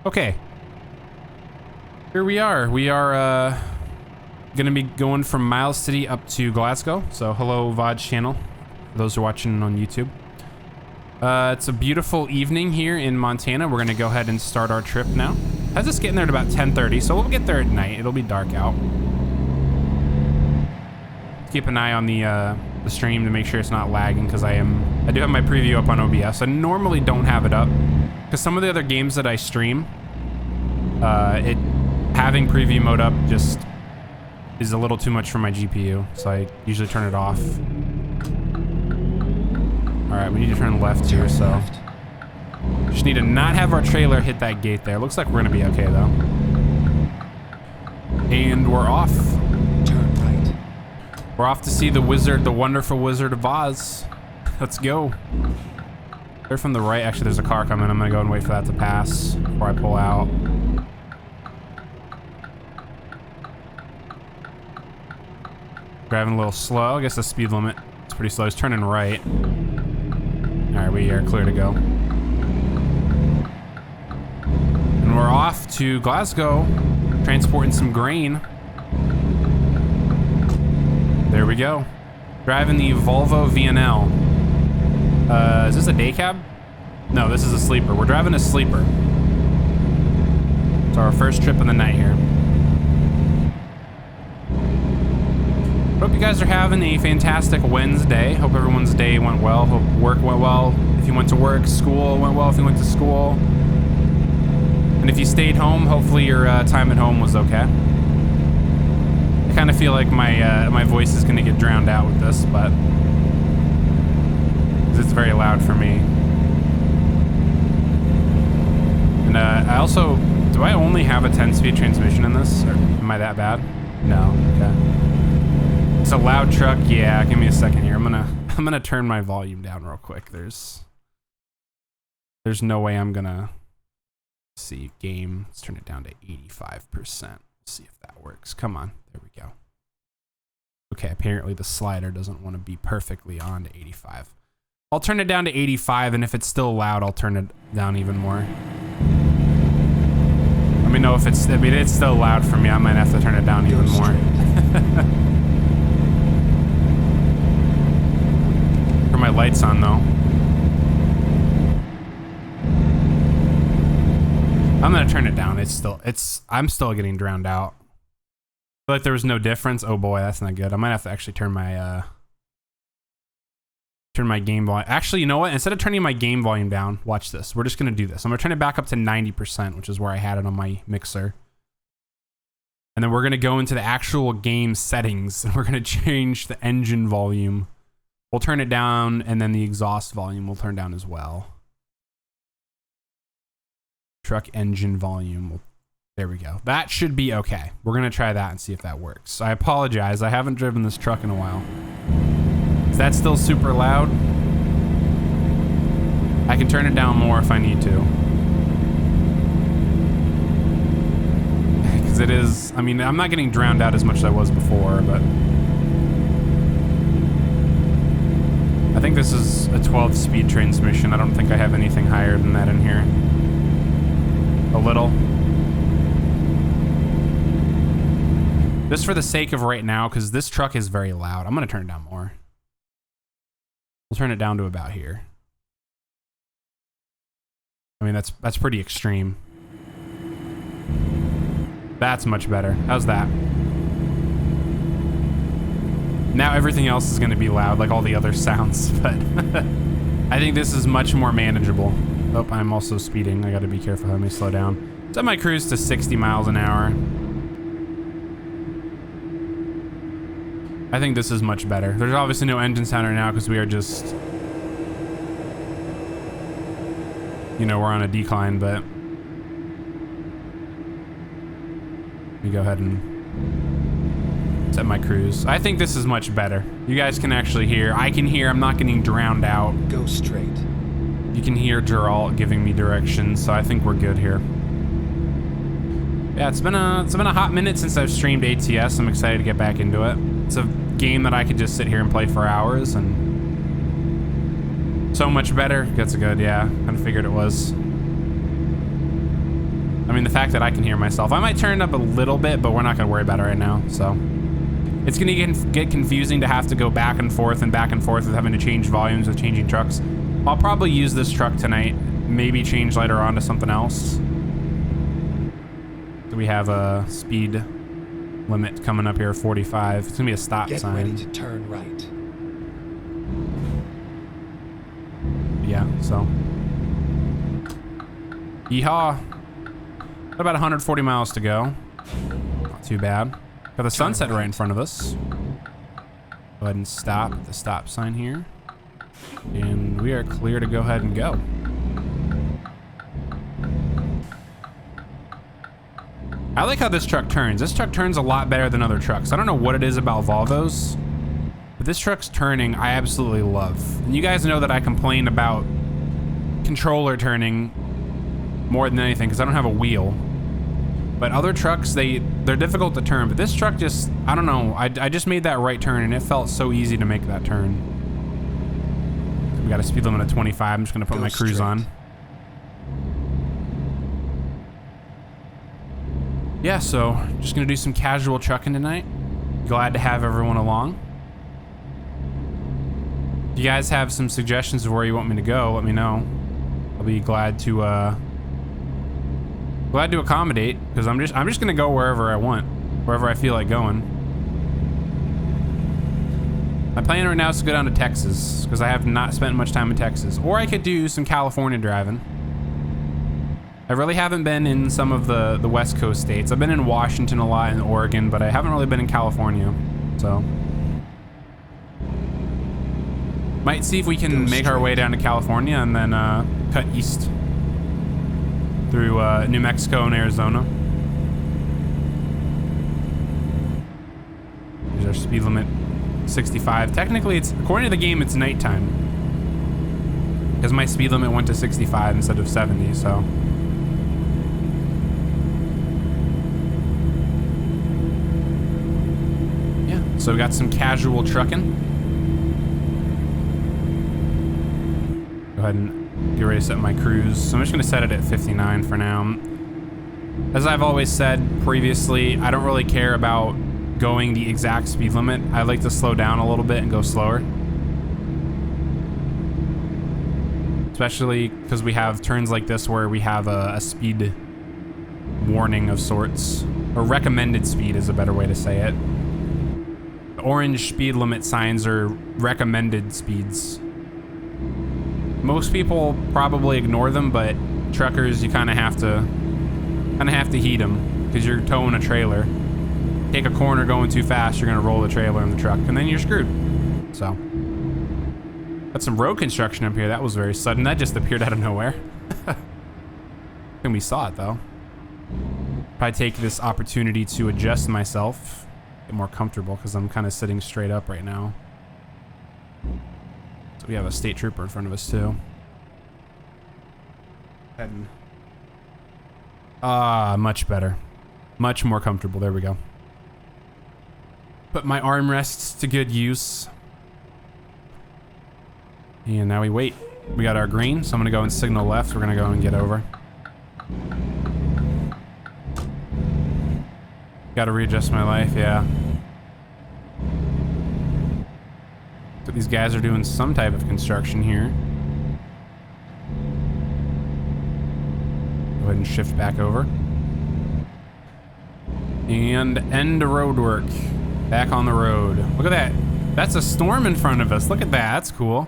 Okay. Here we are. We are gonna be going from Miles City up to Glasgow. So hello VOD channel, for those who are watching on YouTube. It's a beautiful evening here in Montana. We're gonna go ahead and start our trip now. Has us getting there at about 10:30, so we'll get there at night. It'll be dark out. Keep an eye on the stream to make sure it's not lagging, because I do have my preview up on OBS. I normally don't have it up because some of the other games that I stream, having preview mode up just is a little too much for my GPU, so I usually turn it off. All right, we need to turn left here, so just need to not have our trailer hit that gate there. Looks like we're gonna be okay though. And we're off. Turn right. We're off to see the wizard, the wonderful Wizard of Oz. Let's go. They're from the right. Actually, there's a car coming. I'm gonna go and wait for that to pass before I pull out. Driving a little slow. I guess the speed limit is pretty slow. It's turning right. All right, we are clear to go. And we're off to Glasgow, transporting some grain. There we go. Driving the Volvo VNL. Is this a day cab? No, this is a sleeper. We're driving a sleeper. It's our first trip of the night here. Hope you guys are having a fantastic Wednesday. Hope everyone's day went well. Hope work went well. If you went to work, school went well if you went to school. And if you stayed home, hopefully your time at home was okay. I kind of feel like my voice is going to get drowned out with this, but it's very loud for me. And I also, do I only have a 10-speed transmission in this? Or am I that bad? No. Okay. It's a loud truck. Yeah, give me a second here. I'm gonna turn my volume down real quick. There's no way I'm gonna see game. Let's turn it down to 85%. See if that works. Come on. There we go. Okay, apparently the slider doesn't want to be perfectly on to 85. I'll turn it down to 85, and if it's still loud, I'll turn it down even more. Let me know if it's, I mean, it's still loud for me. I might have to turn it down even more. Turn my lights on though. I'm gonna turn it down. I'm still getting drowned out. I feel like there was no difference. Oh boy, that's not good. I might have to actually turn my game volume. Actually, you know what? Instead of turning my game volume down, watch this. We're just gonna do this. I'm gonna turn it back up to 90%, which is where I had it on my mixer. And then we're gonna go into the actual game settings, and we're gonna change the engine volume. We'll turn it down, and then the exhaust volume will turn down as well. Truck engine volume. There we go. That should be okay. We're gonna try that and see if that works. I apologize. I haven't driven this truck in a while. Is that still super loud? I can turn it down more if I need to. Because it is, I mean, I'm not getting drowned out as much as I was before, but I think this is a 12-speed transmission. I don't think I have anything higher than that in here. A little. Just for the sake of right now, because this truck is very loud. I'm going to turn it down more. We'll turn it down to about here. I mean, that's pretty extreme. That's much better. How's that? Now everything else is going to be loud, like all the other sounds, but I think this is much more manageable. Oh, I'm also speeding. I got to be careful. Let me slow down. Set my cruise to 60 miles an hour. I think this is much better. There's obviously no engine sound right now because we are just, you know, we're on a decline, but let me go ahead and set my cruise. I think this is much better. You guys can actually hear. I can hear. I'm not getting drowned out. Go straight. You can hear Geralt giving me directions, so I think we're good here. Yeah, it's been a hot minute since I've streamed ATS. I'm excited to get back into it. It's a game that I could just sit here and play for hours, and so much better. That's good, yeah. Kind of figured it was. I mean, the fact that I can hear myself. I might turn it up a little bit, but we're not gonna worry about it right now, so. It's gonna get confusing to have to go back and forth with having to change volumes with changing trucks. I'll probably use this truck tonight, maybe change later on to something else. So we have a speed limit coming up here, 45. It's gonna be a stop sign. Get ready to turn right. Yeah, so. Yeehaw. Got about 140 miles to go. Not too bad. Got the sunset right in front of us. Go ahead and stop at the stop sign here. And we are clear to go ahead and go. I like how this truck turns. This truck turns a lot better than other trucks. I don't know what it is about Volvos, but this truck's turning I absolutely love. And you guys know that I complain about controller turning more than anything because I don't have a wheel. But other trucks, they're difficult to turn. But this truck just, I don't know. I just made that right turn and it felt so easy to make that turn. We got a speed limit of 25. I'm just gonna put my cruise on. Yeah, so just gonna do some casual trucking tonight. Glad to have everyone along. If you guys have some suggestions of where you want me to go, let me know. I'll be glad to accommodate, because I'm just gonna go wherever I want, wherever I feel like going. My plan right now is to go down to Texas, because I have not spent much time in Texas. Or I could do some California driving. I really haven't been in some of the West Coast states. I've been in Washington a lot and Oregon, but I haven't really been in California, so. Might see if we can make our way down to California and then cut east through New Mexico and Arizona. There's our speed limit, 65. Technically, it's, according to the game, it's nighttime, because my speed limit went to 65 instead of 70, so. Yeah, so we got some casual trucking. Go ahead and get ready to set my cruise. So I'm just gonna set it at 59 for now. As I've always said previously, I don't really care about going the exact speed limit. I like to slow down a little bit and go slower. Especially because we have turns like this where we have a speed warning of sorts. Or recommended speed is a better way to say it. The orange speed limit signs are recommended speeds. Most people probably ignore them, but truckers, you kind of have to heed them, because you're towing a trailer. Take a corner going too fast, you're gonna roll the trailer in the truck, and then you're screwed. So, got some road construction up here. That was very sudden. That just appeared out of nowhere. And we saw it though. Probably take this opportunity to adjust myself, get more comfortable, because I'm kind of sitting straight up right now. So we have a state trooper in front of us too. Heading. Much better. Much more comfortable. There we go. Put my armrests to good use. And now we wait. We got our green, so I'm gonna go and signal left. We're gonna go and get over. Gotta readjust my life, yeah. But these guys are doing some type of construction here. Go ahead and shift back over. And end road work. Back on the road. Look at that. That's a storm in front of us. Look at that. That's cool.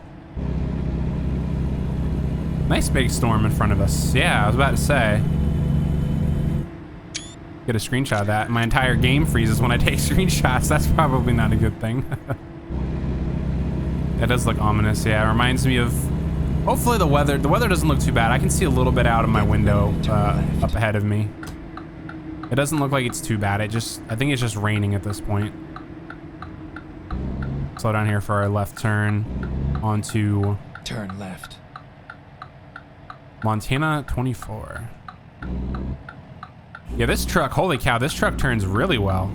Nice big storm in front of us. Yeah, I was about to say. Get a screenshot of that. My entire game freezes when I take screenshots. That's probably not a good thing. That does look ominous. Yeah, it reminds me of... Hopefully the weather doesn't look too bad. I can see a little bit out of my window up ahead of me. It doesn't look like it's too bad. I think it's just raining at this point. Slow down here for our left turn onto... Turn left. Montana 24. Yeah, this truck, holy cow, this truck turns really well.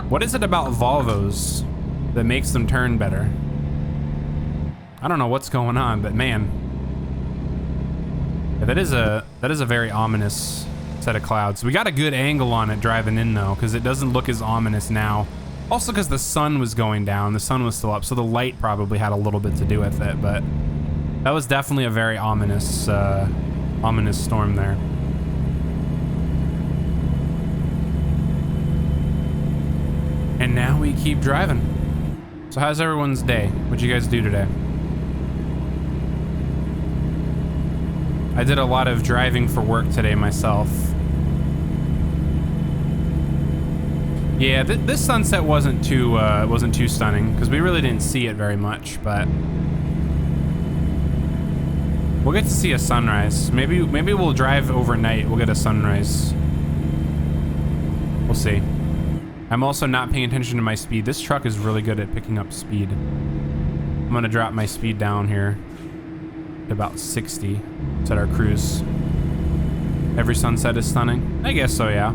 What is it about Volvos that makes them turn better? I don't know what's going on, but man, That is a very ominous set of clouds. We got a good angle on it driving in though, because it doesn't look as ominous now. Also because the sun was going down, the sun was still up, so the light probably had a little bit to do with it, but that was definitely a very ominous ominous storm there. And now we keep driving. So how's everyone's day? What'd you guys do today? I did a lot of driving for work today myself. Yeah, this sunset wasn't too stunning because we really didn't see it very much, but we'll get to see a sunrise. Maybe we'll drive overnight. We'll get a sunrise. We'll see. I'm also not paying attention to my speed. This truck is really good at picking up speed. I'm gonna drop my speed down here to about 60. Set our cruise. Every sunset is stunning. I guess so, yeah.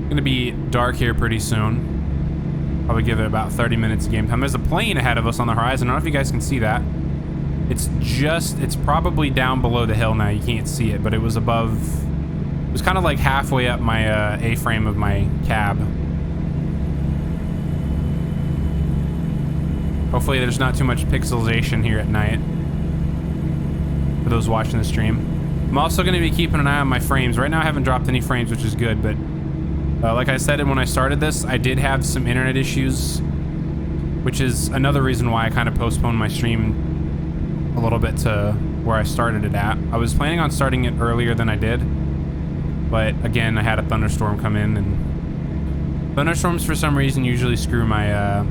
Gonna be dark here pretty soon. Probably give it about 30 minutes of game time. There's a plane ahead of us on the horizon. I don't know if you guys can see that. It's probably down below the hill now. You can't see it, but it was above. It was kind of like halfway up my A-frame of my cab. Hopefully there's not too much pixelization here at night for those watching the stream. I'm also going to be keeping an eye on my frames. Right now I haven't dropped any frames, which is good, but like I said when I started this, I did have some internet issues, which is another reason why I kind of postponed my stream a little bit to where I started it at. I was planning on starting it earlier than I did, but again, I had a thunderstorm come in, and thunderstorms for some reason usually screw my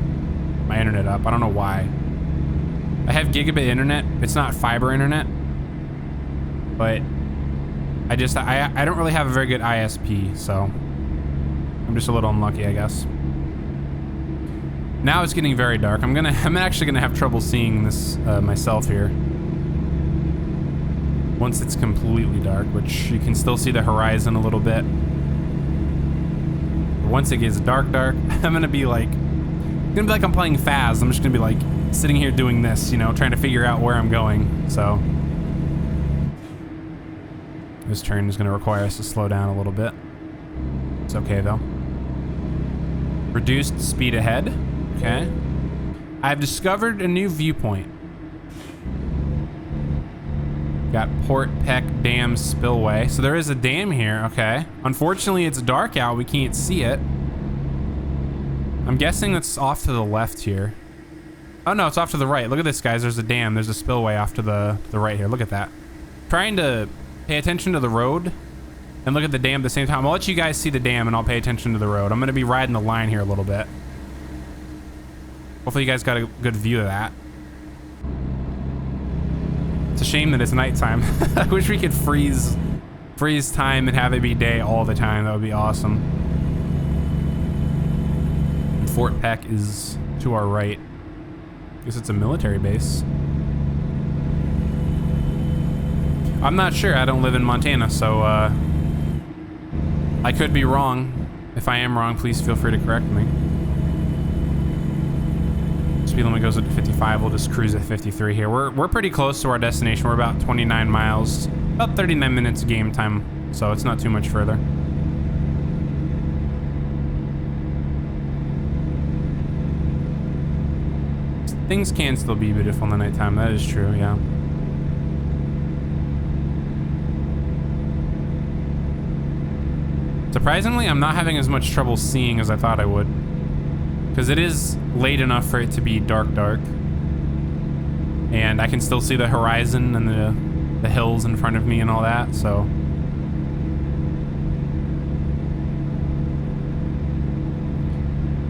my internet up. I don't know why. I have gigabit internet. It's not fiber internet, but I don't really have a very good ISP, so I'm just a little unlucky, I guess. Now it's getting very dark. I'm actually gonna have trouble seeing this myself here once it's completely dark, which you can still see the horizon a little bit. But once it gets dark, I'm gonna be like I'm playing Faz. I'm just gonna be like sitting here doing this, you know, trying to figure out where I'm going. So this turn is gonna require us to slow down a little bit. It's okay though. Reduced speed ahead. Okay. I've discovered a new viewpoint. Got Port Peck Dam Spillway. So there is a dam here. Okay. Unfortunately, it's dark out. We can't see it. I'm guessing it's off to the left here. Oh no, it's off to the right. Look at this, guys. There's a dam. There's a spillway off to the right here. Look at that. Trying to pay attention to the road and look at the dam at the same time. I'll let you guys see the dam and I'll pay attention to the road. I'm going to be riding the line here a little bit. Hopefully you guys got a good view of that. It's a shame that it's nighttime. I wish we could freeze time and have it be day all the time. That would be awesome. And Fort Peck is to our right. I guess it's a military base. I'm not sure. I don't live in Montana, so I could be wrong. If I am wrong, please feel free to correct me. Speed limit goes up to 55. We'll just cruise at 53 here. We're pretty close to our destination. We're about 29 miles, about 39 minutes game time, so it's not too much further. Things can still be beautiful in the nighttime. That is true, yeah. Surprisingly, I'm not having as much trouble seeing as I thought I would, because it is late enough for it to be dark, and I can still see the horizon and the hills in front of me and all that, so.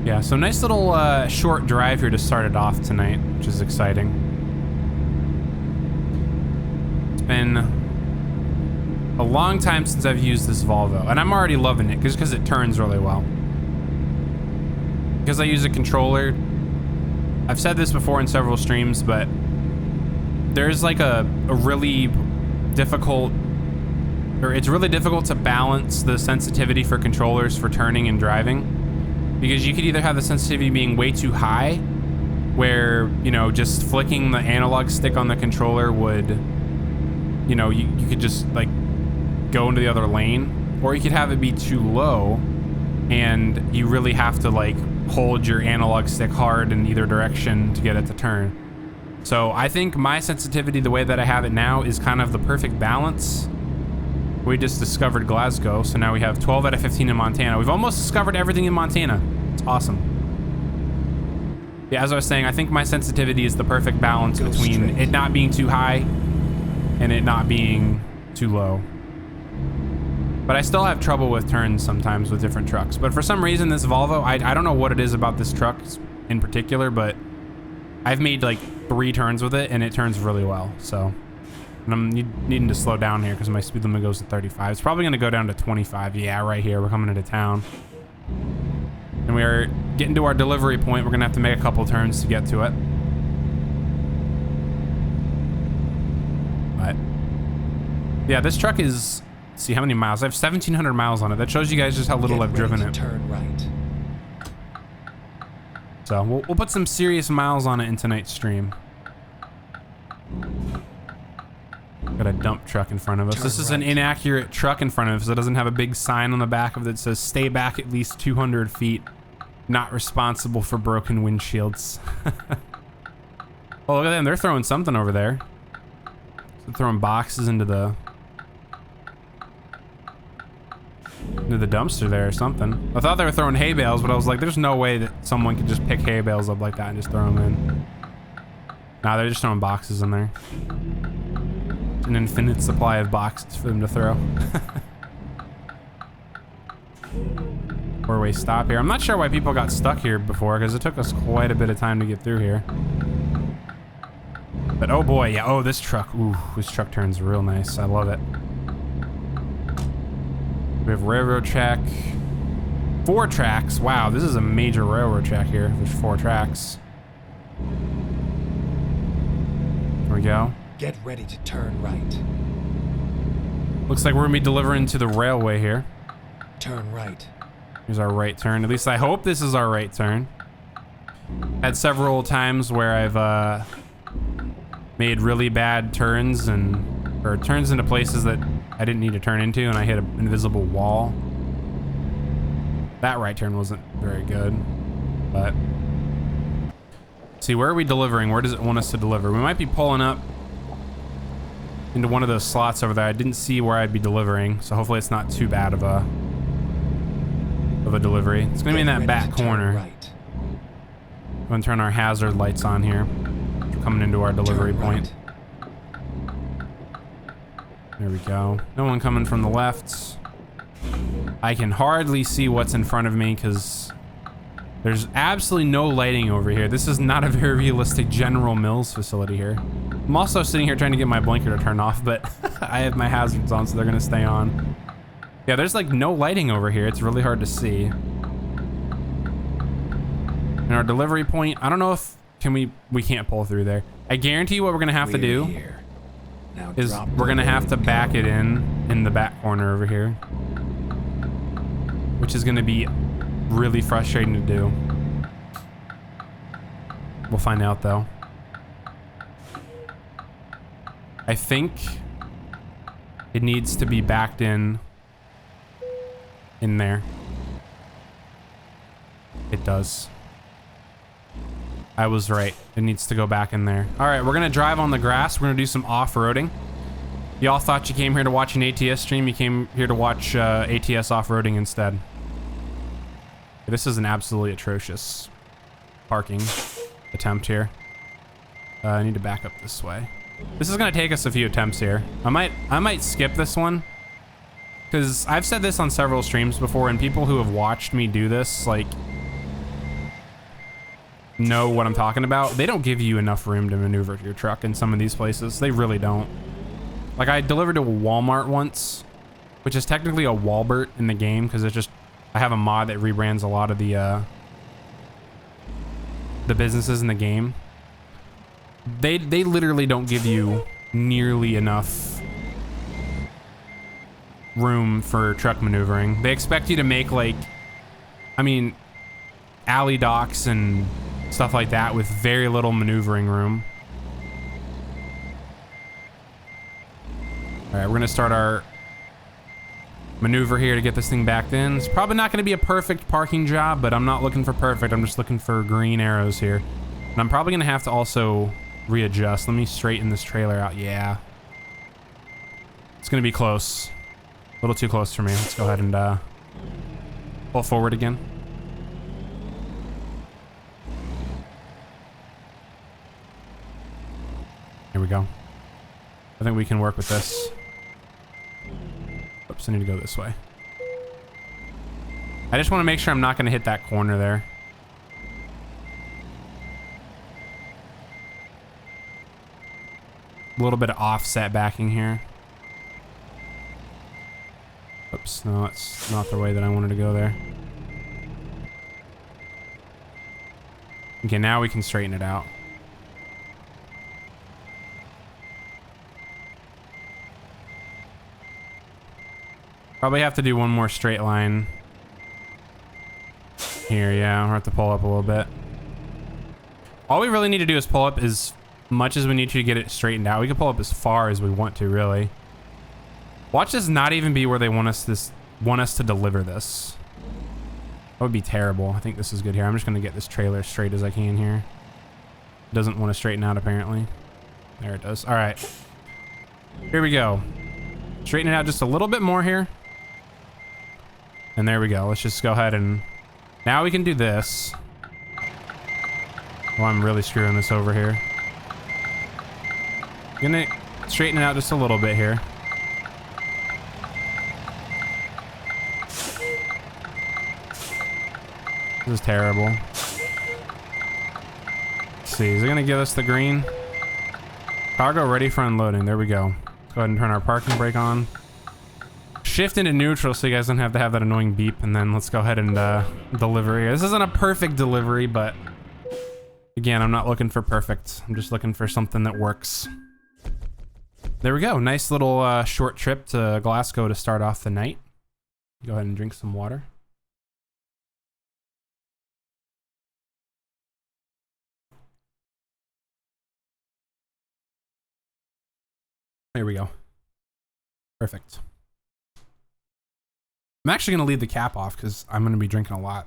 Yeah, so nice little short drive here to start it off tonight, which is exciting. It's been a long time since I've used this Volvo, and I'm already loving it just because it turns really well. Because I use a controller. I've said this before in several streams, but there's like a really difficult, or it's really difficult to balance the sensitivity for controllers for turning and driving, because you could either have the sensitivity being way too high where, you know, just flicking the analog stick on the controller would, you know, you could just like go into the other lane, or you could have it be too low and you really have to like hold your analog stick hard in either direction to get it to turn. So I think my sensitivity, the way that I have it now, is kind of the perfect balance. We just discovered Glasgow, so now we have 12 out of 15 in Montana. We've almost discovered everything in Montana. It's awesome. Yeah, as I was saying, I think my sensitivity is the perfect balance between it not being too high and it not being too low. But I still have trouble with turns sometimes with different trucks. But for some reason, this Volvo, I don't know what it is about this truck in particular, but I've made like 3 turns with it and it turns really well. So, and I'm needing to slow down here because my speed limit goes to 35. It's probably going to go down to 25. Yeah, right here. We're coming into town. And we are getting to our delivery point. We're going to have to make a couple turns to get to it. But yeah, this truck is, let's see how many miles. I have 1,700 miles on it. That shows you guys just how little I've driven it. Turn right. So we'll put some serious miles on it in tonight's stream. Got a dump truck in front of us. This is an inaccurate truck in front of us. It doesn't have a big sign on the back of it that says stay back at least 200 feet. Not responsible for broken windshields. Oh, look at them. They're throwing something over there. They're throwing boxes into the dumpster there or something. I thought they were throwing hay bales, but I was like, there's no way that someone could just pick hay bales up like that and just throw them in. Nah, they're just throwing boxes in there. An infinite supply of boxes for them to throw. Four-way stop here. I'm not sure why people got stuck here before, because it took us quite a bit of time to get through here. But oh boy, yeah, oh, this truck. Ooh, this truck turns real nice. I love it. We have railroad track. 4 tracks. Wow, this is a major railroad track here. There's 4 tracks. There we go. Get ready to turn right. Looks like we're gonna be delivering to the railway here. Turn right. Here's our right turn. At least I hope this is our right turn. Had several times where I've made really bad turns or turns into places that I didn't need to turn into, and I hit an invisible wall. That right turn wasn't very good, but see, where are we delivering? Where does it want us to deliver? We might be pulling up into one of those slots over there. I didn't see where I'd be delivering, so hopefully it's not too bad of a delivery. It's gonna be in that back corner. Right. I'm gonna turn our hazard lights on here. We're coming into our delivery point. There we go. No one coming from the left. I can hardly see what's in front of me because there's absolutely no lighting over here. This is not a very realistic General Mills facility here. I'm also sitting here trying to get my blinker to turn off, but I have my hazards on, so they're gonna stay on. Yeah, there's like no lighting over here. It's really hard to see. And our delivery point, I don't know if we can't pull through there. I guarantee you what we're gonna have to do is we're gonna have to back it in the back corner over here, which is gonna be really frustrating to do. We'll find out though. I think it needs to be backed in there. It does. I was right. It needs to go back in there. All right, we're gonna drive on the grass. We're gonna do some off-roading. Y'all thought you came here to watch an ATS stream. You came here to watch ATS off-roading instead. This is an absolutely atrocious parking attempt here. I need to back up this way. This is gonna take us a few attempts here. I might skip this one, because I've said this on several streams before, and people who have watched me do this, like, know what I'm talking about. They don't give you enough room to maneuver your truck in some of these places. They really don't. Like, I delivered to a Walmart once, which is technically a Walbert in the game, because it's just, I have a mod that rebrands a lot of the businesses in the game. They literally don't give you nearly enough room for truck maneuvering. They expect you to make, like, I mean, alley docks and stuff like that with very little maneuvering room. All right, we're gonna start our maneuver here to get this thing backed in. It's probably not gonna be a perfect parking job, but I'm not looking for perfect. I'm just looking for green arrows here. And I'm probably gonna have to also readjust. Let me straighten this trailer out. Yeah. It's gonna be close. A little too close for me. Let's go ahead and pull forward again. Here we go. I think we can work with this. Oops, I need to go this way. I just want to make sure I'm not going to hit that corner there. A little bit of offset backing here. Oops, no, it's not the way that I wanted to go there. Okay, now we can straighten it out. Probably have to do one more straight line here. Yeah, we'll have to pull up a little bit. All we really need to do is pull up as much as we need to get it straightened out. We can pull up as far as we want to, really. Watch this not even be where they want us to deliver this. That would be terrible. I think this is good here. I'm just gonna get this trailer as straight as I can here. It doesn't want to straighten out apparently. There it does. All right. Here we go. Straighten it out just a little bit more here. And there we go. Let's just go ahead and now we can do this. Oh, I'm really screwing this over here. Gonna straighten it out just a little bit here. This is terrible. Let's see, is it gonna give us the green? Cargo ready for unloading. There we go. Let's go ahead and turn our parking brake on. Shift into neutral so you guys don't have to have that annoying beep, and then let's go ahead and deliver here. This isn't a perfect delivery, but again, I'm not looking for perfect. I'm just looking for something that works. There we go. Nice little short trip to Glasgow to start off the night. Go ahead and drink some water. There we go. Perfect. I'm actually going to leave the cap off because I'm going to be drinking a lot.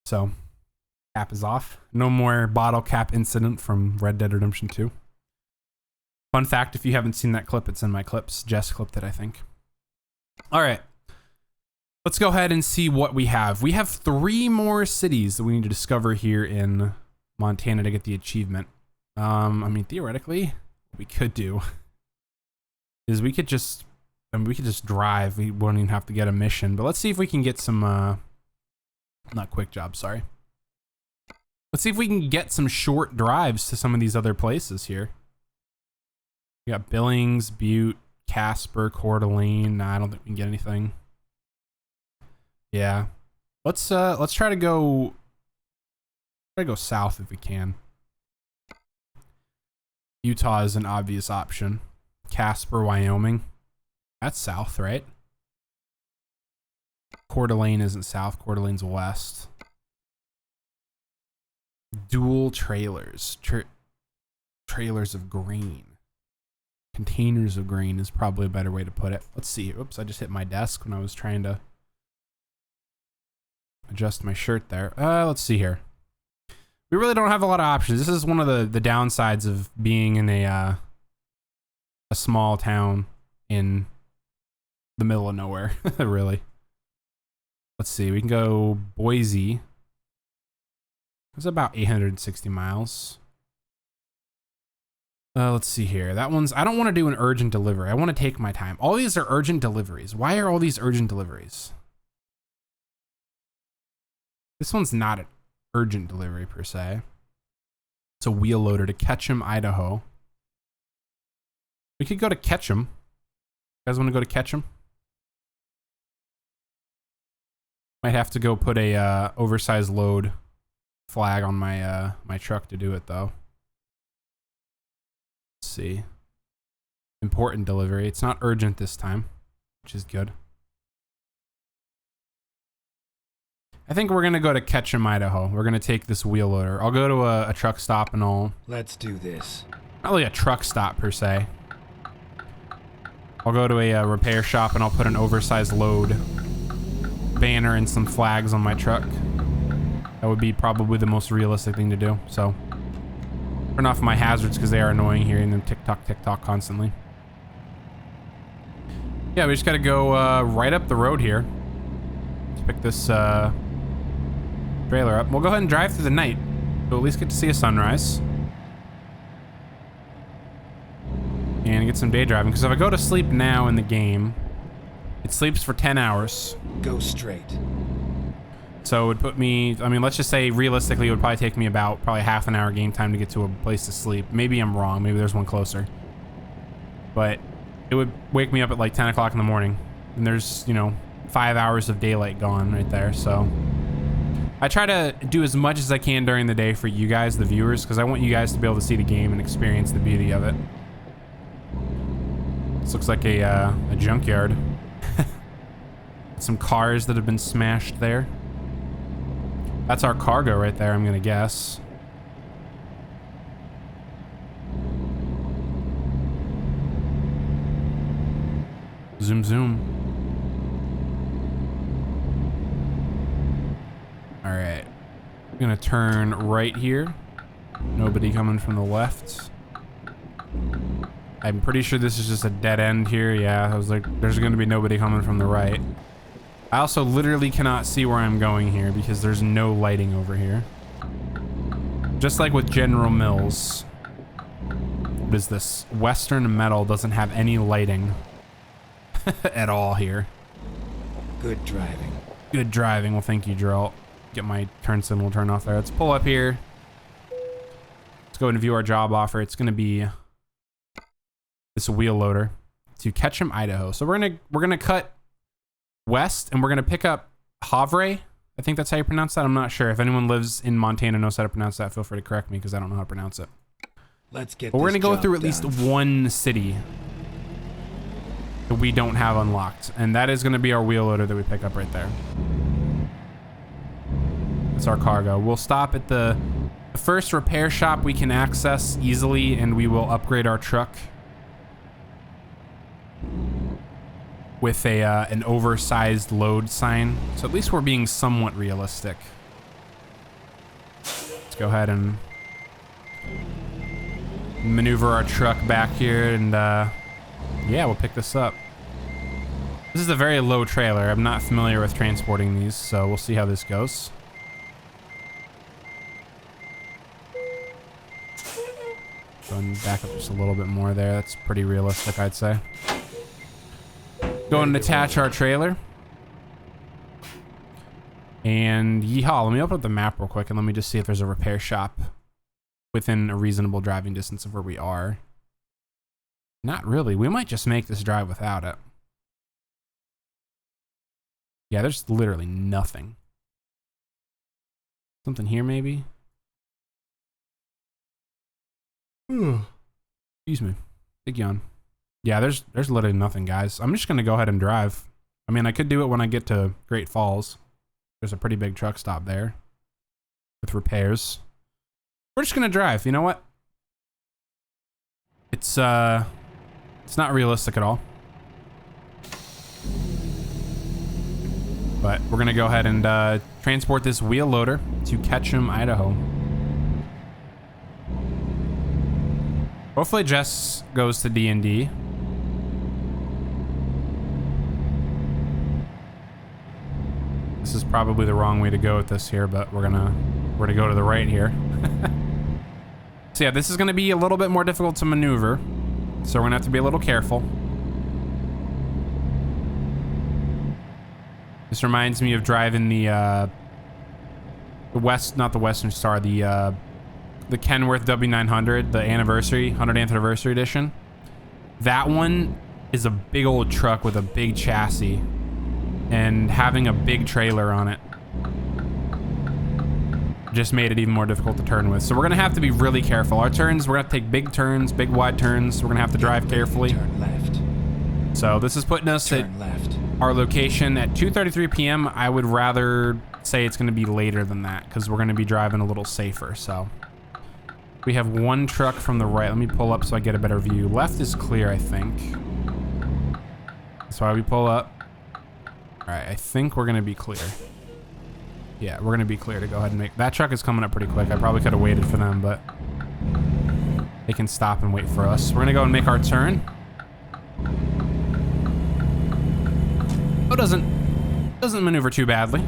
So, cap is off. No more bottle cap incident from Red Dead Redemption 2. Fun fact, if you haven't seen that clip, it's in my clips. Jess clipped it, I think. All right. Let's go ahead and see what we have. We have 3 more cities that we need to discover here in Montana to get the achievement. I mean, theoretically, what we could do is we could just drive. We won't even have to get a mission, but let's see if we can get some, not quick jobs, sorry. Let's see if we can get some short drives to some of these other places here. We got Billings, Butte, Casper, Coeur d'Alene. Nah, I don't think we can get anything. Yeah. Let's try to go south if we can. Utah is an obvious option. Casper, Wyoming. That's south, right? Coeur d'Alene isn't south. Coeur d'Alene's west. Dual trailers. Trailers of grain. Containers of grain is probably a better way to put it. Let's see. Oops, I just hit my desk when I was trying to adjust my shirt there. Let's see here. We really don't have a lot of options. This is one of the downsides of being in a small town in the middle of nowhere, really. Let's see. We can go Boise. It's about 860 miles. Let's see here. That one's, I don't want to do an urgent delivery. I want to take my time. All these are urgent deliveries. Why are all these urgent deliveries? This one's not an urgent delivery per se. It's a wheel loader to Ketchum, Idaho. We could go to Ketchum. You guys want to go to Ketchum? Might have to go put a oversized load flag on my my truck to do it though. Let's see. Important delivery. It's not urgent this time, which is good. I think we're gonna go to Ketchum, Idaho. We're gonna take this wheel loader. I'll go to a truck stop and I'll... Let's do this. Not really a truck stop per se. I'll go to a repair shop and I'll put an oversized load banner and some flags on my truck. That would be probably the most realistic thing to do. So turn off my hazards because they are annoying, hearing them tick tock constantly. Yeah, we just gotta go right up the road here. Let's pick this trailer up. We'll go ahead and drive through the night. We'll at least get to see a sunrise. And get some day driving, because if I go to sleep now in the game, it sleeps for 10 hours. Go straight. So it would put me, I mean, let's just say realistically it would probably take me about half an hour game time to get to a place to sleep. Maybe I'm wrong. Maybe there's one closer. But it would wake me up at like 10 o'clock in the morning. And there's, you know, 5 hours of daylight gone right there. So I try to do as much as I can during the day for you guys, the viewers, because I want you guys to be able to see the game and experience the beauty of it. This looks like a junkyard. Some cars that have been smashed there. That's our cargo right there, I'm gonna guess. Zoom, zoom. All right. I'm gonna turn right here. Nobody coming from the left. I'm pretty sure this is just a dead end here. Yeah, I was like, there's gonna be nobody coming from the right. I also literally cannot see where I'm going here because there's no lighting over here. Just like with General Mills. What is this? Western Metal doesn't have any lighting at all here. Good driving. Good driving. Well, thank you, Geralt. Get my turn symbol turned off there. Let's pull up here. Let's go and view our job offer. It's gonna be this wheel loader to Ketchum, Idaho. So we're gonna cut west and we're gonna pick up Havre. I think that's how you pronounce that. I'm not sure. If anyone lives in Montana and knows how to pronounce that, feel free to correct me because I don't know how to pronounce it. Let's get. But we're gonna go through at done. least one city that we don't have unlocked, and that is gonna be our wheel loader that we pick up right there. That's our cargo. We'll stop at the first repair shop we can access easily, and we will upgrade our truck with an oversized load sign. So at least we're being somewhat realistic. Let's go ahead and maneuver our truck back here, and yeah, we'll pick this up. This is a very low trailer. I'm not familiar with transporting these, so we'll see how this goes. Going back up just a little bit more there. That's pretty realistic, I'd say. Go and attach our trailer. And yeehaw, let me open up the map real quick and let me just see if there's a repair shop within a reasonable driving distance of where we are. Not really. We might just make this drive without it. Yeah, there's literally nothing. Something here, maybe? Excuse me. Big yawn. Yeah, there's literally nothing, guys. I'm just gonna go ahead and drive. I mean, I could do it when I get to Great Falls. There's a pretty big truck stop there with repairs. We're just gonna drive. You know what? It's not realistic at all. But we're gonna go ahead and transport this wheel loader to Ketchum, Idaho. Hopefully Jess goes to D&D. This is probably the wrong way to go with this here, but we're gonna go to the right here. So yeah, this is gonna be a little bit more difficult to maneuver, so we're gonna have to be a little careful. This reminds me of driving the not the Western Star, the Kenworth W900, the 100th anniversary edition. That one is a big old truck with a big chassis and having a big trailer on it just made it even more difficult to turn with. So we're gonna have to be really careful. Our turns, we're gonna take big turns, big wide turns. We're gonna have to drive carefully. Turn left. So this is putting us at Turn left. our location at 2:33 p.m. I would rather say it's going to be later than that because we're going to be driving a little safer. So we have one truck from the right. Let me pull up so I get a better view. Left is clear, I think. That's why we pull up. All right, I think we're going to be clear. Yeah, we're going to be clear to go ahead and make... That truck is coming up pretty quick. I probably could have waited for them, but they can stop and wait for us. We're going to go and make our turn. Oh, doesn't maneuver too badly.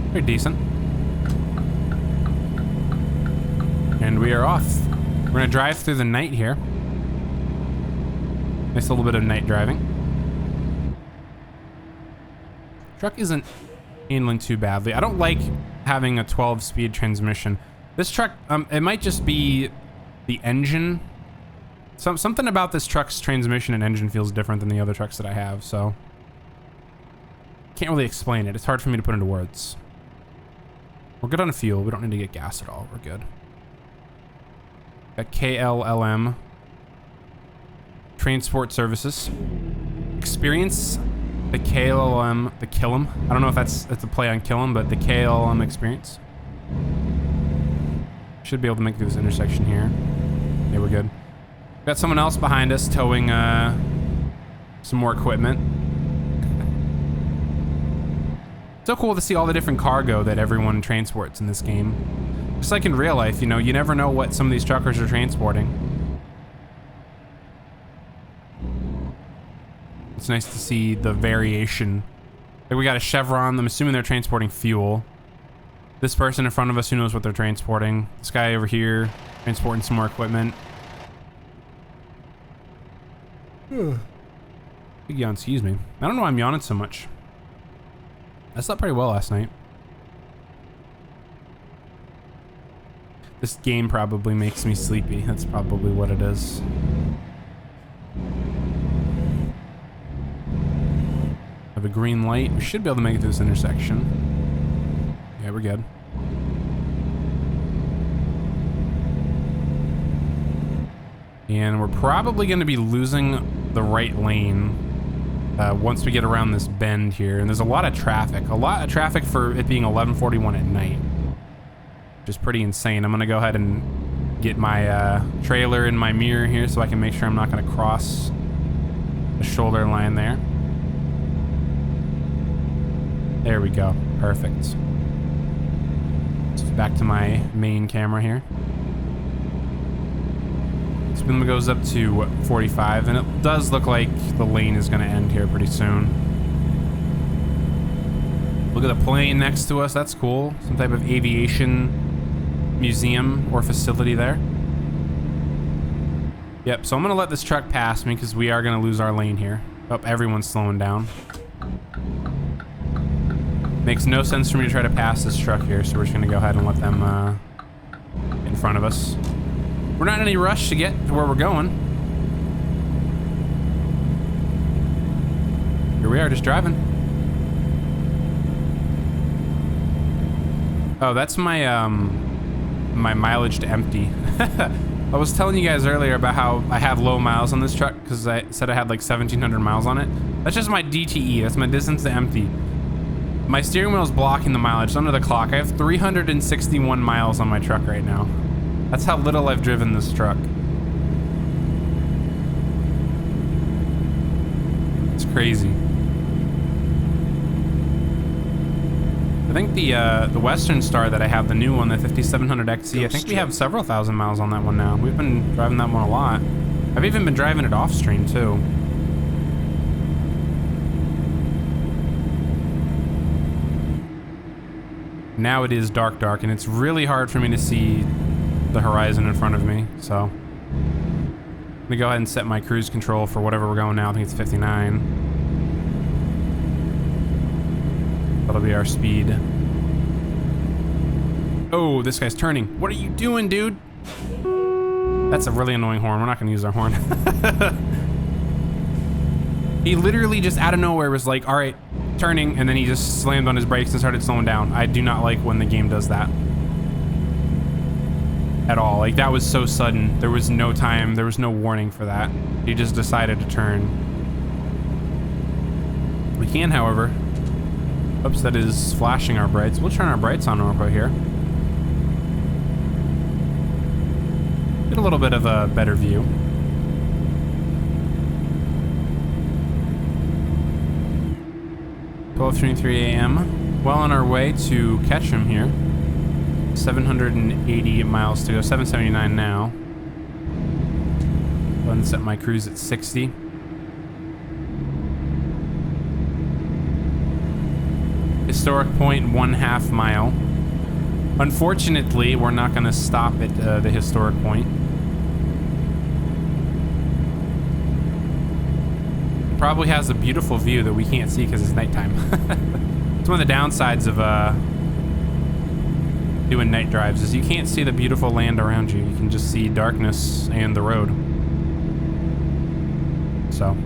Very decent. And we are off. We're going to drive through the night here. Nice little bit of night driving. Truck isn't handling too badly. I don't like having a 12-speed transmission. This truck, it might just be the engine. Something about this truck's transmission and engine feels different than the other trucks that I have, so can't really explain it. It's hard for me to put into words. We're good on fuel. We don't need to get gas at all. We're good. Got KLLM. Transport Services. Experience. The KLLM. The Killam. I don't know if that's a play on Killam, but the KLLM experience. Should be able to make through this intersection here. Yeah, we're good. Got someone else behind us towing some more equipment. So cool to see all the different cargo that everyone transports in this game. Just like in real life, you know, you never know what some of these truckers are transporting. It's nice to see the variation. Like we got a Chevron. I'm assuming they're transporting fuel. This person in front of us, who knows what they're transporting. This guy over here transporting some more equipment. Big yawn, excuse me. I don't know why I'm yawning so much. I slept pretty well last night. This game probably makes me sleepy. That's probably what it is. Have a green light. We should be able to make it to this intersection. Yeah, we're good. And we're probably going to be losing the right lane once we get around this bend here. And there's a lot of traffic. A lot of traffic for it being 11:41 at night. Which is pretty insane. I'm going to go ahead and get my trailer in my mirror here so I can make sure I'm not going to cross the shoulder line there. There we go. Perfect. Back to my main camera here. Speed goes up to 45, and it does look like the lane is going to end here pretty soon. Look at the plane next to us. That's cool. Some type of aviation museum or facility there. Yep, so I'm going to let this truck pass me because we are going to lose our lane here. Oh, everyone's slowing down. Makes no sense for me to try to pass this truck here, so we're just gonna go ahead and let them in front of us. We're not in any rush to get to where we're going. Here we are, just driving. Oh, that's my my mileage to empty. I was telling you guys earlier about how I have low miles on this truck because I said I had like 1,700 miles on it. That's just my DTE. That's my distance to empty. My steering wheel is blocking the mileage. It's under the clock. I have 361 miles on my truck right now. That's how little I've driven this truck. It's crazy. I think the Western Star that I have, the new one, the 5700 XE, I think we have several thousand miles on that one now. We've been driving that one a lot. I've even been driving it off stream too. Now it is dark, and it's really hard for me to see the horizon in front of me, so I'm gonna go ahead and set my cruise control for whatever we're going now. I think it's 59. That'll be our speed. Oh, this guy's turning. What are you doing, dude? That's a really annoying horn. We're not gonna use our horn. He literally just out of nowhere was like, all right, turning, and then he just slammed on his brakes and started slowing down. I do not like when the game does that at all. Like, that was so sudden. There was no time, there was no warning for that. He just decided to turn. We can, however, Oops, that is flashing our brights. We'll turn our brights on real quick here. Get a little bit of a better view. (12:23 a.m.) Well on our way to Ketchum here. 780 miles to go. 779 now. Go ahead and set my cruise at 60. Historic point, 1/2 mile. Unfortunately, we're not going to stop at the historic point. It probably has a beautiful view that we can't see because it's nighttime. It's one of the downsides of doing night drives is you can't see the beautiful land around you. You can just see darkness and the road. So,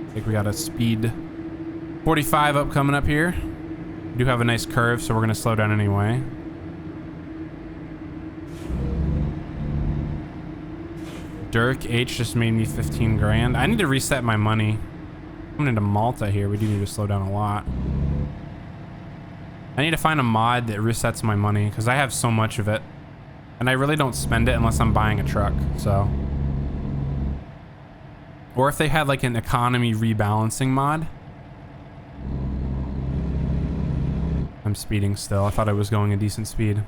I think we got a speed 45 up coming up here. We do have a nice curve, so we're gonna slow down anyway. Dirk H just made me 15 grand. I need to reset my money. Coming into Malta here, we do need to slow down a lot. I need to find a mod that resets my money because I have so much of it. And I really don't spend it unless I'm buying a truck, so. Or if they had like an economy rebalancing mod. I'm speeding still. I thought I was going a decent speed.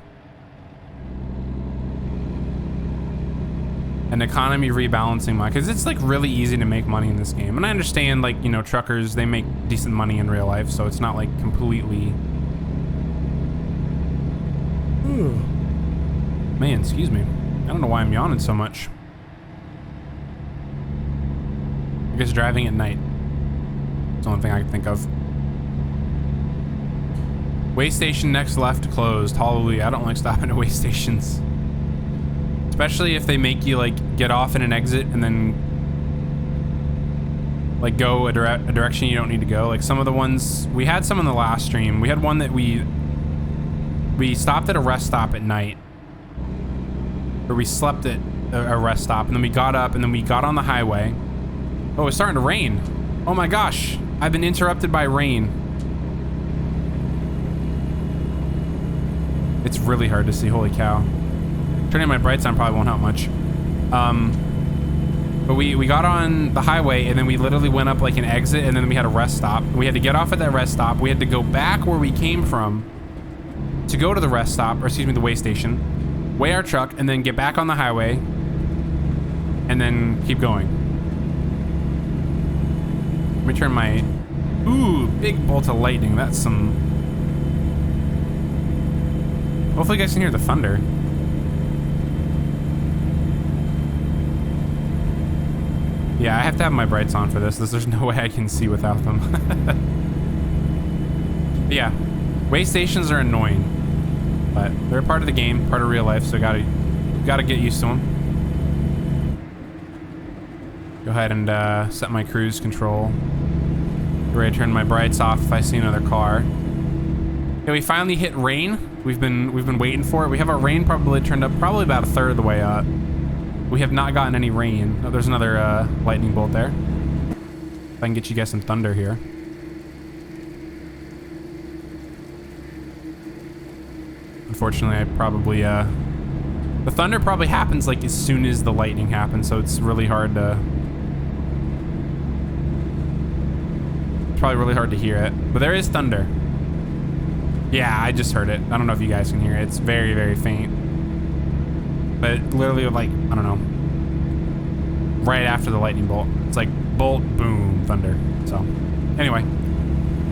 An economy rebalancing mod, because it's like really easy to make money in this game. And I understand, like, you know, truckers, they make decent money in real life, so it's not like completely. Man, excuse me. I don't know why I'm yawning so much. I guess driving at night. It's the only thing I can think of. Way station next left closed. Hallelujah. I don't like stopping at way stations. Especially if they make you like get off in an exit and then like go a direction you don't need to go. Like some of the ones, we had some in the last stream. We had one that we stopped at a rest stop at night. Or we slept at a rest stop and then we got up and then we got on the highway. Oh, it's starting to rain. Oh my gosh. I've been interrupted by rain. It's really hard to see, holy cow. Turning my brights on probably won't help much. But we got on the highway and then we literally went up like an exit and then we had a rest stop. We had to get off at that rest stop. We had to go back where we came from to go to the rest stop, or excuse me, the way station, weigh our truck, and then get back on the highway and then keep going. Let me turn my, ooh, big bolt of lightning. That's some, hopefully you guys can hear the thunder. Yeah, I have to have my brights on for this. There's no way I can see without them. Yeah, way stations are annoying, but they're a part of the game, part of real life, so gotta get used to them. Go ahead and set my cruise control. Get ready to turn my brights off if I see another car. Okay, we finally hit rain. We've been waiting for it. We have our rain probably turned up probably about a third of the way up. We have not gotten any rain. Oh, there's another lightning bolt there. If I can get you guys some thunder here. Unfortunately, I probably, the thunder probably happens like as soon as the lightning happens, so it's really hard to, it's probably really hard to hear it. But there is thunder. Yeah, I just heard it. I don't know if you guys can hear it. It's very, very faint. But literally like, I don't know, right after the lightning bolt. It's like bolt, boom, thunder. So anyway,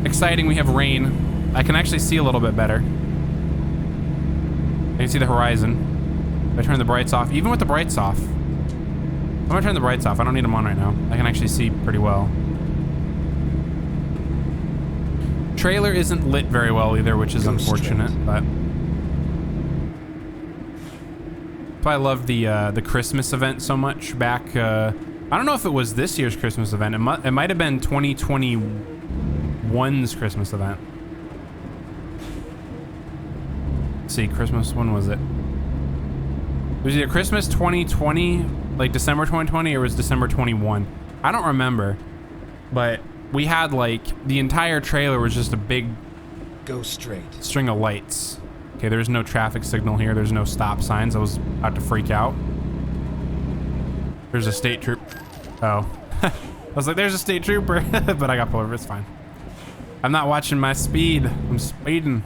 exciting. We have rain. I can actually see a little bit better. I can see the horizon. If I turn the brights off, even with the brights off, I'm gonna turn the brights off. I don't need them on right now. I can actually see pretty well. Trailer isn't lit very well either, which is unfortunate, but I love the Christmas event so much back. I don't know if it was this year's Christmas event. It might have been 2021's Christmas event. Let's see, Christmas, when was it? It was either Christmas 2020, like December 2020, or it was December 21. I don't remember, but we had like the entire trailer was just a big Go straight. string of lights. Okay, there's no traffic signal here. There's no stop signs. I was about to freak out. There's a state troop. Oh. I was like, there's a state trooper. But I got pulled over. It's fine. I'm not watching my speed. I'm speeding.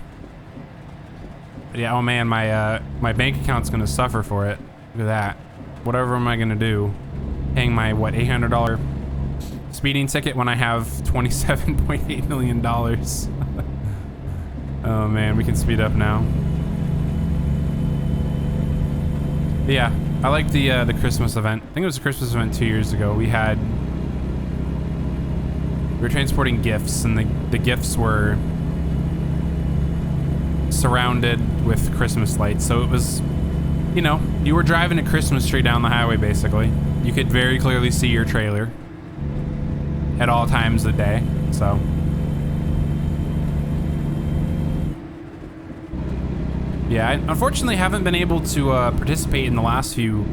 But yeah, oh man, my bank account's gonna suffer for it. Look at that. Whatever am I gonna do? Paying my, what, $800 speeding ticket when I have $27.8 million. Oh man, we can speed up now. But yeah, I like the Christmas event. I think it was a Christmas event 2 years ago. We were transporting gifts, and the gifts were surrounded with Christmas lights. So it was, you know, you were driving a Christmas tree down the highway, basically. You could very clearly see your trailer at all times of the day, so. Yeah, I unfortunately haven't been able to participate in the last few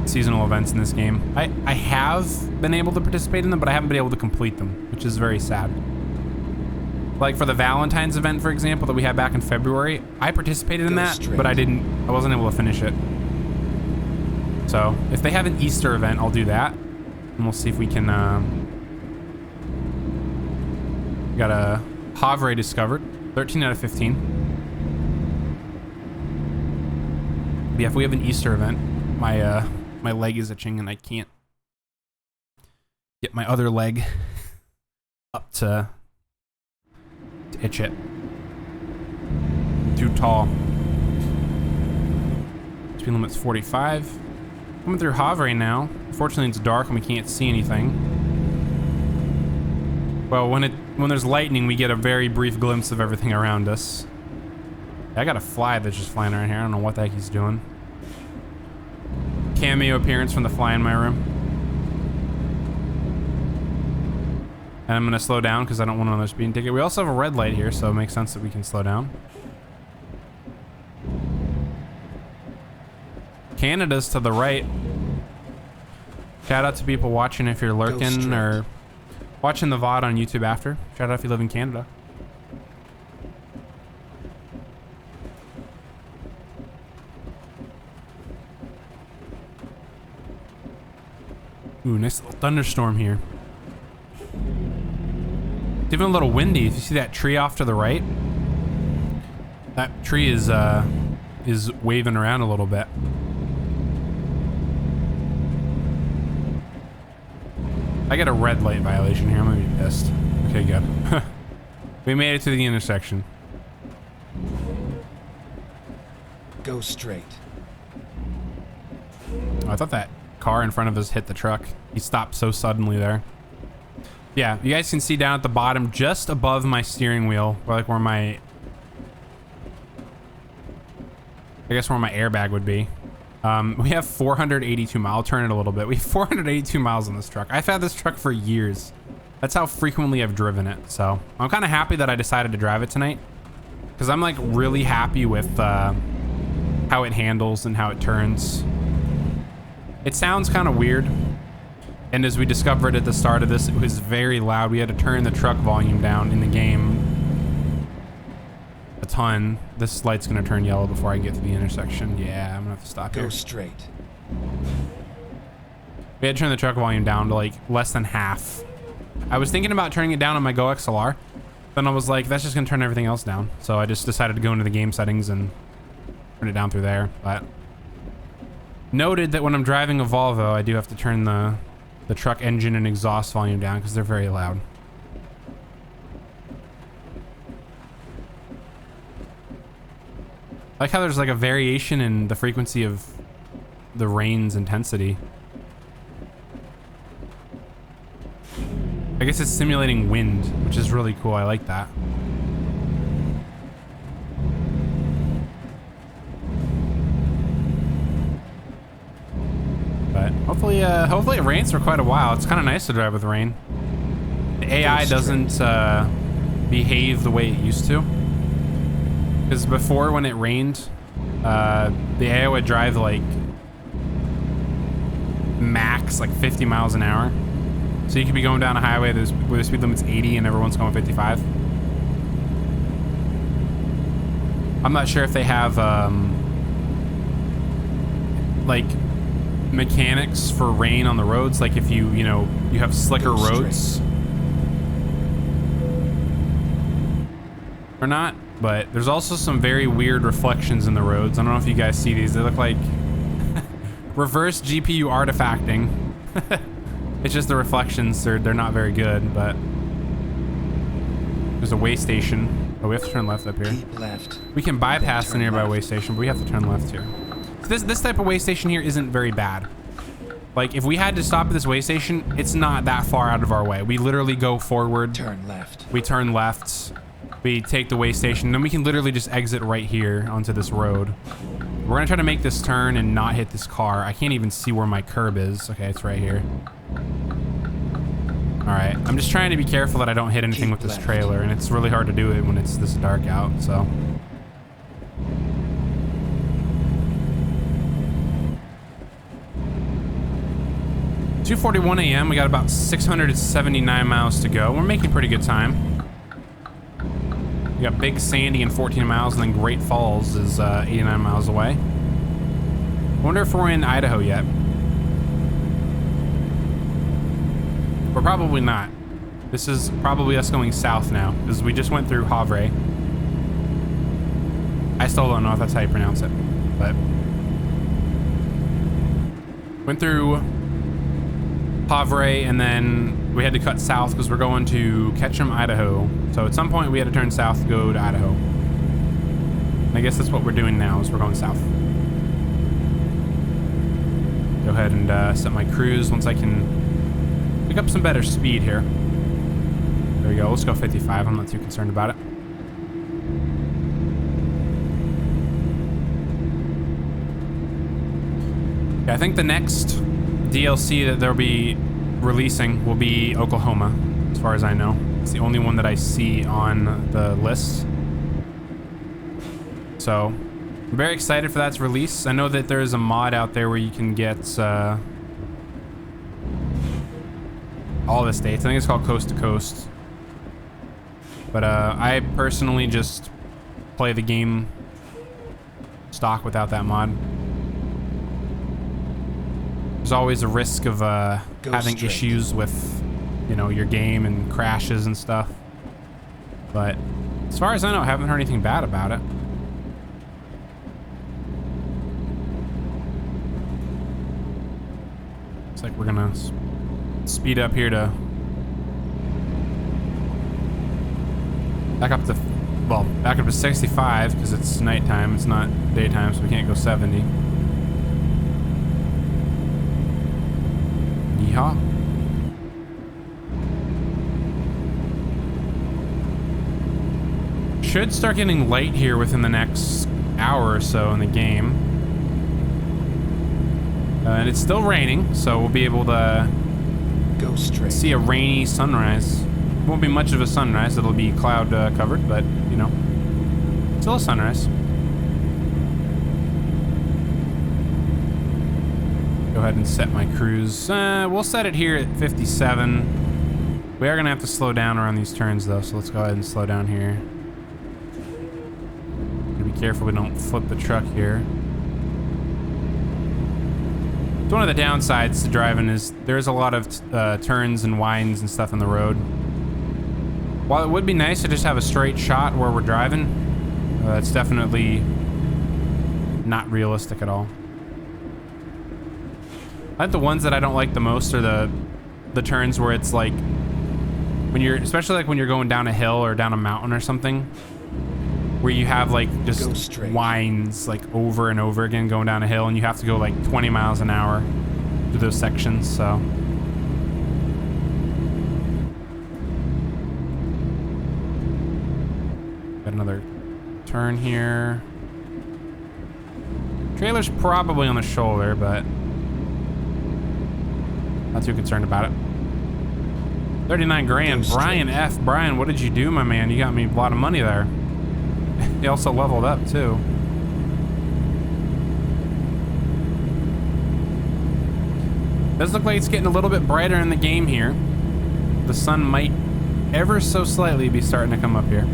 seasonal events in this game. I have been able to participate in them, but I haven't been able to complete them, which is very sad. Like for the Valentine's event, for example, that we had back in February, I participated in that, but I wasn't able to finish it. So if they have an Easter event, I'll do that, and we'll see if we can. Got a Havre discovered, 13 out of 15. But yeah, if we have an Easter event, my leg is itching and I can't get my other leg up to itch it. I'm too tall. Speed limit's 45. Coming through Havre now. Unfortunately, it's dark and we can't see anything. Well, when there's lightning, we get a very brief glimpse of everything around us. I got a fly that's just flying around here. I don't know what the heck he's doing. Cameo appearance from the fly in my room. And I'm gonna slow down because I don't want another speeding ticket. We also have a red light here, so it makes sense that we can slow down. Canada's to the right. Shout out to people watching if you're lurking or watching the VOD on YouTube after. Shout out if you live in Canada. Ooh, nice little thunderstorm here. It's even a little windy. If you see that tree off to the right, that tree is waving around a little bit. I got a red light violation here. I'm gonna be pissed. Okay, good. We made it to the intersection. Go straight. Oh, I thought that car in front of us hit the truck. He stopped so suddenly there. Yeah, you guys can see down at the bottom, just above my steering wheel, like where my, I guess where my airbag would be. We have 482 miles. I'll turn it a little bit. We have 482 miles on this truck. I've had this truck for years. That's how frequently I've driven it. So I'm kind of happy that I decided to drive it tonight, because I'm like really happy with how it handles and how it turns. It sounds kind of weird, and as we discovered at the start of this, it was very loud. We had to turn the truck volume down in the game a ton. This light's gonna turn yellow before I get to the intersection. Yeah, I'm gonna have to stop here. Go straight. We had to turn the truck volume down to like less than half. I was thinking about turning it down on my Go XLR, then I was like, that's just gonna turn everything else down. So I just decided to go into the game settings and turn it down through there. But noted that when I'm driving a Volvo, I do have to turn the truck engine and exhaust volume down because they're very loud. I like how there's like a variation in the frequency of the rain's intensity. I guess it's simulating wind, which is really cool. I like that. But hopefully it rains for quite a while. It's kind of nice to drive with rain. The AI doesn't behave the way it used to. Because before, when it rained, the AI would drive like max like 50 miles an hour. So you could be going down a highway where the speed limit's 80 and everyone's going 55. I'm not sure if they have like mechanics for rain on the roads, like if you have slicker roads or not. But there's also some very weird reflections in the roads. I don't know if you guys see these. They look like reverse GPU artifacting. It's just the reflections, they're not very good. But there's a way station. Oh, we have to turn left up here. Keep left. We can bypass the nearby left. way station, but we have to turn left here. This type of way station here isn't very bad. Like, if we had to stop at this way station, it's not that far out of our way. We literally go forward. Turn left. We turn left. We take the way station. Then we can literally just exit right here onto this road. We're gonna try to make this turn and not hit this car. I can't even see where my curb is. Okay, it's right here. All right, I'm just trying to be careful that I don't hit anything with this trailer, and it's really hard to do it when it's this dark out, so. It's 2:41 a.m. We got about 679 miles to go. We're making pretty good time. We got Big Sandy in 14 miles, and then Great Falls is 89 miles away. I wonder if we're in Idaho yet. We're probably not. This is probably us going south now, because we just went through Havre. I still don't know if that's how you pronounce it, but went through Havre, and then we had to cut south because we're going to Ketchum, Idaho. So at some point we had to turn south to go to Idaho. And I guess that's what we're doing now, is we're going south. Go ahead and set my cruise once I can pick up some better speed here. There we go. Let's go 55. I'm not too concerned about it. Okay, I think the next DLC that they'll be releasing will be Oklahoma, as far as I know. It's the only one that I see on the list. So I'm very excited for that to release. I know that there's a mod out there where you can get all the states. I think it's called Coast to Coast. But I personally just play the game stock without that mod. There's always a risk of having issues with, your game and crashes and stuff. But as far as I know, I haven't heard anything bad about it. Looks like we're gonna speed up here to back up to 65 because it's nighttime. It's not daytime, so we can't go 70. Yeehaw. Should start getting light here within the next hour or so in the game. And it's still raining, so we'll be able to go straight. See a rainy sunrise. Won't be much of a sunrise. It'll be cloud covered, but still a sunrise. Go ahead and set my cruise. We'll set it here at 57. We are gonna have to slow down around these turns though, so let's go ahead and slow down here. Be careful we don't flip the truck here. It's one of the downsides to driving is there's a lot of turns and winds and stuff in the road. While it would be nice to just have a straight shot where we're driving, it's definitely not realistic at all. I think the ones that I don't like the most are the turns where it's like especially like when you're going down a hill or down a mountain or something, where you have like just winds like over and over again going down a hill, and you have to go like 20 miles an hour through those sections. So got another turn here. Trailer's probably on the shoulder, but not too concerned about it. 39 grand. Brian F. Brian, what did you do, my man? You got me a lot of money there. He also leveled up too. Does look like it's getting a little bit brighter in the game here. the sun might ever so slightly be starting to come up here.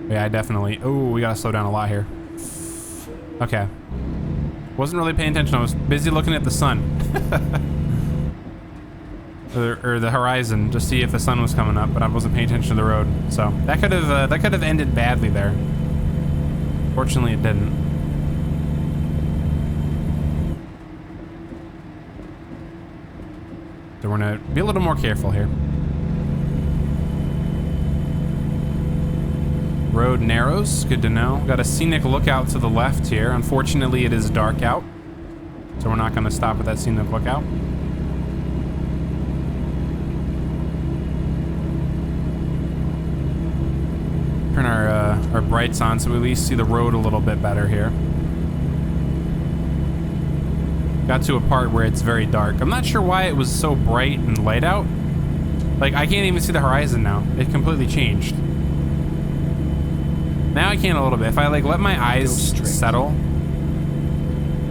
Yeah, I definitely... Oh, we gotta slow down a lot here. Okay. Wasn't really paying attention. I was busy looking at the sun. or the horizon, just see if the sun was coming up, but I wasn't paying attention to the road. So that could have ended badly there. Fortunately, it didn't. So we're gonna be a little more careful here. Road narrows, good to know. Got a scenic lookout to the left here. Unfortunately, it is dark out, so we're not gonna stop at that scenic lookout. Turn our brights on so we at least see the road a little bit better here. Got to a part where it's very dark. I'm not sure why it was so bright and light out. Like, I can't even see the horizon now. It completely changed. Now I can a little bit. If I like let my eyes settle,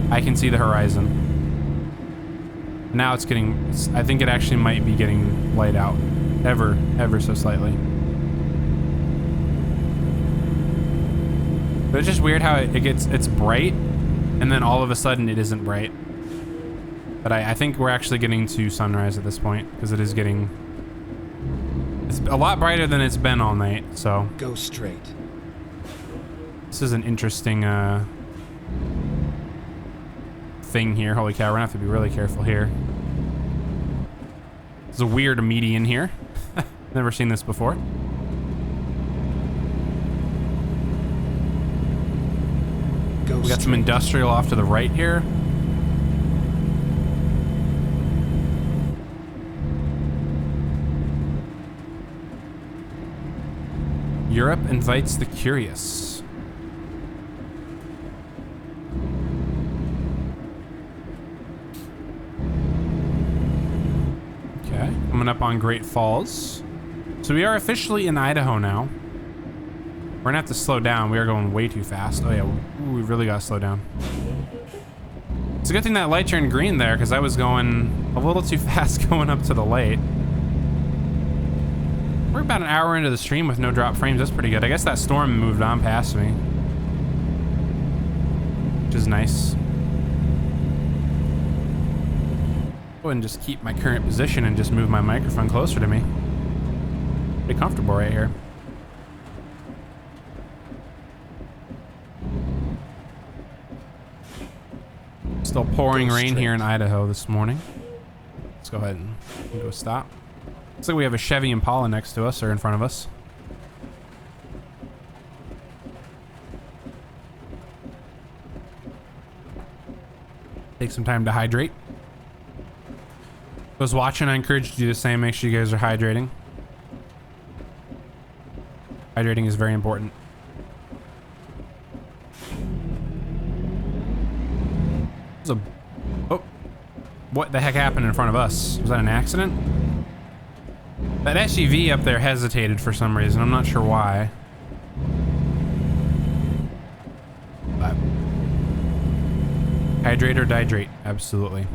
I can see the horizon. Now it's getting, I think it actually might be getting light out. Ever so slightly. But it's just weird how it's bright, and then all of a sudden it isn't bright. But I think we're actually getting to sunrise at this point, because it is getting... It's a lot brighter than it's been all night, so... Go straight. This is an interesting thing here. Holy cow, we're gonna have to be really careful here. There's a weird median here. Never seen this before. We got some industrial off to the right here. Europe invites the curious. Okay, coming up on Great Falls. So we are officially in Idaho now. We're gonna have to slow down. We are going way too fast. Oh yeah, ooh, we really gotta slow down. It's a good thing that light turned green there, because I was going a little too fast going up to the light. We're about an hour into the stream with no drop frames. That's pretty good. I guess that storm moved on past me, which is nice. Go ahead and just keep my current position and just move my microphone closer to me. Pretty comfortable right here. Still pouring rain here in Idaho this morning. Let's go ahead and do a stop. Looks like we have a Chevy Impala next to us, or in front of us. Take some time to hydrate. Those watching, I encourage you to do the same. Make sure you guys are hydrating. Hydrating is very important. Oh, what the heck happened in front of us? Was that an accident? That SUV up there hesitated for some reason. I'm not sure why. But hydrate or dihydrate, absolutely.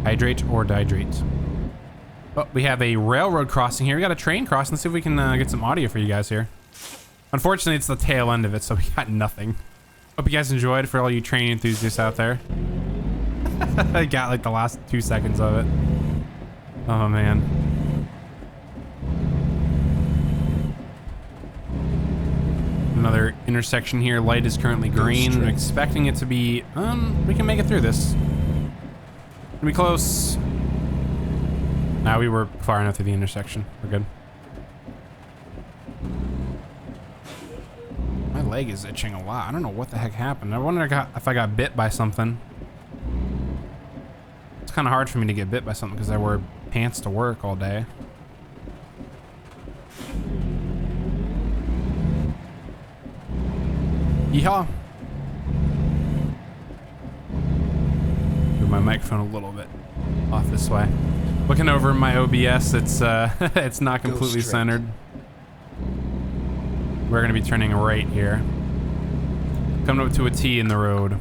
Hydrate or dihydrate. Oh, we have a railroad crossing here. We got a train crossing. Let's see if we can get some audio for you guys here. Unfortunately, it's the tail end of it, so we got nothing. Hope you guys enjoyed. For all you train enthusiasts out there. I got like the last 2 seconds of it. Oh, man. Another intersection here. Light is currently green. I'm expecting it to be... we can make it through this. It'll be close. Nah, we were far enough through the intersection. We're good. My leg is itching a lot. I don't know what the heck happened. I wonder if I got bit by something. It's kind of hard for me to get bit by something because I wear pants to work all day. Yeehaw. Move my microphone a little bit off this way. Looking over my OBS, it's it's not completely centered. We're gonna be turning right here. Coming up to a T in the road.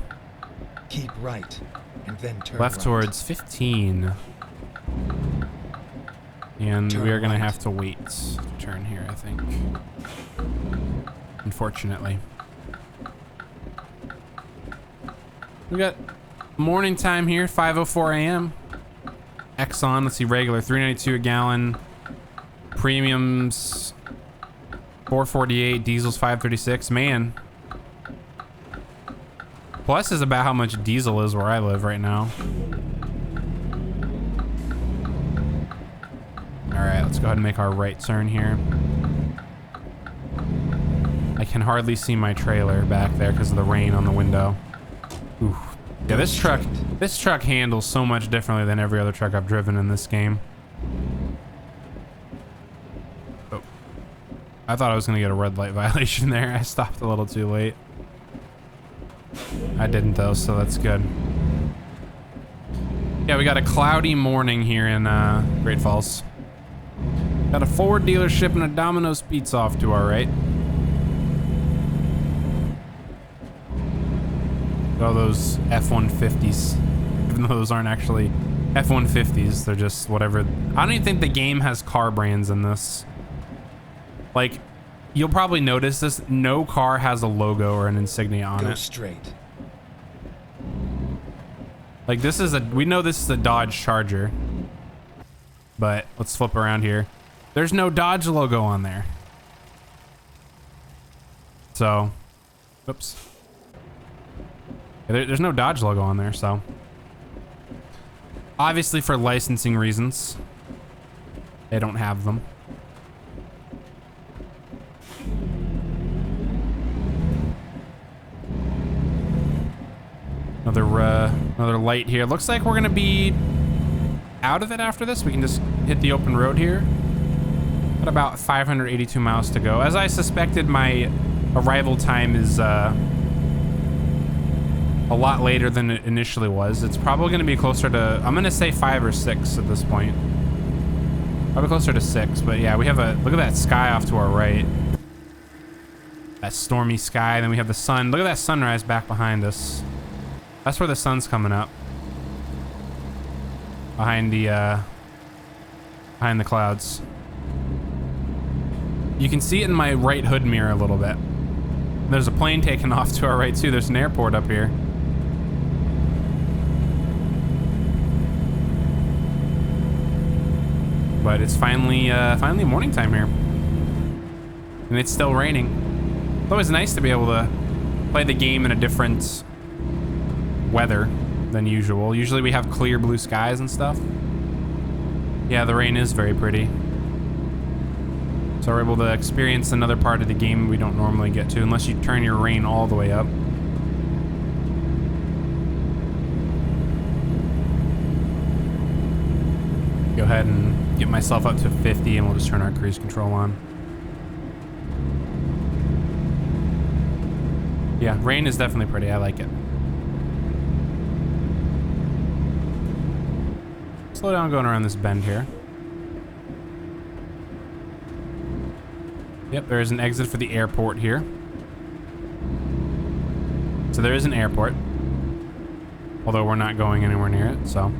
Keep right, and then turn Left right. towards 15. And Turn we are going to right. have to wait to turn here, I think. Unfortunately. We got morning time here, 5:04 a.m. Exxon, let's see, regular, 392 a gallon. Premiums, 448. Diesel's 536. Man. Plus is about how much diesel is where I live right now. All right, let's go ahead and make our right turn here. I can hardly see my trailer back there because of the rain on the window. Ooh. Yeah, this truck handles so much differently than every other truck I've driven in this game. Oh. I thought I was gonna get a red light violation there. I stopped a little too late. I didn't though, so that's good. Yeah, we got a cloudy morning here in Great Falls. Got a Ford dealership and a Domino's Pizza off to our right. Oh, those F-150s. Even though those aren't actually F-150s, they're just whatever. I don't even think the game has car brands in this. Like, you'll probably notice this. No car has a logo or an insignia on it. Go straight. Like, this is we know this is a Dodge Charger. But let's flip around here. There's no Dodge logo on there. So, oops. There's no Dodge logo on there, so. Obviously for licensing reasons, they don't have them. Another light here. Looks like we're gonna be out of it after this. We can just hit the open road here. Got about 582 miles to go. As I suspected, my arrival time is a lot later than it initially was. It's probably going to be closer to, I'm going to say 5 or 6 at this point. Probably closer to 6, but yeah, we have look at that sky off to our right. That stormy sky, then we have the sun. Look at that sunrise back behind us. That's where the sun's coming up. Behind the clouds. You can see it in my right hood mirror a little bit. There's a plane taking off to our right too. There's an airport up here. But it's finally morning time here. And it's still raining. It's always nice to be able to play the game in a different weather than usual. Usually we have clear blue skies and stuff. Yeah, the rain is very pretty. So we're able to experience another part of the game we don't normally get to unless you turn your rain all the way up. Go ahead and get myself up to 50 and we'll just turn our cruise control on. Yeah, rain is definitely pretty. I like it. Slow down going around this bend here. Yep, there is an exit for the airport here. So there is an airport. Although we're not going anywhere near it, so.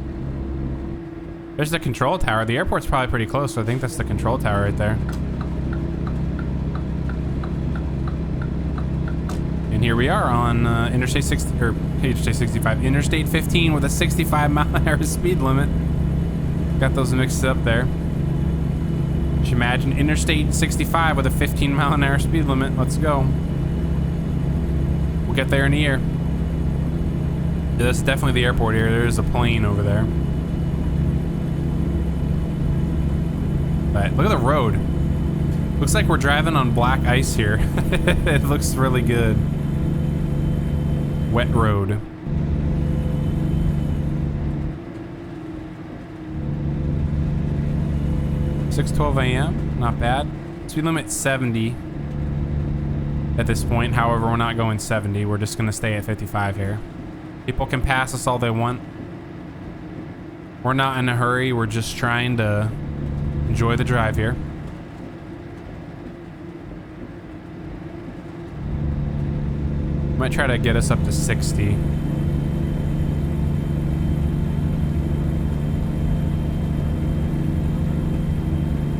There's the control tower. The airport's probably pretty close, so I think that's the control tower right there. And here we are on Interstate 65. Interstate 15 with a 65-mile-an-hour speed limit. Got those mixed up there. Just imagine Interstate 65 with a 15-mile-an-hour speed limit. Let's go. We'll get there in a year. Yeah, that's definitely the airport here. There's a plane over there. But look at the road. Looks like we're driving on black ice here. It looks really good. Wet road. (6:12 a.m.) Not bad. Speed limit 70 at this point. However, we're not going 70. We're just going to stay at 55 here. People can pass us all they want. We're not in a hurry. We're just trying to enjoy the drive here. Might try to get us up to 60.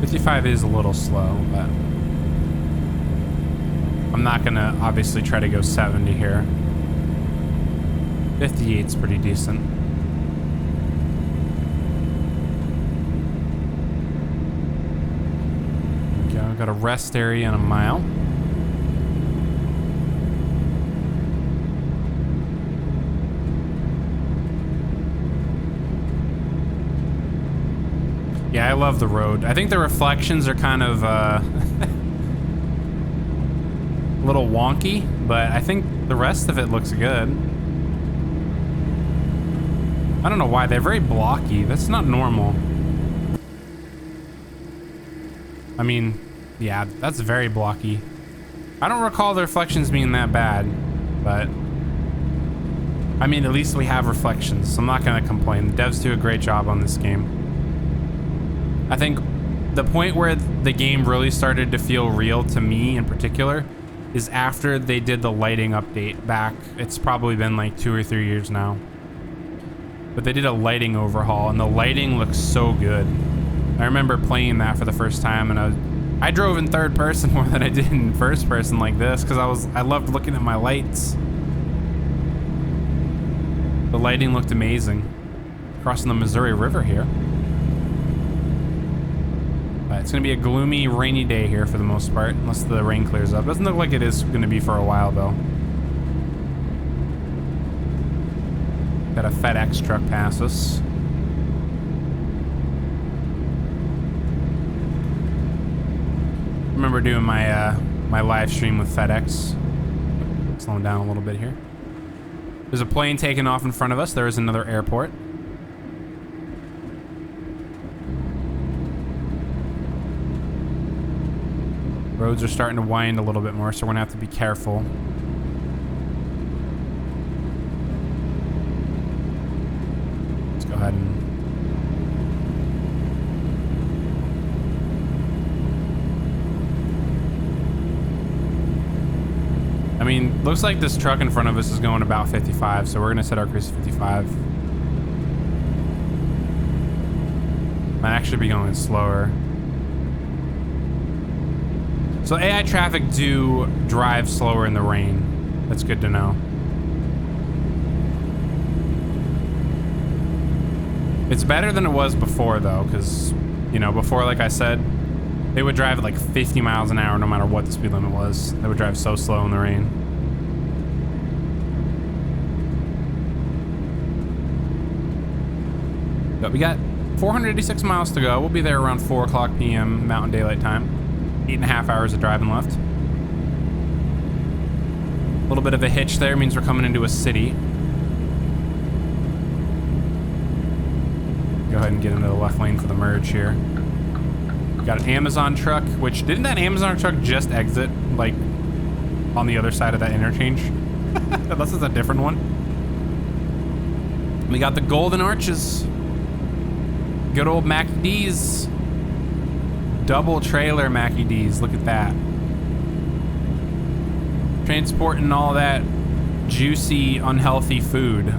$55 is a little slow, but I'm not gonna obviously try to go 70 here. 58's pretty decent. There we go. Got a rest area in a mile. Yeah, I love the road. I think the reflections are kind of a little wonky, but I think the rest of it looks good. I don't know why. They're very blocky. That's not normal. I mean, yeah, that's very blocky. I don't recall the reflections being that bad, but I mean, at least we have reflections, so I'm not gonna complain. The devs do a great job on this game. I think the point where the game really started to feel real to me in particular is after they did the lighting update back. It's probably been like 2 or 3 years now. But they did a lighting overhaul and the lighting looks so good. I remember playing that for the first time and I drove in third person more than I did in first person like this because I loved looking at my lights. The lighting looked amazing. Crossing the Missouri River here. It's gonna be a gloomy, rainy day here for the most part, unless the rain clears up. Doesn't look like it is gonna be for a while though. Got a FedEx truck pass us. Remember doing my my live stream with FedEx. Slowing down a little bit here. There's a plane taking off in front of us. There is another airport. Roads are starting to wind a little bit more, so we're gonna have to be careful. Let's go ahead and... I mean, looks like this truck in front of us is going about 55, so we're gonna set our cruise to 55. Might actually be going slower. So AI traffic do drive slower in the rain. That's good to know. It's better than it was before though, because, you know, before, like I said, they would drive at like 50 miles an hour no matter what the speed limit was. They would drive so slow in the rain. But we got 486 miles to go. We'll be there around 4 o'clock p.m. Mountain Daylight Time. 8.5 hours of driving left. A little bit of a hitch there means we're coming into a city. Go ahead and get into the left lane for the merge here. Got an Amazon truck, which didn't that Amazon truck just exit like on the other side of that interchange? Unless it's a different one. We got the Golden Arches. Good old Mack D's. Double trailer Mackie D's, look at that. Transporting all that juicy, unhealthy food.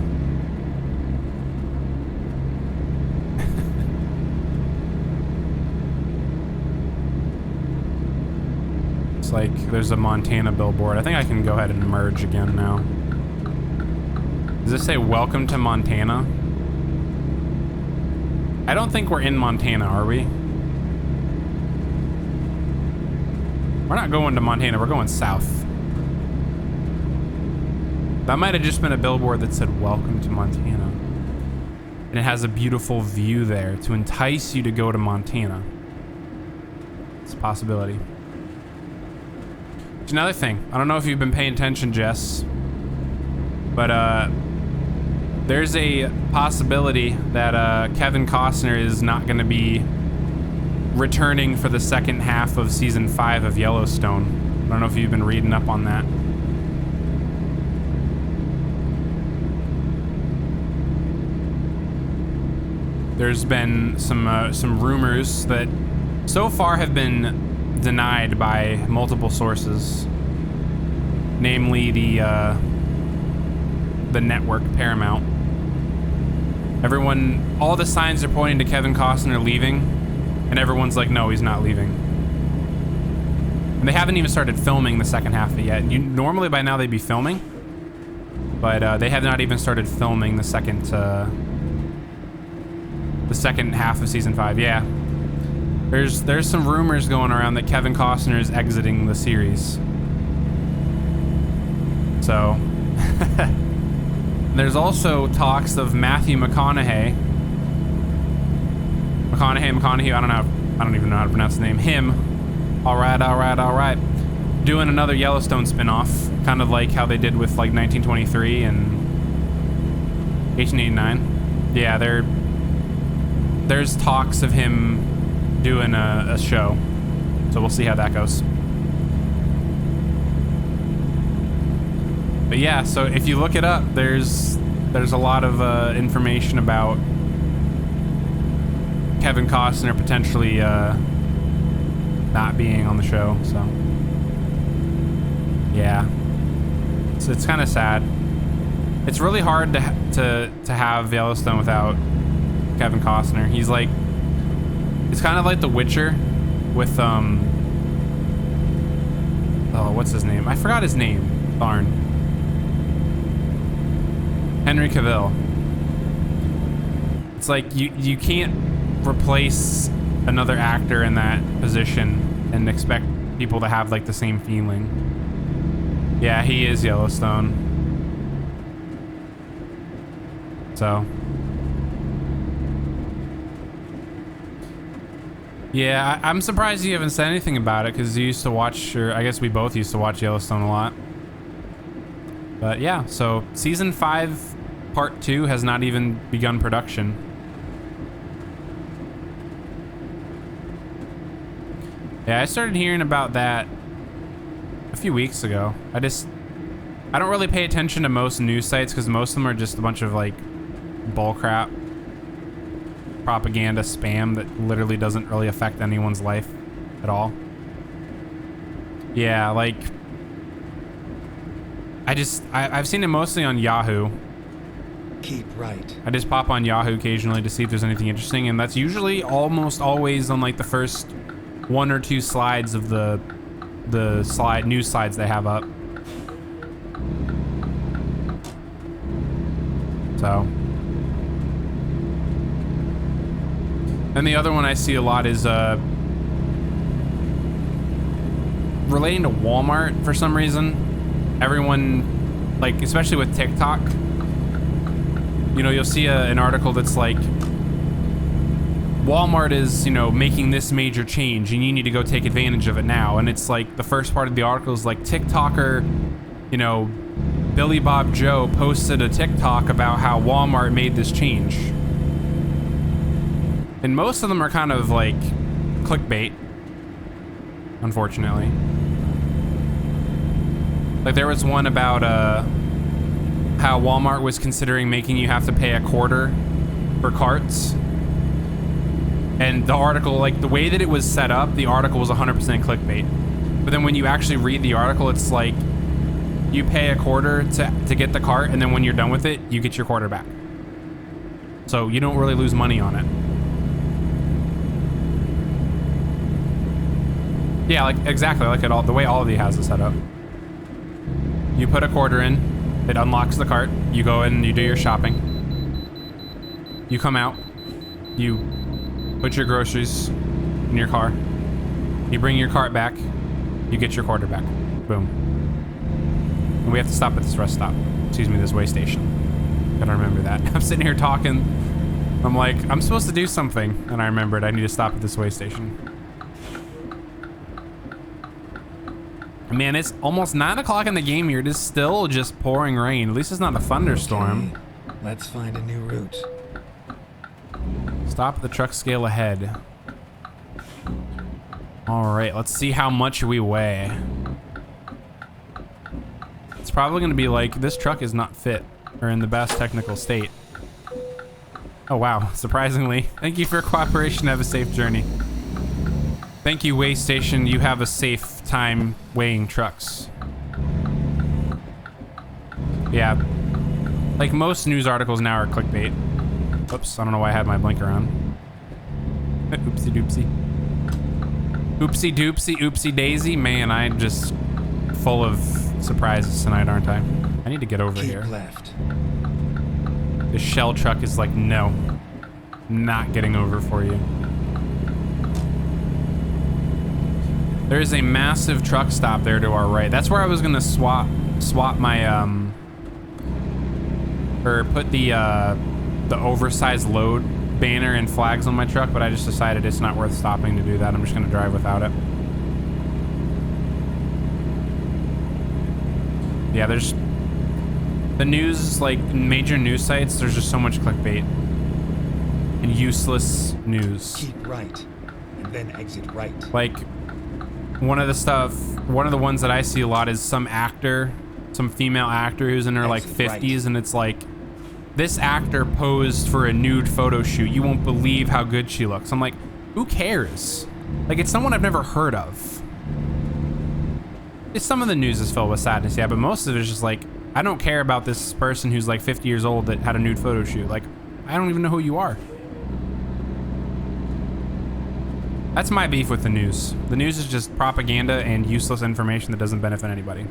It's like there's a Montana billboard. I think I can go ahead and merge again now. Does this say welcome to Montana? I don't think we're in Montana, are we? We're not going to Montana, we're going south. That might have just been a billboard that said, welcome to Montana. And it has a beautiful view there to entice you to go to Montana. It's a possibility. It's another thing. I don't know if you've been paying attention, Jess. But, there's a possibility that, Kevin Costner is not gonna be returning for the second half of season 5 of Yellowstone. I don't know if you've been reading up on that. There's been some rumors that so far have been denied by multiple sources. namely the network, Paramount. Everyone, all the signs are pointing to Kevin Costner leaving, and everyone's like, no, he's not leaving. And they haven't even started filming the second half of it yet. Normally by now they'd be filming, but they have not even started filming the second half of season 5. Yeah, there's some rumors going around that Kevin Costner is exiting the series. So there's also talks of Matthew McConaughey. I don't even know how to pronounce the name. Him. All right. Doing another Yellowstone spinoff, kind of like how they did with like 1923 and 1889. Yeah, there's talks of him doing a show, so we'll see how that goes. But yeah, so if you look it up, there's a lot of information about Kevin Costner potentially not being on the show. So yeah, so it's kind of sad. It's really hard to have Yellowstone without Kevin Costner. He's like, it's kind of like The Witcher with oh, what's his name? I forgot his name. Darn. Henry Cavill. It's like you can't replace another actor in that position and expect people to have like the same feeling. Yeah, he is Yellowstone. So yeah, I'm surprised you haven't said anything about it, because you used to watch, or I guess we both used to watch Yellowstone a lot. But yeah, so season 5 part 2 has not even begun production. Yeah, I started hearing about that a few weeks ago. I don't really pay attention to most news sites, because most of them are just a bunch of like bullcrap propaganda spam that literally doesn't really affect anyone's life at all. Yeah, like I've seen it mostly on Yahoo. Keep right. I just pop on Yahoo occasionally to see if there's anything interesting, and that's usually almost always on like the first 1 or 2 slides of the news slides they have up. So, and the other one I see a lot is relating to Walmart for some reason. Everyone, like, especially with TikTok, you know, you'll see an article that's like, Walmart is, you know, making this major change and you need to go take advantage of it now. And it's like, the first part of the article is like, TikToker, you know, Billy Bob Joe posted a TikTok about how Walmart made this change. And most of them are kind of like clickbait, unfortunately. Like there was one about how Walmart was considering making you have to pay $0.25 for carts. And the article, like the way that it was set up, the article was 100% clickbait. But then when you actually read the article, it's like you pay $0.25 to get the cart, and then when you're done with it, you get your $0.25 back. So you don't really lose money on it. Yeah, like exactly like the way Aldi has it set up. You put $0.25 in, it unlocks the cart. You go in and you do your shopping. You come out, you put your groceries in your car. You bring your cart back. You get your $0.25 back. Boom. And we have to stop at this rest stop. Excuse me, this way station. Gotta remember that. I'm sitting here talking. I'm like, I'm supposed to do something. And I remembered I need to stop at this way station. Man, it's almost 9 o'clock in the game here. It is still just pouring rain. At least it's not a thunderstorm. Okay, let's find a new route. Stop at the truck scale ahead. All right, let's see how much we weigh. It's probably gonna be like, this truck is not fit or in the best technical state. Oh wow, surprisingly. Thank you for your cooperation. Have a safe journey. Thank you, weigh station. You have a safe time weighing trucks. Yeah. Like most news articles now are clickbait. Oops, I don't know why I had my blinker on. Oopsie doopsie. Oopsie doopsie, oopsie daisy. Man, I'm just full of surprises tonight, aren't I? I need to get over here. Keep left. The shell truck is like, no. Not getting over for you. There's a massive truck stop there to our right. That's where I was gonna swap my or put the oversized load banner and flags on my truck, but I just decided it's not worth stopping to do that. I'm just gonna drive without it. Yeah, there's the news, like major news sites, there's just so much clickbait and useless news. Keep right, and then exit right. Like one of the ones that I see a lot is some actor, some female actor who's in her like 50s, and it's like, this actor posed for a nude photo shoot. You won't believe how good she looks. I'm like, who cares? Like, it's someone I've never heard of. It's some of the news is filled with sadness, yeah, but most of it is just like, I don't care about this person who's like 50 years old that had a nude photo shoot. Like, I don't even know who you are. That's my beef with the news. The news is just propaganda and useless information that doesn't benefit anybody.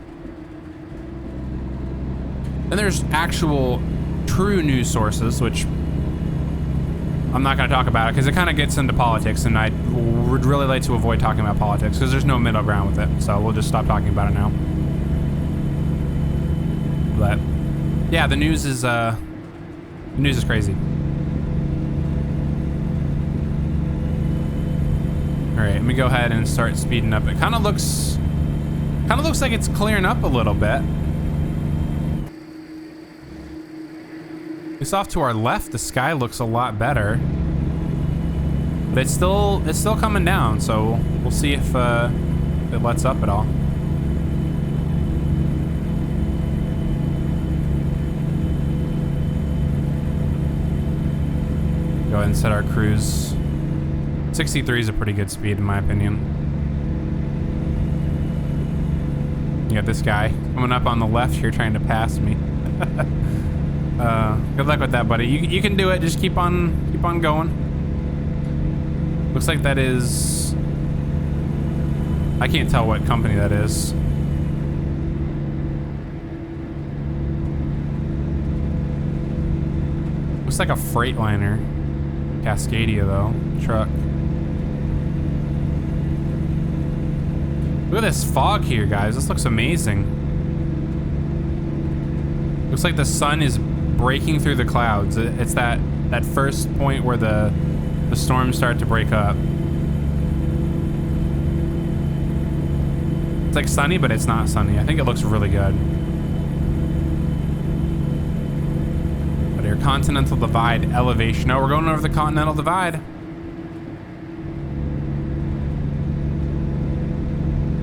Then there's actual true news sources, which I'm not going to talk about it because it kind of gets into politics, and I would really like to avoid talking about politics because there's no middle ground with it. So we'll just stop talking about it now. But yeah, the news is crazy. All right, let me go ahead and start speeding up. It kind of looks like it's clearing up a little bit. At least off to our left, the sky looks a lot better. But it's still coming down, so we'll see if it lets up at all. Go ahead and set our cruise. 63 is a pretty good speed in my opinion. You got this guy coming up on the left here trying to pass me. Good luck with that, buddy. You can do it. Just keep on going. Looks like that is, I can't tell what company that is. Looks like a freightliner. Cascadia though, truck. Look at this fog here, guys. This looks amazing. Looks like the sun is breaking through the clouds. It's that first point where the storms start to break up. It's like sunny, but it's not sunny. I think it looks really good. But here, Continental Divide elevation. Oh, we're going over the Continental Divide.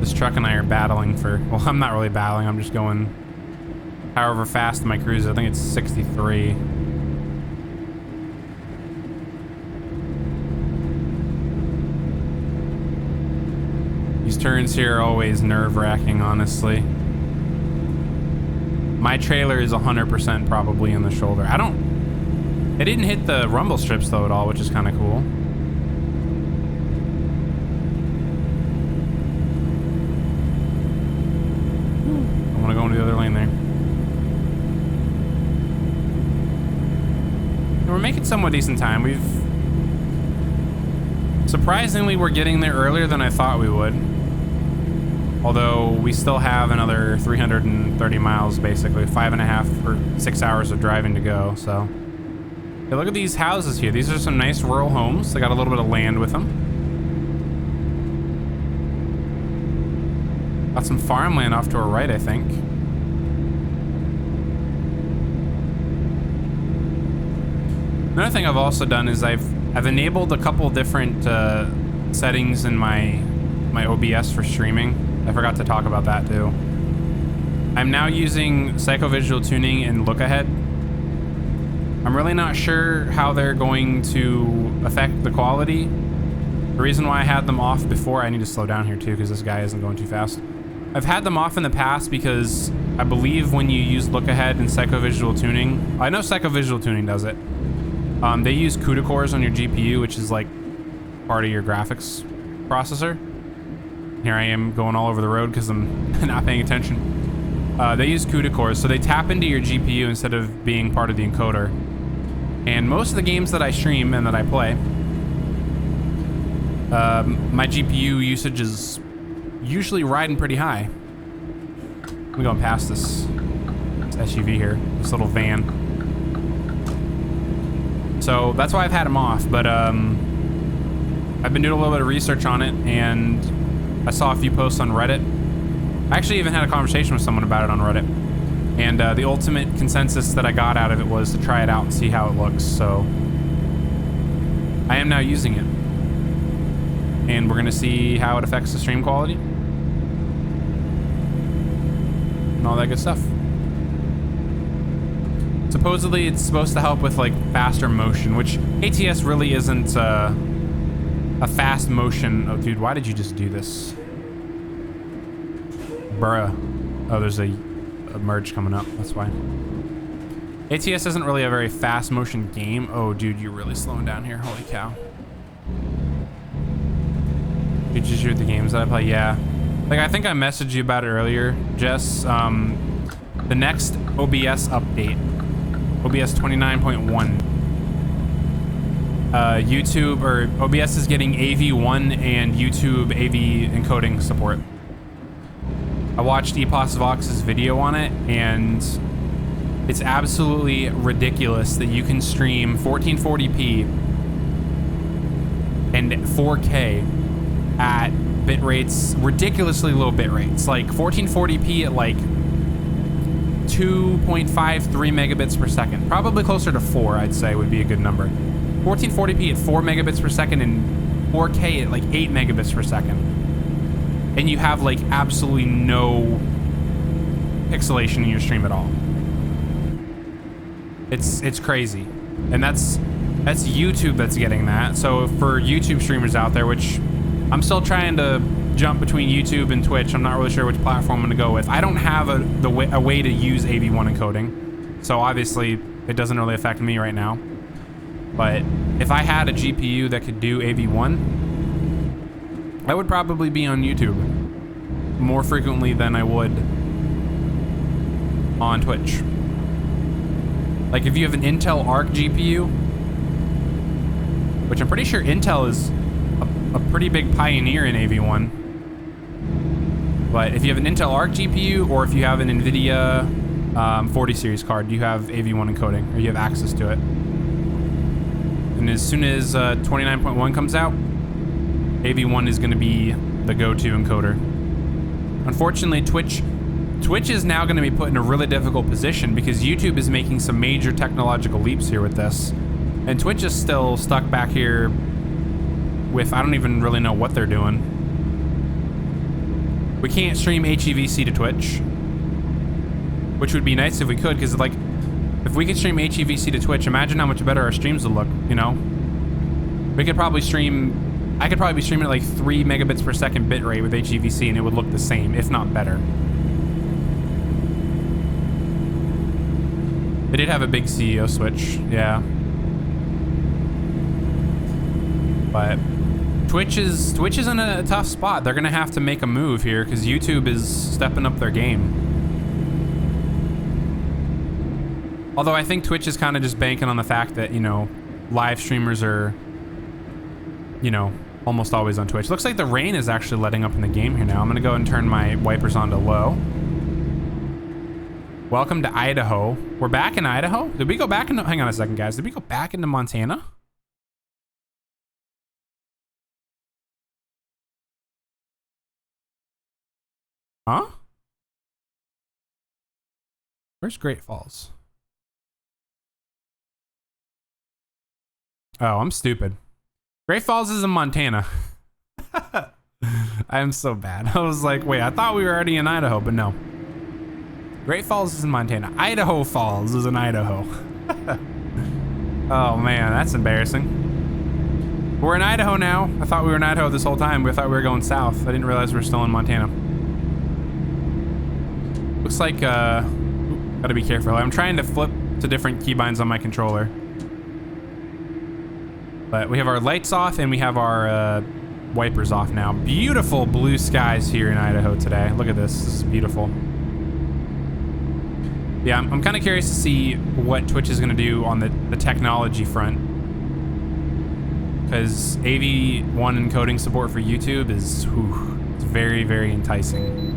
This truck and I are battling for, well, I'm not really battling. I'm just going however fast my cruise is. I think it's 63. These turns here are always nerve-wracking, honestly. My trailer is 100% probably in the shoulder. It didn't hit the rumble strips though at all, which is kind of cool. I want to go into the other lane there. We're making somewhat decent time. Surprisingly, we're getting there earlier than I thought we would. Although we still have another 330 miles, basically 5.5 or 6 hours of driving to go. So, hey, look at these houses here. These are some nice rural homes. They got a little bit of land with them. Got some farmland off to our right, I think. Another thing I've also done is I've enabled a couple different settings in my OBS for streaming. I forgot to talk about that too. I'm now using psychovisual tuning and look ahead. I'm really not sure how they're going to affect the quality. The reason why I had them off before, I need to slow down here too because this guy isn't going too fast. I've had them off in the past because I believe when you use look ahead and psychovisual tuning, I know psychovisual tuning does it. They use CUDA cores on your GPU, which is like part of your graphics processor. Here I am going all over the road because I'm not paying attention. They use CUDA cores, so they tap into your GPU instead of being part of the encoder. And most of the games that I stream and that I play, my GPU usage is usually riding pretty high. I'm going past this SUV here, this little van. So that's why I've had them off, but I've been doing a little bit of research on it, and I saw a few posts on Reddit. I actually even had a conversation with someone about it on Reddit. And the ultimate consensus that I got out of it was to try it out and see how it looks. So I am now using it. And we're going to see how it affects the stream quality. And all that good stuff. Supposedly it's supposed to help with like faster motion, which ATS really isn't a fast motion. Oh, dude, why did you just do this? Bruh. Oh, there's a merge coming up. That's why. ATS isn't really a very fast motion game. Oh, dude, you're really slowing down here. Holy cow. Did you shoot the games that I play? Yeah. Like, I think I messaged you about it earlier, Jess. The next OBS update, OBS 29.1. YouTube, or OBS is getting AV1 and YouTube AV encoding support. I watched Epos Vox's video on it, and it's absolutely ridiculous that you can stream 1440p and 4K at bit rates, ridiculously low bit rates, like 1440p at like 2.53 megabits per second, probably closer to 4, I'd say would be a good number. 1440p at 4 megabits per second and 4K at like 8 megabits per second. And you have like absolutely no pixelation in your stream at all. It's crazy. And that's YouTube that's getting that. So for YouTube streamers out there, which I'm still trying to jump between YouTube and Twitch, I'm not really sure which platform I'm gonna go with. I don't have a way to use AV1 encoding. So obviously it doesn't really affect me right now. But if I had a GPU that could do AV1, I would probably be on YouTube more frequently than I would on Twitch. Like if you have an Intel Arc GPU, which I'm pretty sure Intel is a pretty big pioneer in AV1. But if you have an Intel Arc GPU, or if you have an NVIDIA 40 series card, you have AV1 encoding, or you have access to it. And as soon as 29.1 comes out, AV1 is going to be the go-to encoder. Unfortunately, Twitch is now going to be put in a really difficult position because YouTube is making some major technological leaps here with this. And Twitch is still stuck back here with, I don't even really know what they're doing. We can't stream HEVC to Twitch, which would be nice if we could, because like, if we could stream HEVC to Twitch, imagine how much better our streams would look, you know? We could probably stream... I could probably be streaming at like 3 megabits per second bitrate with HEVC and it would look the same, if not better. They did have a big CEO switch, yeah. But Twitch is in a tough spot. They're gonna have to make a move here because YouTube is stepping up their game. Although I think Twitch is kind of just banking on the fact that, you know, live streamers are, you know, almost always on Twitch. Looks like the rain is actually letting up in the game here now. I'm gonna go and turn my wipers on to low. Welcome to Idaho. We're back in Idaho? Did we go back into, hang on a second, guys. Did we go back into Montana? Huh? Where's Great Falls? Oh, I'm stupid. Great Falls is in Montana. I am so bad. I was like, wait, I thought we were already in Idaho, but no. Great Falls is in Montana. Idaho Falls is in Idaho. Oh man, that's embarrassing. We're in Idaho now. I thought we were in Idaho this whole time. We thought we were going south. I didn't realize we were still in Montana. looks like, gotta be careful. I'm trying to flip to different keybinds on my controller. But we have our lights off and we have our wipers off now. Beautiful blue skies here in Idaho today. Look at this. This is beautiful. Yeah, I'm kind of curious to see what Twitch is going to do on the technology front. Because AV1 encoding support for YouTube is it's very, very enticing.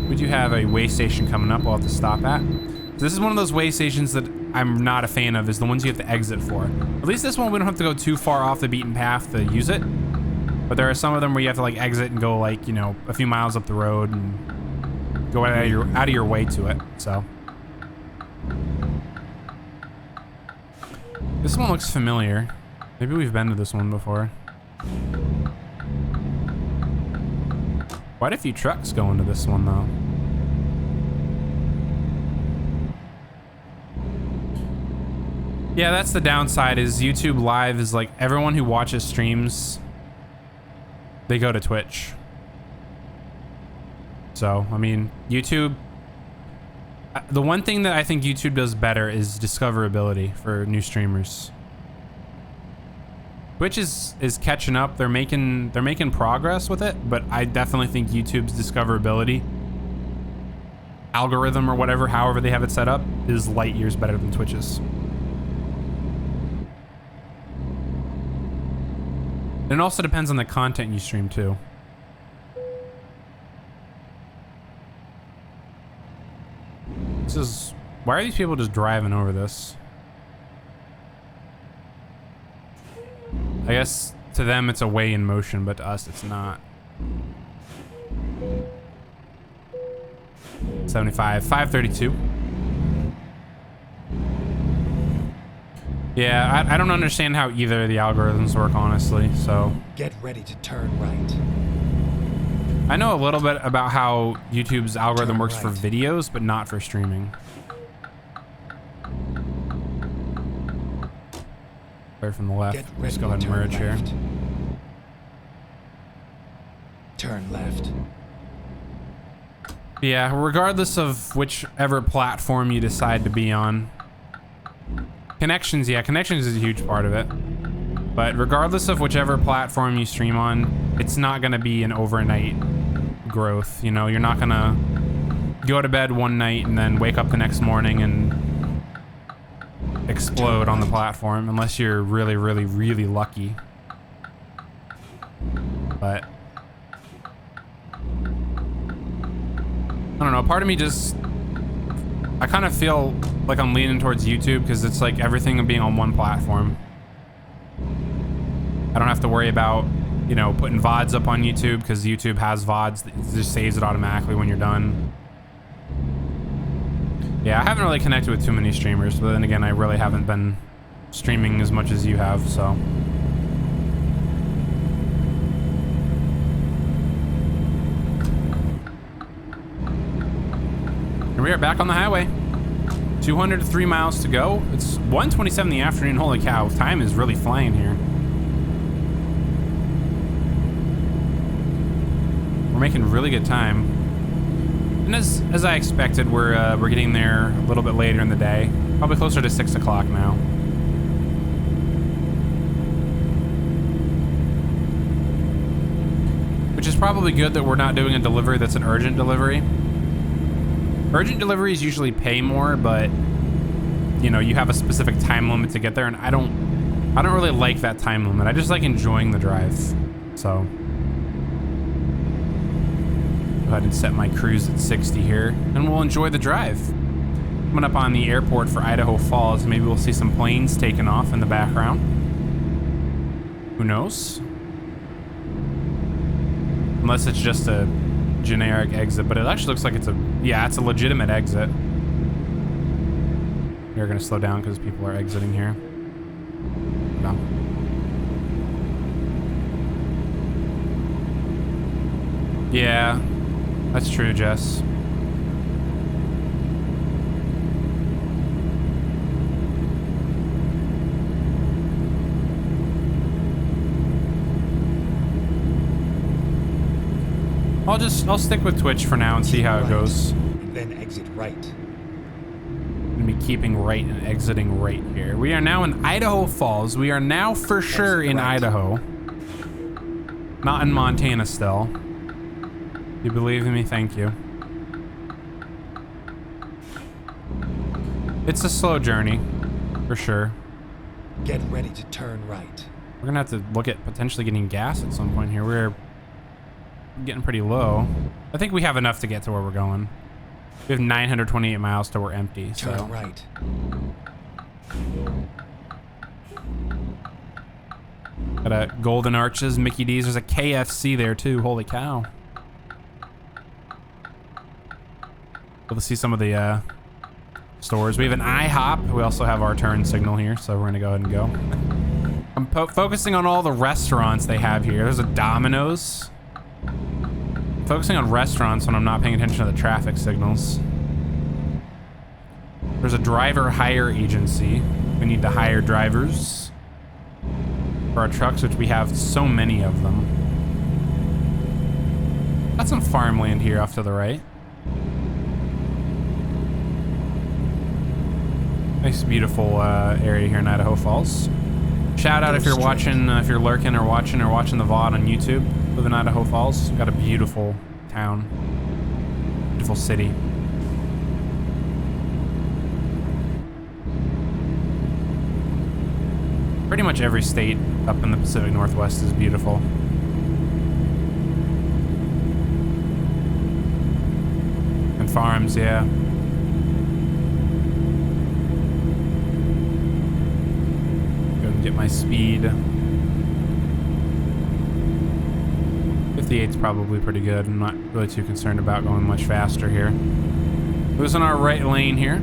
We do have a way station coming up we'll have to stop at. So this is one of those way stations that I'm not a fan of, is the ones you have to exit for. At least this one we don't have to go too far off the beaten path to use it. But there are some of them where you have to like exit and go like, you know, a few miles up the road and go out of your way to it. So this one looks familiar. Maybe we've been to this one before. Quite a few trucks go into this one though. Yeah, that's the downside, is YouTube Live is like everyone who watches streams, they go to Twitch. So, I mean, YouTube, the one thing that I think YouTube does better is discoverability for new streamers. Twitch is catching up. They're making progress with it, but I definitely think YouTube's discoverability algorithm or whatever, however they have it set up, is light years better than Twitch's. And it also depends on the content you stream too. This is, why are these people just driving over this? I guess to them it's a way in motion, but to us it's not. 75, 532. Yeah, I don't understand how either of the algorithms work, honestly, so. Get ready to turn right. I know a little bit about how YouTube's algorithm works for right. videos, but not for streaming. Right from the left. Let's go ahead and merge here. Turn left. Yeah, regardless of whichever platform you decide to be on. Connections, yeah, connections is a huge part of it. But regardless of whichever platform you stream on, it's not gonna be an overnight growth. You know, you're not gonna go to bed one night and then wake up the next morning and explode on the platform, unless you're really, really, really lucky. But I don't know, part of me just, I kind of feel like I'm leaning towards YouTube because it's like everything being on one platform. I don't have to worry about, you know, putting VODs up on YouTube because YouTube has VODs that just saves it automatically when you're done. Yeah, I haven't really connected with too many streamers, but then again, I really haven't been streaming as much as you have, so. And we are back on the highway. 203 miles to go. It's 1:27 in the afternoon. Holy cow, time is really flying here. We're making really good time. And as I expected, we're getting there a little bit later in the day. Probably closer to 6 o'clock now. Which is probably good that we're not doing a delivery that's an urgent delivery. Urgent deliveries usually pay more, but you know, you have a specific time limit to get there, and I don't really like that time limit. I just like enjoying the drive. So go ahead and set my cruise at 60 here, and we'll enjoy the drive. Coming up on the airport for Idaho Falls, maybe we'll see some planes taking off in the background. Who knows? Unless it's just a generic exit, but it actually looks like it's a legitimate exit. We're gonna slow down because people are exiting here. No. Yeah, that's true, Jess. I'll stick with Twitch for now and see how it goes. Then exit right. I'm gonna be keeping right and exiting right here. We are now in Idaho Falls. We are now for sure in Idaho. Not in Montana still. You believe in me? Thank you. It's a slow journey, for sure. Get ready to turn right. We're gonna have to look at potentially getting gas at some point here. We're getting pretty low. I think we have enough to get to where we're going. We have 928 miles till we're empty, so. Turn right. Got a Golden Arches, Mickey D's. There's a KFC there too. Holy cow. Able to see some of the stores. We have an IHOP. We also have our turn signal here, so we're gonna go ahead and go. I'm focusing on all the restaurants they have here. There's a Domino's. I'm focusing on restaurants when I'm not paying attention to the traffic signals. There's a driver hire agency. We need to hire drivers for our trucks, which we have so many of them. Got some farmland here off to the right. Nice, beautiful area here in Idaho Falls. Shout out if you're watching, if you're lurking or watching the VOD on YouTube. Live in Idaho Falls. We've got a beautiful town, beautiful city. Pretty much every state up in the Pacific Northwest is beautiful. And farms, yeah. Go and get my speed. 58's probably pretty good. I'm not really too concerned about going much faster here. Losing our right lane here.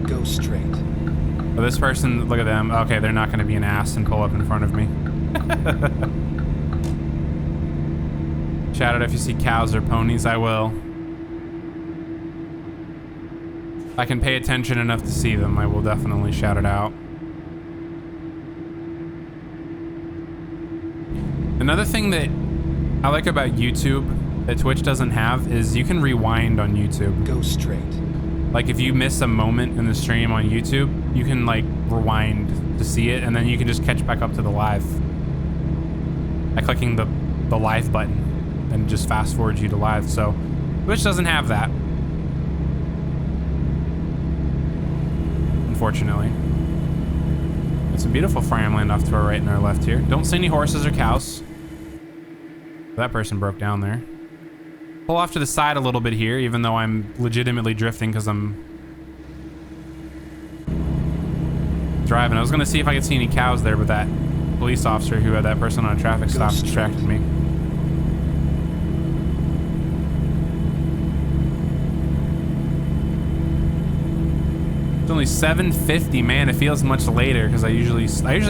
Go straight. Oh, this person, look at them. Okay, they're not going to be an ass and pull up in front of me. Shout out if you see cows or ponies, I will. If I can pay attention enough to see them, I will definitely shout it out. Another thing that I like about YouTube that Twitch doesn't have is you can rewind on YouTube. Go straight. Like if you miss a moment in the stream on YouTube, you can like rewind to see it, and then you can just catch back up to the live by clicking the live button and just fast forward you to live. So Twitch doesn't have that, unfortunately. It's a beautiful farmland off to our right and our left here. Don't see any horses or cows. That person broke down there. Pull off to the side a little bit here, even though I'm legitimately drifting because I'm driving. I was gonna see if I could see any cows there, but that police officer who had that person on a traffic stop distracted me. It's only 7:50, man. It feels much later because I usually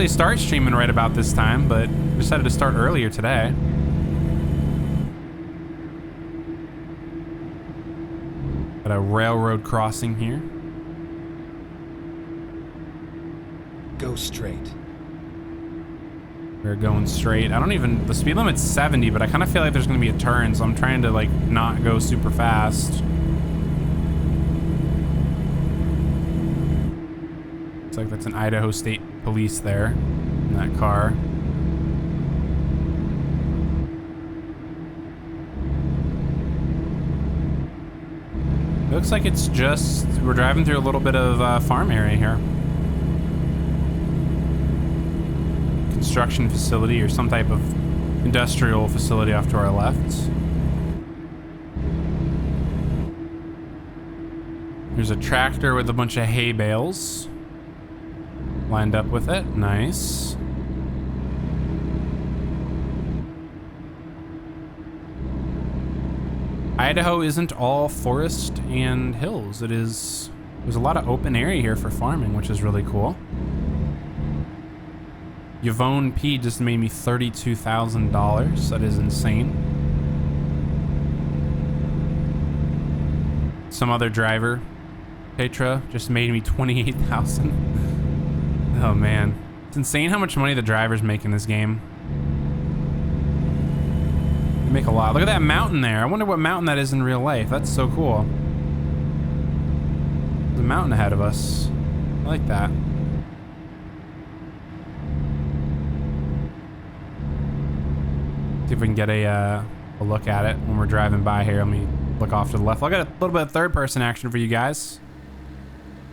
start streaming right about this time, but I decided to start earlier today. Got a railroad crossing here. Go straight. We're going straight. I don't even, the speed limit's 70, but I kind of feel like there's going to be a turn, so I'm trying to like not go super fast. Looks like that's an Idaho State Police there in that car. It looks like it's just, we're driving through a little bit of farm area here. Construction facility or some type of industrial facility off to our left. There's a tractor with a bunch of hay bales lined up with it. Nice. Idaho isn't all forest and hills. There's a lot of open area here for farming, which is really cool. Yvonne P just made me $32,000. That is insane. Some other driver, Petra, just made me $28,000. Oh man, it's insane how much money the drivers make in this game. make a lot. Look at that mountain there. I wonder what mountain that is in real life. That's so cool. There's a mountain ahead of us. I like that. See if we can get a look at it when we're driving by here. Let me look off to the left. Look at a little bit of third-person action for you guys.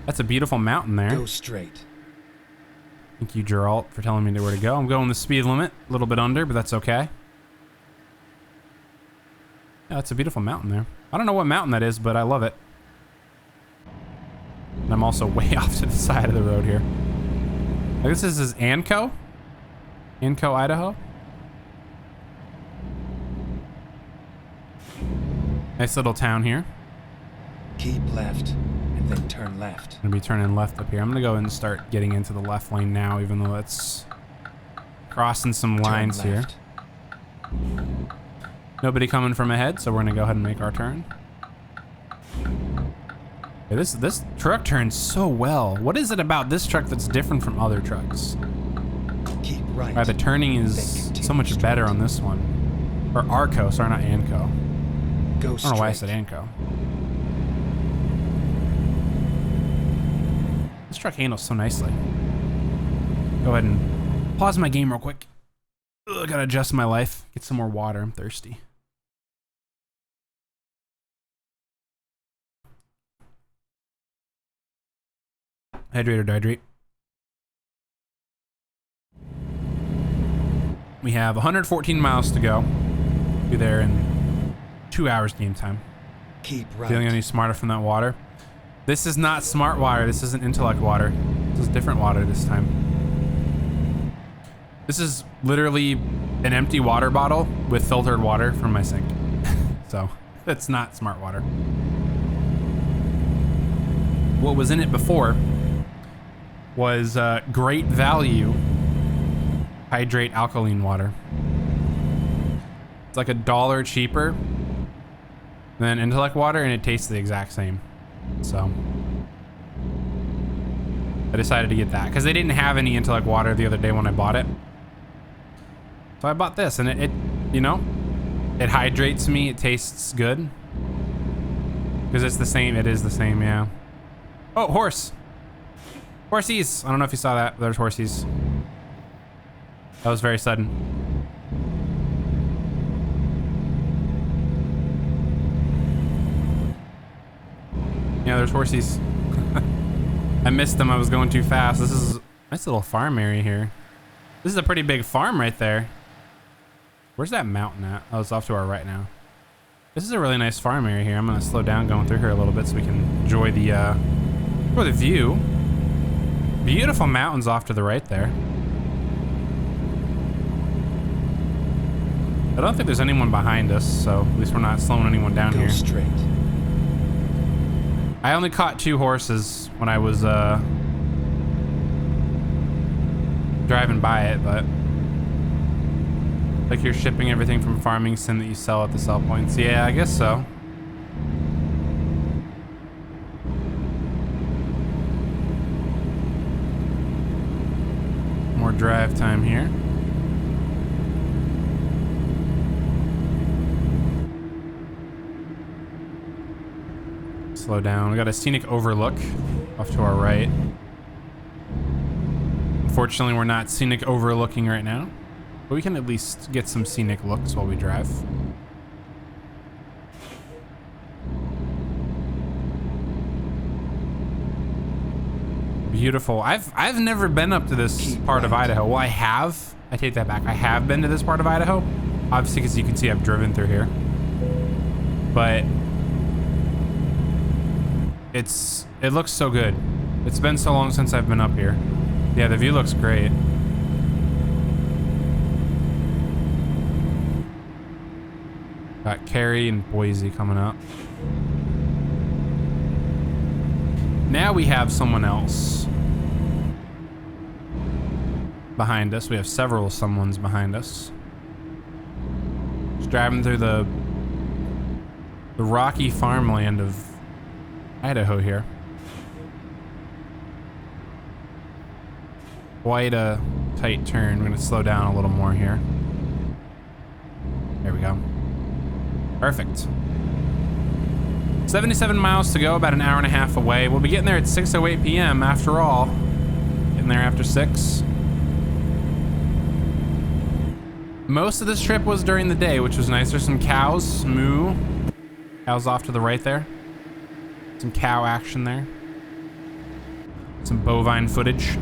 That's a beautiful mountain there. Go straight. Thank you, Geralt, for telling me where to go. I'm going the speed limit, a little bit under, but that's okay. Yeah, that's a beautiful mountain there. I don't know what mountain that is, but I love it. And I'm also way off to the side of the road here. I guess this is Anco? Anco, Idaho? Nice little town here. Keep left, and then turn left. I'm gonna be turning left up here. I'm gonna go and start getting into the left lane now, even though it's crossing some lines here. Nobody coming from ahead, so we're gonna go ahead and make our turn. Yeah, this truck turns so well. What is it about this truck that's different from other trucks? Keep right. The turning is so much better on this one. Or Arco, sorry, not Anco. Go I don't know why I said Anco. This truck handles so nicely. Go ahead and pause my game real quick. Ugh, gotta adjust my life. Get some more water. I'm thirsty. Hydrate or dehydrate. We have 114 miles to go. Be there in 2 hours game time. Keep right. Feeling any smarter from that water? This is not smart water. This isn't intellect water. This is different water this time. This is literally an empty water bottle with filtered water from my sink. So that's not smart water. What was in it before was great value hydrate alkaline water. It's like $1 cheaper than intellect water, and it tastes the exact same. So I decided to get that because they didn't have any intellect water the other day when I bought it. So I bought this, and it you know, it hydrates me. It tastes good because it's the same. It is the same, yeah. Oh, horse. Horsies. I don't know if you saw that. There's horsies. That was very sudden. Yeah, there's horsies. I missed them. I was going too fast. This is a nice little farm area here. This is a pretty big farm right there. Where's that mountain at? Oh, it's off to our right now. This is a really nice farm area here. I'm gonna slow down going through here a little bit so we can enjoy the view. Beautiful mountains off to the right there. I don't think there's anyone behind us, so at least we're not slowing anyone down here. Go straight. I only caught 2 horses when I was driving by it, but like you're shipping everything from farming sim that you sell at the sell points. Yeah, I guess so. More drive time here. Slow down. We got a scenic overlook off to our right. Unfortunately, we're not scenic overlooking right now, but we can at least get some scenic looks while we drive. Beautiful. I've never been up to this part of Idaho. Well, I have. I take that back. I have been to this part of Idaho. Obviously, as you can see, I've driven through here. But it looks so good. It's been so long since I've been up here. Yeah, the view looks great. Got Cary and Boise coming up. Now we have someone else behind us. We have several someones behind us. Just driving through the rocky farmland of Idaho here. Quite a tight turn. We're gonna slow down a little more here. There we go. Perfect. 77 miles to go, about an hour and a half away. We'll be getting there at 6:08 p.m. after all. Getting there after 6. Most of this trip was during the day, which was nice. There's some cows, moo. Cows off to the right there. Some cow action there. Some bovine footage.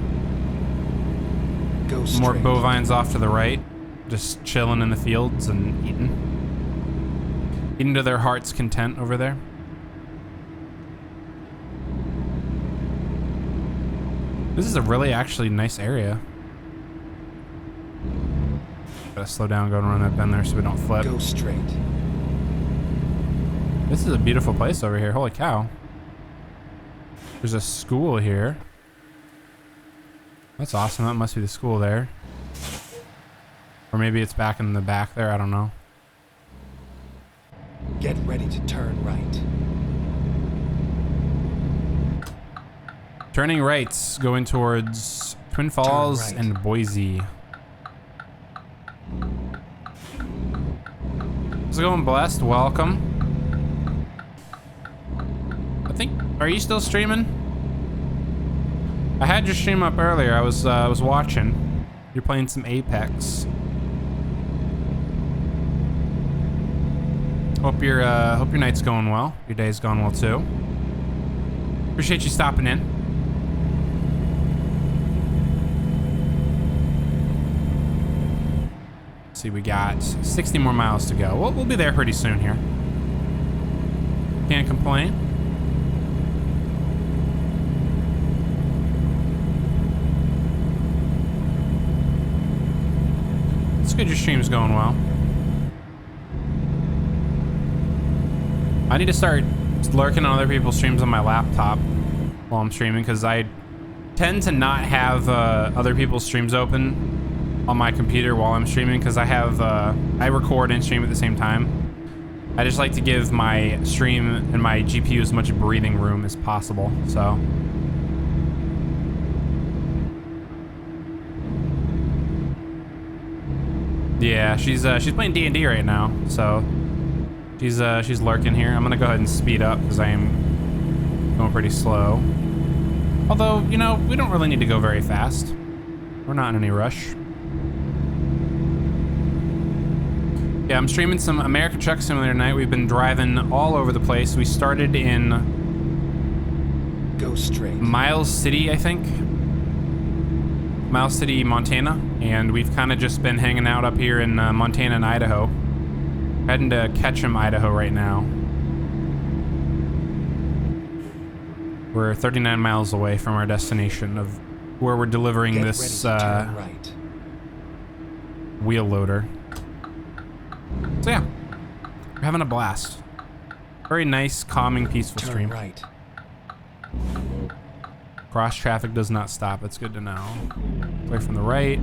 Go More straight. bovines off to the right. Just chilling in the fields and eating. Eating to their heart's content over there. This is a really actually nice area. Gotta slow down, go and run that bend there so we don't flip. Go straight. This is a beautiful place over here. Holy cow. There's a school here. That's awesome. That must be the school there. Or maybe it's back in the back there. I don't know. Get ready to turn right. Turning right, going towards Twin Falls right. and Boise. How's it going, Blessed? Welcome. Are you still streaming? I had your stream up earlier. I was watching. You're playing some Apex. Hope your night's going well. Your day's going well too. Appreciate you stopping in. Let's see, we got 60 more miles to go. We'll be there pretty soon here. Can't complain. It's good your stream's going well. I need to start lurking on other people's streams on my laptop while I'm streaming, because I tend to not have other people's streams open on my computer while I'm streaming, because I record and stream at the same time. I just like to give my stream and my GPU as much breathing room as possible, so. Yeah, she's playing D&D right now, so she's lurking here. I'm gonna go ahead and speed up because I am going pretty slow. Although, you know, we don't really need to go very fast. We're not in any rush. Yeah, I'm streaming some American Truck Simulator tonight. We've been driving all over the place. We started in Go straight. Miles City, I think. Miles City, Montana. And we've kind of just been hanging out up here in Montana and Idaho. Heading to Ketchum, Idaho right now. We're 39 miles away from our destination of where we're delivering Get this ready to turn right. wheel loader. So yeah, we're having a blast. Very nice, calming, peaceful Turn stream. right. Cross traffic does not stop. That's good to know. Clear from the right.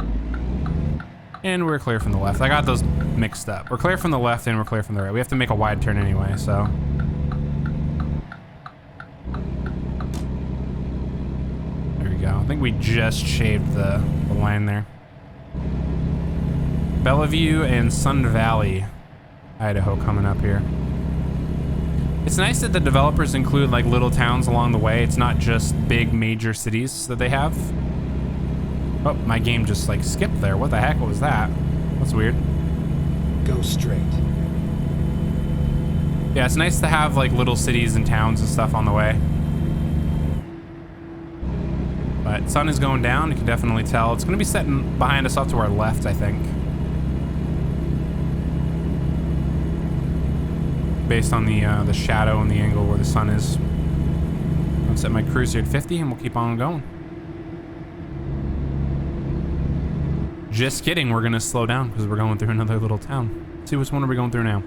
And we're clear from the left. I got those mixed up. We're clear from the left and we're clear from the right. We have to make a wide turn anyway, so. There we go. I think we just shaved the line there. Bellevue and Sun Valley, Idaho coming up here. It's nice that the developers include like little towns along the way. It's not just big major cities that they have. Oh, my game just like skipped there. What the heck was that? That's weird. Go straight. Yeah, it's nice to have like little cities and towns and stuff on the way. But sun is going down. You can definitely tell. It's going to be setting behind us off to our left, I think. Based on the shadow and the angle where the sun is. I'll set my cruise here at 50 and we'll keep on going. Just kidding, we're gonna slow down because we're going through another little town. Let's see which one are we going through now?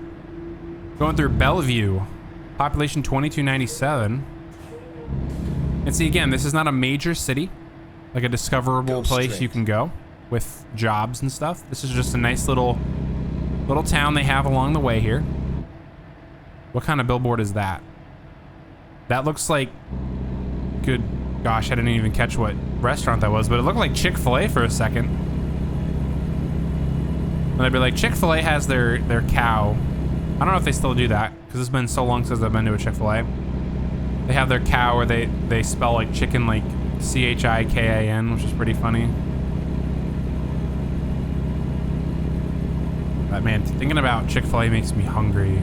Going through Bellevue. Population 2297. And see, again, this is not a major city, like a discoverable place you can go with jobs and stuff. This is just a nice little town they have along the way here. What kind of billboard is that? That looks like, good gosh, I didn't even catch what restaurant that was, but it looked like Chick-fil-A for a second. And I'd be like, Chick-fil-A has their cow I don't know if they still do that because it's been so long since I've been to a Chick-fil-A. They have their cow where they spell like chicken like CHIKAN, which is pretty funny. But man, thinking about Chick-fil-A makes me hungry.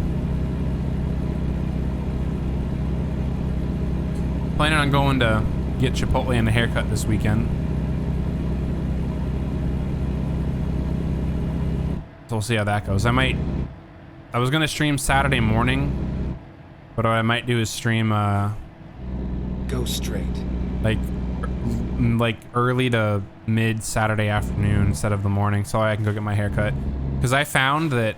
Planning on going to get Chipotle and a haircut this weekend. So we'll see how that goes. I was gonna stream Saturday morning, but what I might do is stream Go straight. like early to mid Saturday afternoon instead of the morning, so I can go get my haircut. Because I found that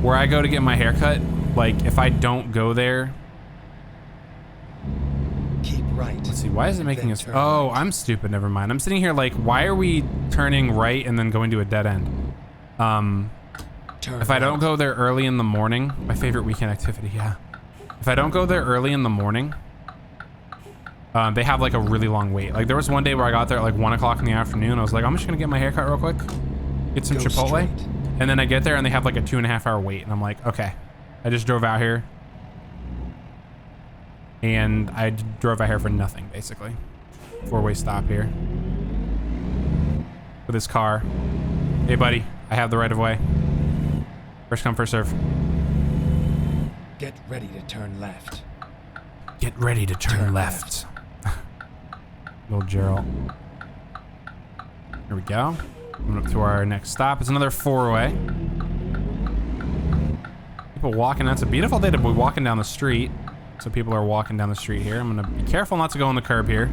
where I go to get my haircut, like if I don't go there, Keep right. let's see, why is it making Then us? turn Oh, right. I'm stupid. Never mind. I'm sitting here like, why are we turning right and then going to a dead end? Turn If I don't right. go there early in the morning, my favorite weekend activity, yeah. If I don't go there early in the morning, they have like a really long wait. Like there was one day where I got there at like 1 o'clock in the afternoon. I was like, I'm just gonna get my haircut real quick, get some Go Chipotle. straight. And then I get there and they have like a 2.5 hour wait. And I'm like, okay, I just drove out here. And I drove out here for nothing, basically. 4-way stop here. With this car. Hey buddy, I have the right of way. First come, first serve. Get ready to turn left. Get ready to turn left. Little Gerald. Here we go. Coming up to our next stop. It's another 4-way. People walking. That's a beautiful day to be walking down the street. So people are walking down the street here. I'm gonna be careful not to go on the curb here.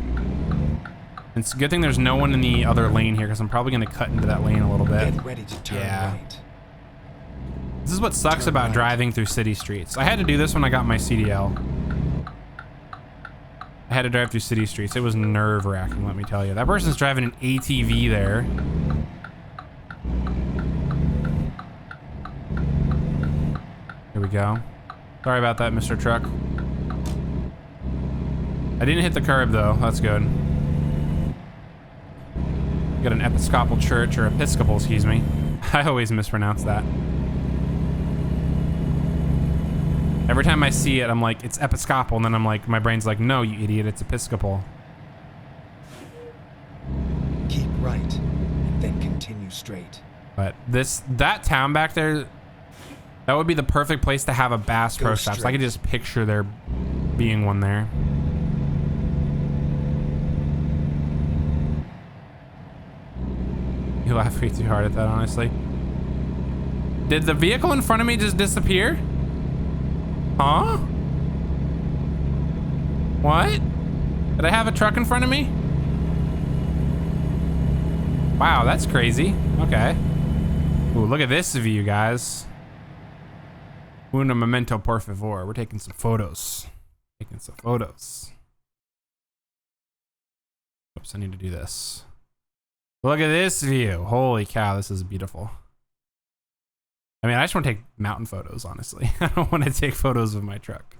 It's a good thing there's no one in the other lane here because I'm probably gonna cut into that lane a little bit. Get ready to turn Yeah. right. This is what sucks Turn about right. driving through city streets. I had to do this when I got my CDL. I had to drive through city streets. It was nerve-wracking, let me tell you. That person's driving an ATV there. Here we go. Sorry about that, Mr. Truck. I didn't hit the curb, though. That's good. Got an Episcopal church, or Episcopal, excuse me. I always mispronounce that. Every time I see it, I'm like, it's Episcopal, and then I'm like, my brain's like, no, you idiot, it's Episcopal. Keep right, and then continue straight. But that town back there, that would be the perfect place to have a Bass Pro Go Shop. So I straight. could just picture there being one there. You laugh way too hard at that, honestly. Did the vehicle in front of me just disappear? Huh? What? Did I have a truck in front of me? Wow, that's crazy. Okay. Ooh, look at this view, guys. Una memento por favor. We're taking some photos. Taking some photos. Oops, I need to do this. Look at this view. Holy cow, this is beautiful. I mean, I just want to take mountain photos, honestly. I don't want to take photos of my truck.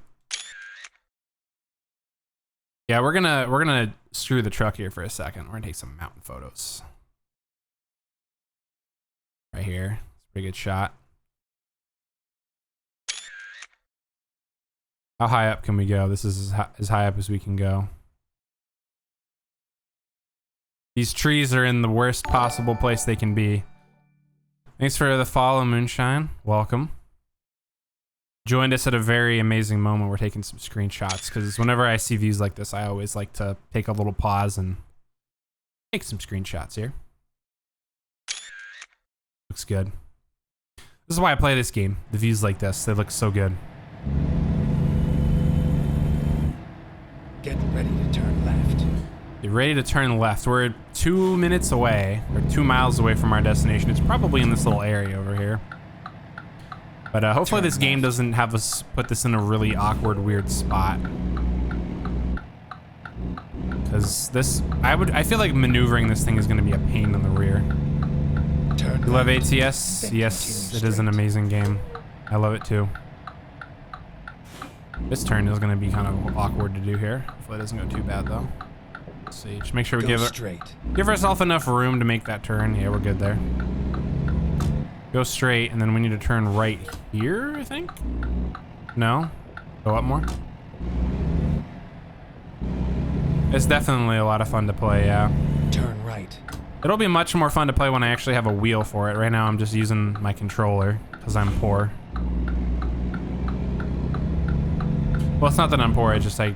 Yeah, we're gonna screw the truck here for a second. We're gonna take some mountain photos. Right here. It's a pretty good shot. How high up can we go? This is as high up as we can go. These trees are in the worst possible place they can be. Thanks for the follow, Moonshine. Welcome. Joined us at a very amazing moment. We're taking some screenshots because whenever I see views like this, I always like to take a little pause and take some screenshots here. Looks good. This is why I play this game. The views like this, they look so good. Get ready to turn left. Get ready to turn left. We're 2 minutes away, or 2 miles away from our destination. It's probably in this little area over here. But hopefully Turn this game left. doesn't have us put this in a really awkward, weird spot. Because this, I feel like maneuvering this thing is going to be a pain in the rear. Turn You love left, ATS? then Yes, continue it is an straight. amazing game. I love it too. This turn is going to be kind of awkward to do here. Hopefully it doesn't go too bad though. Let's see, just make sure we Go give straight. ourselves enough room to make that turn. Yeah, we're good there. Go straight, and then we need to turn right here, I think? No? Go up more? It's definitely a lot of fun to play, yeah. Turn right. It'll be much more fun to play when I actually have a wheel for it. Right now I'm just using my controller because I'm poor. Well, it's not that I'm poor, it's just I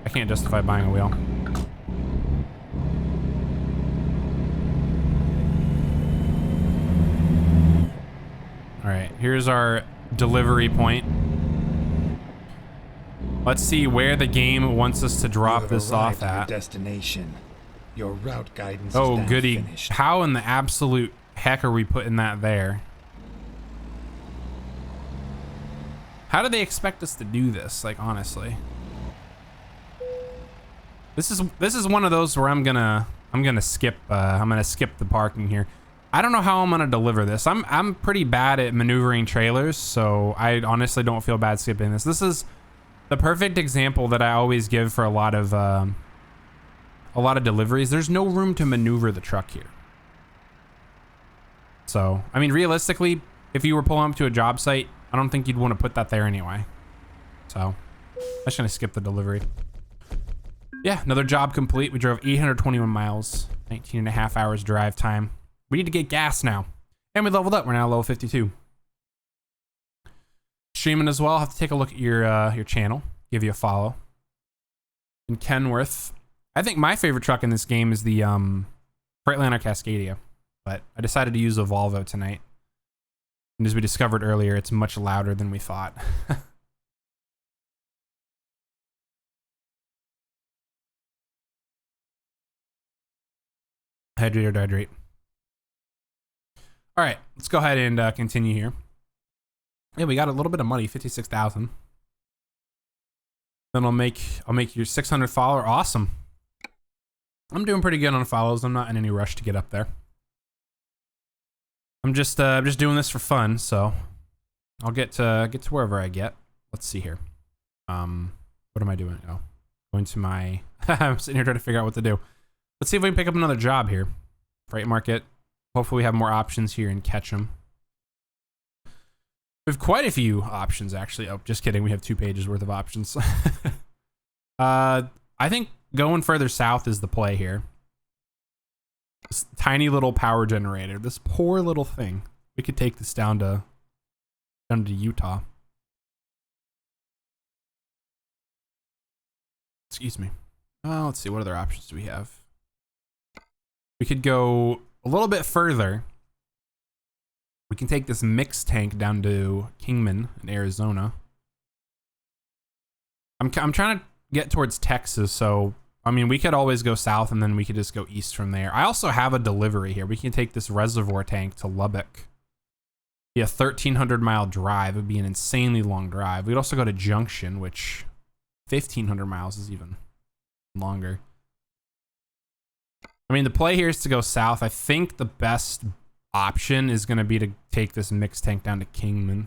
can't justify buying a wheel. All right, here's our delivery point. Let's see where the game wants us to drop this off at. Destination. Your route guidance Oh, is goody. finished. How in the absolute heck are we putting that there? How do they expect us to do this? Like, honestly. This is one of those where I'm gonna skip the parking here. I don't know how I'm gonna deliver this. I'm pretty bad at maneuvering trailers, so I honestly don't feel bad skipping this. This is the perfect example that I always give for a lot of deliveries. There's no room to maneuver the truck here. So, I mean, realistically, if you were pulling up to a job site, I don't think you'd want to put that there anyway. So, I'm just gonna skip the delivery. Yeah, another job complete. We drove 821 miles, 19 and a half hours drive time. We need to get gas now. And we leveled up. We're now level 52. Streaming as well. Have to take a look at your channel. Give you a follow. In Kenworth. I think my favorite truck in this game is the Freightliner Cascadia. But I decided to use a Volvo tonight. And as we discovered earlier, it's much louder than we thought. Hydrate or dehydrate. All right, let's go ahead and continue here. Yeah, we got a little bit of money, 56,000. Then I'll make your 600 follower. Awesome. I'm doing pretty good on follows. I'm not in any rush to get up there. I'm just doing this for fun, so I'll get to wherever I get. Let's see here. What am I doing? Oh, going to my. I'm sitting here trying to figure out what to do. Let's see if we can pick up another job here. Freight market. Hopefully we have more options here in Ketchum. We have quite a few options, actually. Oh, just kidding. We have 2 pages worth of options. I think going further south is the play here. This tiny little power generator. This poor little thing. We could take this down to Utah. Excuse me. Let's see. What other options do we have? We could go a little bit further. We can take this mixed tank down to Kingman in Arizona. I'm trying to get towards Texas, so I mean we could always go south and then we could just go east from there. I also have a delivery here. We can take this reservoir tank to Lubbock. Be a 1,300-mile drive. It would be an insanely long drive. We'd also go to Junction, which 1,500 miles is even longer. I mean, the play here is to go south. I think the best option is going to be to take this mixed tank down to Kingman.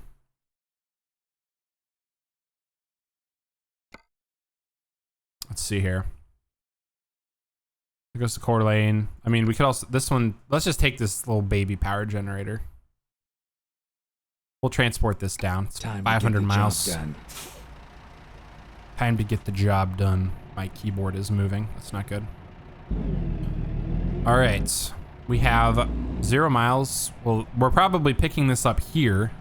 Let's see here. There goes the Coeur d'Alene. I mean, we could also, this one, let's just take this little baby power generator. We'll transport this down. It's 500 miles. Time to get the job done. My keyboard is moving. That's not good. All right. We have 0 miles. Well, we're probably picking this up here.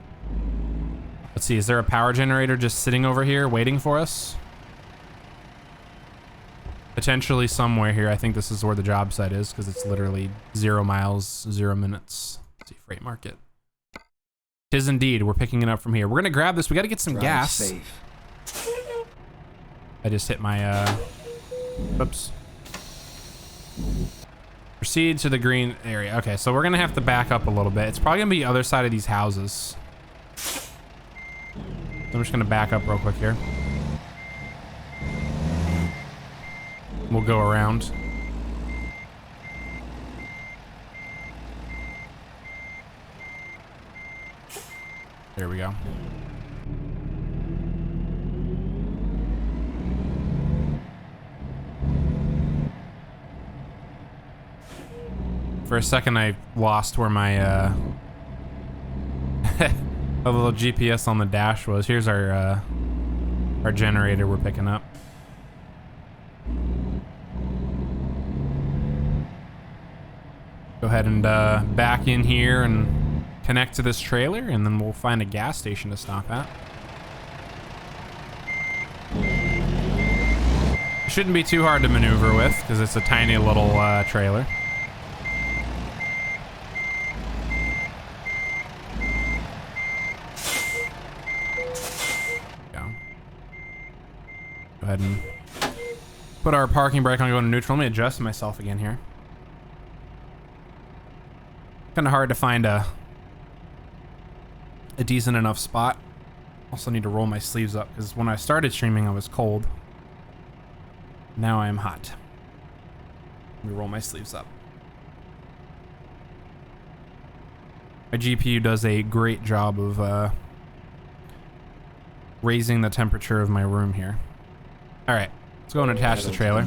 Let's see. Is there a power generator just sitting over here waiting for us? Potentially somewhere here. I think this is where the job site is because it's literally 0 miles, 0 minutes. Let's see. Freight market. It is indeed. We're picking it up from here. We're going to grab this. We got to get some gas. Safe. I just hit my, oops. Proceed to the green area. Okay, so we're gonna have to back up a little bit. It's probably gonna be the other side of these houses. I'm just gonna back up real quick here. We'll go around. There we go. For a second, I lost where my A little GPS on the dash was. Here's our generator we're picking up. Go ahead and back in here and connect to this trailer, and then we'll find a gas station to stop at. Shouldn't be too hard to maneuver with because it's a tiny little trailer. Go ahead and put our parking brake on, go into neutral. Let me adjust myself again here. Kind of hard to find a decent enough spot. Also need to roll my sleeves up because when I started streaming I was cold. Now I am hot. Let me roll my sleeves up. My GPU does a great job of raising the temperature of my room here. All right, let's go and attach the trailer.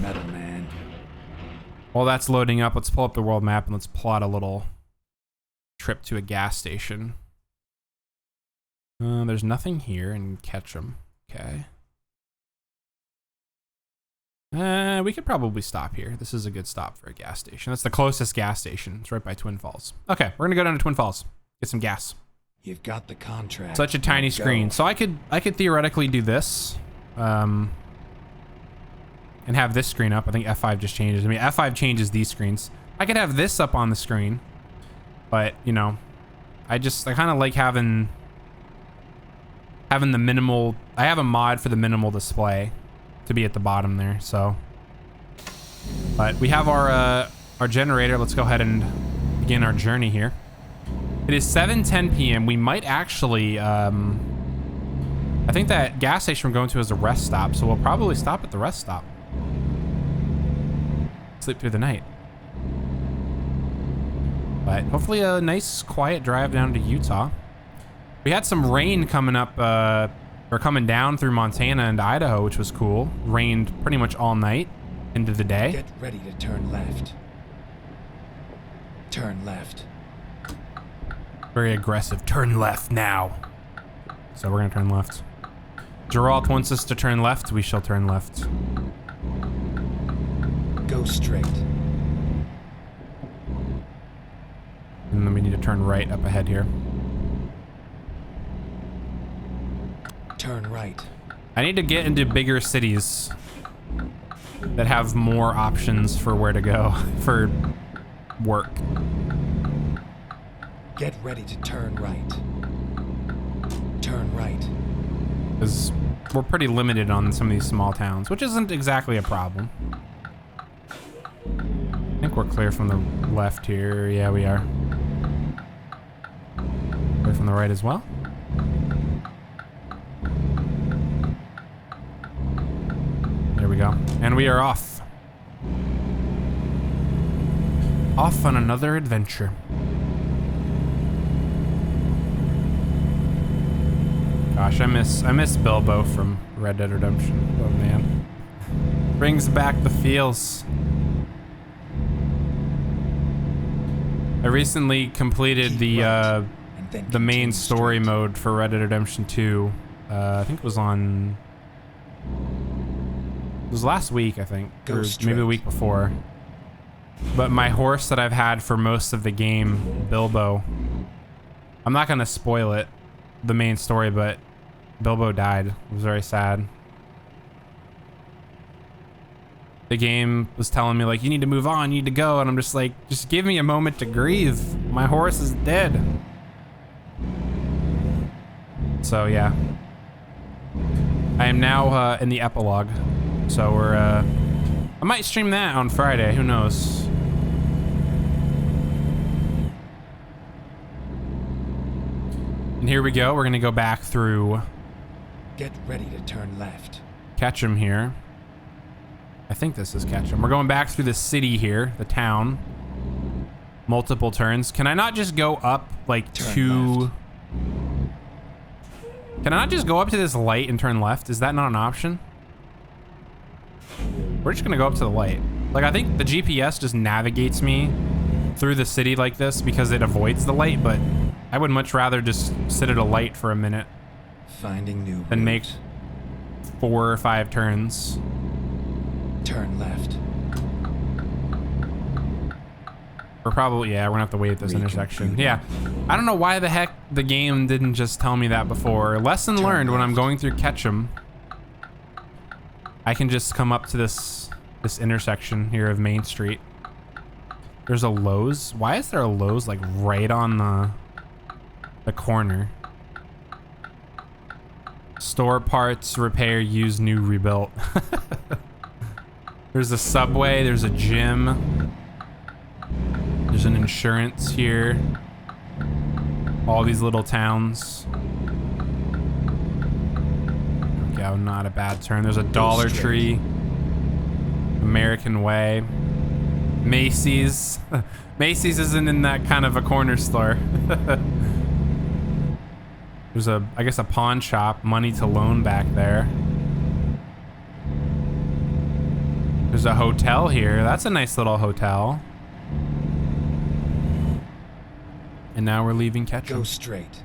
While that's loading up, let's pull up the world map and let's plot a little trip to a gas station. There's nothing here in Ketchum. Okay. We could probably stop here. This is a good stop for a gas station. That's the closest gas station. It's right by Twin Falls. Okay, we're gonna go down to Twin Falls. Get some gas. You've got the contract. Such a tiny screen. So I could theoretically do this. And have this screen up. I think F5 just changes. I mean, F5 changes these screens. I could have this up on the screen, but you know, I kind of like having the minimal. I have a mod for the minimal display to be at the bottom there. So, but we have our generator. Let's go ahead and begin our journey here. It is 7:10 p.m. We might actually. I think that gas station we're going to is a rest stop, so we'll probably stop at the rest stop. Sleep through the night. But hopefully a nice quiet drive down to Utah. We had some rain coming up, or coming down through Montana and Idaho, which was cool. Rained pretty much all night into the day. Get ready to turn left. Turn left. Very aggressive. Turn left now. So we're gonna turn left. Geralt wants us to turn left. We shall turn left. Go straight. And then we need to turn right up ahead here. Turn right. I need to get into bigger cities that have more options for where to go for work. Get ready to turn right. Turn right. Because we're pretty limited on some of these small towns, which isn't exactly a problem. I think we're clear from the left here. Yeah, we are. Clear from the right as well. There we go. And we are off. Off on another adventure. Gosh, I miss Bilbo from Red Dead Redemption. Oh man. Brings back the feels. I recently completed the main story mode for Red Dead Redemption 2. I think it was last week, I think. Or maybe the week before. But my horse that I've had for most of the game, Bilbo, I'm not gonna spoil it, the main story, but Bilbo died. It was very sad. The game was telling me like, you need to move on, you need to go, and I'm just like, just give me a moment to grieve. My horse is dead. So yeah, I am now in the epilogue. So we're I might stream that on Friday, who knows. And here we go. We're gonna go back through. Get ready to turn left. Ketchum here. I think this is Ketchum. We're going back through the city here, the town. Multiple turns. Can I not just go up like to... Can I not just go up to this light and turn left? Is that not an option? We're just gonna go up to the light. Like, I think the GPS just navigates me through the city like this because it avoids the light, but I would much rather just sit at a light for a minute Finding new than make route. 4 or 5 turns. Turn left. We're probably, yeah, we're gonna have to wait at this intersection. Recomputing. Yeah, I don't know why the heck the game didn't just tell me that before. Lesson learned, when I'm going through Ketchum, I can just come up to this intersection here of Main Street. There's a Lowe's. Why is there a Lowe's like right on the corner? Store parts, repair, used, new, rebuilt. There's a Subway, there's a gym. There's an insurance here. All these little towns. Okay, oh, not a bad turn. There's a Dollar Tree. American Way. Macy's. Macy's isn't in that kind of a corner store. There's a, I guess, a pawn shop, money to loan back there. There's a hotel here. That's a nice little hotel. And now we're leaving Ketchum. Go straight.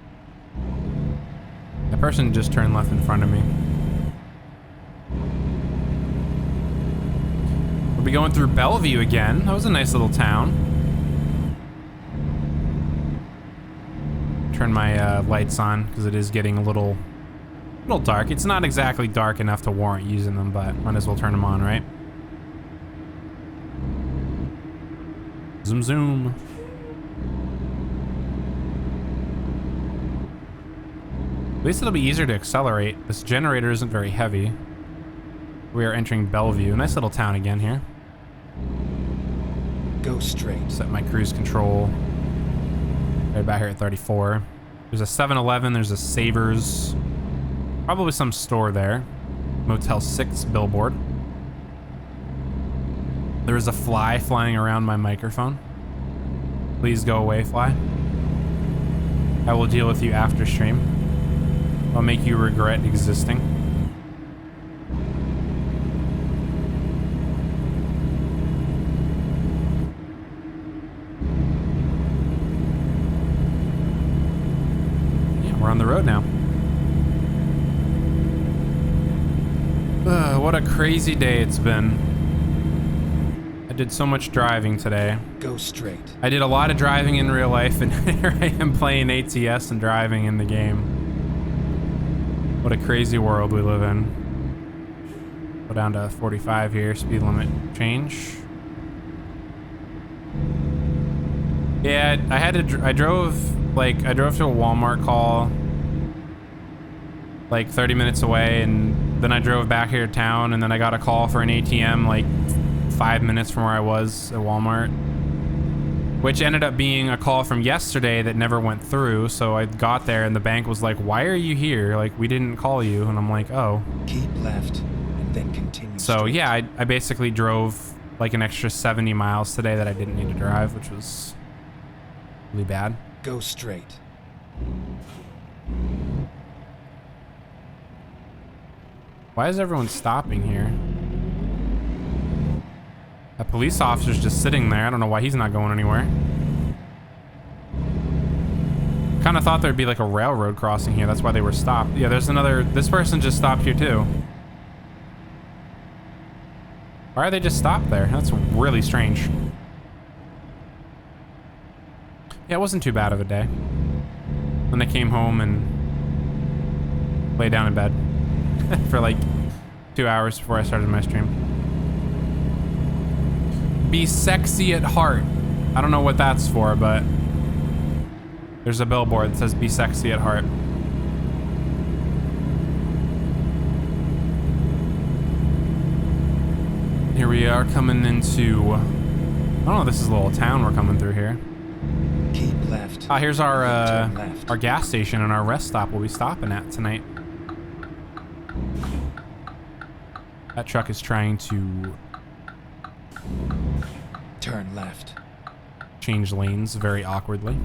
That person just turned left in front of me. We'll be going through Bellevue again. That was a nice little town. Turn my lights on because it is getting a little dark. It's not exactly dark enough to warrant using them, but might as well turn them on, right? Zoom, zoom. At least it'll be easier to accelerate. This generator isn't very heavy. We are entering Bellevue. Nice little town again here. Go straight. Set my cruise control. Right back here at 34. There's a 7-Eleven. There's a Savers. Probably some store there. Motel 6 billboard. There is a fly flying around my microphone. Please go away, fly. I will deal with you after stream. I'll make you regret existing. Yeah, we're on the road now. What a crazy day it's been. I did so much driving today. Go straight. I did a lot of driving in real life, and here I am playing ATS and driving in the game. What a crazy world we live in. Go down to 45 here, speed limit change. Yeah, I drove to a Walmart call like 30 minutes away, and then I drove back here to town, and then I got a call for an ATM like 5 minutes from where I was at Walmart, which ended up being a call from yesterday that never went through. So I got there and the bank was like, "Why are you here? Like, we didn't call you." And I'm like, "Oh." Keep left and then continue. So straight. yeah, I basically drove like an extra 70 miles today that I didn't need to drive, which was really bad. Go straight. Why is everyone stopping here? That police officer's just sitting there. I don't know why he's not going anywhere. Kind of thought there'd be like a railroad crossing here. That's why they were stopped. Yeah, there's another. This person just stopped here too. Why are they just stopped there? That's really strange. Yeah, it wasn't too bad of a day. When I came home and lay down in bed for like 2 hours before I started my stream. Be sexy at heart. I don't know what that's for, but there's a billboard that says be sexy at heart. Here we are coming into, I don't know, this is a little town we're coming through here. Keep left. Ah, here's Turn left. our gas station and our rest stop we'll be stopping at tonight. That truck is trying to Turn left. change lanes very awkwardly.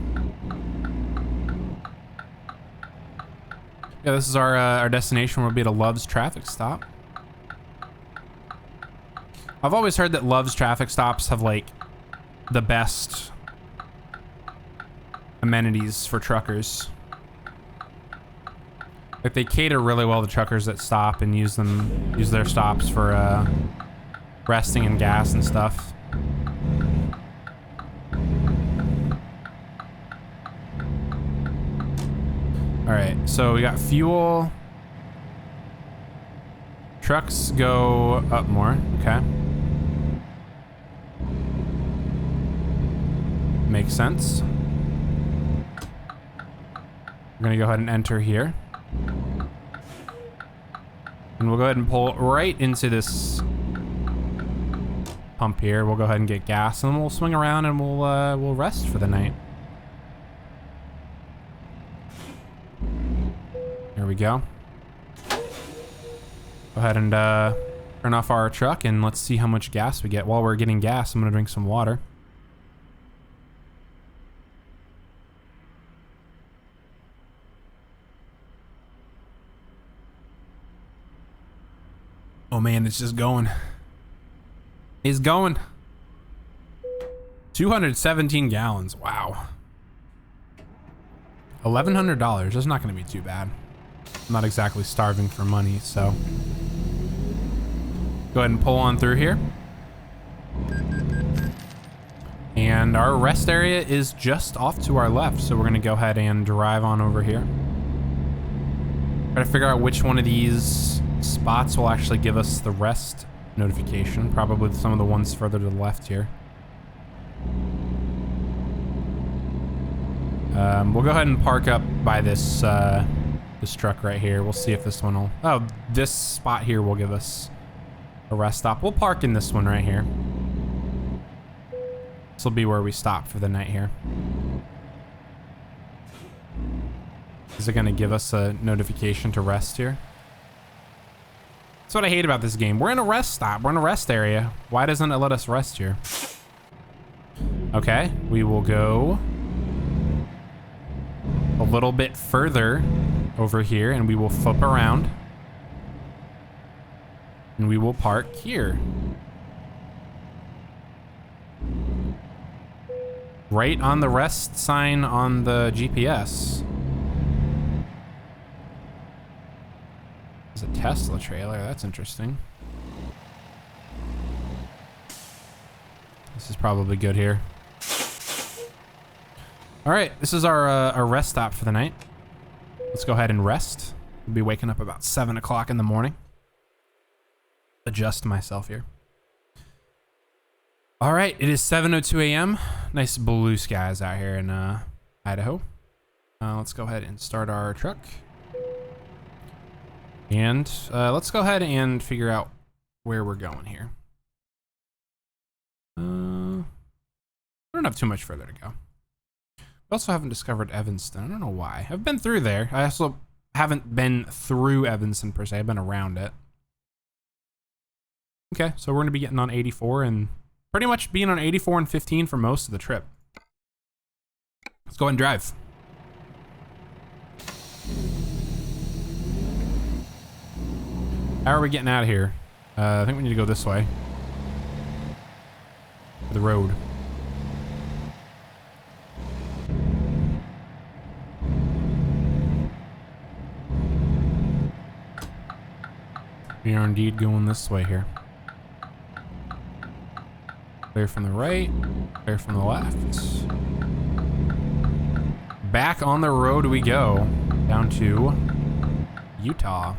Yeah, this is our destination. We'll be at a Love's traffic stop. I've always heard that Love's traffic stops have like the best amenities for truckers. Like they cater really well to truckers that stop and use their stops for resting and gas and stuff. All right, so we got fuel. Trucks go up more, okay. Makes sense. We're gonna go ahead and enter here. And we'll go ahead and pull right into this pump here. We'll go ahead and get gas and then we'll swing around and we'll rest for the night. There we go. Go ahead and turn off our truck and let's see how much gas we get. While we're getting gas, I'm gonna drink some water. Oh man, it's just going. It's going. 217 gallons, wow. $1,100, that's not gonna be too bad. I'm not exactly starving for money, so. Go ahead and pull on through here. And our rest area is just off to our left, so we're gonna go ahead and drive on over here. Try to figure out which one of these spots will actually give us the rest notification. Probably some of the ones further to the left here. We'll go ahead and park up by this this truck right here. We'll see if this one will... Oh, this spot here will give us a rest stop. We'll park in this one right here. This will be where we stop for the night here. Is it going to give us a notification to rest here? That's what I hate about this game. We're in a rest stop. We're in a rest area. Why doesn't it let us rest here? Okay, we will go a little bit further over here and we will flip around and we will park here. Right on the rest sign on the GPS. There's a Tesla trailer, that's interesting. This is probably good here. All right, this is our rest stop for the night. Let's go ahead and rest. We'll be waking up about 7 o'clock in the morning. Adjust myself here. All right, it is 7:02 a.m. Nice blue skies out here in Idaho. Let's go ahead and start our truck. And let's go ahead and figure out where we're going here. We don't have too much further to go. We also haven't discovered Evanston. I don't know why. I've been through there. I also haven't been through Evanston per se. I've been around it. Okay, so we're going to be getting on 84 and pretty much being on 84 and 15 for most of the trip. Let's go ahead and drive. How are we getting out of here? I think we need to go this way. The road. We are indeed going this way here. Clear from the right, clear from the left. Back on the road we go, down to Utah.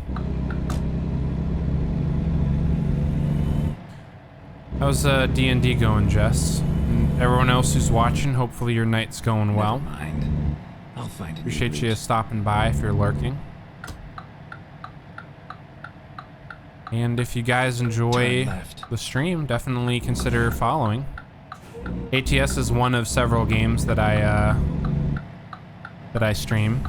How's D&D going, Jess? And everyone else who's watching, hopefully your night's going well. Never mind. I'll find it. Appreciate you stopping by if you're lurking. And if you guys enjoy the stream, definitely consider following. ATS is one of several games that I stream.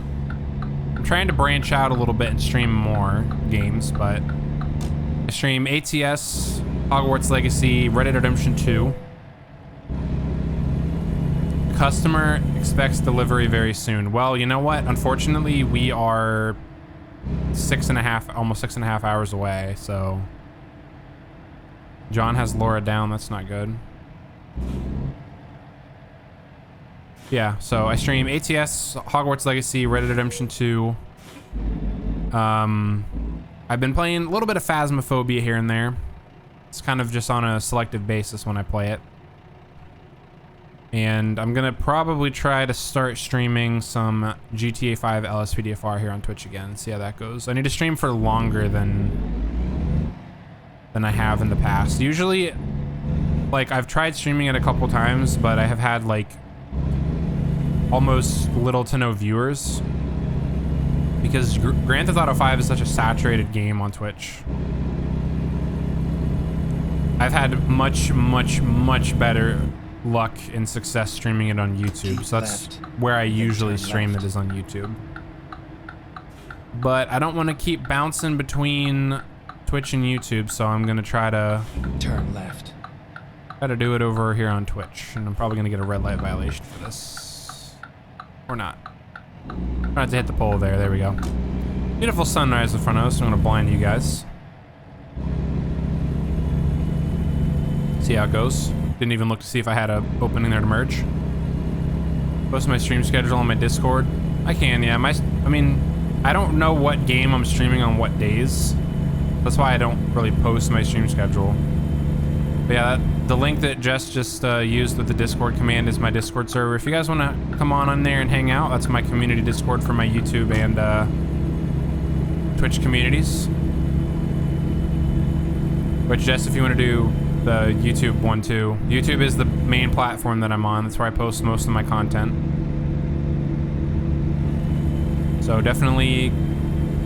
I'm trying to branch out a little bit and stream more games, but I stream ATS, Hogwarts Legacy, Red Dead Redemption 2. Customer expects delivery very soon. Well, you know what? Unfortunately, we are almost 6.5 hours away, so John has Laura down. That's not good. Yeah, so I stream ATS, Hogwarts Legacy, Red Dead Redemption 2. I've been playing a little bit of Phasmophobia here and there. It's kind of just on a selective basis when I play it. And I'm gonna probably try to start streaming some GTA 5 LSPDFR here on Twitch again, see how that goes. I need to stream for longer than I have in the past. Usually, like, I've tried streaming it a couple times, but I have had like almost little to no viewers because Grand Theft Auto 5 is such a saturated game on Twitch. I've had much better luck and success streaming it on YouTube, so that's where I usually stream it, is on YouTube. But I don't want to keep bouncing between Twitch and YouTube, so I'm gonna try to turn left. Try to do it over here on Twitch, and I'm probably gonna get a red light violation for this. Or not. Try not to hit the pole there. There we go. Beautiful sunrise in front of us. So I'm gonna blind you guys. See how it goes. Didn't even look to see if I had a opening there to merge. Post my stream schedule on my Discord. I can, yeah. I mean, I don't know what game I'm streaming on what days. That's why I don't really post my stream schedule. But yeah, the link that Jess just used with the Discord command is my Discord server. If you guys want to come on there and hang out, that's my community Discord for my YouTube and Twitch communities. But Jess, if you want to do the YouTube one too, YouTube is the main platform that I'm on. That's where I post most of my content. So definitely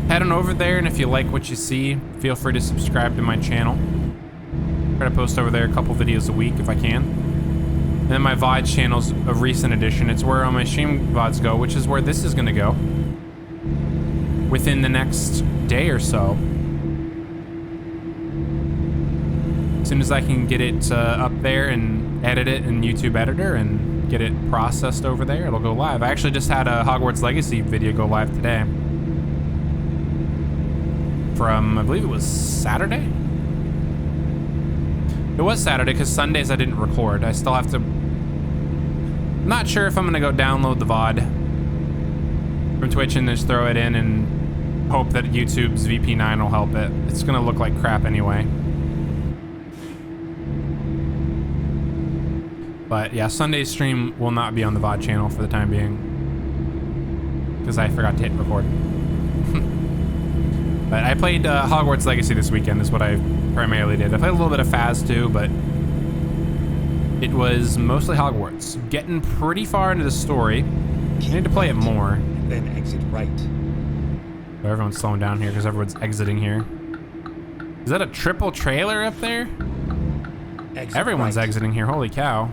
head on over there, and if you like what you see, feel free to subscribe to my channel. Try to post over there a couple videos a week if I can. And then my VODs channel's a recent addition. It's where all my stream VODs go, which is where this is gonna go within the next day or so. As soon as I can get it up there and edit it in YouTube Editor and get it processed over there, it'll go live. I actually just had a Hogwarts Legacy video go live today. From, I believe it was Saturday? It was Saturday because Sundays I didn't record. I still have to... I'm not sure if I'm going to go download the VOD from Twitch and just throw it in and hope that YouTube's VP9 will help it. It's going to look like crap anyway. But yeah, Sunday's stream will not be on the VOD channel for the time being because I forgot to hit record. But I played Hogwarts Legacy this weekend is what I primarily did. I played a little bit of Phas too, but it was mostly Hogwarts. Getting pretty far into the story. I need to play it more. Then exit right. So everyone's slowing down here because everyone's exiting here. Is that a triple trailer up there? Exit Everyone's right. exiting here. Holy cow.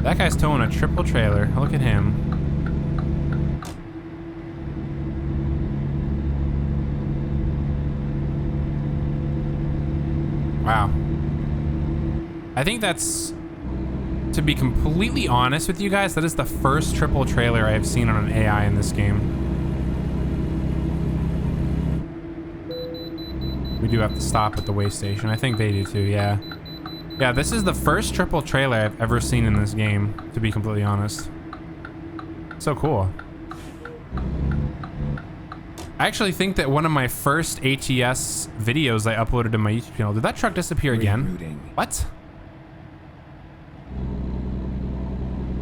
That guy's towing a triple trailer. Look at him. Wow. I think that's, to be completely honest with you guys, that is the first triple trailer I have seen on an AI in this game. We do have to stop at the way station. I think they do too, yeah. Yeah, this is the first triple trailer I've ever seen in this game, to be completely honest. So cool. I actually think that one of my first ATS videos I uploaded to my YouTube channel, did that truck disappear again? Rerouting. What?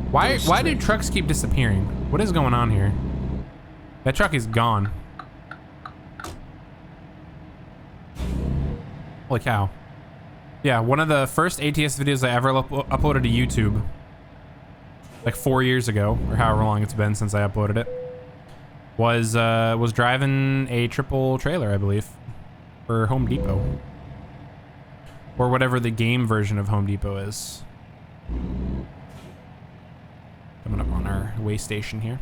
Why do trucks keep disappearing? What is going on here? That truck is gone. Holy cow. Yeah, one of the first ATS videos I ever uploaded to YouTube, like 4 years ago, or however long it's been since I uploaded it, was driving a triple trailer, I believe, for Home Depot. Or whatever the game version of Home Depot is. Coming up on our way station here.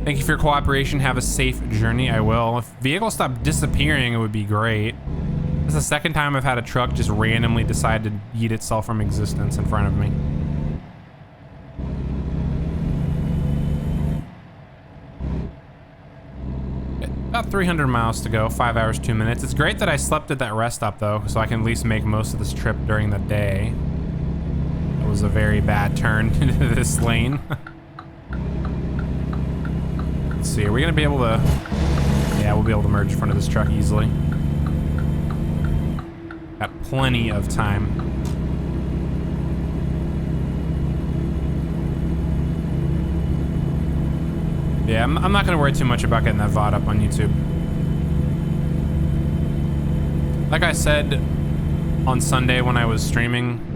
Thank you for your cooperation. Have a safe journey. I will. If vehicles stop disappearing, it would be great. This is the second time I've had a truck just randomly decide to yeet itself from existence in front of me. About 300 miles to go, 5 hours, 2 minutes. It's great that I slept at that rest stop though, so I can at least make most of this trip during the day. That was a very bad turn into this lane. Let's see, are we gonna be able to... Yeah, we'll be able to merge in front of this truck easily. Got plenty of time. Yeah, I'm not gonna worry too much about getting that VOD up on YouTube. Like I said on Sunday when I was streaming,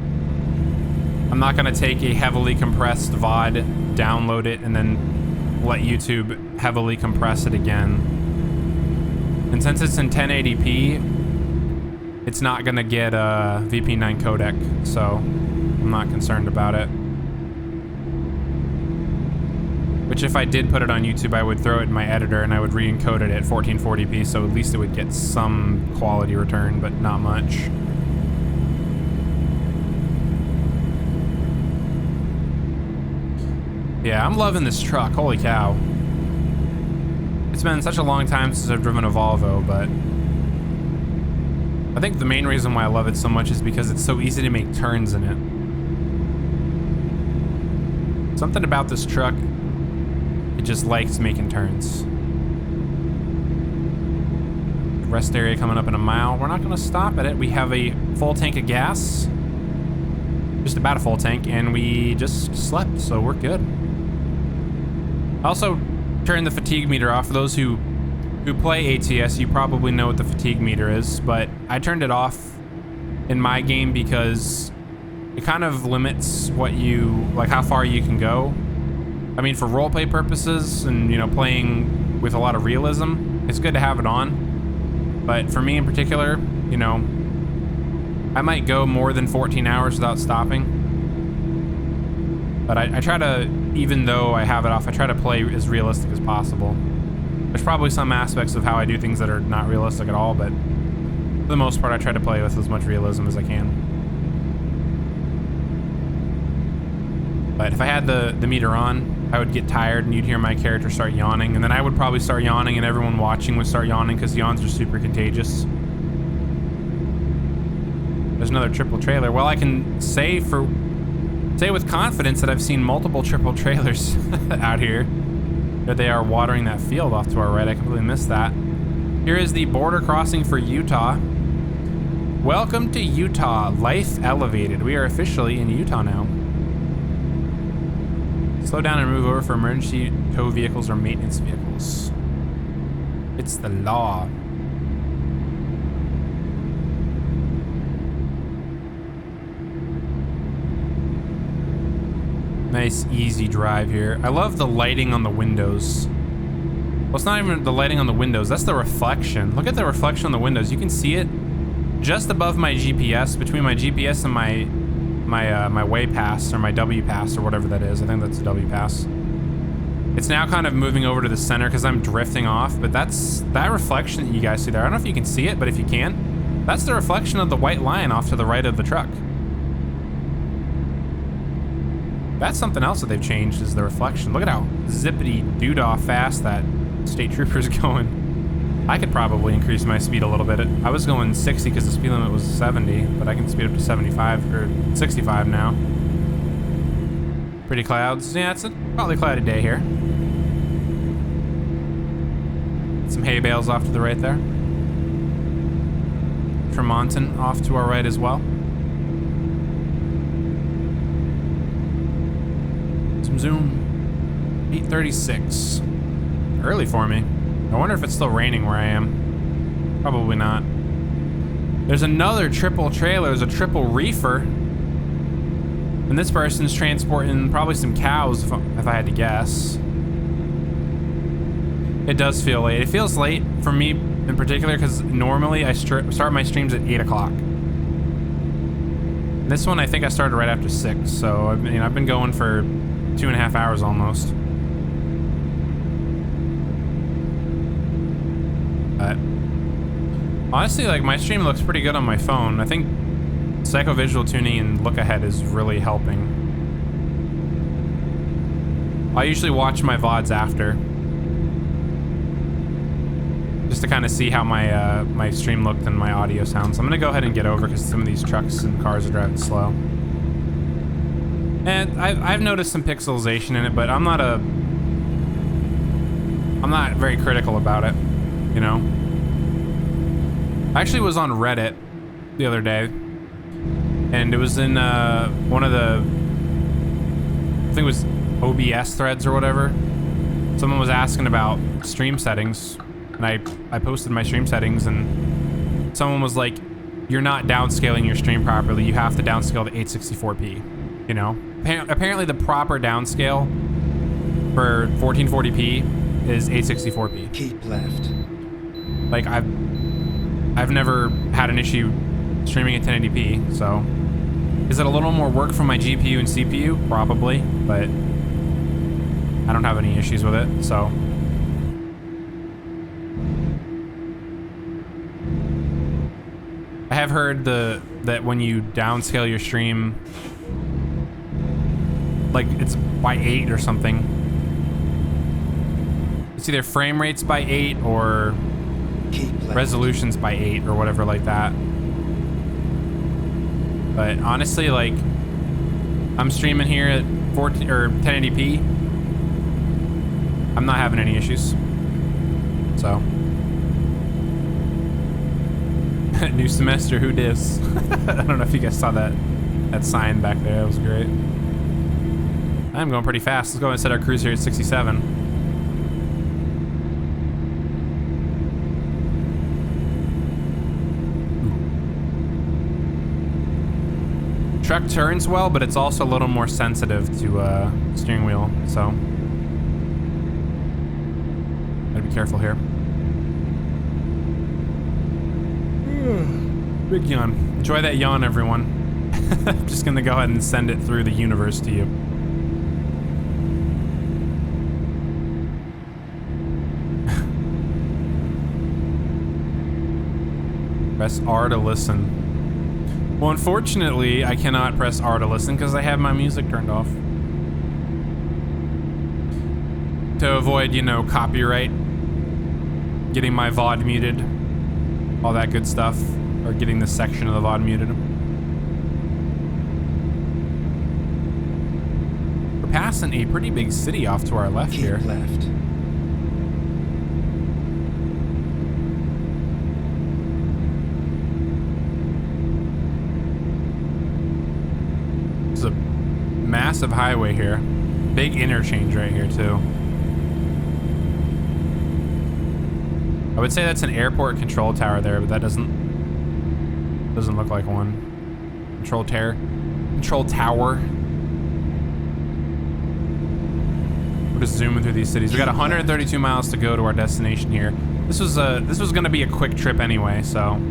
I'm not gonna take a heavily compressed VOD, download it, and then let YouTube heavily compress it again. And since it's in 1080p, it's not gonna get a VP9 codec, so I'm not concerned about it. Which if I did put it on YouTube, I would throw it in my editor and I would re-encode it at 1440p, so at least it would get some quality return, but not much. Yeah, I'm loving this truck, holy cow. It's been such a long time since I've driven a Volvo, but I think the main reason why I love it so much is because it's so easy to make turns in it. Something about this truck, it just likes making turns. Rest area coming up in a mile. We're not gonna stop at it. We have a full tank of gas. Just about a full tank, and we just slept, so we're good. I also turned the fatigue meter off. For those who play ATS, you probably know what the fatigue meter is, but I turned it off in my game because it kind of limits what you, like how far you can go. I mean, for roleplay purposes and, you know, playing with a lot of realism, it's good to have it on. But for me in particular, you know, I might go more than 14 hours without stopping. But I try to, even though I have it off, I try to play as realistic as possible. There's probably some aspects of how I do things that are not realistic at all, but for the most part, I try to play with as much realism as I can. But if I had the meter on, I would get tired and you'd hear my character start yawning, and then I would probably start yawning and everyone watching would start yawning because yawns are super contagious. There's another triple trailer. Well, I can say with confidence that I've seen multiple triple trailers out here. That they are watering that field off to our right. I completely missed that. Here is the border crossing for Utah. Welcome to Utah. Life elevated. We are officially in Utah now. Slow down and move over for emergency tow vehicles or maintenance vehicles. It's the law. Nice, easy drive here. I love the lighting on the windows. Well, it's not even the lighting on the windows. That's the reflection. Look at the reflection on the windows. You can see it just above my GPS, between my GPS and my way pass, or my W pass, or whatever that is. I think that's a W pass. It's now kind of moving over to the center because I'm drifting off, but that's that reflection that you guys see there. I don't know if you can see it, but if you can, that's the reflection of the white line off to the right of the truck. That's something else that they've changed, is the reflection. Look at how zippity doodah fast that state trooper's going. I could probably increase my speed a little bit. I was going 60 because the speed limit was 70, but I can speed up to 75 or 65 now. Pretty clouds. Yeah, it's a probably cloudy day here. Some hay bales off to the right there. Tremonton off to our right as well. Zoom. 8:36. Early for me. I wonder if it's still raining where I am. Probably not. There's another triple trailer. There's a triple reefer. And this person's transporting probably some cows, if I had to guess. It does feel late. It feels late for me in particular because normally I start my streams at 8 o'clock. This one I think I started right after 6, so I've been going for 2.5 hours almost. But honestly, like, my stream looks pretty good on my phone. I think psychovisual tuning and look ahead is really helping. I usually watch my VODs after, just to kind of see how my my stream looked and my audio sounds. I'm gonna go ahead and get over because some of these trucks and cars are driving slow. And I've noticed some pixelization in it, but I'm not very critical about it, you know? I actually was on Reddit the other day, and it was in one of the, I think it was OBS threads or whatever. Someone was asking about stream settings, and I posted my stream settings, and someone was like, you're not downscaling your stream properly. You have to downscale to 864p, you know? Apparently the proper downscale for 1440p is 864p. Keep left. Like, I've never had an issue streaming at 1080p, so is it a little more work from my GPU and CPU? Probably, but I don't have any issues with it, so. I have heard that when you downscale your stream, like it's by 8 or something. It's either frame rates by 8 or resolutions by 8 or whatever like that. But honestly, like, I'm streaming here at 14 or 1080p. I'm not having any issues. So. New semester, who dis? I don't know if you guys saw that sign back there. That was great. I'm going pretty fast. Let's go and set our cruise here at 67. Truck turns well, but it's also a little more sensitive to steering wheel, so gotta be careful here. Big yawn. Enjoy that yawn, everyone. I'm just gonna go ahead and send it through the universe to you. Press R to listen. Well, unfortunately, I cannot press R to listen because I have my music turned off. To avoid, you know, copyright, getting my VOD muted, all that good stuff, or getting this section of the VOD muted. We're passing a pretty big city off to our left here. Keep left. There's a massive highway here. Big interchange right here too. I would say that's an airport control tower there, but that doesn't look like one. Control tower. We're just zooming through these cities. We got 132 miles to go to our destination here. This was gonna be a quick trip anyway, so.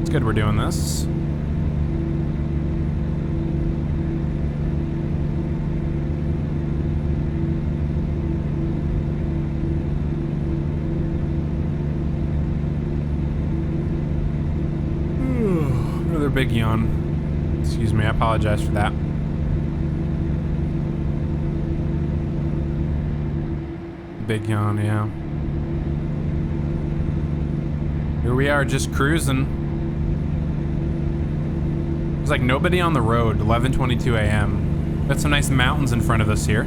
It's good we're doing this. Another big yawn. Excuse me, I apologize for that. Big yawn, yeah. Here we are, just cruising. There's like nobody on the road, 11:22 a.m. Got some nice mountains in front of us here.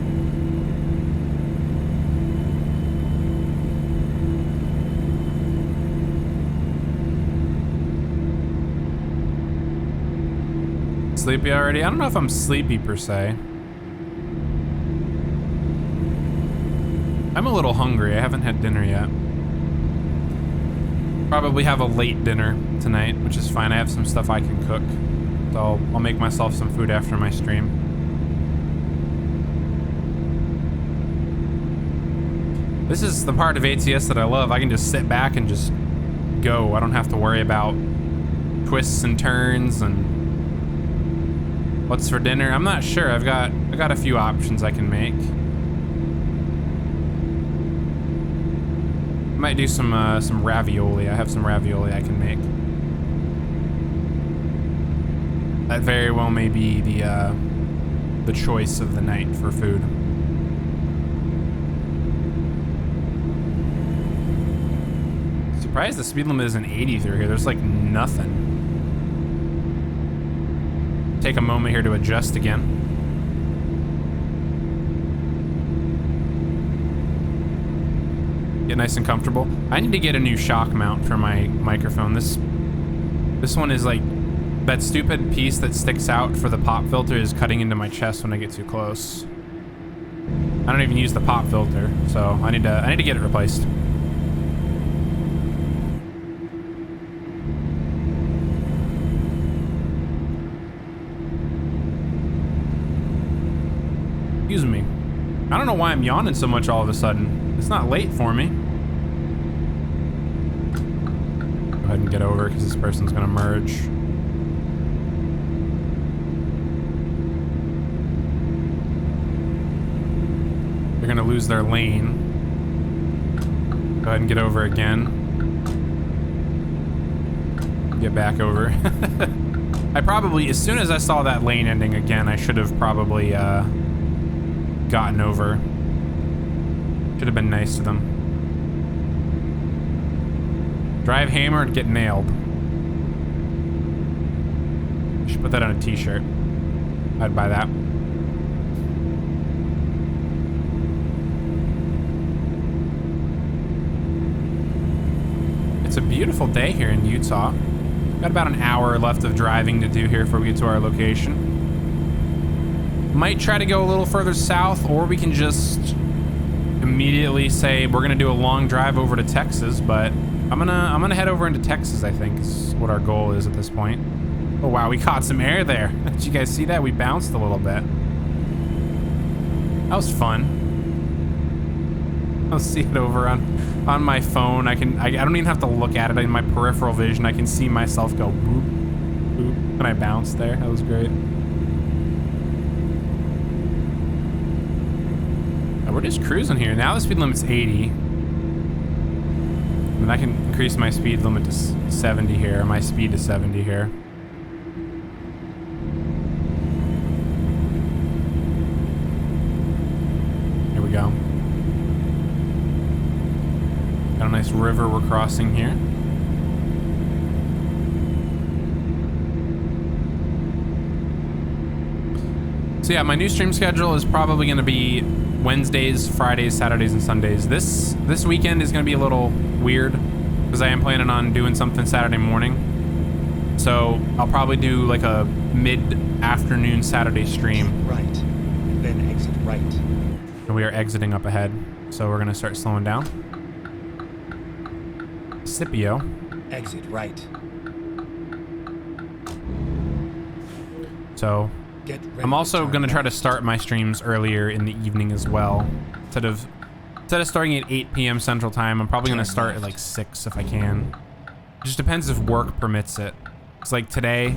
Sleepy already? I don't know if I'm sleepy per se. I'm a little hungry. I haven't had dinner yet. Probably have a late dinner tonight, which is fine. I have some stuff I can cook. So I'll make myself some food after my stream. This is the part of ATS that I love. I can just sit back and just go. I don't have to worry about twists and turns and what's for dinner? I'm not sure. I got a few options I can make. Might do some ravioli. I have some ravioli I can make. That very well may be the choice of the night for food. Surprised the speed limit isn't 80 through here. There's like nothing. take a moment here to adjust again. Get nice and comfortable. I need to get a new shock mount for my microphone. This one is like, that stupid piece that sticks out for the pop filter is cutting into my chest when I get too close. I don't even use the pop filter, so I need to get it replaced. Excuse me. I don't know why I'm yawning so much all of a sudden. It's not late for me. Go ahead and get over because this person's gonna merge. They're gonna lose their lane. Go ahead and get over again. Get back over. I probably, as soon as I saw that lane ending again, I should have probably gotten over. Should have been nice to them. Drive hammered, get nailed. I should put that on a t-shirt. I'd buy that. It's a beautiful day here in Utah. Got about an hour left of driving to do here before we get to our location. Might try to go a little further south, or we can just immediately say we're gonna do a long drive over to Texas, but I'm gonna head over into Texas, I think is what our goal is at this point. Oh wow, we caught some air there. Did you guys see that? We bounced a little bit. That was fun. I'll see it over on my phone. I don't even have to look at it in my peripheral vision. I can see myself go boop, boop, and I bounced there. That was great. We're just cruising here. Now the speed limit's 80. And I can increase my speed limit to 70 here. My speed to 70 here. Here we go. Got a nice river we're crossing here. So yeah, my new stream schedule is probably going to be Wednesdays, Fridays, Saturdays, and Sundays. This weekend is going to be a little weird because I am planning on doing something Saturday morning. So I'll probably do like a mid-afternoon Saturday stream. Right, then exit right. And we are exiting up ahead, so we're going to start slowing down. Scipio. Exit right. So I'm also going to try to start my streams earlier in the evening as well. Instead of starting at 8 p.m. Central Time, I'm probably going to start at like 6 if I can. It just depends if work permits it. It's like today.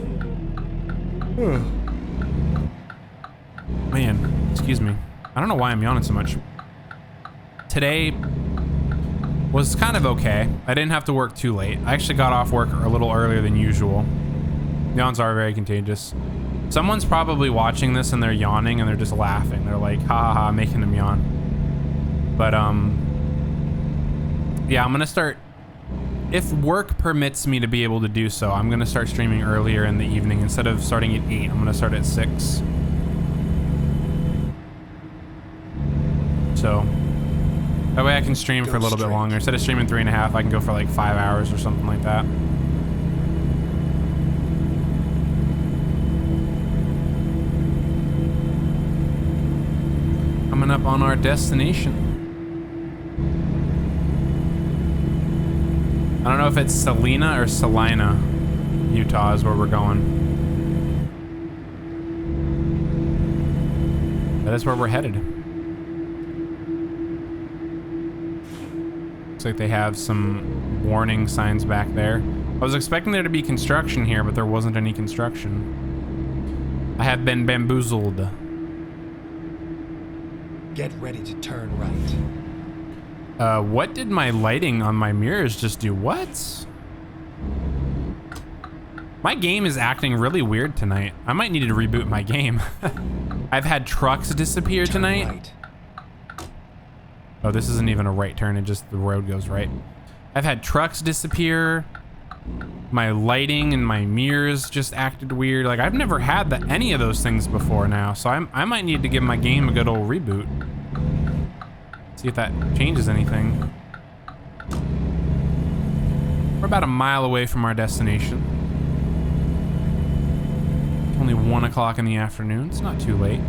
Man, excuse me. I don't know why I'm yawning so much. Today was kind of okay. I didn't have to work too late. I actually got off work a little earlier than usual. Yawns are very contagious. Someone's probably watching this and they're yawning and they're just laughing. They're like, ha ha ha, making them yawn. But, yeah, I'm gonna start, if work permits me to be able to do so, I'm gonna start streaming earlier in the evening. Instead of starting at 8, I'm gonna start at 6. So, that way I can stream for a little bit longer. Instead of streaming 3.5, I can go for like 5 hours or something like that. Coming up on our destination. I don't know if it's Salina or Salina, Utah is where we're going. That is where we're headed. Looks like they have some warning signs back there. I was expecting there to be construction here, but there wasn't any construction. I have been bamboozled. Get ready to turn right. What did my lighting on my mirrors just do? What? My game is acting really weird tonight. I might need to reboot my game. I've had trucks disappear tonight. Right. Oh, this isn't even a right turn. It just, the road goes right. I've had trucks disappear. My lighting and my mirrors just acted weird. Like, I've never had any of those things before now, so I might need to give my game a good old reboot. See if that changes anything. We're about a mile away from our destination. Only 1 o'clock in the afternoon. It's not too late.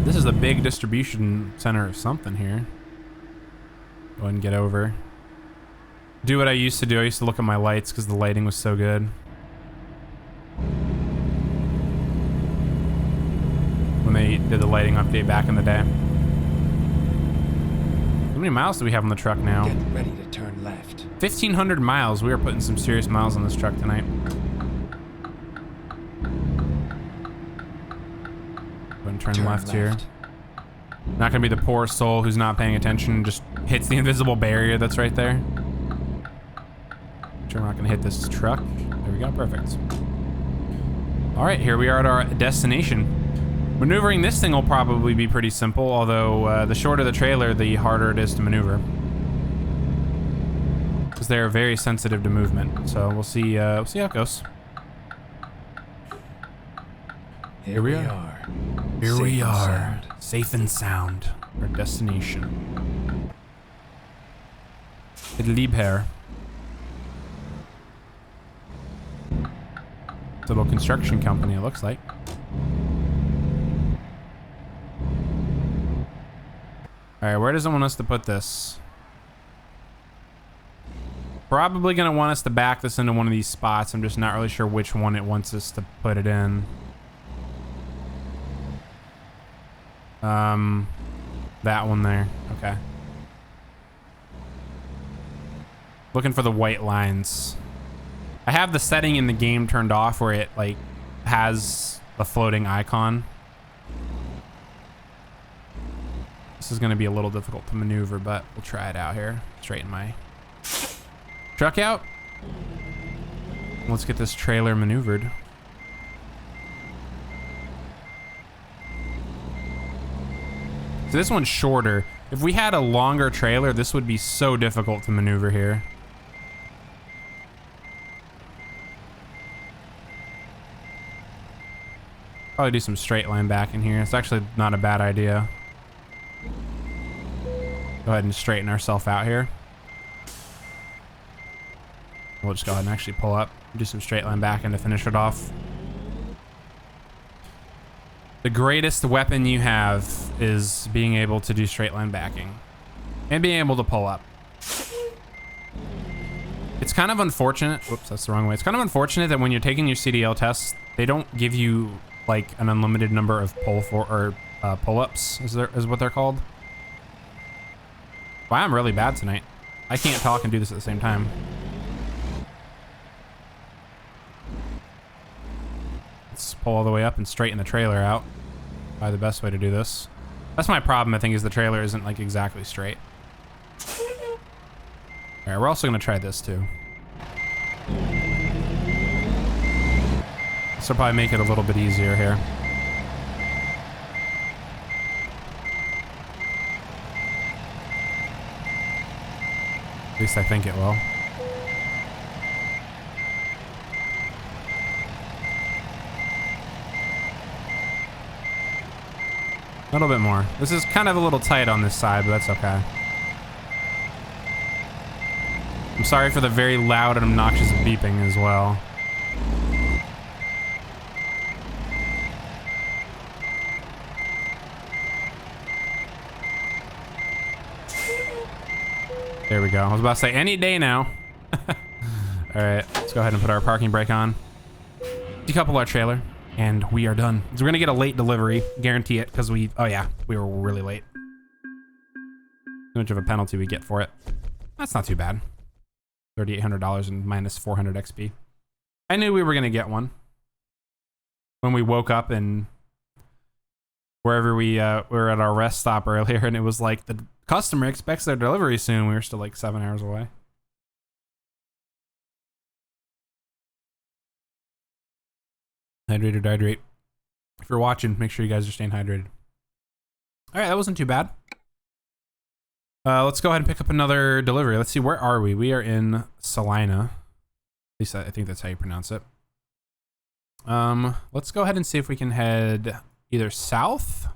This is a big distribution center of something here. Go ahead and get over. Do what I used to do. I used to look at my lights because the lighting was so good. When they did the lighting update back in the day. How many miles do we have on the truck now? Get ready to turn left. 1,500 miles. We are putting some serious miles on this truck tonight. Go ahead and turn left here. Not gonna be the poor soul who's not paying attention and just hits the invisible barrier that's right there. Sure, we're not gonna hit this truck. There we go, perfect. All right, here we are at our destination. Maneuvering this thing will probably be pretty simple, although the shorter the trailer, the harder it is to maneuver. Because they're very sensitive to movement. So we'll see how it goes. Here we are. Here Safe we and are, sound. safe and sound. Our destination. It Liebherr. It's a little construction company, it looks like. Alright, where does it want us to put this? Probably gonna want us to back this into one of these spots. I'm just not really sure which one it wants us to put it in. That one there. Okay. Looking for the white lines. I have the setting in the game turned off where it like has a floating icon. This is going to be a little difficult to maneuver, but we'll try it out here. Straighten my truck out. Let's get this trailer maneuvered. So this one's shorter. If we had a longer trailer, this would be so difficult to maneuver here. Probably do some straight line back in here. It's actually not a bad idea. Go ahead and straighten ourselves out here. We'll just go ahead and actually pull up. Do some straight line back in to finish it off. The greatest weapon you have is being able to do straight line backing. And being able to pull up. It's kind of unfortunate. Whoops, that's the wrong way. It's kind of unfortunate that when you're taking your CDL tests, they don't give you like an unlimited number of pull-ups is what they're called. Wow, I'm really bad tonight. I can't talk and do this at the same time. Let's pull all the way up and straighten the trailer out. Probably the best way to do this. That's my problem, I think, is the trailer isn't like exactly straight. All right, we're also gonna try this too. This will probably make it a little bit easier here. At least I think it will. A little bit more. This is kind of a little tight on this side, but that's okay. I'm sorry for the very loud and obnoxious beeping as well. There we go. I was about to say any day now. All right, let's go ahead and put our parking brake on. Decouple our trailer, and we are done. So we're gonna get a late delivery, guarantee it, because oh yeah, we were really late. How much of a penalty we get for it? That's not too bad. $3,800 and minus 400 XP. I knew we were gonna get one. When we woke up and wherever we were at our rest stop earlier, and it was like the customer expects their delivery soon. We were still like 7 hours away. Hydrate or dehydrate. If you're watching, make sure you guys are staying hydrated. All right, that wasn't too bad. Let's go ahead and pick up another delivery. Let's see, where are we? We are in Salina. At least I think that's how you pronounce it. Let's go ahead and see if we can head either south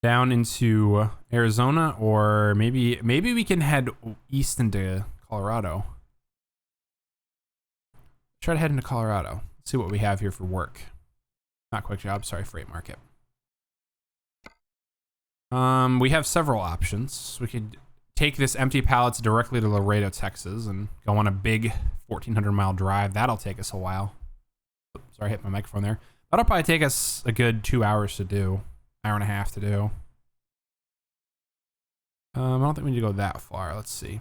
down into Arizona, or maybe we can head east into Colorado. Try to head into Colorado. Let's see what we have here for work. Not quick job, sorry, freight market. We have several options. We could take this empty pallets directly to Laredo, Texas, and go on a big 1,400-mile drive. That'll take us a while. Oops, sorry, I hit my microphone there. That'll probably take us a good 2 hours to do. Hour and a half to do. I don't think we need to go that far. Let's see.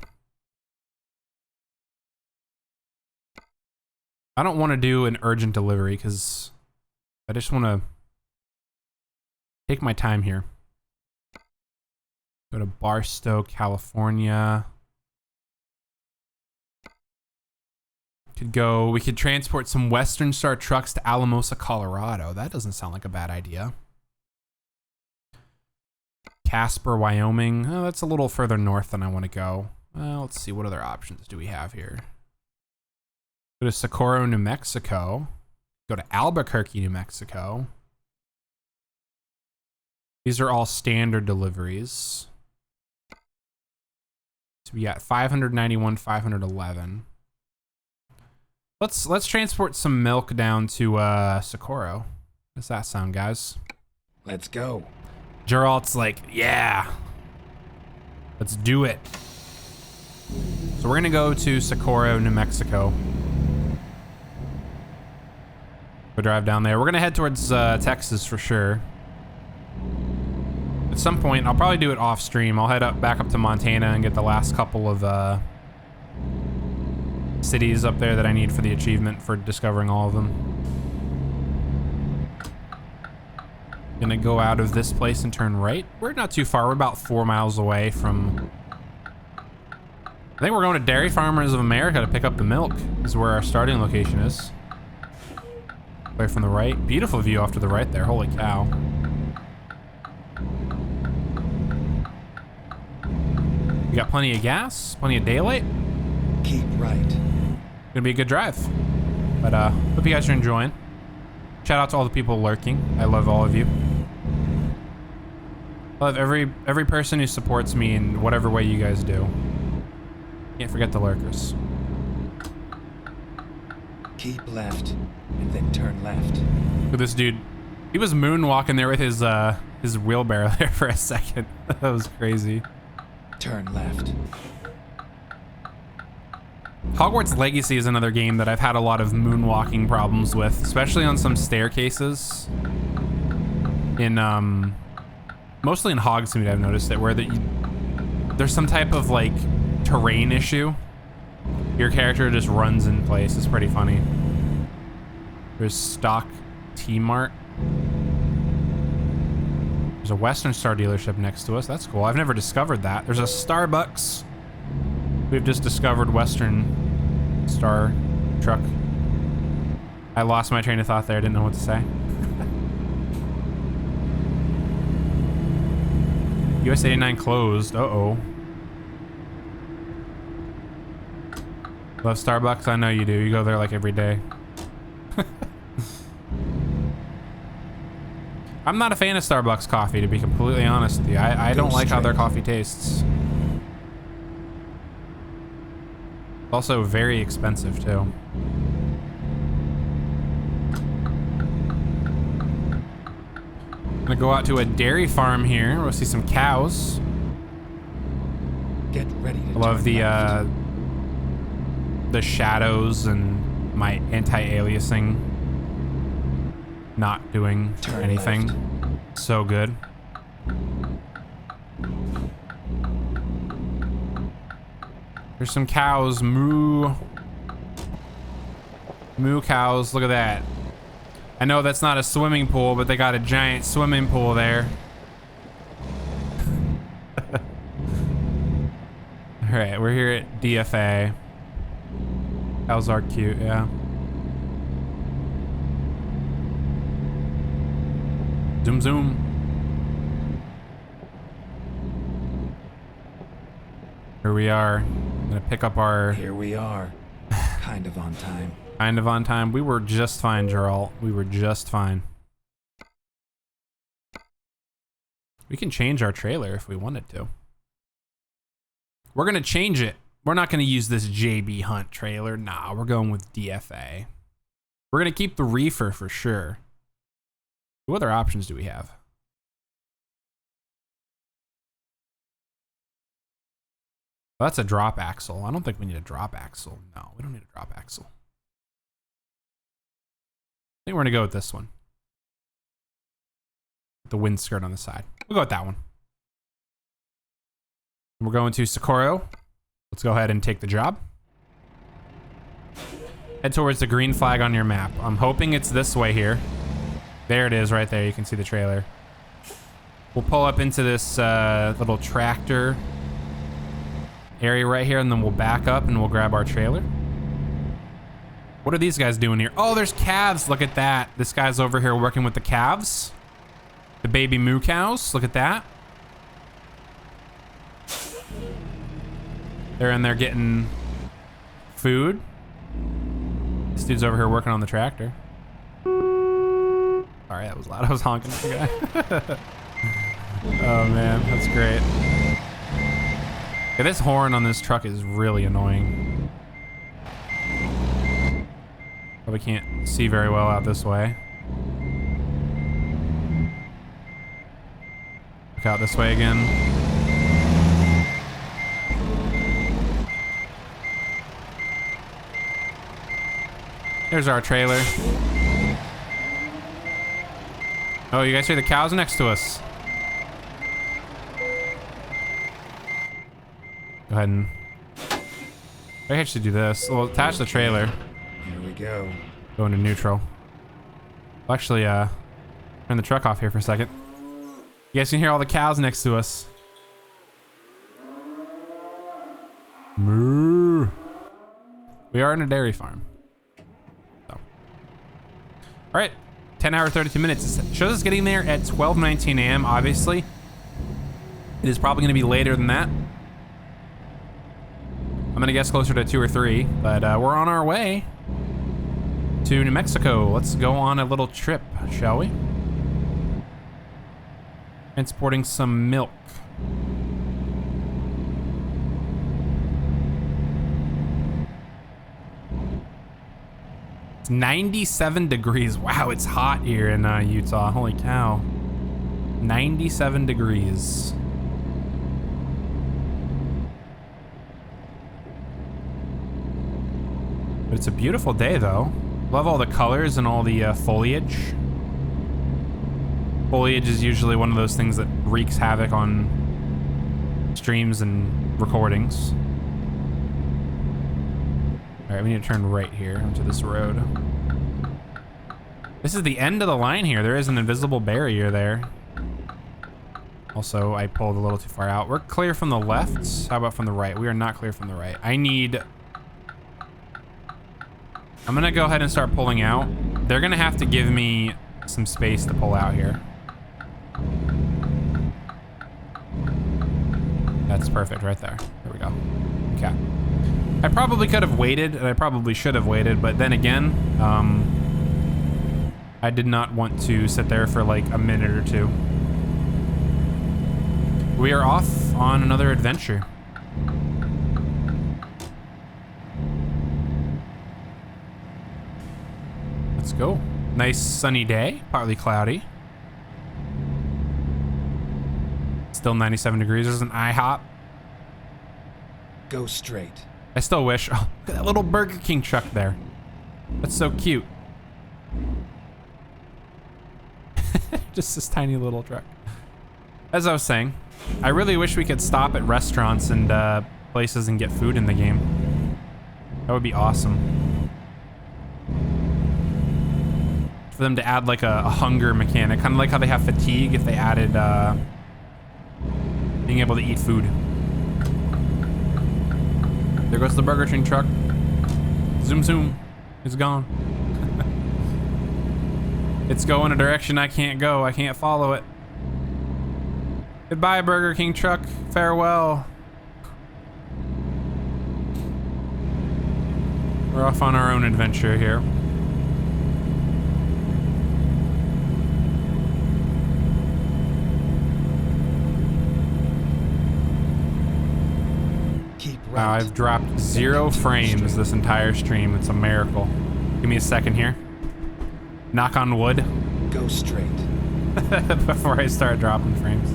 I don't want to do an urgent delivery because I just want to take my time here. Go to Barstow, California. We could transport some Western Star trucks to Alamosa, Colorado. That doesn't sound like a bad idea. Casper, Wyoming. Oh, that's a little further north than I want to go. Let's see, what other options do we have here? Go to Socorro, New Mexico. Go to Albuquerque, New Mexico. These are all standard deliveries. So we got 591, 511. Let's transport some milk down to Socorro. Does that sound, guys? Let's go. Geralt's like, yeah, let's do it. So we're gonna go to Socorro, New Mexico. Go drive down there. We're gonna head towards Texas for sure. At some point, I'll probably do it off stream. I'll head back up to Montana and get the last couple of cities up there that I need for the achievement for discovering all of them. Gonna go out of this place and turn right. We're not too far. We're about 4 miles away from... I think we're going to Dairy Farmers of America to pick up the milk. This is where our starting location is. Away from the right. Beautiful view off to the right there. Holy cow. We got plenty of gas, plenty of daylight. Keep right. Gonna be a good drive. But hope you guys are enjoying. Shout out to all the people lurking. I love all of you. I love every person who supports me in whatever way you guys do. Can't forget the lurkers. Keep left, and then turn left. Look at this dude. He was moonwalking there with his wheelbarrow there for a second. That was crazy. Turn left. Hogwarts Legacy is another game that I've had a lot of moonwalking problems with, especially on some staircases. In mostly in Hogsmeade, I've noticed it, where there's some type of like terrain issue. Your character just runs in place. It's pretty funny. There's Stock T-Mart. There's a Western Star dealership next to us. That's cool. I've never discovered that. There's a Starbucks. We've just discovered Western Star truck. I lost my train of thought there. I didn't know what to say. US 89 closed. Uh-oh. Love Starbucks? I know you do. You go there like every day. I'm not a fan of Starbucks coffee, to be completely honest with you. I don't like how their coffee tastes. Also very expensive too. I'm gonna go out to a dairy farm here. We'll see some cows. Get ready to Love the shadows and my anti-aliasing not doing anything. Left. So good. There's some cows. Moo. Moo cows. Look at that. I know that's not a swimming pool, but they got a giant swimming pool there. All right, we're here at DFA. Cows are cute, yeah. Zoom, zoom. Here we are. I'm gonna pick up our... Here we are. Kind of on time. Kind of on time. We were just fine, Geralt. We were just fine. We can change our trailer if we wanted to. We're gonna change it. We're not gonna use this JB Hunt trailer. Nah, we're going with DFA. We're gonna keep the reefer for sure. What other options do we have? Well, that's a drop axle. I don't think we need a drop axle. No, we don't need a drop axle. I think we're gonna go with this one. The windskirt on the side. We'll go with that one. We're going to Socorro. Let's go ahead and take the job. Head towards the green flag on your map. I'm hoping it's this way here. There it is right there. You can see the trailer. We'll pull up into this little tractor area right here, and then we'll back up and we'll grab our trailer. What are these guys doing here? Oh, there's calves. Look at that. This guy's over here working with the calves. The baby moo cows. Look at that. They're in there getting food. This dude's over here working on the tractor. Sorry, that was loud. I was honking at the guy. Oh man, that's great. Yeah, this horn on this truck is really annoying. Probably can't see very well out this way. Look out this way again. There's our trailer. Oh, you guys hear the cows next to us? Go ahead and... I actually do this. We'll attach the trailer. Here we go. Go into neutral. I'll actually turn the truck off here for a second. You guys can hear all the cows next to us. Moo. We are in a dairy farm. So. All right, 10 hour 32 minutes. It shows us getting there at 12:19 a.m. Obviously, it is probably going to be later than that. I'm gonna guess closer to 2 or 3, but we're on our way to New Mexico. Let's go on a little trip, shall we? Transporting some milk. It's 97 degrees. Wow, it's hot here in Utah. Holy cow. 97 degrees. But it's a beautiful day though. Love all the colors and all the foliage. Foliage is usually one of those things that wreaks havoc on streams and recordings. All right, we need to turn right here onto this road. This is the end of the line here. There is an invisible barrier there. Also, I pulled a little too far out. We're clear from the left. How about from the right? We are not clear from the right. I'm gonna go ahead and start pulling out. They're gonna have to give me some space to pull out here. That's perfect right there. There we go. Okay. I probably could have waited, and I probably should have waited, but then again, I did not want to sit there for like a minute or two. We are off on another adventure. Let's go. Nice sunny day, partly cloudy. Still 97 degrees. There's an IHOP. Go straight. I still wish. Oh, look at that little Burger King truck there. That's so cute. Just this tiny little truck. As I was saying, I really wish we could stop at restaurants and places and get food in the game. That would be awesome. For them to add like a hunger mechanic, kind of like how they have fatigue if they added being able to eat food. There goes the Burger King truck. Zoom zoom. It's gone. It's going a direction I can't go. I can't follow it. Goodbye, Burger King truck. Farewell. We're off on our own adventure here. Keep right. Wow, I've dropped 0 frames this entire stream. It's a miracle. Give me a second here. Knock on wood. Go straight. Before I start dropping frames.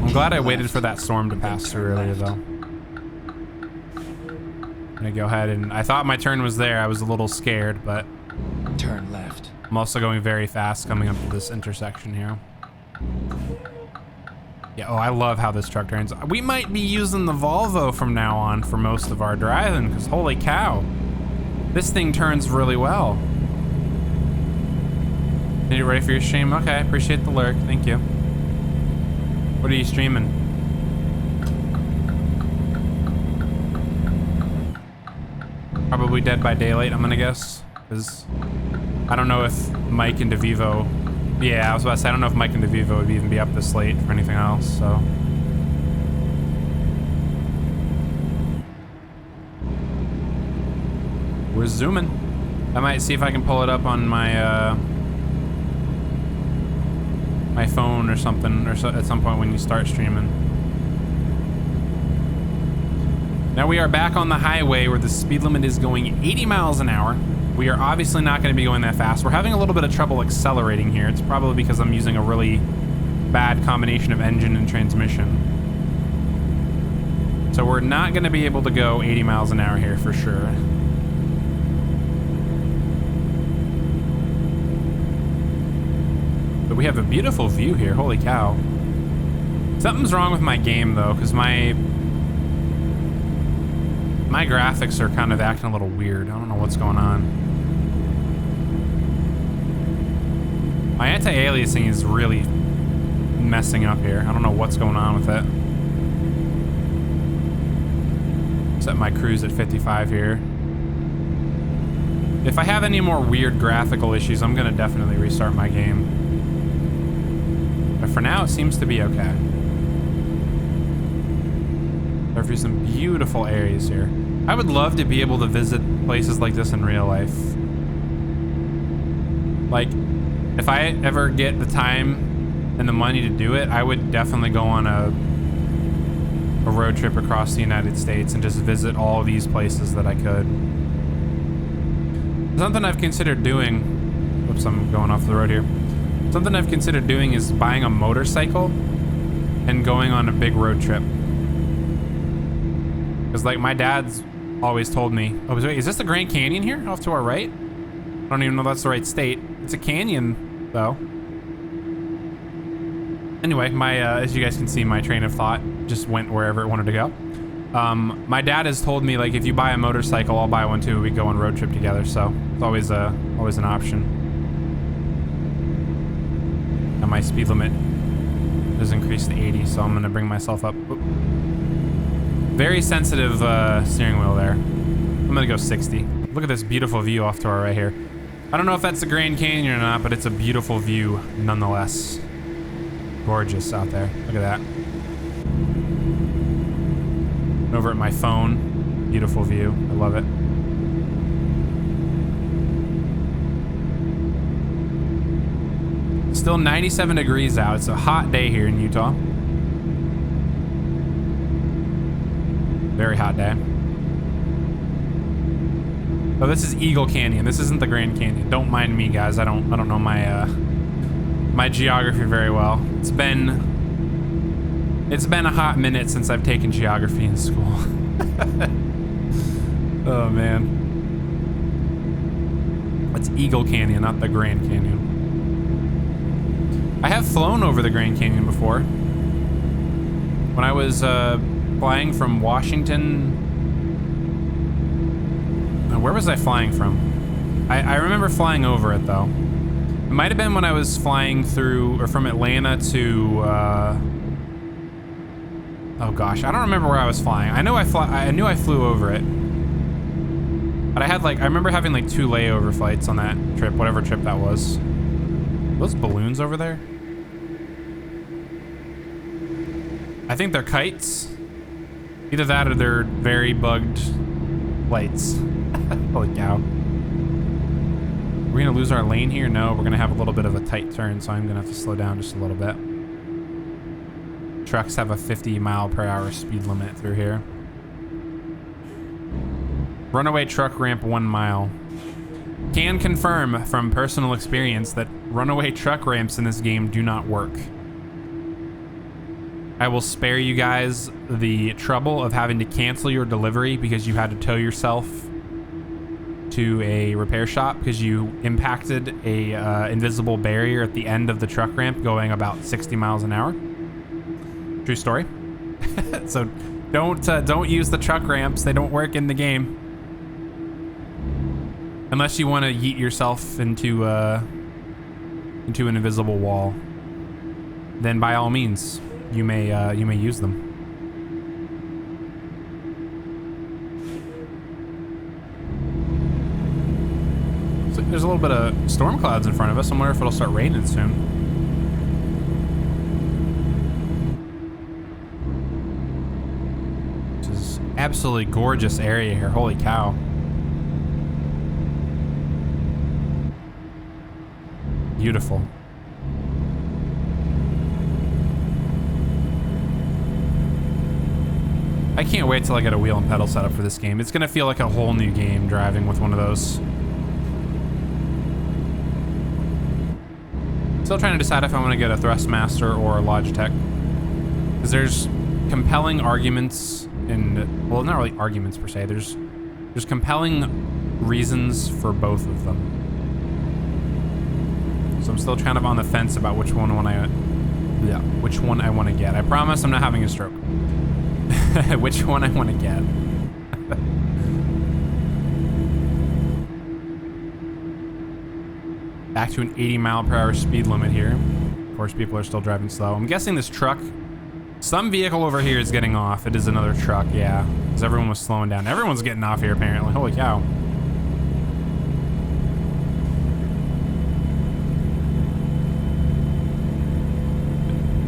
I'm glad I waited for that storm to pass through earlier though. I'm gonna go ahead and I thought my turn was there. I was a little scared, but Turn left. I'm also going very fast coming up to this intersection here. Yeah, oh, I love how this truck turns. We might be using the Volvo from now on for most of our driving, because holy cow, this thing turns really well. Are you ready for your stream? Okay, appreciate the lurk, thank you. What are you streaming? Probably Dead by Daylight, I'm gonna guess, because I don't know if Mike and DeVivo. Yeah, I was about to say, I don't know if Mike and DeVivo would even be up this late for anything else, so. We're zooming. I might see if I can pull it up on my, my phone or something, or at some point when you start streaming. Now we are back on the highway where the speed limit is going 80 miles an hour. We are obviously not going to be going that fast. We're having a little bit of trouble accelerating here. It's probably because I'm using a really bad combination of engine and transmission. So we're not going to be able to go 80 miles an hour here for sure. But we have a beautiful view here. Holy cow. Something's wrong with my game though, because my graphics are kind of acting a little weird. I don't know what's going on. My anti-aliasing is really messing up here. I don't know what's going on with it. Set my cruise at 55 here. If I have any more weird graphical issues, I'm gonna definitely restart my game. But for now, it seems to be okay. There are some beautiful areas here. I would love to be able to visit places like this in real life. Like, if I ever get the time and the money to do it, I would definitely go on a road trip across the United States and just visit all these places that I could. Something I've considered doing, oops, I'm going off the road here. Something I've considered doing is buying a motorcycle and going on a big road trip. Because like my dad's always told me, oh wait, is this the Grand Canyon here off to our right? I don't even know if that's the right state. It's a canyon though. Anyway, my as you guys can see, my train of thought just went wherever it wanted to go. My dad has told me like if you buy a motorcycle, I'll buy one too. We go on road trip together, so it's always an option. And my speed limit is increased to 80, so I'm gonna bring myself up. Oop. Very sensitive steering wheel there. I'm gonna go 60. Look at this beautiful view off to our right here. I don't know if that's the Grand Canyon or not, but it's a beautiful view nonetheless. Gorgeous out there. Look at that. Over at my phone, beautiful view. I love it. Still 97 degrees out. It's a hot day here in Utah. Very hot day. Oh, this is Eagle Canyon. This isn't the Grand Canyon. Don't mind me, guys. I don't know my my geography very well. It's been a hot minute since I've taken geography in school. Oh man. It's Eagle Canyon, not the Grand Canyon. I have flown over the Grand Canyon before. When I was flying from Washington. Where was I flying from? I remember flying over it though. It might have been when I was flying through or from Atlanta to oh gosh, I don't remember where I was flying. I knew I flew over it. But I remember having like 2 layover flights on that trip, whatever trip that was. Those balloons over there? I think they're kites. Either that or they're very bugged lights. Holy cow. We're gonna lose our lane here? No, we're gonna have a little bit of a tight turn, so I'm gonna have to slow down just a little bit. Trucks have a 50-mile-per-hour speed limit through here. Runaway truck ramp 1 mile. Can confirm from personal experience that runaway truck ramps in this game do not work. I will spare you guys the trouble of having to cancel your delivery because you had to tow yourself to a repair shop because you impacted a invisible barrier at the end of the truck ramp going about 60 miles an hour. True story. So don't use the truck ramps. They don't work in the game. Unless you want to yeet yourself into an invisible wall. Then by all means, you may use them. So there's a little bit of storm clouds in front of us. I wonder if it'll start raining soon. This is absolutely gorgeous area here. Holy cow. Beautiful. I can't wait till I get a wheel and pedal set up for this game. It's gonna feel like a whole new game driving with one of those. Still trying to decide if I want to get a Thrustmaster or a Logitech. Because there's compelling arguments and, well, not really arguments per se. There's compelling reasons for both of them. So I'm still kind of on the fence about which one I want to get. I promise I'm not having a stroke. Which one I want to get. Back to an 80-mile-per-hour speed limit here. Of course, people are still driving slow. I'm guessing this truck, some vehicle over here is getting off. It is another truck, yeah. Because everyone was slowing down. Everyone's getting off here, apparently. Holy cow.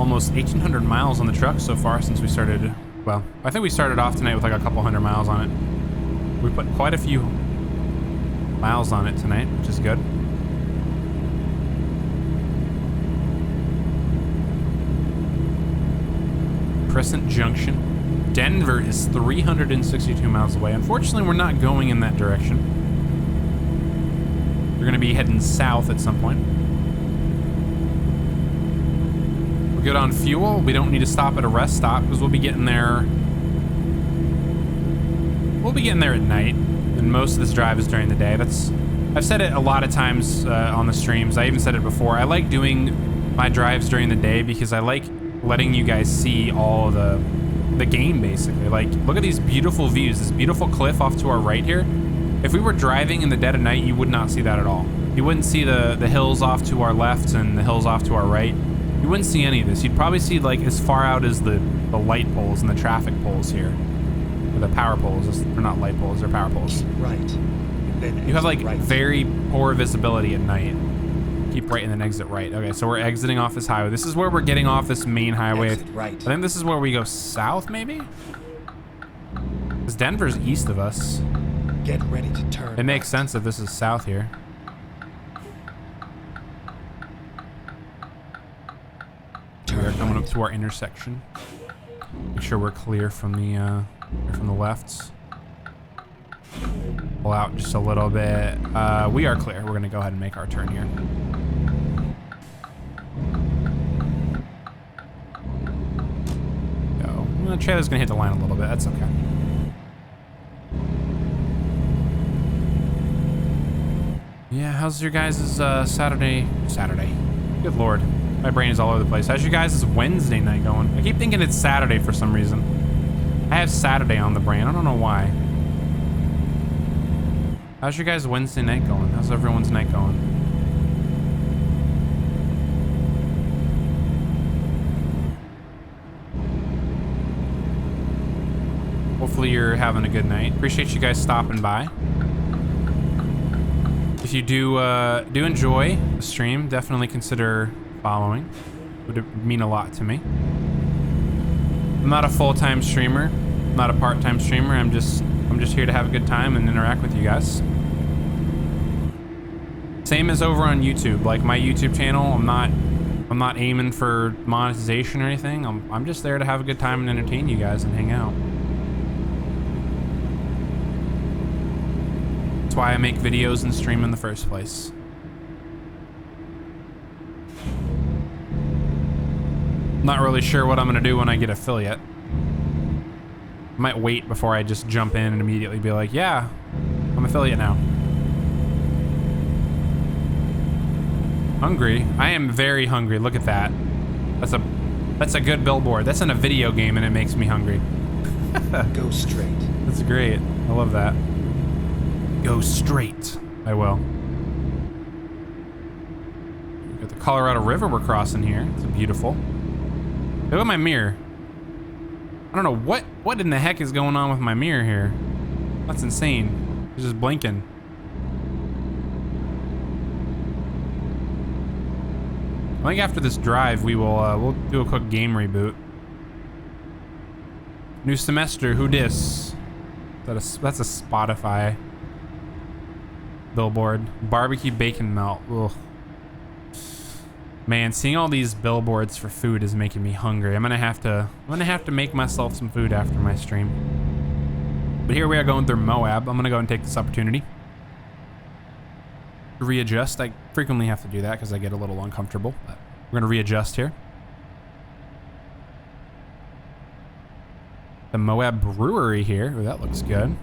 Almost 1,800 miles on the truck so far since we started. Well, I think we started off tonight with like a couple hundred miles on it. We put quite a few miles on it tonight, which is good. Crescent Junction. Denver is 362 miles away. Unfortunately, we're not going in that direction. We're going to be heading south at some point. We're good on fuel. We don't need to stop at a rest stop because we'll be getting there. We'll be getting there at night, and most of this drive is during the day. I've said it a lot of times on the streams. I even said it before. I like doing my drives during the day because I like letting you guys see all the game, basically. Like, look at these beautiful views. This beautiful cliff off to our right here. If we were driving in the dead of night, you would not see that at all. You wouldn't see the hills off to our left and the hills off to our right. You wouldn't see any of this. You'd probably see like as far out as the light poles and the traffic poles here. Or the power poles. They're not light poles, they're power poles. Right. Then you have like right. very poor visibility at night. Keep right and then exit right. Okay, so we're exiting off this highway. This is where we're getting off this main highway. Exit right. I think this is where we go south, maybe? Because Denver's east of us. Get ready to turn. It makes sense if this is south here. We're coming up to our intersection. Make sure we're clear from the lefts. Pull out just a little bit. We are clear. We're gonna go ahead and make our turn here. Go. Well, the trailer's gonna hit the line a little bit. That's okay. Yeah, how's your guys' Saturday? Good Lord. My brain is all over the place. How's your guys' Wednesday night going? I keep thinking it's Saturday for some reason. I have Saturday on the brain. I don't know why. How's your guys' Wednesday night going? How's everyone's night going? Hopefully you're having a good night. Appreciate you guys stopping by. If you do enjoy the stream, definitely consider following. It would mean a lot to me. I'm not a full-time streamer. I'm not a part-time streamer. I'm I'm just here to have a good time and interact with you guys. Same as over on YouTube. Like my YouTube channel, I'm not aiming for monetization or anything. I'm just there to have a good time and entertain you guys and hang out. That's why I make videos and stream in the first place. Not really sure what I'm gonna do when I get affiliate. I might wait before I just jump in and immediately be like, yeah, I'm affiliate now. Hungry. I am very hungry. Look at that. That's a good billboard. That's in a video game and it makes me hungry. Go straight. That's great. I love that. Go straight. I will. We've got the Colorado River we're crossing here. It's beautiful. Look at my mirror. I don't know what in the heck is going on with my mirror here. That's insane. It's just blinking. I think after this drive, we'll do a quick game reboot. New semester, who dis? That's a Spotify billboard. Barbecue bacon melt. Ugh. Man, seeing all these billboards for food is making me hungry. I'm gonna have to make myself some food after my stream. But here we are going through Moab. I'm gonna go and take this opportunity to readjust. I frequently have to do that because I get a little uncomfortable. But we're gonna readjust here. The Moab Brewery here. Ooh, that looks good.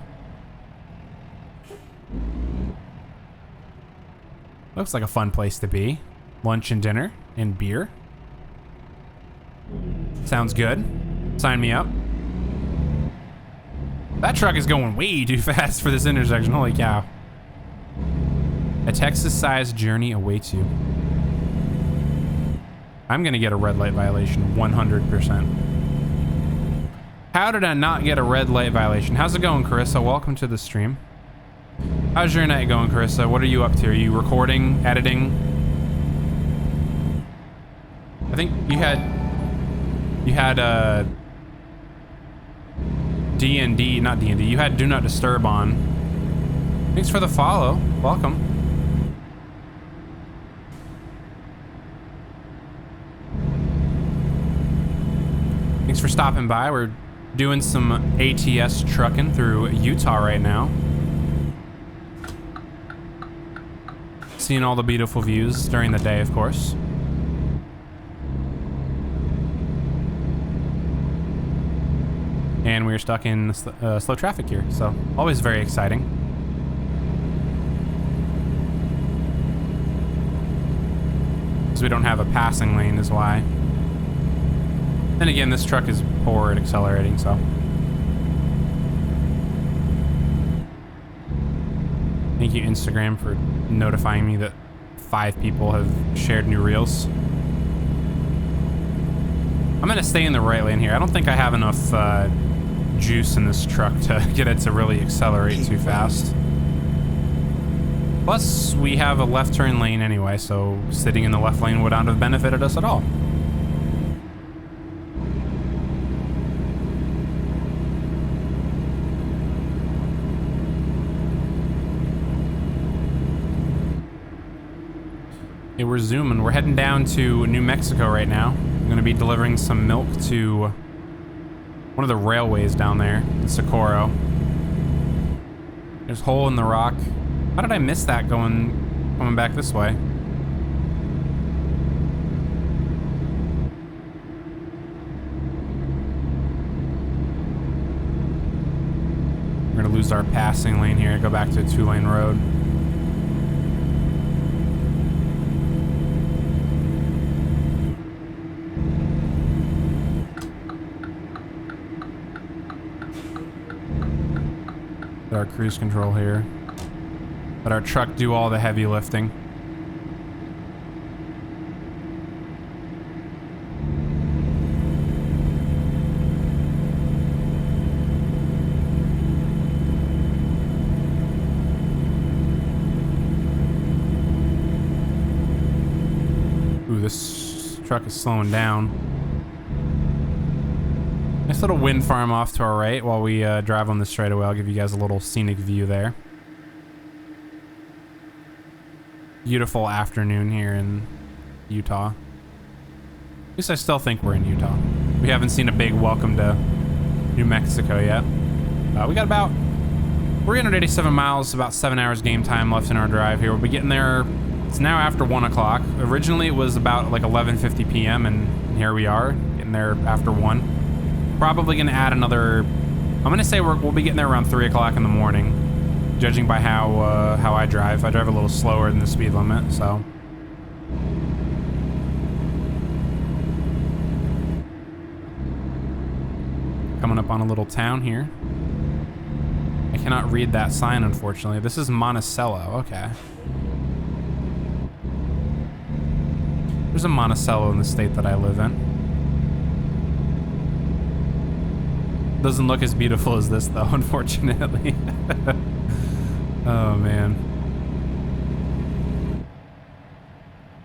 Looks like a fun place to be. Lunch and dinner and beer. Sounds good. Sign me up. That truck is going way too fast for this intersection. Holy cow. A Texas-sized journey awaits you. I'm gonna get a red light violation 100%. How did I not get a red light violation? How's it going, Carissa? Welcome to the stream. How's your night going, Carissa? What are you up to? Are you recording, editing? I think you had D&D, not D&D. You had Do Not Disturb on. Thanks for the follow. Welcome. Thanks for stopping by. We're doing some ATS trucking through Utah right now. Seeing all the beautiful views during the day, of course. And we're stuck in slow traffic here, so always very exciting. Because we don't have a passing lane is why. Then again, this truck is poor at accelerating, so. Thank you, Instagram, for notifying me that 5 people have shared new reels. I'm gonna stay in the right lane here. I don't think I have enough juice in this truck to get it to really accelerate too fast. Plus, we have a left turn lane anyway, so sitting in the left lane would not have benefited us at all. Okay, we're zooming. We're heading down to New Mexico right now. I'm gonna be delivering some milk to one of the railways down there in Socorro. There's a hole in the rock. How did I miss that coming back this way? We're gonna lose our passing lane here, go back to a 2-lane road. Our cruise control here. Let our truck do all the heavy lifting. Ooh, this truck is slowing down. Nice little wind farm off to our right while we drive on the straightaway. I'll give you guys a little scenic view there. Beautiful afternoon here in Utah. At least I still think we're in Utah. We haven't seen a big welcome to New Mexico yet. We got about 387 miles, about 7 hours game time left in our drive here. We'll be getting there. It's now after 1 o'clock. Originally it was about like 11:50 p.m. and here we are getting there after 1. Probably gonna add another, I'm gonna say we'll be getting there around 3 o'clock in the morning, judging by how I drive. I drive a little slower than the speed limit, so. Coming up on a little town here. I cannot read that sign, unfortunately. This is Monticello. Okay. There's a Monticello in the state that I live in. Doesn't look as beautiful as this, though, unfortunately. Oh, man.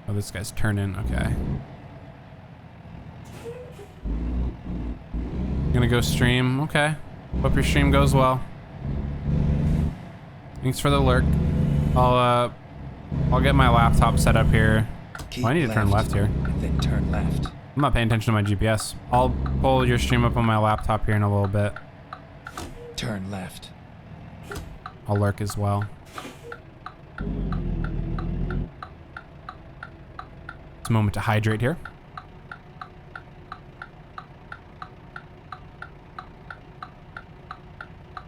Oh, this guy's turning. Okay. Gonna go stream. Okay. Hope your stream goes well. Thanks for the lurk. I'll get my laptop set up here. Oh, I need to turn left here. And then turn left. I'm not paying attention to my GPS. I'll pull your stream up on my laptop here in a little bit. Turn left. I'll lurk as well. It's a moment to hydrate here.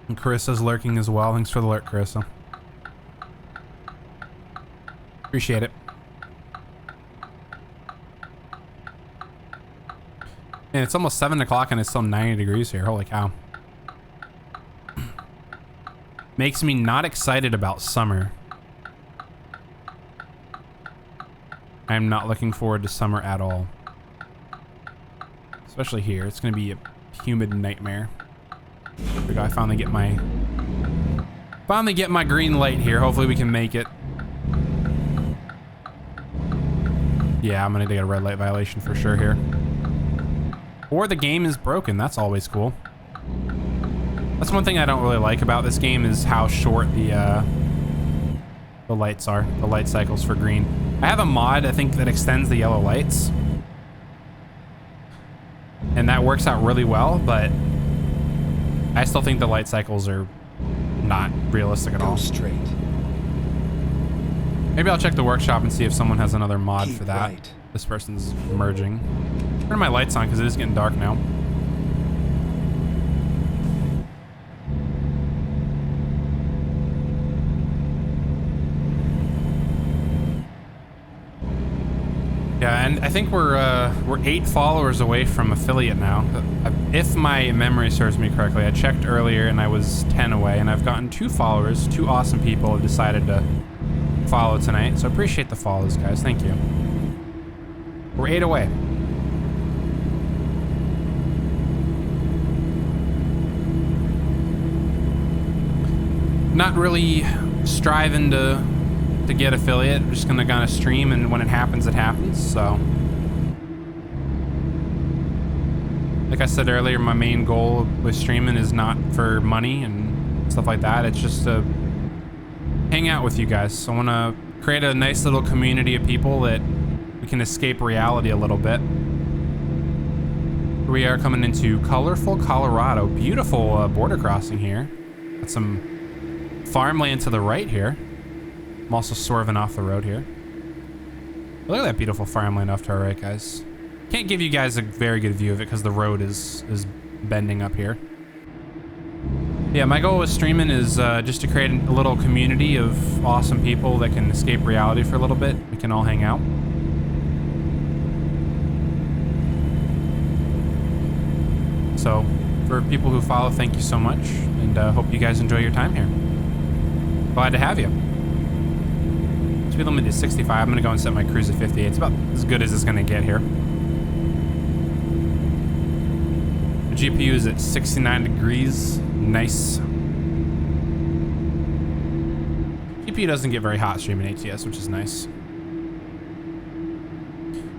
And Carissa's lurking as well. Thanks for the lurk, Carissa. Appreciate it. And it's almost 7 o'clock and it's still 90 degrees here. Holy cow. Makes me not excited about summer. I'm not looking forward to summer at all. Especially here. It's going to be a humid nightmare. There we go. I finally get my green light here. Hopefully we can make it. Yeah, I'm going to get a red light violation for sure here. Or the game is broken. That's always cool. That's one thing I don't really like about this game is how short the lights are. The light cycles for green. I have a mod, I think, that extends the yellow lights. And that works out really well, but I still think the light cycles are not realistic at all. Go straight. Maybe I'll check the workshop and see if someone has another mod Keep for that. right. This person's merging. Turn my lights on because it is getting dark now. Yeah, and I think we're 8 followers away from affiliate now. If my memory serves me correctly, I checked earlier and I was 10 away, and I've gotten 2 followers. 2 awesome people have decided to follow tonight, so appreciate the follows, guys. Thank you. We're 8 away. Not really striving to get affiliate. I'm just gonna kind of stream, and when it happens, it happens. So, like I said earlier, my main goal with streaming is not for money and stuff like that. It's just to hang out with you guys. I want to create a nice little community of people that we can escape reality a little bit. We are coming into colorful Colorado. Beautiful border crossing here. Got some farmland to the right here. I'm also swerving off the road here. Look at that beautiful farmland off to our right, guys. Can't give you guys a very good view of it because the road is bending up here. Yeah, my goal with streaming is just to create a little community of awesome people that can escape reality for a little bit. We can all hang out. So, for people who follow, thank you so much, and hope you guys enjoy your time here. Glad to have you. Speed limit is 65. I'm gonna go and set my cruise at 58. It's about as good as it's gonna get here. The GPU is at 69 degrees. Nice. GPU doesn't get very hot streaming ATS, which is nice.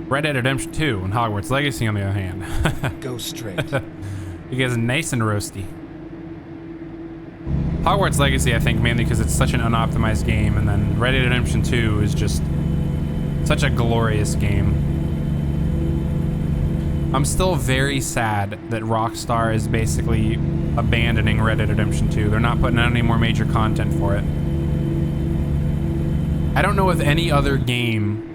Red Dead Redemption 2 and Hogwarts Legacy, on the other hand. Go straight. It gets nice and roasty. Hogwarts Legacy, I think, mainly because it's such an unoptimized game, and then Red Dead Redemption 2 is just such a glorious game. I'm still very sad that Rockstar is basically abandoning Red Dead Redemption 2. They're not putting out any more major content for it. I don't know of any other game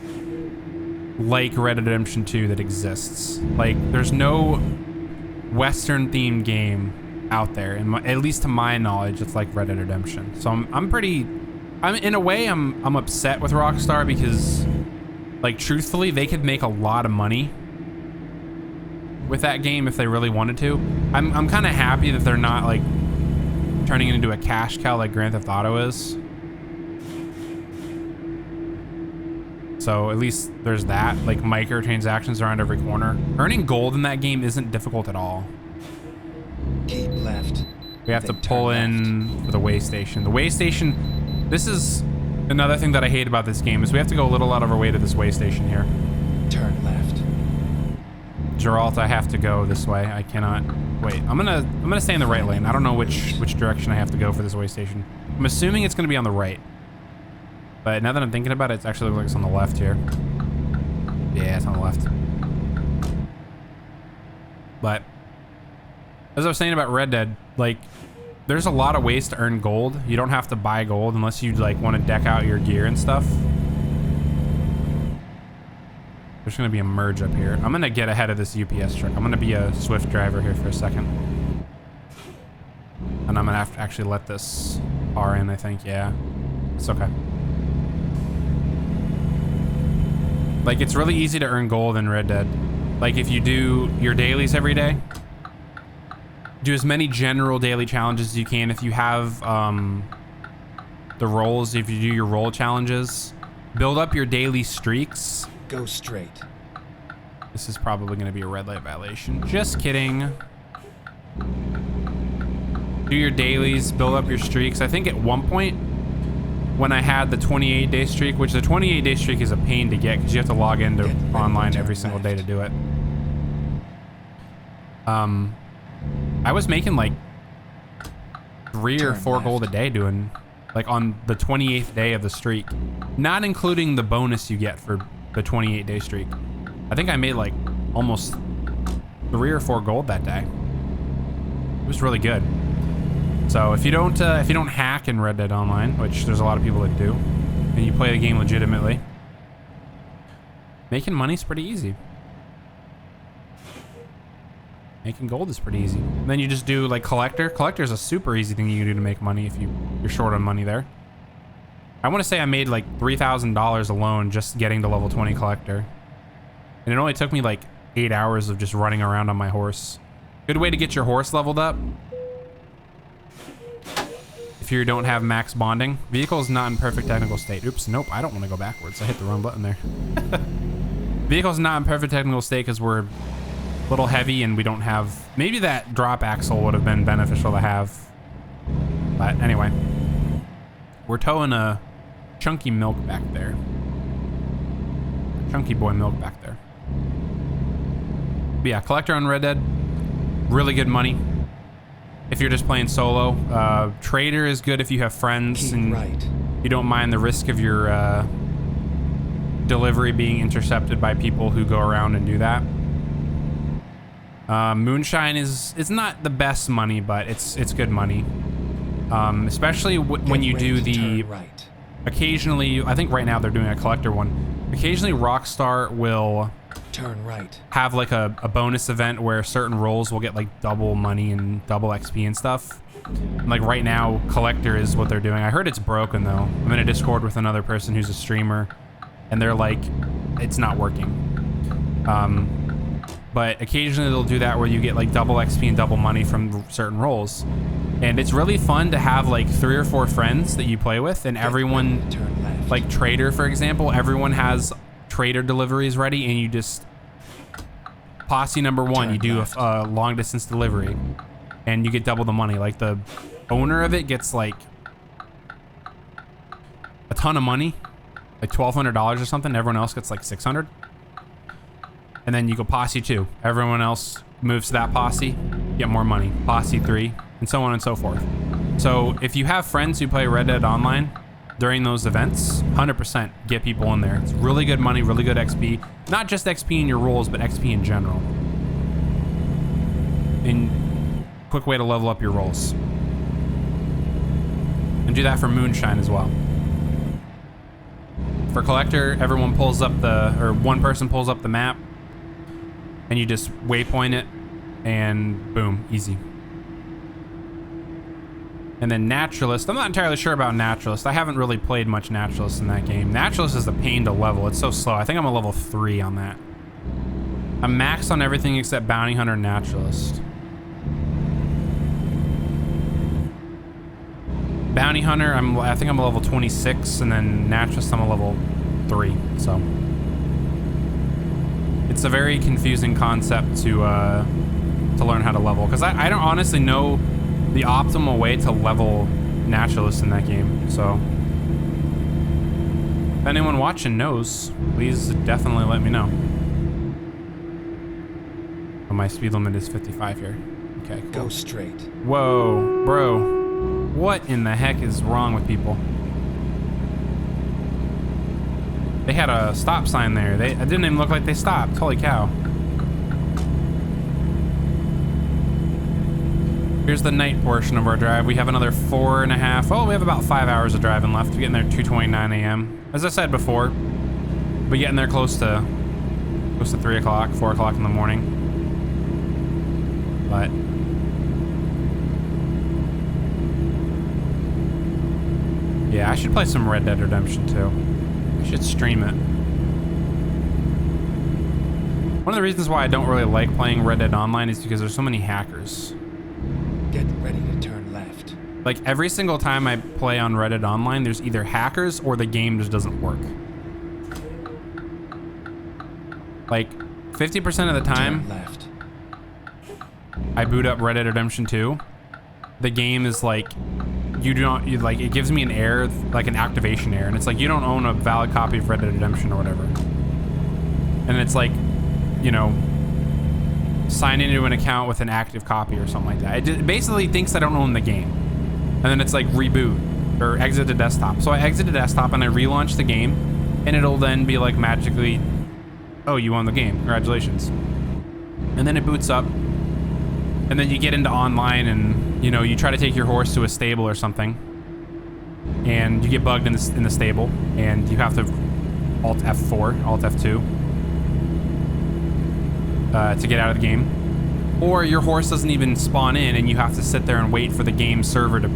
like Red Dead Redemption 2 that exists. Like, there's no Western-themed game out there, at least to my knowledge, it's like Red Dead Redemption. So I'm in a way, I'm upset with Rockstar because, like, truthfully, they could make a lot of money with that game if they really wanted to. I'm kind of happy that they're not, like, turning it into a cash cow like Grand Theft Auto is. So at least there's that. Like, microtransactions around every corner. Earning gold in that game isn't difficult at all. Keep left. We have to pull in for the way station. The way station, this is another thing that I hate about this game, is we have to go a little out of our way to this way station here. Turn left. Geralt, I have to go this way. I cannot wait. I'm gonna stay in the right lane. I don't know which direction I have to go for this way station. I'm assuming it's gonna be on the right. But now that I'm thinking about it, it actually looks like it's on the left here. Yeah, it's on the left. But as I was saying about Red Dead, like, there's a lot of ways to earn gold. You don't have to buy gold unless you, like, want to deck out your gear and stuff. There's going to be a merge up here. I'm going to get ahead of this UPS truck. I'm going to be a swift driver here for a second. And I'm going to have to actually let this car in, I think. Yeah, it's okay. Like, it's really easy to earn gold in Red Dead. Like, if you do your dailies every day, do as many general daily challenges as you can. If you have the rolls, if you do your roll challenges, build up your daily streaks. Go straight. This is probably going to be a red light violation. Just kidding. Do your dailies, build up your streaks. I think at one point when I had the 28-day streak, which the 28-day streak is a pain to get because you have to log into online every single day to do it. I was making like 3 or 4 gold a day doing, like, on the 28th day of the streak, not including the bonus you get for the 28-day streak. I think I made like almost 3 or 4 gold that day. It was really good. So if you don't hack in Red Dead Online, which there's a lot of people that do, and you play the game legitimately, making money's pretty easy. Making gold is pretty easy. And then you just do like collector. Collector is a super easy thing you can do to make money if you're short on money there. I want to say I made like $3,000 alone just getting to level 20 collector. And it only took me like 8 hours of just running around on my horse. Good way to get your horse leveled up. If you don't have max bonding. Vehicle is not in perfect technical state. Oops, nope, I don't want to go backwards. I hit the wrong button there. Vehicle's not in perfect technical state because we're a little heavy and we don't have... Maybe that drop axle would have been beneficial to have. But anyway. We're towing a chunky milk back there. Chunky boy milk back there. But yeah, collector on Red Dead. Really good money. If you're just playing solo. Trader is good if you have friends and you don't mind the risk of your delivery being intercepted by people who go around and do that. Moonshine is not the best money, but it's good money. Especially when you do the... Occasionally, I think right now they're doing a collector one. Occasionally Rockstar will... Turn right. Have like a bonus event where certain roles will get like double money and double XP and stuff. And like right now, collector is what they're doing. I heard it's broken though. I'm in a Discord with another person who's a streamer, and they're like, it's not working. But occasionally they'll do that where you get like double XP and double money from certain roles. And it's really fun to have like 3 or 4 friends that you play with, and everyone, like Trader for example, everyone has trader deliveries ready, and you just posse number 1, you do a long distance delivery and you get double the money. Like the owner of it gets like a ton of money, like $1,200 or something. Everyone else gets like $600. And then you go posse 2. Everyone else moves to that posse, get more money. Posse 3, and so on and so forth. So if you have friends who play Red Dead Online during those events, 100% get people in there. It's really good money, really good XP. Not just XP in your roles, but XP in general. And quick way to level up your roles. And do that for Moonshine as well. For Collector, everyone pulls up one person pulls up the map, and you just waypoint it, and boom, easy. And then Naturalist, I'm not entirely sure about Naturalist. I haven't really played much Naturalist in that game. Naturalist is a pain to level. It's so slow. I think I'm a level 3 on that. I'm maxed on everything except Bounty Hunter and Naturalist. Bounty Hunter, I think I'm a level 26, and then Naturalist, I'm a level 3, so. It's a very confusing concept to learn how to level, because I don't honestly know the optimal way to level Naturalist in that game, so. If anyone watching knows, please definitely let me know. Oh, my speed limit is 55 here. Okay, cool. Go straight. Whoa, bro. What in the heck is wrong with people? They had a stop sign there. It didn't even look like they stopped. Holy cow. Here's the night portion of our drive. We have another 4.5. Oh, we have about 5 hours of driving left. We're getting there 2:29 a.m. As I said before, we're getting there close to 3 o'clock, 4 o'clock in the morning. But yeah, I should play some Red Dead Redemption 2. I should stream it. One of the reasons why I don't really like playing Red Dead Online is because there's so many hackers. Get ready to turn left. Like every single time I play on Red Dead Online, there's either hackers or the game just doesn't work. Like 50% of the time, Turn left. I boot up Red Dead Redemption 2. The game is like, it gives me an error, like an activation error, and it's like you don't own a valid copy of Red Dead Redemption or whatever. And it's like, you know, sign into an account with an active copy or something like that. It basically thinks I don't own the game. And then it's like reboot or exit the desktop. So I exit the desktop and I relaunch the game, and it'll then be like magically, oh, you own the game, congratulations. And then it boots up, and then you get into online, and you know, you try to take your horse to a stable or something, and you get bugged in the stable, and you have to Alt F4, Alt F2 to get out of the game. Or your horse doesn't even spawn in, and you have to sit there and wait for the game server to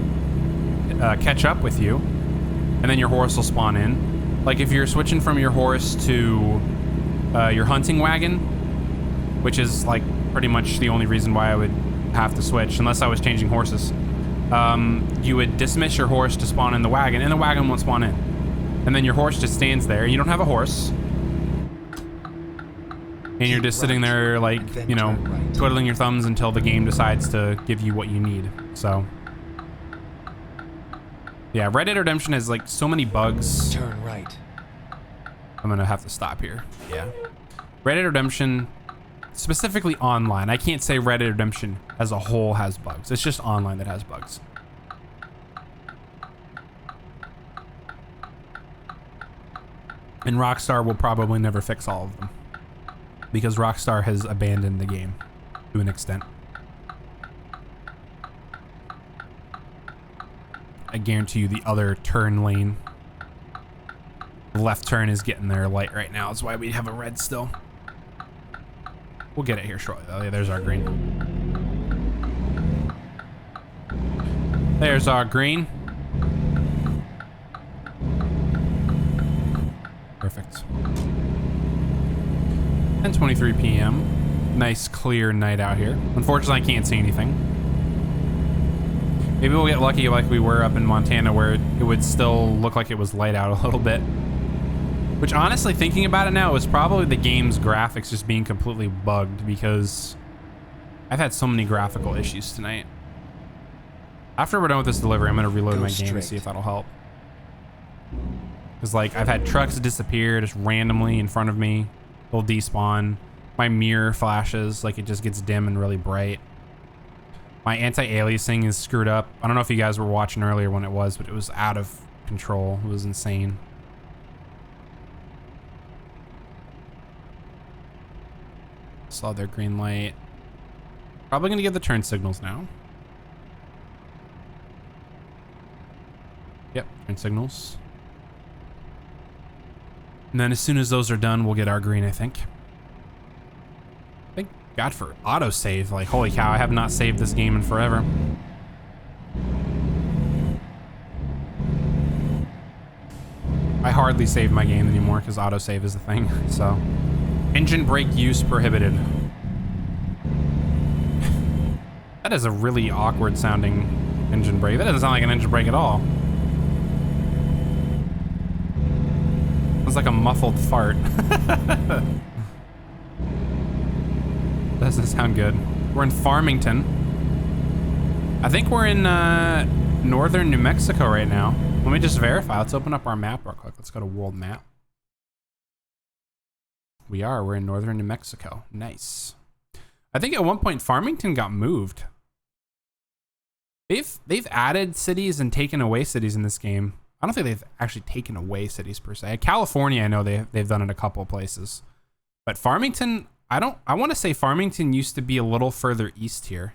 catch up with you, and then your horse will spawn in. Like if you're switching from your horse to your hunting wagon, which is like pretty much the only reason why I would have to switch, unless I was changing horses. You would dismiss your horse to spawn in the wagon, and the wagon won't spawn in. And then your horse just stands there. You don't have a horse. And you're just sitting there like, you know, twiddling your thumbs until the game decides to give you what you need. So yeah, Red Dead Redemption has like so many bugs. Turn right. I'm gonna have to stop here. Yeah. Red Dead Redemption, specifically online. I can't say Red Dead Redemption as a whole has bugs. It's just online that has bugs. And Rockstar will probably never fix all of them, because Rockstar has abandoned the game to an extent. I guarantee you the other turn lane, the left turn, is getting their light right now. That's why we have a red still. We'll get it here shortly. Oh, yeah, there's our green. There's our green. Perfect. 10:23 p.m. Nice clear night out here. Unfortunately, I can't see anything. Maybe we'll get lucky like we were up in Montana, where it would still look like it was light out a little bit. Which, honestly, thinking about it now, it was probably the game's graphics just being completely bugged, because I've had so many graphical issues tonight. After we're done with this delivery, I'm going to reload my game and see if that'll help. Because, like, I've had trucks disappear just randomly in front of me. They'll despawn. My mirror flashes, like, it just gets dim and really bright. My anti-aliasing is screwed up. I don't know if you guys were watching earlier when it was, but it was out of control. It was insane. Saw their green light. Probably gonna give the turn signals now. Yep, turn signals. And then as soon as those are done, we'll get our green, I think. Thank God for autosave. Like, holy cow, I have not saved this game in forever. I hardly save my game anymore because autosave is the thing, so. Engine brake use prohibited. That is a really awkward sounding engine brake. That doesn't sound like an engine brake at all. It's like a muffled fart. Doesn't sound good. We're in Farmington. I think we're in northern New Mexico right now. Let me just verify. Let's open up our map real quick. Let's go to world map. We're in northern New Mexico. Nice. I think at one point Farmington got moved. They've added cities and taken away cities in this game. I don't think they've actually taken away cities per se. California, I know they've done it a couple of places. But Farmington, I want to say Farmington used to be a little further east here.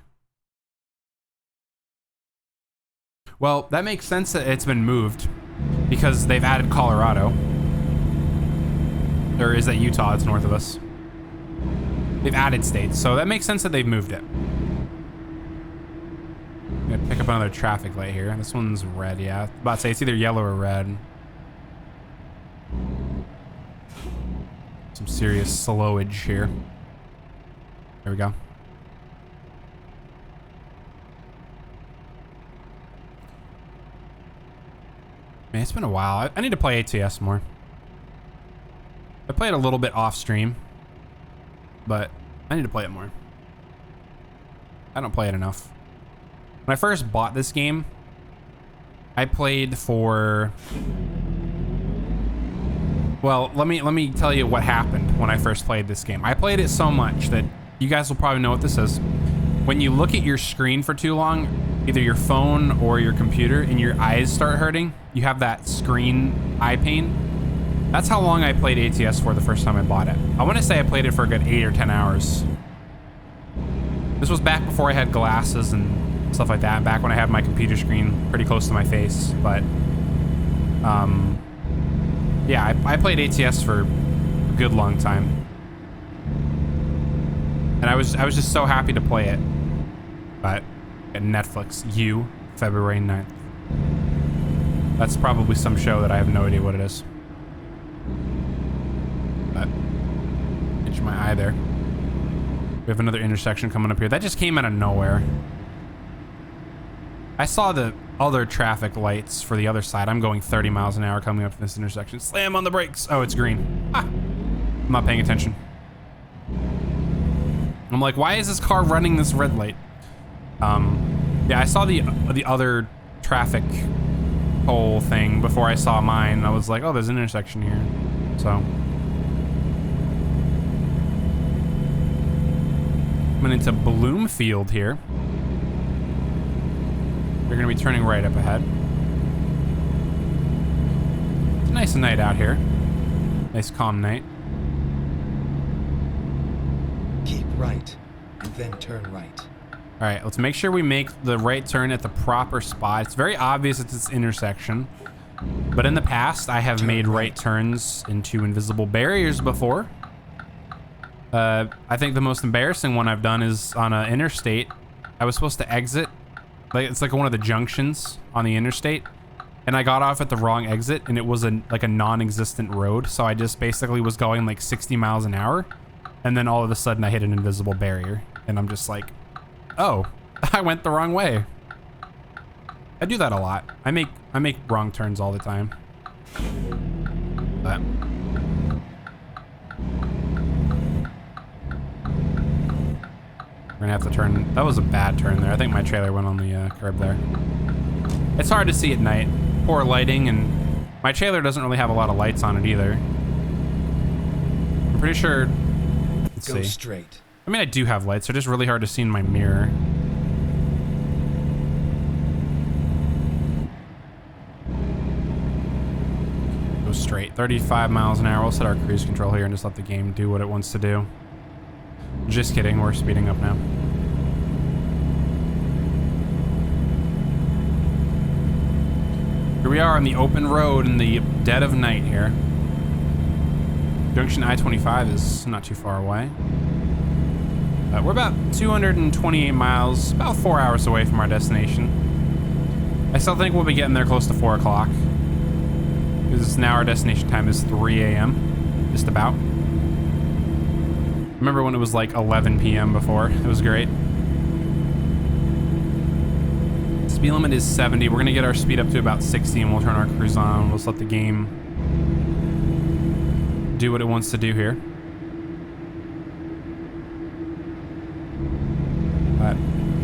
Well, that makes sense that it's been moved because they've added Colorado. Or is that Utah? It's north of us. They've added states, so that makes sense that they've moved it. I'm gonna pick up another traffic light here. This one's red, yeah. About to say it's either yellow or red. Some serious slowage here. There we go. Man, it's been a while. I need to play ATS more. I played a little bit off stream, but I need to play it more. I don't play it enough. When I first bought this game, I played for... Well, let me tell you what happened when I first played this game. I played it so much that you guys will probably know what this is. When you look at your screen for too long, either your phone or your computer, and your eyes start hurting, you have that screen eye pain. That's how long I played ATS for the first time I bought it. I want to say I played it for a good 8 or 10 hours. This was back before I had glasses and stuff like that, back when I had my computer screen pretty close to my face, but yeah, I played ATS for a good long time. And I was just so happy to play it. But at Netflix, February 9th. That's probably some show that I have no idea what it is. But itch my eye there. We have another intersection coming up here. That just came out of nowhere. I saw the other traffic lights for the other side. I'm going 30 miles an hour coming up to this intersection. Slam on the brakes. Oh, it's green. Ah, I'm not paying attention. I'm like, why is this car running this red light? Yeah, I saw the other traffic pole thing before I saw mine. I was like, oh, there's an intersection here. So coming into Bloomfield here. We're gonna be turning right up ahead. It's a nice night out here. Nice calm night. Keep right, and then turn right. All right, let's make sure we make the right turn at the proper spot. It's very obvious it's this intersection, but in the past, I have made right turns into invisible barriers before. I think the most embarrassing one I've done is on an interstate. I was supposed to exit. It's like one of the junctions on the interstate, and I got off at the wrong exit, and it was like a non-existent road, so I just basically was going like 60 miles an hour, and then all of a sudden I hit an invisible barrier, and I'm just like, oh, I went the wrong way. I do that a lot. I make wrong turns all the time. But we're gonna have to turn. That was a bad turn there. I think my trailer went on the curb there. It's hard to see at night. Poor lighting, and my trailer doesn't really have a lot of lights on it either. I'm pretty sure. Let's Go see. straight. I mean, I do have lights. They're just really hard to see in my mirror. right, 35 miles an hour. We'll set our cruise control here and just let the game do what it wants to do. Just kidding, we're speeding up now. Here we are on the open road in the dead of night here. Junction I-25 is not too far away. We're about 228 miles, about 4 hours away from our destination. I still think we'll be getting there close to 4 o'clock. Because now our destination time is 3 a.m. Just about. Remember when it was like 11 p.m. before? It was great. Speed limit is 70. We're gonna get our speed up to about 60 and we'll turn our cruise on. We'll just let the game do what it wants to do here. But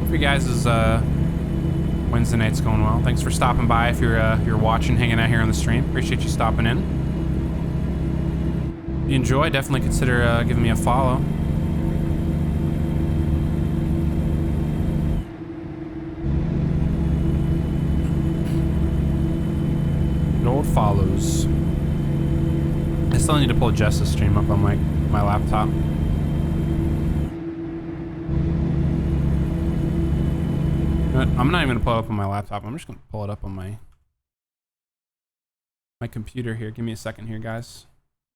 hope you guys' Wednesday night's going well. Thanks for stopping by. If you're watching, hanging out here on the stream, appreciate you stopping in. If you enjoy, definitely consider giving me a follow. Good old follows. I still need to pull Jess's stream up on my laptop. I'm not even gonna pull it up on my laptop. I'm just gonna pull it up on my computer here. Give me a second here, guys.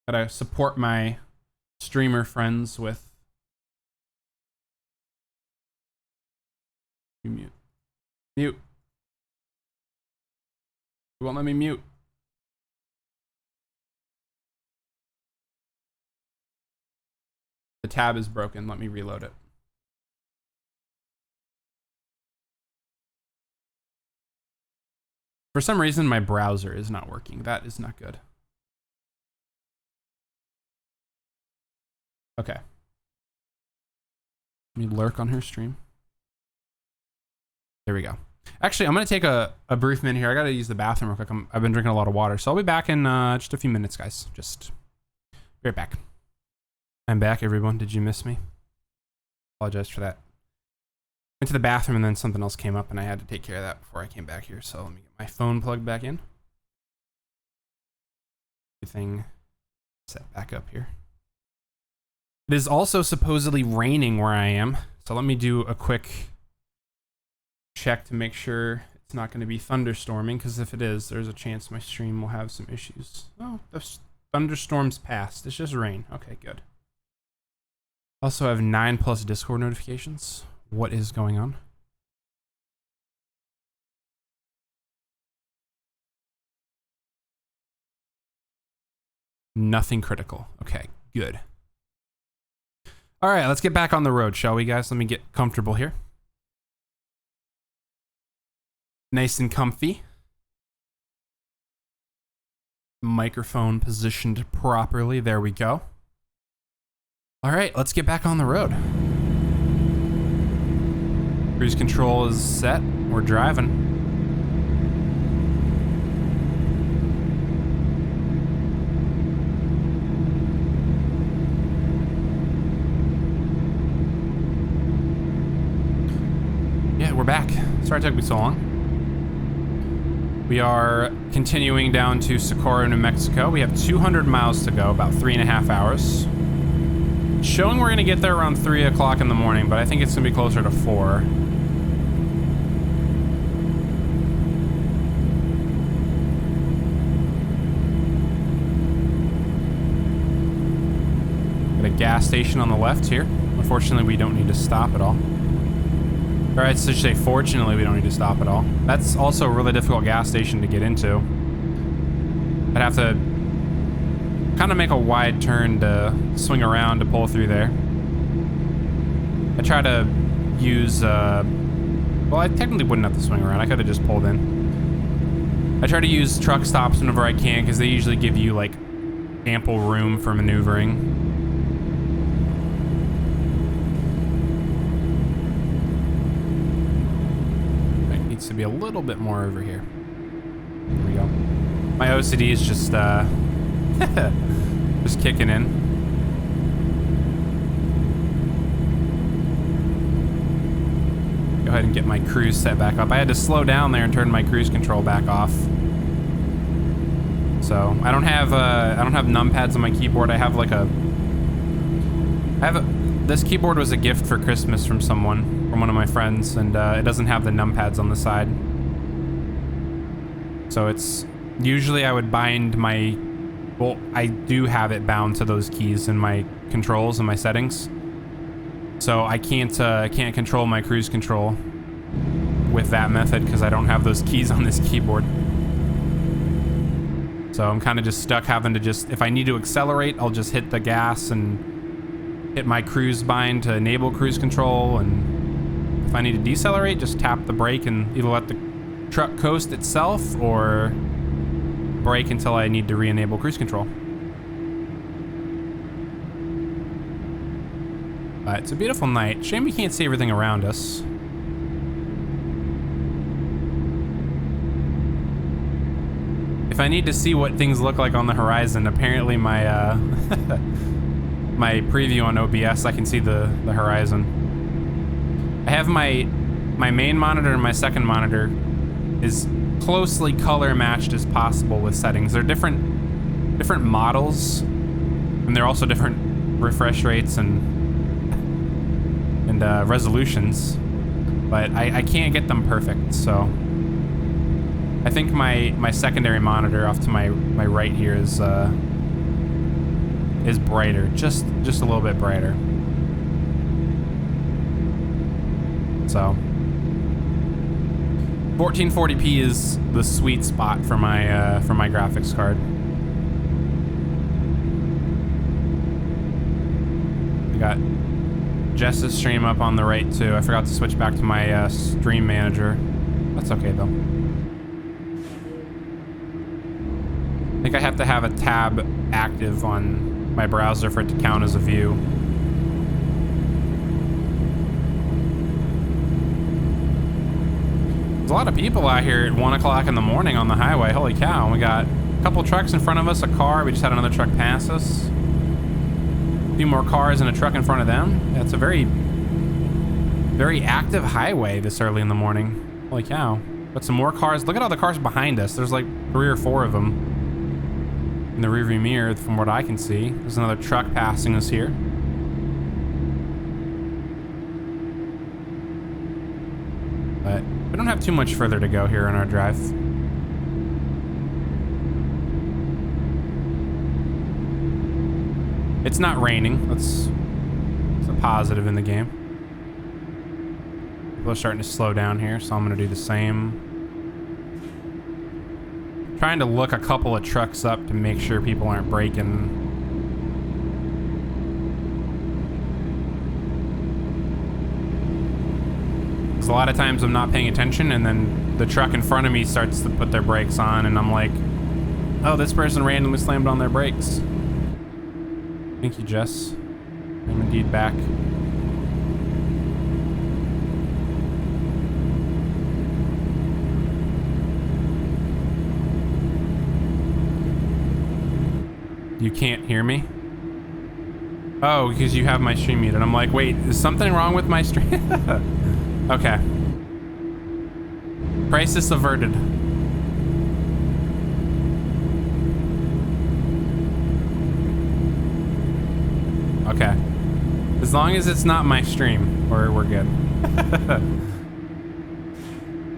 Gotta support my streamer friends with mute. You won't let me mute. The tab is broken. Let me reload it. For some reason, my browser is not working. That is not good. Okay. Let me lurk on her stream. There we go. Actually, I'm going to take a brief minute here. I got to use the bathroom real quick. I've been drinking a lot of water. So I'll be back in just a few minutes, guys. Just be right back. I'm back, everyone. Did you miss me? Apologize for that. Went to the bathroom and then something else came up and I had to take care of that before I came back here. So let me get my phone plugged back in. Everything set back up here. It is also supposedly raining where I am. So let me do a quick check to make sure it's not going to be thunderstorming, because if it is, there's a chance my stream will have some issues. Oh, the thunderstorm's passed. It's just rain. Okay, good. Also, I have 9+ Discord notifications. What is going on? Nothing critical. Okay, good. All right, let's get back on the road, shall we, guys? Let me get comfortable here. Nice and comfy. Microphone positioned properly. There we go. All right, let's get back on the road. Cruise control is set. We're driving. Yeah, we're back. Sorry it took me so long. We are continuing down to Socorro, New Mexico. We have 200 miles to go, about 3.5 hours. Showing we're gonna get there around 3 o'clock in the morning, but I think it's gonna be closer to 4. Got a gas station on the left here. Unfortunately, we don't need to stop at all. All right, so I should say, fortunately, we don't need to stop at all. That's also a really difficult gas station to get into. I'd have to kind of make a wide turn to swing around to pull through there. I try to use, well, I technically wouldn't have to swing around. I could have just pulled in. I try to use truck stops whenever I can, because they usually give you, like, ample room for maneuvering. Needs to be a little bit more over here. There we go. My OCD is just just kicking in. Go ahead and get my cruise set back up. I had to slow down there and turn my cruise control back off. So I don't have numpads on my keyboard. I have like this keyboard was a gift for Christmas from one of my friends, and it doesn't have the numpads on the side. So it's usually I would bind my, well, I do have it bound to those keys in my controls and my settings. So I can't control my cruise control with that method because I don't have those keys on this keyboard. So I'm kind of just stuck having to just, if I need to accelerate, I'll just hit the gas and hit my cruise bind to enable cruise control. And if I need to decelerate, just tap the brake and either let the truck coast itself or brake until I need to re-enable cruise control. But it's a beautiful night. Shame we can't see everything around us. If I need to see what things look like on the horizon, apparently my my preview on OBS, I can see the horizon. I have my main monitor and my second monitor is closely color matched as possible with settings. They're different models, and they're also different refresh rates and resolutions, but I can't get them perfect. So I think my secondary monitor off to my right here is brighter, just a little bit brighter. So 1440p is the sweet spot for my graphics card. I got Jess's stream up on the right too. I forgot to switch back to my stream manager. That's okay though. I think I have to have a tab active on my browser for it to count as a view. There's a lot of people out here at 1 o'clock in the morning on the highway. Holy cow. We got a couple trucks in front of us, a car. We just had another truck pass us. A few more cars and a truck in front of them. It's a very, very active highway this early in the morning. Holy cow. Got some more cars. Look at all the cars behind us. There's like 3 or 4 of them in the rearview mirror from what I can see. There's another truck passing us here. But we don't have too much further to go here on our drive. It's not raining. It's a positive in the game. People are starting to slow down here, so I'm gonna do the same. Trying to look a couple of trucks up to make sure people aren't braking. Because a lot of times I'm not paying attention, and then the truck in front of me starts to put their brakes on, and I'm like, oh, this person randomly slammed on their brakes. Thank you, Jess. I'm indeed back. You can't hear me? Oh, because you have my stream muted. I'm like, wait, is something wrong with my stream? Okay. Crisis averted. Okay. As long as it's not my stream, we're good.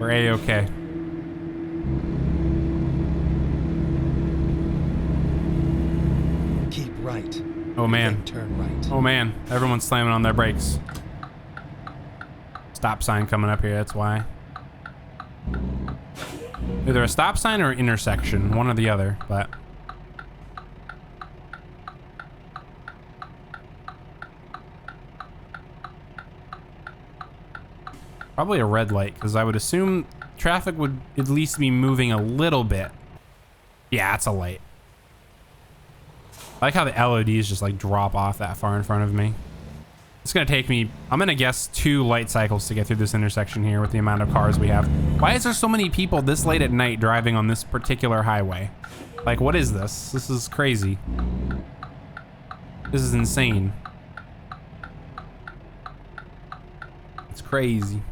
We're A-okay. Keep right. Oh man. Turn right. Oh man. Everyone's slamming on their brakes. Stop sign coming up here, that's why. Either a stop sign or intersection, one or the other, but... Probably a red light, because I would assume traffic would at least be moving a little bit. Yeah, it's a light. I like how the LEDs just like drop off that far in front of me. It's gonna take me, I'm gonna guess 2 light cycles to get through this intersection here with the amount of cars we have. Why is there so many people this late at night driving on this particular highway? Like, what is this? This is crazy. This is insane. It's crazy.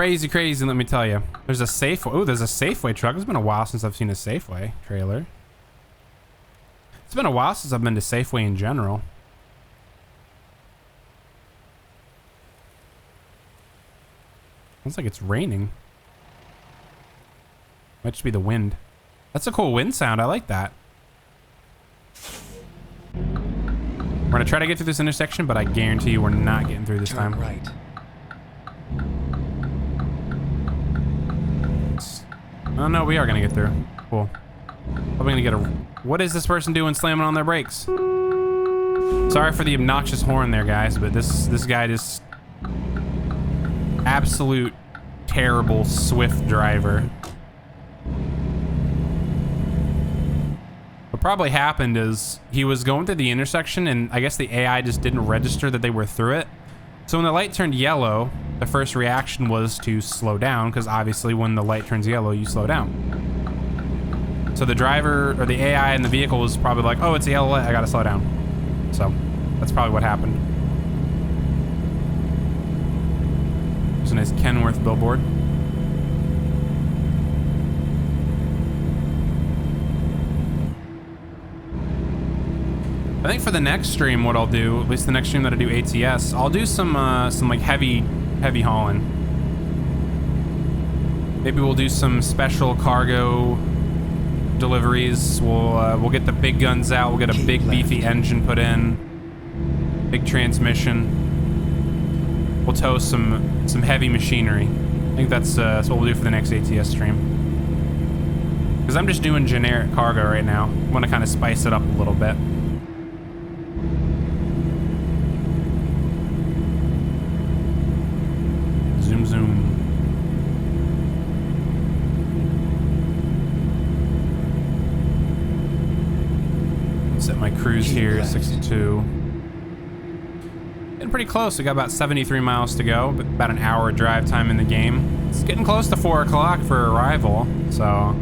Crazy, crazy, let me tell you. There's a Safeway. Oh, there's a Safeway truck. It's been a while since I've seen a Safeway trailer. It's been a while since I've been to Safeway in general. Looks like it's raining. Might just be the wind. That's a cool wind sound. I like that. We're gonna try to get through this intersection, but I guarantee you we're not getting through this time. Turn right. Oh no, we are gonna get through. Cool. Probably gonna get a... What is this person doing slamming on their brakes? Sorry for the obnoxious horn there, guys, but this guy just... Absolute terrible Swift driver. What probably happened is he was going through the intersection and I guess the AI just didn't register that they were through it. So when the light turned yellow, the first reaction was to slow down, because obviously when the light turns yellow, you slow down. So the driver or the AI in the vehicle was probably like, oh, it's a yellow light, I gotta slow down. So that's probably what happened. There's a nice Kenworth billboard. I think for the next stream, what I'll do, at least the next stream that I do ATS, I'll do some like heavy hauling. Maybe we'll do some special cargo deliveries. We'll get the big guns out. We'll get a big beefy engine put in, big transmission. We'll tow some heavy machinery. I think that's what we'll do for the next ATS stream. Because I'm just doing generic cargo right now. I want to kind of spice it up a little bit. Zoom, zoom. Set my cruise here, 62. Getting pretty close. We got about 73 miles to go, but about an hour drive time in the game. It's getting close to 4 o'clock for arrival, so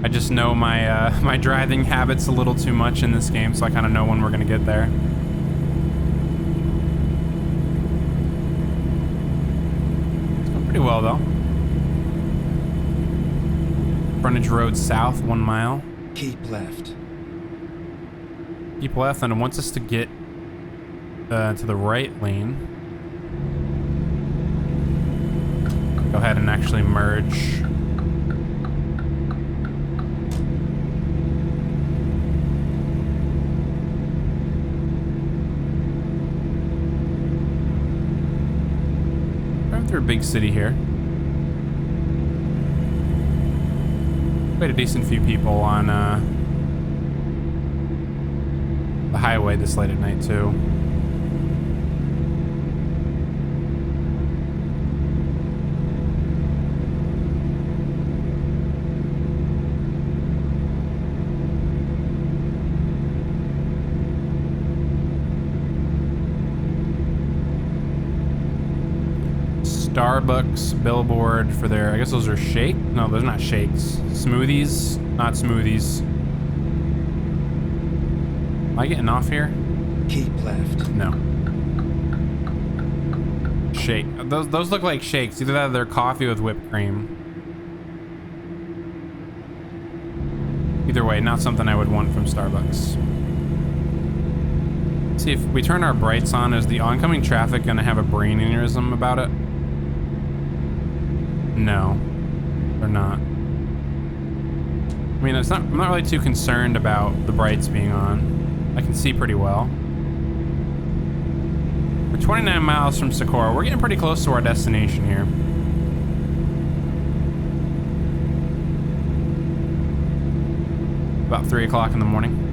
I just know my my driving habits a little too much in this game, so I kind of know when we're gonna get there. Pretty well though. Frontage road south, 1 mile. Keep left. Keep left, and it wants us to get to the right lane. Go ahead and actually merge. Through a big city here. Quite a decent few people on the highway this late at night too. Starbucks billboard for their, I guess those are shake? No, those are not shakes. Smoothies, not smoothies. Am I getting off here? Keep left. No. Shake. Those look like shakes. Either that or they're coffee with whipped cream. Either way, not something I would want from Starbucks. Let's see if we turn our brights on. Is the oncoming traffic gonna have a brain aneurysm about it? No, they're not. I mean, I'm not really too concerned about the brights being on. I can see pretty well. We're 29 miles from Socorro. We're getting pretty close to our destination here. About 3 o'clock in the morning.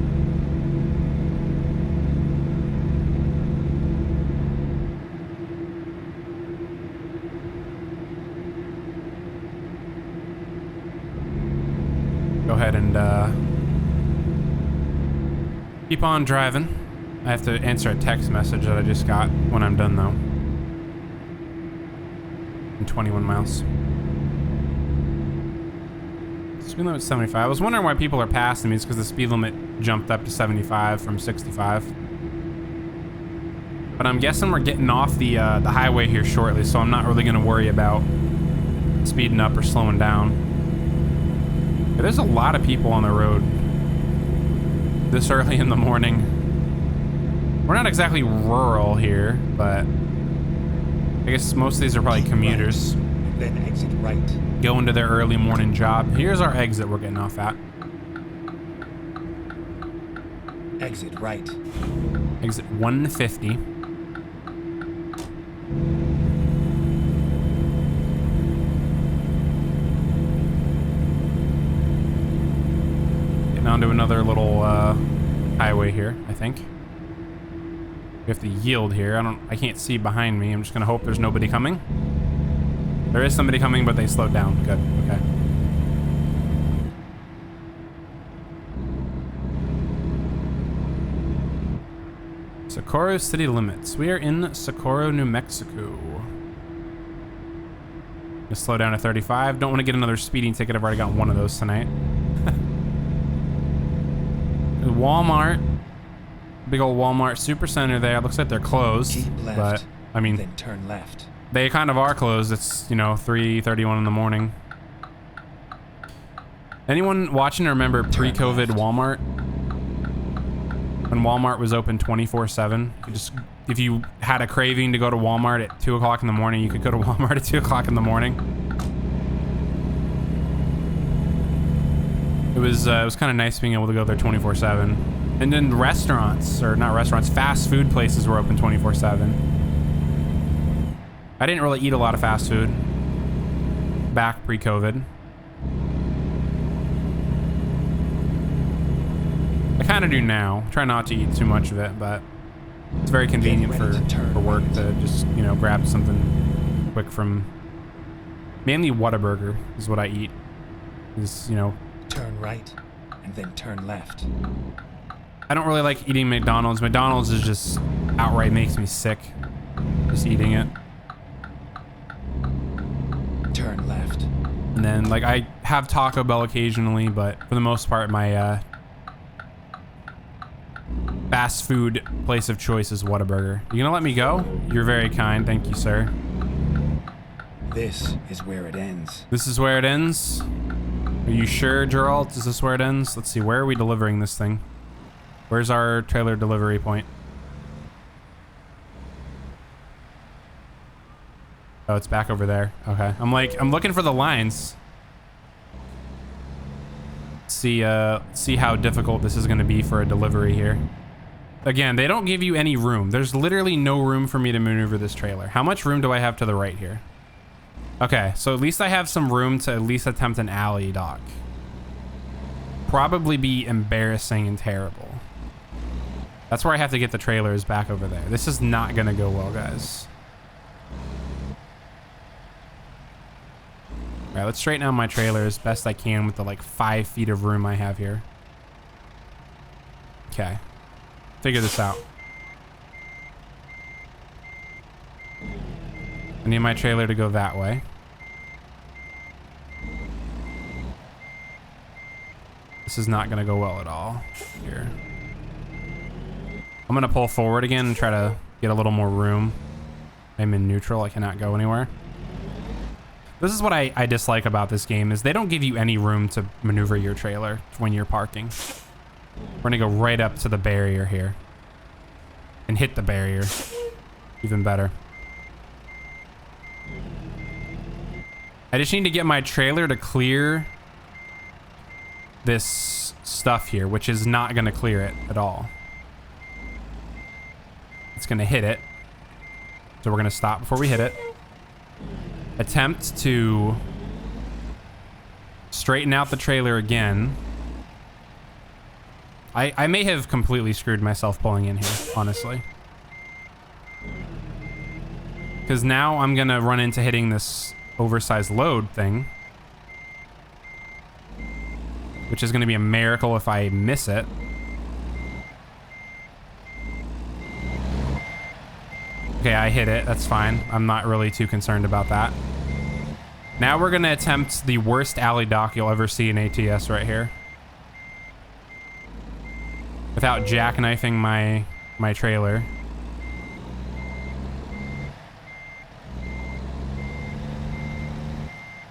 Go ahead and keep on driving. I have to answer a text message that I just got when I'm done though. In 21 miles. Speed limit 75. I was wondering why people are passing me. It's because the speed limit jumped up to 75 from 65. But I'm guessing we're getting off the highway here shortly, so I'm not really gonna worry about speeding up or slowing down. Yeah, there's a lot of people on the road this early in the morning. We're not exactly rural here, but I guess most of these are probably commuters. Right, then exit right. Going to their early morning job. Here's our exit we're getting off at. Exit right. Exit 150. Getting onto another little highway here, I think. We have to yield here. I can't see behind me. I'm just gonna hope there's nobody coming. There is somebody coming, but they slowed down. Good, okay. Socorro city limits. We are in Socorro, New Mexico. Gonna slow down to 35. Don't want to get another speeding ticket. I've already got one of those tonight. Walmart. Big old Walmart Supercenter there. Looks like they're closed. Keep left, but I mean, then turn left. they kind of are closed. It's, you know, 3:31 in the morning. Anyone watching remember pre-COVID Walmart? When Walmart was open 24/7, if you had a craving to go to Walmart at 2 o'clock in the morning, you could go to Walmart at 2 o'clock in the morning. It was kind of nice being able to go there 24/7. And then restaurants, or not restaurants, fast food places were open 24/7. I didn't really eat a lot of fast food back pre-COVID. I kind of do now. Try not to eat too much of it, but it's very convenient for work to just, you know, grab something quick from. Mainly Whataburger is what I eat. Is, you know. Turn right, and then turn left. I don't really like eating McDonald's. McDonald's is just outright makes me sick just eating it. Turn left. And then, like, I have Taco Bell occasionally, but for the most part, my fast food place of choice is Whataburger. You gonna let me go? You're very kind. Thank you, sir. This is where it ends. This is where it ends? Are you sure, Gerald? Is this where it ends? Let's see. Where are we delivering this thing? Where's our trailer delivery point? Oh, it's back over there. Okay. I'm looking for the lines. See how difficult this is going to be for a delivery here. Again, they don't give you any room. There's literally no room for me to maneuver this trailer. How much room do I have to the right here? Okay, so at least I have some room to at least attempt an alley dock. Probably be embarrassing and terrible. That's where I have to get the trailers back over there. This is not gonna go well, guys. All right, let's straighten out my trailer as best I can with the like 5 feet of room I have here. Okay, figure this out. I need my trailer to go that way. This is not gonna go well at all here. I'm gonna pull forward again and try to get a little more room. I'm in neutral, I cannot go anywhere. This is what I dislike about this game, is they don't give you any room to maneuver your trailer when you're parking. We're gonna go right up to the barrier here. And hit the barrier. Even better. I just need to get my trailer to clear this stuff here, which is not gonna clear it at all. It's gonna hit it. So we're gonna stop before we hit it. Attempt to straighten out the trailer again. I may have completely screwed myself pulling in here, honestly. Because now I'm gonna run into hitting this oversized load thing. Which is gonna be a miracle if I miss it. Okay, I hit it. That's fine. I'm not really too concerned about that. Now we're gonna attempt the worst alley dock you'll ever see in ATS right here. Without jackknifing my trailer.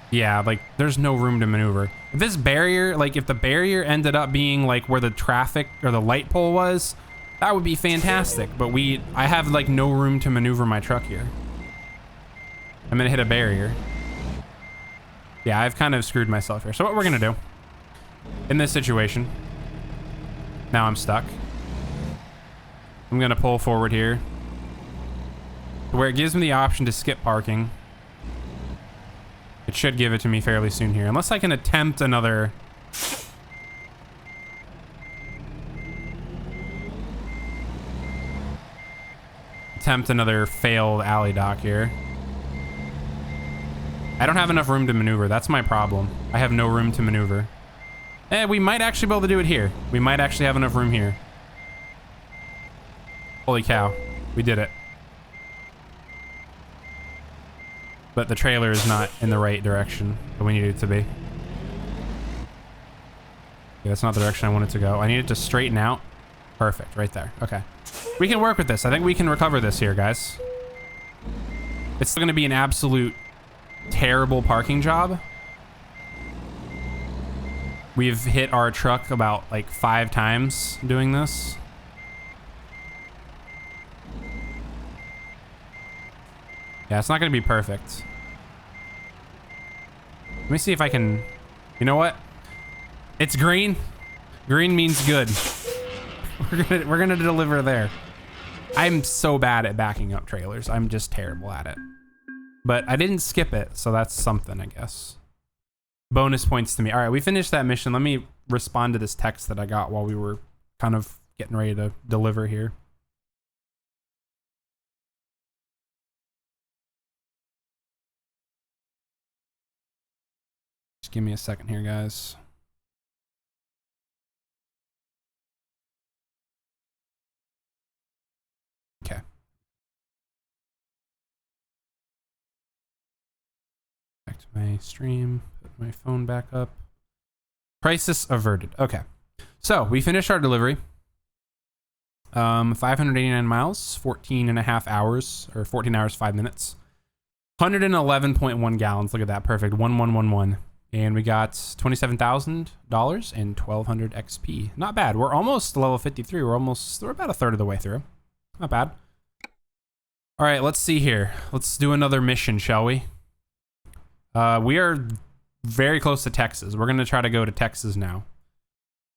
Yeah, like there's no room to maneuver. If this barrier, like if the barrier ended up being like where the traffic or the light pole was, that would be fantastic. But I have like no room to maneuver my truck here. I'm gonna hit a barrier. Yeah, I've kind of screwed myself here. So what we're gonna do in this situation, now I'm stuck. I'm gonna pull forward here where it gives me the option to skip parking. It should give it to me fairly soon here, unless I can attempt another. Failed alley dock here. I don't have enough room to maneuver. That's my problem. I have no room to maneuver. We might actually be able to do it here. We might actually have enough room here. Holy cow. We did it. But the trailer is not in the right direction that we need it to be. Yeah, that's not the direction I want it to go. I need it to straighten out. Perfect, right there. Okay. We can work with this. I think we can recover this here, guys. It's still gonna be an absolute terrible parking job. We've hit our truck about like 5 times doing this. Yeah, it's not gonna be perfect. Let me see if I can, you know what? It's green. Green means good. We're gonna deliver there. I'm so bad at backing up trailers. I'm just terrible at it. But I didn't skip it, so that's something, I guess. Bonus points to me. All right, we finished that mission. Let me respond to this text that I got while we were kind of getting ready to deliver here. Just give me a second here, guys. Okay. Back to my stream, put my phone back up. Crisis averted. Okay. So we finished our delivery. 589 miles, 14 and a half hours, or 14 hours, 5 minutes. 111.1 gallons. Look at that. Perfect. 1111. And we got $27,000 and 1,200 XP. Not bad. We're almost level 53. We're about a third of the way through. Not bad. All right, let's see here. Let's do another mission, shall we? We are very close to Texas. We're going to try to go to Texas now.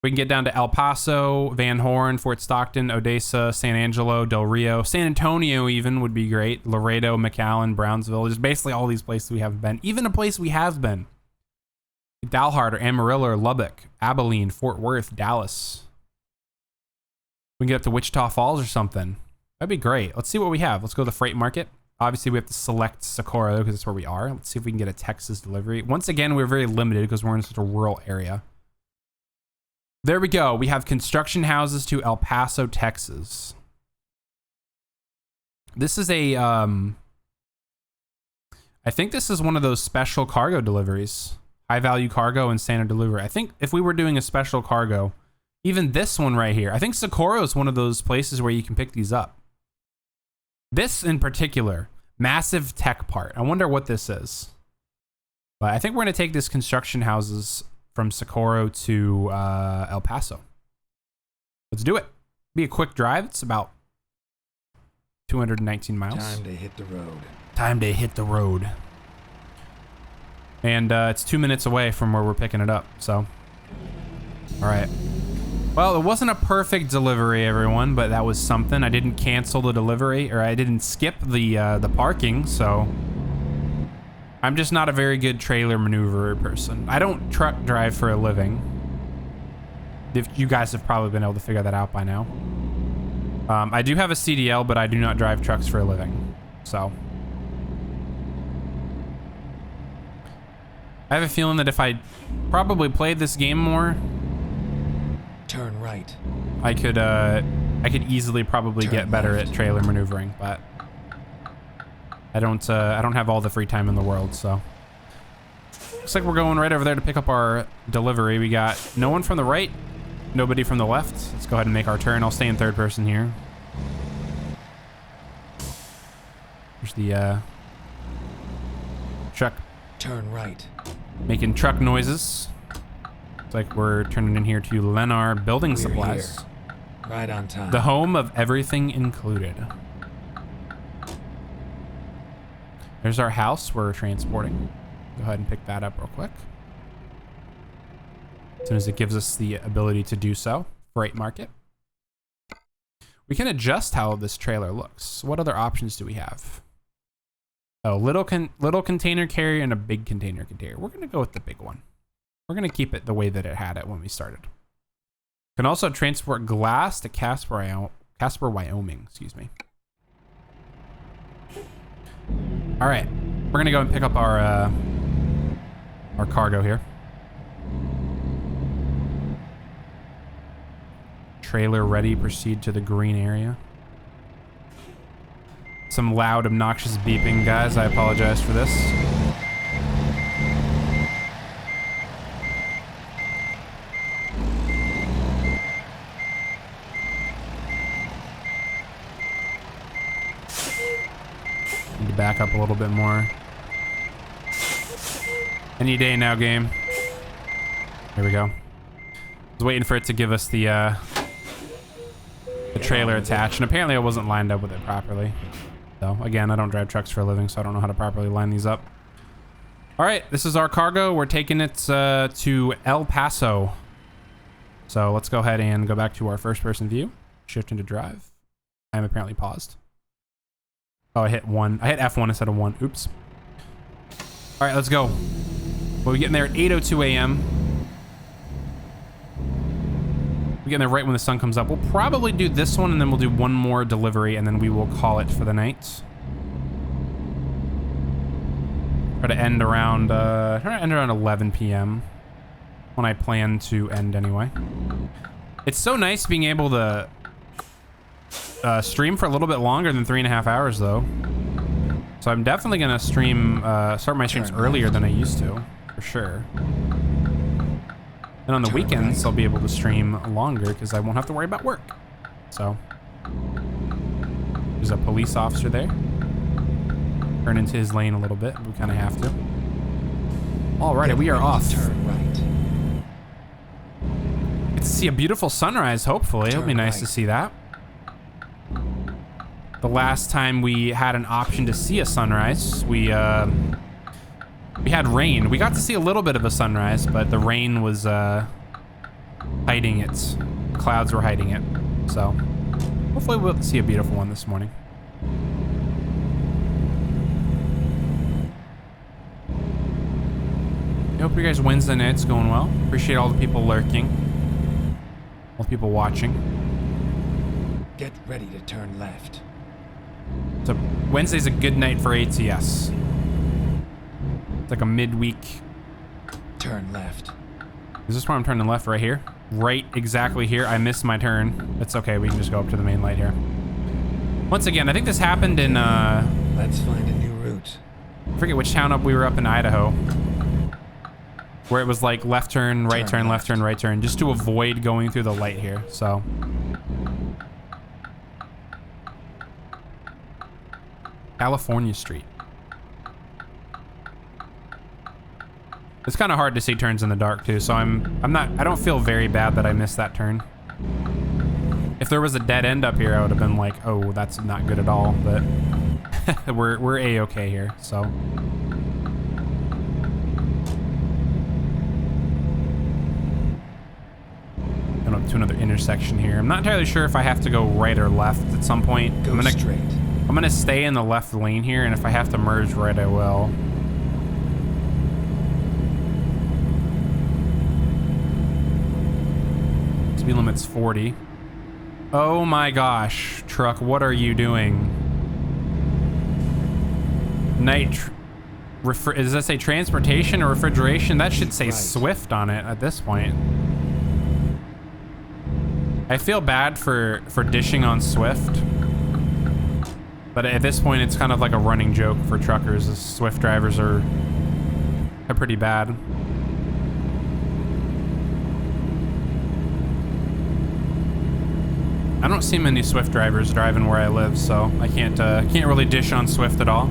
We can get down to El Paso, Van Horn, Fort Stockton, Odessa, San Angelo, Del Rio, San Antonio even would be great. Laredo, McAllen, Brownsville. Just basically all these places we haven't been. Even a place we have been. Dalhart or Amarillo or Lubbock, Abilene, Fort Worth, Dallas. We can get up to Wichita Falls or something. That'd be great. Let's see what we have. Let's go to the freight market. Obviously, we have to select Socorro because that's where we are. Let's see if we can get a Texas delivery. Once again, we're very limited because we're in such a rural area. There we go. We have construction houses to El Paso, Texas. This is a, I think this is one of those special cargo deliveries. High value cargo and standard delivery. I think if we were doing a special cargo, even this one right here, I think Socorro is one of those places where you can pick these up. This in particular, massive tech part. I wonder what this is. But I think we're going to take this construction houses from Socorro to El Paso. Let's do it. Be a quick drive. It's about 219 miles. Time to hit the road. Time to hit the road. And it's 2 minutes away from where we're picking it up, so. All right. Well, it wasn't a perfect delivery, everyone, but that was something. I didn't cancel the delivery, or I didn't skip the parking, so. I'm just not a very good trailer maneuverer person. I don't truck drive for a living. If you guys have probably been able to figure that out by now. I do have a CDL, but I do not drive trucks for a living, so. I have a feeling that if I probably played this game more, turn right. I could easily probably get better at trailer maneuvering, but I don't have all the free time in the world, so. Looks like we're going right over there to pick up our delivery. We got no one from the right, nobody from the left. Let's go ahead and make our turn. I'll stay in third person here. There's the truck. Turn right. Making truck noises. It's like we're turning in here to Lennar Building Supplies. Here. Right on time. The home of everything included. There's our house we're transporting. Go ahead and pick that up real quick. As soon as it gives us the ability to do so. Freight market. We can adjust how this trailer looks. What other options do we have? Oh, little container carrier and a big container carrier. We're gonna go with the big one. We're gonna keep it the way that it had it when we started. Can also transport glass to Casper, Wyoming, excuse me. All right, we're gonna go and pick up our cargo here. Trailer ready, proceed to the green area. Some loud, obnoxious beeping, guys. I apologize for this. Need to back up a little bit more. Any day now, game. Here we go. I was waiting for it to give us the trailer attached, and apparently I wasn't lined up with it properly. So again, I don't drive trucks for a living, so I don't know how to properly line these up. All right, this is our cargo. We're taking it to El Paso. So let's go ahead and go back to our first person view. Shift into drive. I'm apparently paused. Oh, I hit F1 instead of 1. Oops. All right, let's go. We'll be getting there at 8:02 a.m. We're getting there right when the sun comes up. We'll probably do this one, and then we'll do one more delivery, and then we will call it for the night. Try to end around 11 p.m. when I plan to end anyway. It's so nice being able to stream for a little bit longer than 3.5 hours, though. So I'm definitely gonna stream, start my streams earlier than I used to, for sure. And on the weekends, I'll be able to stream longer because I won't have to worry about work. So there's a police officer there. Turn into his lane a little bit. We kind of have to. Alrighty, we are off. Turn right. Get to see a beautiful sunrise, hopefully. It'll be nice to see that. The last time we had an option to see a sunrise, we had rain. We got to see a little bit of a sunrise, but the rain was hiding it. The clouds were hiding it. So hopefully we'll see a beautiful one this morning. I hope you guys' Wednesday night's going well. Appreciate all the people lurking. All the people watching. Get ready to turn left. So Wednesday's a good night for ATS. It's like a midweek. Turn left. Is this where I'm turning left? Right here? Right exactly here. I missed my turn. It's okay. We can just go up to the main light here. Once again, I think this happened in Let's find a new route. I forget which town we were up in Idaho, where it was like left turn, right turn, left turn, right turn, just to avoid going through the light here. So California Street. It's kind of hard to see turns in the dark too, so I don't feel very bad that I missed that turn. If there was a dead end up here, I would have been like, oh, that's not good at all, but we're A-okay here, so. Going up to another intersection here. I'm not entirely sure if I have to go right or left at some point. Go straight. I'm gonna stay in the left lane here, and if I have to merge right, I will. Speed limit's 40. Oh my gosh, truck, what are you doing? Does that say transportation or refrigeration? That should say Swift on it at this point. I feel bad for dishing on Swift, but at this point it's kind of like a running joke for truckers. The Swift drivers are pretty bad. I don't see many Swift drivers driving where I live, so I can't really dish on Swift at all.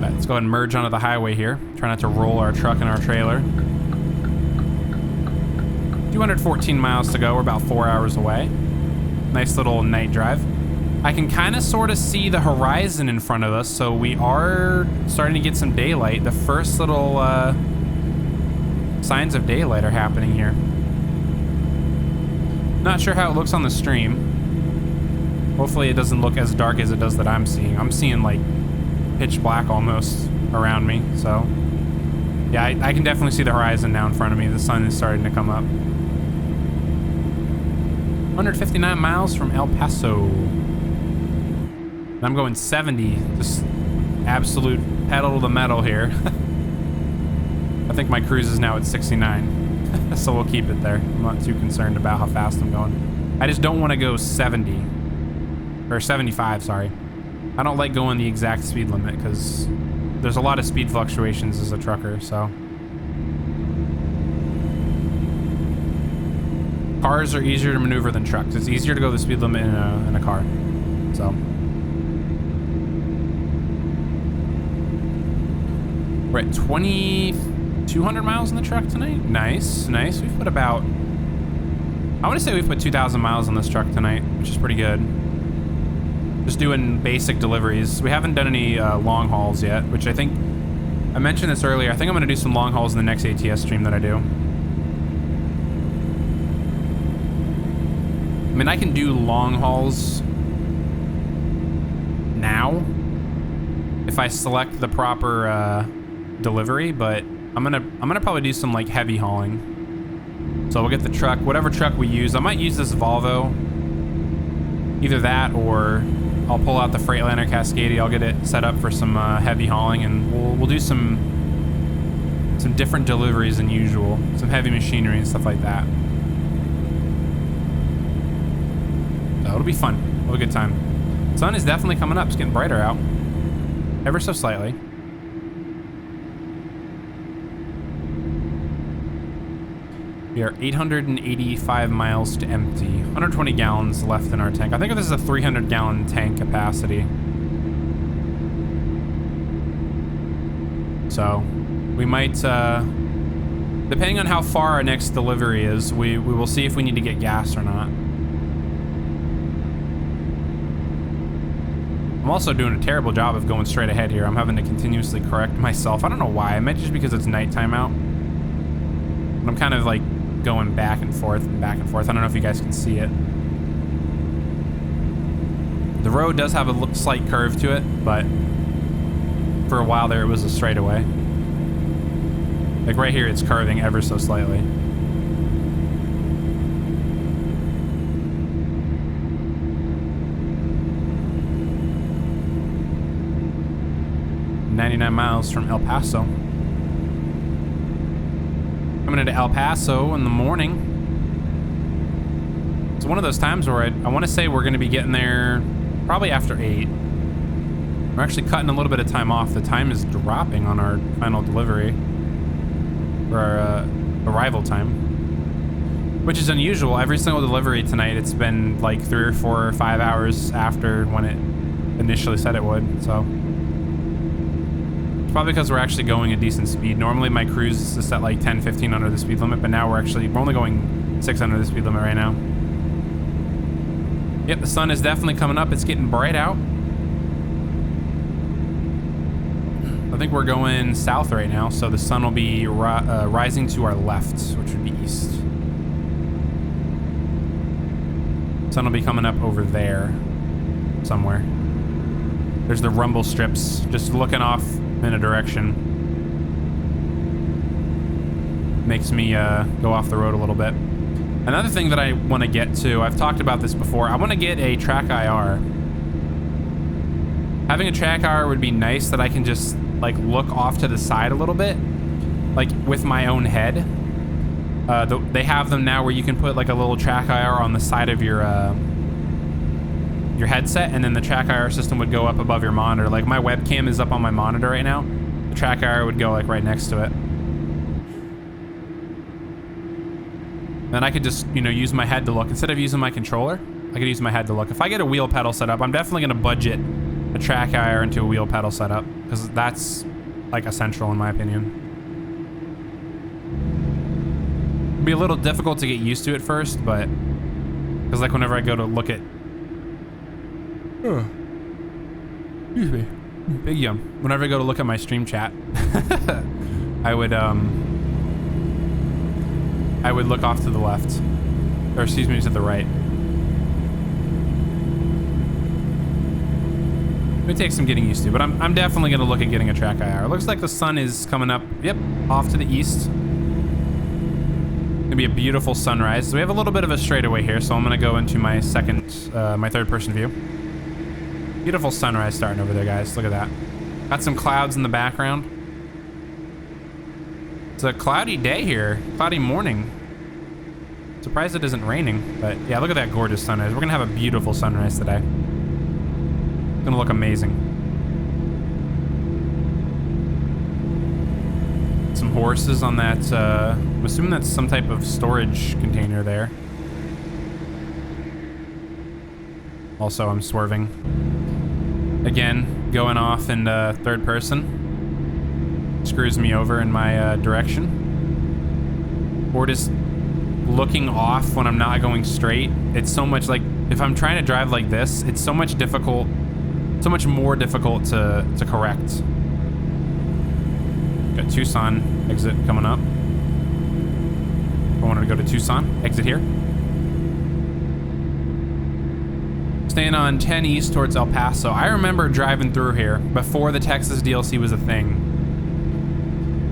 But Let's go ahead and merge onto the highway here. Try not to roll our truck and our trailer. 214 miles to go. We're about 4 hours away. Nice little night drive. I can kind of sort of see the horizon in front of us, so we are starting to get some daylight. The first little signs of daylight are happening here. Not sure how it looks on the stream. Hopefully it doesn't look as dark as it does that I'm seeing. I'm seeing like pitch black almost around me, so yeah, I can definitely see the horizon now in front of me. The sun is starting to come up. 159 miles from El Paso. And I'm going 70, just absolute pedal to the metal here. I think my cruise is now at 69, so we'll keep it there. I'm not too concerned about how fast I'm going. I just don't want to go 70, or 75, sorry. I don't like going the exact speed limit because there's a lot of speed fluctuations as a trucker, so. Cars are easier to maneuver than trucks. It's easier to go the speed limit in a car, so. We're at 2,200 miles in the truck tonight. Nice, nice. We've put about, I want to say we've put 2,000 miles on this truck tonight, which is pretty good. Just doing basic deliveries. We haven't done any long hauls yet, which I think, I mentioned this earlier. I think I'm going to do some long hauls in the next ATS stream that I do. I mean, I can do long hauls now if I select the proper delivery, but I'm gonna probably do some like heavy hauling. So we'll get the truck, whatever truck we use. I might use this Volvo, either that or I'll pull out the Freightliner Cascadia. I'll get it set up for some heavy hauling, and we'll do some different deliveries than usual, some heavy machinery and stuff like that. So it'll be fun. We'll have a good time. Sun is definitely coming up. It's getting brighter out, ever so slightly. We are 885 miles to empty. 120 gallons left in our tank. I think this is a 300-gallon tank capacity. So we might, depending on how far our next delivery is, we will see if we need to get gas or not. I'm also doing a terrible job of going straight ahead here. I'm having to continuously correct myself. I don't know why. It might just because it's nighttime out. I'm kind of like going back and forth and back and forth. I don't know if you guys can see it. The road does have a slight curve to it, but for a while there it was a straightaway. Like right here it's curving ever so slightly. .99 miles from El Paso. Coming into El Paso in the morning. It's one of those times where I want to say we're going to be getting there probably after 8. We're actually cutting a little bit of time off. The time is dropping on our final delivery, or our arrival time, which is unusual. Every single delivery tonight, it's been like 3 or 4 or 5 hours after when it initially said it would. So it's probably because we're actually going a decent speed. Normally my cruise is set like 10, 15 under the speed limit, but now we're only going 6 under the speed limit right now. Yep, the sun is definitely coming up. It's getting bright out. I think we're going south right now, so the sun will be rising to our left, which would be east. Sun will be coming up over there somewhere. There's the rumble strips just looking off in a direction. Makes me go off the road a little bit. Another thing that I want to get to, I've talked about this before, I want to get a track IR. Having a track IR would be nice, that I can just like look off to the side a little bit, like with my own head. They have them now where you can put like a little track IR on the side of your headset, and then the track IR system would go up above your monitor. Like my webcam is up on my monitor right now. The track IR would go like right next to it. Then I could just, you know, use my head to look. Instead of using my controller, I could use my head to look. If I get a wheel pedal set up, I'm definitely going to budget a track IR into a wheel pedal setup, because that's like essential in my opinion. It'd be a little difficult to get used to at first, but because like whenever I go to look at, excuse me, big yum. Whenever I go to look at my stream chat, I would look off to the left, or excuse me, to the right. It takes some getting used to, but I'm definitely gonna look at getting a track IR. It looks like the sun is coming up, yep, off to the east. Gonna be a beautiful sunrise. So we have a little bit of a straightaway here, so I'm gonna go into my my third person view. Beautiful sunrise starting over there, guys. Look at that. Got some clouds in the background. It's a cloudy day here, cloudy morning. Surprised it isn't raining, but yeah, look at that gorgeous sunrise. We're gonna have a beautiful sunrise today. It's gonna look amazing. Some horses on that, I'm assuming that's some type of storage container there. Also, I'm swerving. Again, going off in third person. Screws me over in my direction. Or just looking off when I'm not going straight. It's so much like, if I'm trying to drive like this, it's so much more difficult to correct. Got Tucson exit coming up. I wanted to go to Tucson, exit here. Staying on 10 east towards El Paso. I remember driving through here before the Texas DLC was a thing.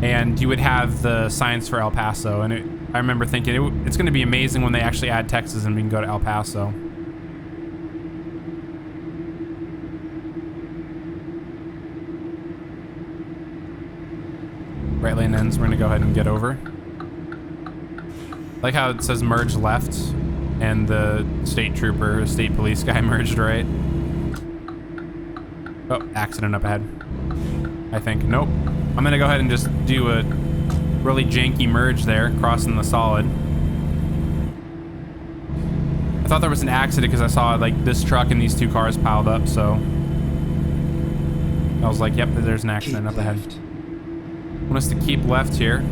And you would have the signs for El Paso. And I remember thinking it's going to be amazing when they actually add Texas and we can go to El Paso. Right lane ends, we're gonna go ahead and get over. Like how it says merge left and the state trooper, state police guy merged right. Oh, accident up ahead. I think, nope. I'm gonna go ahead and just do a really janky merge there, crossing the solid. I thought there was an accident because I saw like this truck and these two cars piled up, so I was like, yep, there's an accident up ahead. Want us to keep left here.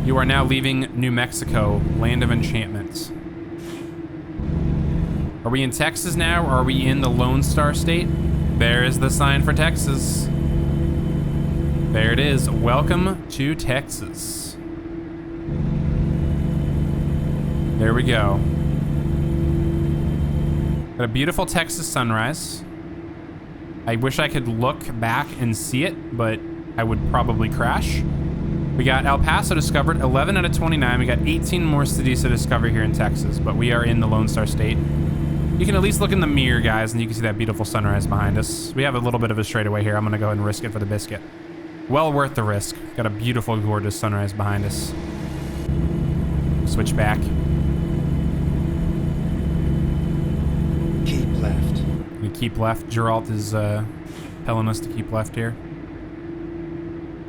You are now leaving New Mexico, land of enchantment. Are we in Texas now, or are we in the Lone Star State? There is the sign for Texas. There it is. Welcome to Texas. There we go. Got a beautiful Texas sunrise. I wish I could look back and see it, but I would probably crash. We got El Paso discovered, 11 out of 29. We got 18 more cities to discover here in Texas, but we are in the Lone Star State. You can at least look in the mirror, guys, and you can see that beautiful sunrise behind us. We have a little bit of a straightaway here. I'm gonna go ahead and risk it for the biscuit. Well worth the risk. Got a beautiful, gorgeous sunrise behind us. Switch back. Keep left. We keep left. Geralt is telling us to keep left here.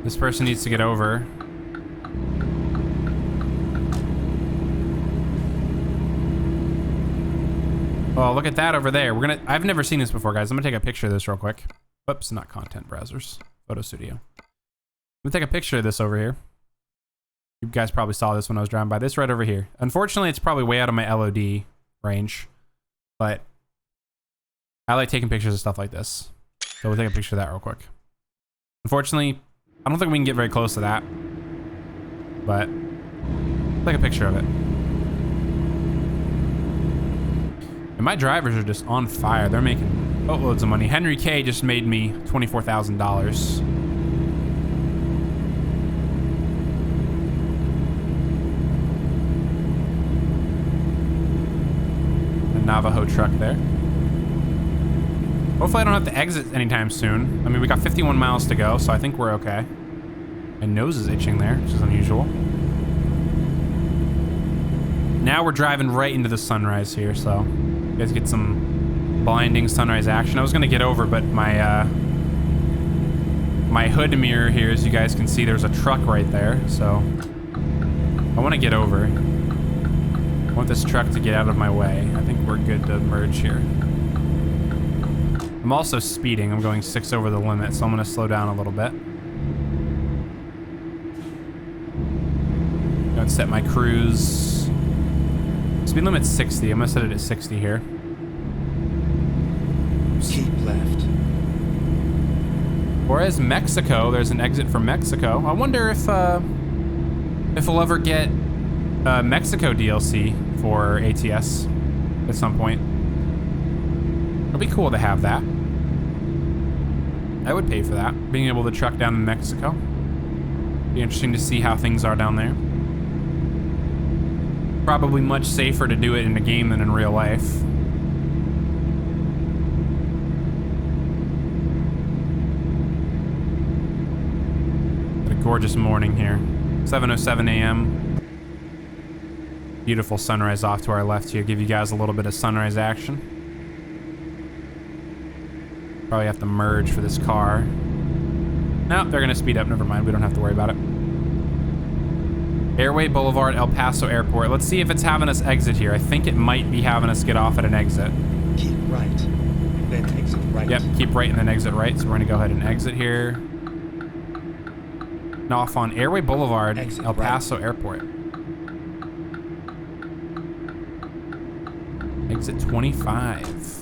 This person needs to get over. Oh, look at that over there. I've never seen this before, guys. I'm gonna take a picture of this real quick. Whoops, not content browsers. Photo Studio. I'm gonna take a picture of this over here. You guys probably saw this when I was driving by. This right over here. Unfortunately, it's probably way out of my LOD range, but I like taking pictures of stuff like this. So we'll take a picture of that real quick. Unfortunately, I don't think we can get very close to that, but take a picture of it. And my drivers are just on fire. They're making boatloads of money. Henry K just made me $24,000. A Navajo truck there. Hopefully I don't have to exit anytime soon. I mean, we got 51 miles to go, so I think we're okay. My nose is itching there, which is unusual. Now we're driving right into the sunrise here, so you guys get some blinding sunrise action. I was gonna get over, but my my hood mirror here, as you guys can see, there's a truck right there, so I want to get over. I want this truck to get out of my way. I think we're we're good to merge here. I'm also speeding. I'm going 6 over the limit, so I'm gonna slow down a little bit. Gonna set my cruise. Speed limit's 60. I'm gonna set it at 60 here. Keep left. Whereas Mexico, there's an exit from Mexico. I wonder if we'll ever get Mexico DLC for ATS at some point. It'll be cool to have that. I would pay for that. Being able to truck down in Mexico. Be interesting to see how things are down there. Probably much safer to do it in a game than in real life. What a gorgeous morning here. 7:07 a.m. Beautiful sunrise off to our left here. Give you guys a little bit of sunrise action. Probably have to merge for this car. No, they're gonna speed up. Never mind. We don't have to worry about it. Airway Boulevard, El Paso Airport. Let's see if it's having us exit here. I think it might be having us get off at an exit. Keep right. Then exit right. Yep, keep right and then exit right. So we're gonna go ahead and exit here. And off on Airway Boulevard, Exit El Paso Airport. Exit 25.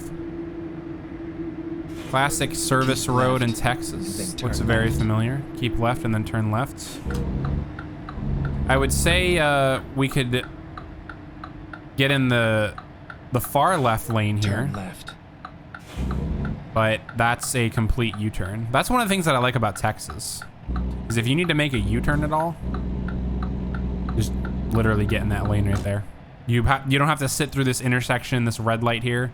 Classic service Keep road left, in Texas. and then turn Looks very left. familiar. Keep left and then turn left. I would say we could get in the far left lane here, Turn left. but that's a complete U-turn. That's one of the things that I like about Texas, is if you need to make a U-turn at all, just literally get in that lane right there. You don't have to sit through this intersection, this red light here.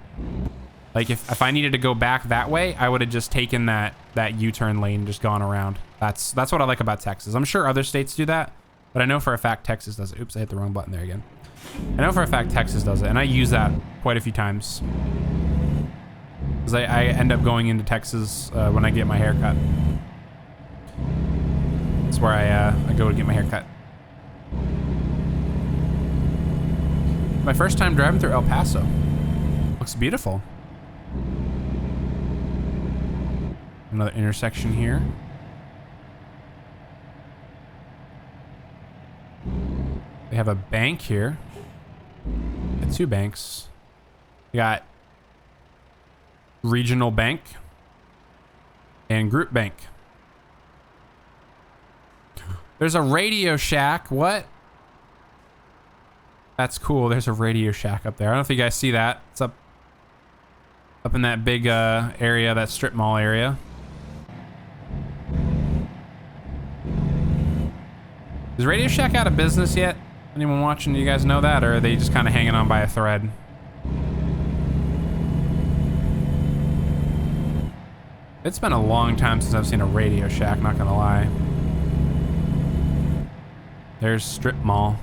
Like if I needed to go back that way, I would have just taken that U-turn lane and just gone around. That's what I like about Texas. I'm sure other states do that, but I know for a fact Texas does it. Oops, I hit the wrong button there again. I know for a fact Texas does it, and I use that quite a few times. Because I end up going into Texas when I get my hair cut. That's where I go to get my hair cut. My first time driving through El Paso. Looks beautiful. Another intersection here. They have a bank here. Got 2 banks. We got Regional Bank and Group Bank. There's a Radio Shack. What? That's cool. There's a Radio Shack up there. I don't know if you guys see that. It's up in that big area, that strip mall area. Is Radio Shack out of business yet? Anyone watching, do you guys know that? Or are they just kind of hanging on by a thread? It's been a long time since I've seen a Radio Shack, not gonna lie. There's Strip Mall.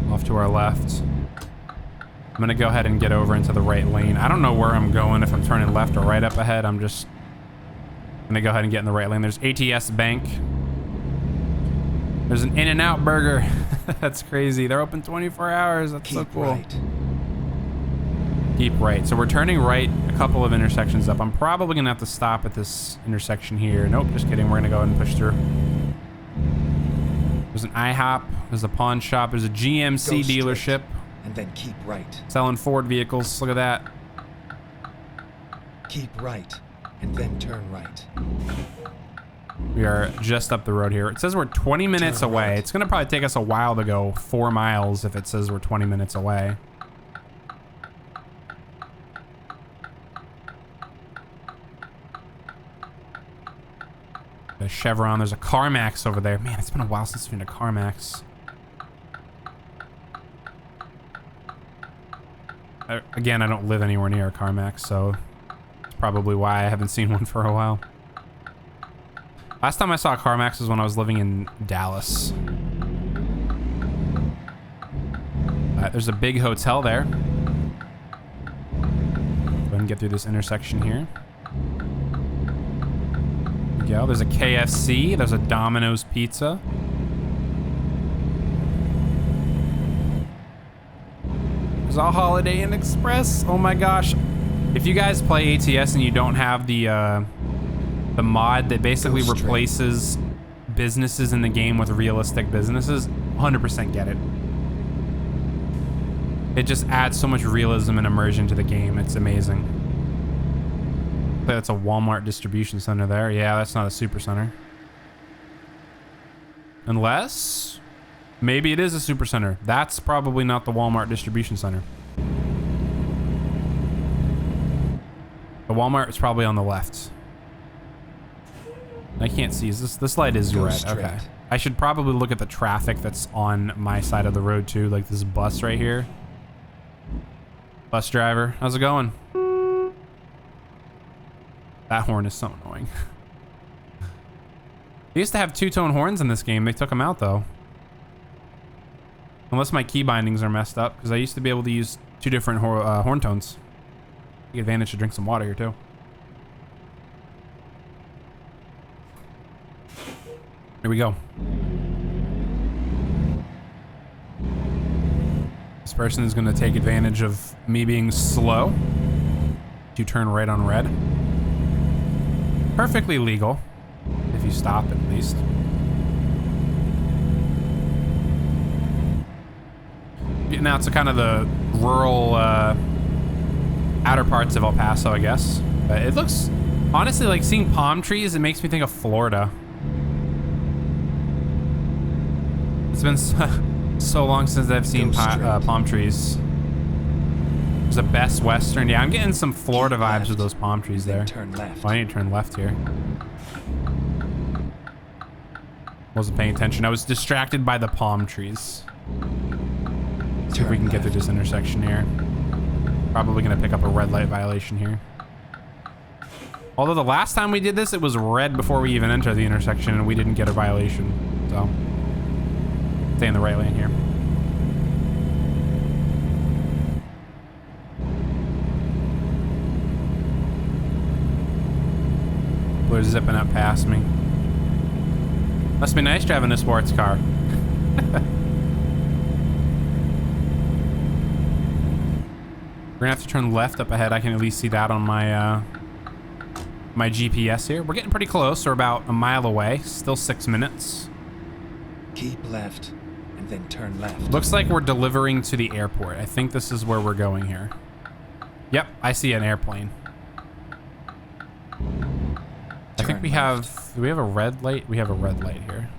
Off to our left. I'm gonna go ahead and get over into the right lane. I don't know where I'm going, if I'm turning left or right up ahead. I'm just gonna go ahead and get in the right lane. There's ATS Bank. There's an In-N-Out Burger. That's crazy. They're open 24 hours. That's so cool. Right. Keep right. So we're turning right a couple of intersections up. I'm probably gonna have to stop at this intersection here. Nope, just kidding. We're gonna go ahead and push through. There's an IHOP. There's a pawn shop. There's a GMC dealership. And then keep right. Selling Ford vehicles. Look at that. Keep right. And then turn right. We are just up the road here. It says we're 20 minutes away. Right. It's gonna probably take us a while to go 4 miles if it says we're 20 minutes away. A Chevron. There's a CarMax over there. Man, it's been a while since we've been to CarMax. Again, I don't live anywhere near a CarMax, so that's probably why I haven't seen one for a while. Last time I saw a CarMax was when I was living in Dallas. There's a big hotel there. Go ahead and get through this intersection here. There we go. There's a KFC. There's a Domino's Pizza. There's a Holiday Inn Express. Oh my gosh. If you guys play ATS and you don't have the mod that basically replaces businesses in the game with realistic businesses, 100% get it. It just adds so much realism and immersion to the game. It's amazing. That's a Walmart distribution center there. Yeah, that's not a super center. Unless, maybe it is a super center. That's probably not the Walmart distribution center. The Walmart is probably on the left. I can't see. Is this light is red? Okay. I should probably look at the traffic that's on my side of the road too, like this bus right here. Bus driver, how's it going? That horn is so annoying. They used to have two-tone horns in this game. They took them out though. Unless my key bindings are messed up, because I used to be able to use two different horn tones. Take advantage to drink some water here too. Here we go. This person is going to take advantage of me being slow to turn right on red. Perfectly legal, if you stop at least. Getting out to kind of the rural outer parts of El Paso, I guess. But it looks, honestly, like seeing palm trees, it makes me think of Florida. It's been so long since I've seen palm trees. There's a Best Western. Yeah, I'm getting some Florida vibes with those palm trees there. Turn left. Oh, I need to turn left here. Wasn't paying attention. I was distracted by the palm trees. See if we can get through this intersection here. Probably gonna pick up a red light violation here. Although the last time we did this, it was red before we even entered the intersection and we didn't get a violation. So, stay in the right lane here. They're zipping up past me. Must be nice driving a sports car. We're gonna have to turn left up ahead. I can at least see that on my my GPS here. We're getting pretty close. We're about a mile away. Still 6 minutes. Keep left and then turn left. Looks like we're delivering to the airport. I think this is where we're going here. Yep, I see an airplane. I think we have, do we have a red light? We have a red light here.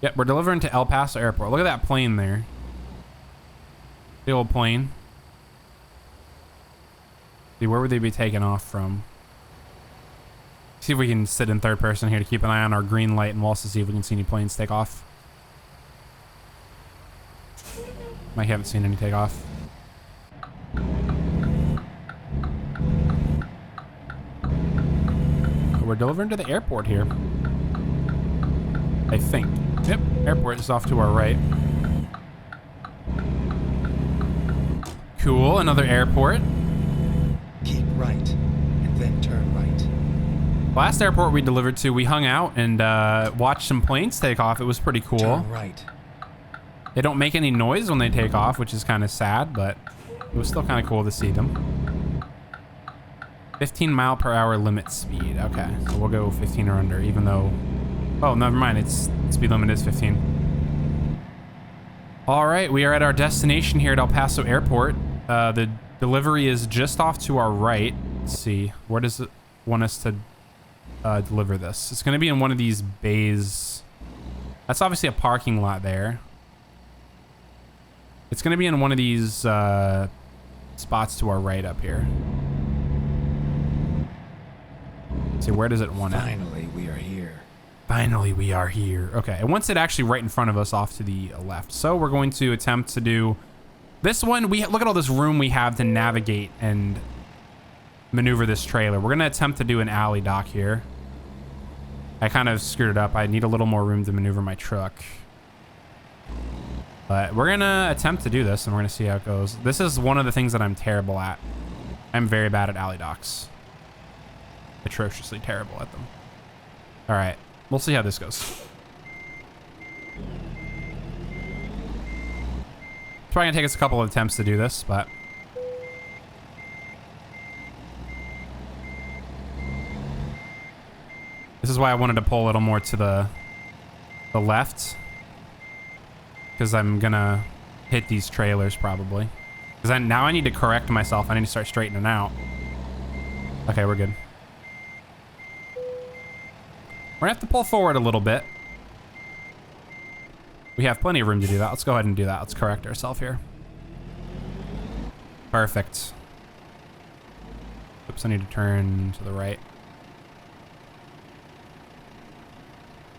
Yep, we're delivering to El Paso Airport. Look at that plane there. The old plane. See, where would they be taking off from? See if we can sit in third person here to keep an eye on our green light, and we'll also see if we can see any planes take off. I haven't seen any take off. We're delivering to the airport here. I think. Yep, airport is off to our right. Cool, another airport. Keep right and then turn right. Last airport we delivered to, we hung out and watched some planes take off. It was pretty cool. Turn right. They don't make any noise when they take off, which is kind of sad, but it was still kind of cool to see them. 15-mile-per-hour limit speed. Okay, so we'll go 15 or under, even though... Oh, never mind. It's speed limit is 15. All right, we are at our destination here at El Paso Airport. The delivery is just off to our right. Let's see. Where does it want us to deliver this? It's going to be in one of these bays. That's obviously a parking lot there. It's going to be in one of these spots to our right up here. Let's see, where does it want it? Finally, we are here. Finally, we are here. Okay, it wants it actually right in front of us off to the left. So we're going to attempt to do this one. Look at all this room we have to navigate and maneuver this trailer. We're going to attempt to do an alley dock here. I kind of screwed it up. I need a little more room to maneuver my truck. But we're going to attempt to do this, and we're going to see how it goes. This is one of the things that I'm terrible at. I'm very bad at alley docks. Atrociously terrible at them. All right. We'll see how this goes. probably gonna take us a couple of attempts to do this, but this is why I wanted to pull a little more to the left, because I'm gonna hit these trailers probably. Because now I need to correct myself. I need to start straightening out. Okay, we're good. We're gonna have to pull forward a little bit. We have plenty of room to do that. Let's go ahead and do that. Let's correct ourselves here. Perfect. Oops, I need to turn to the right.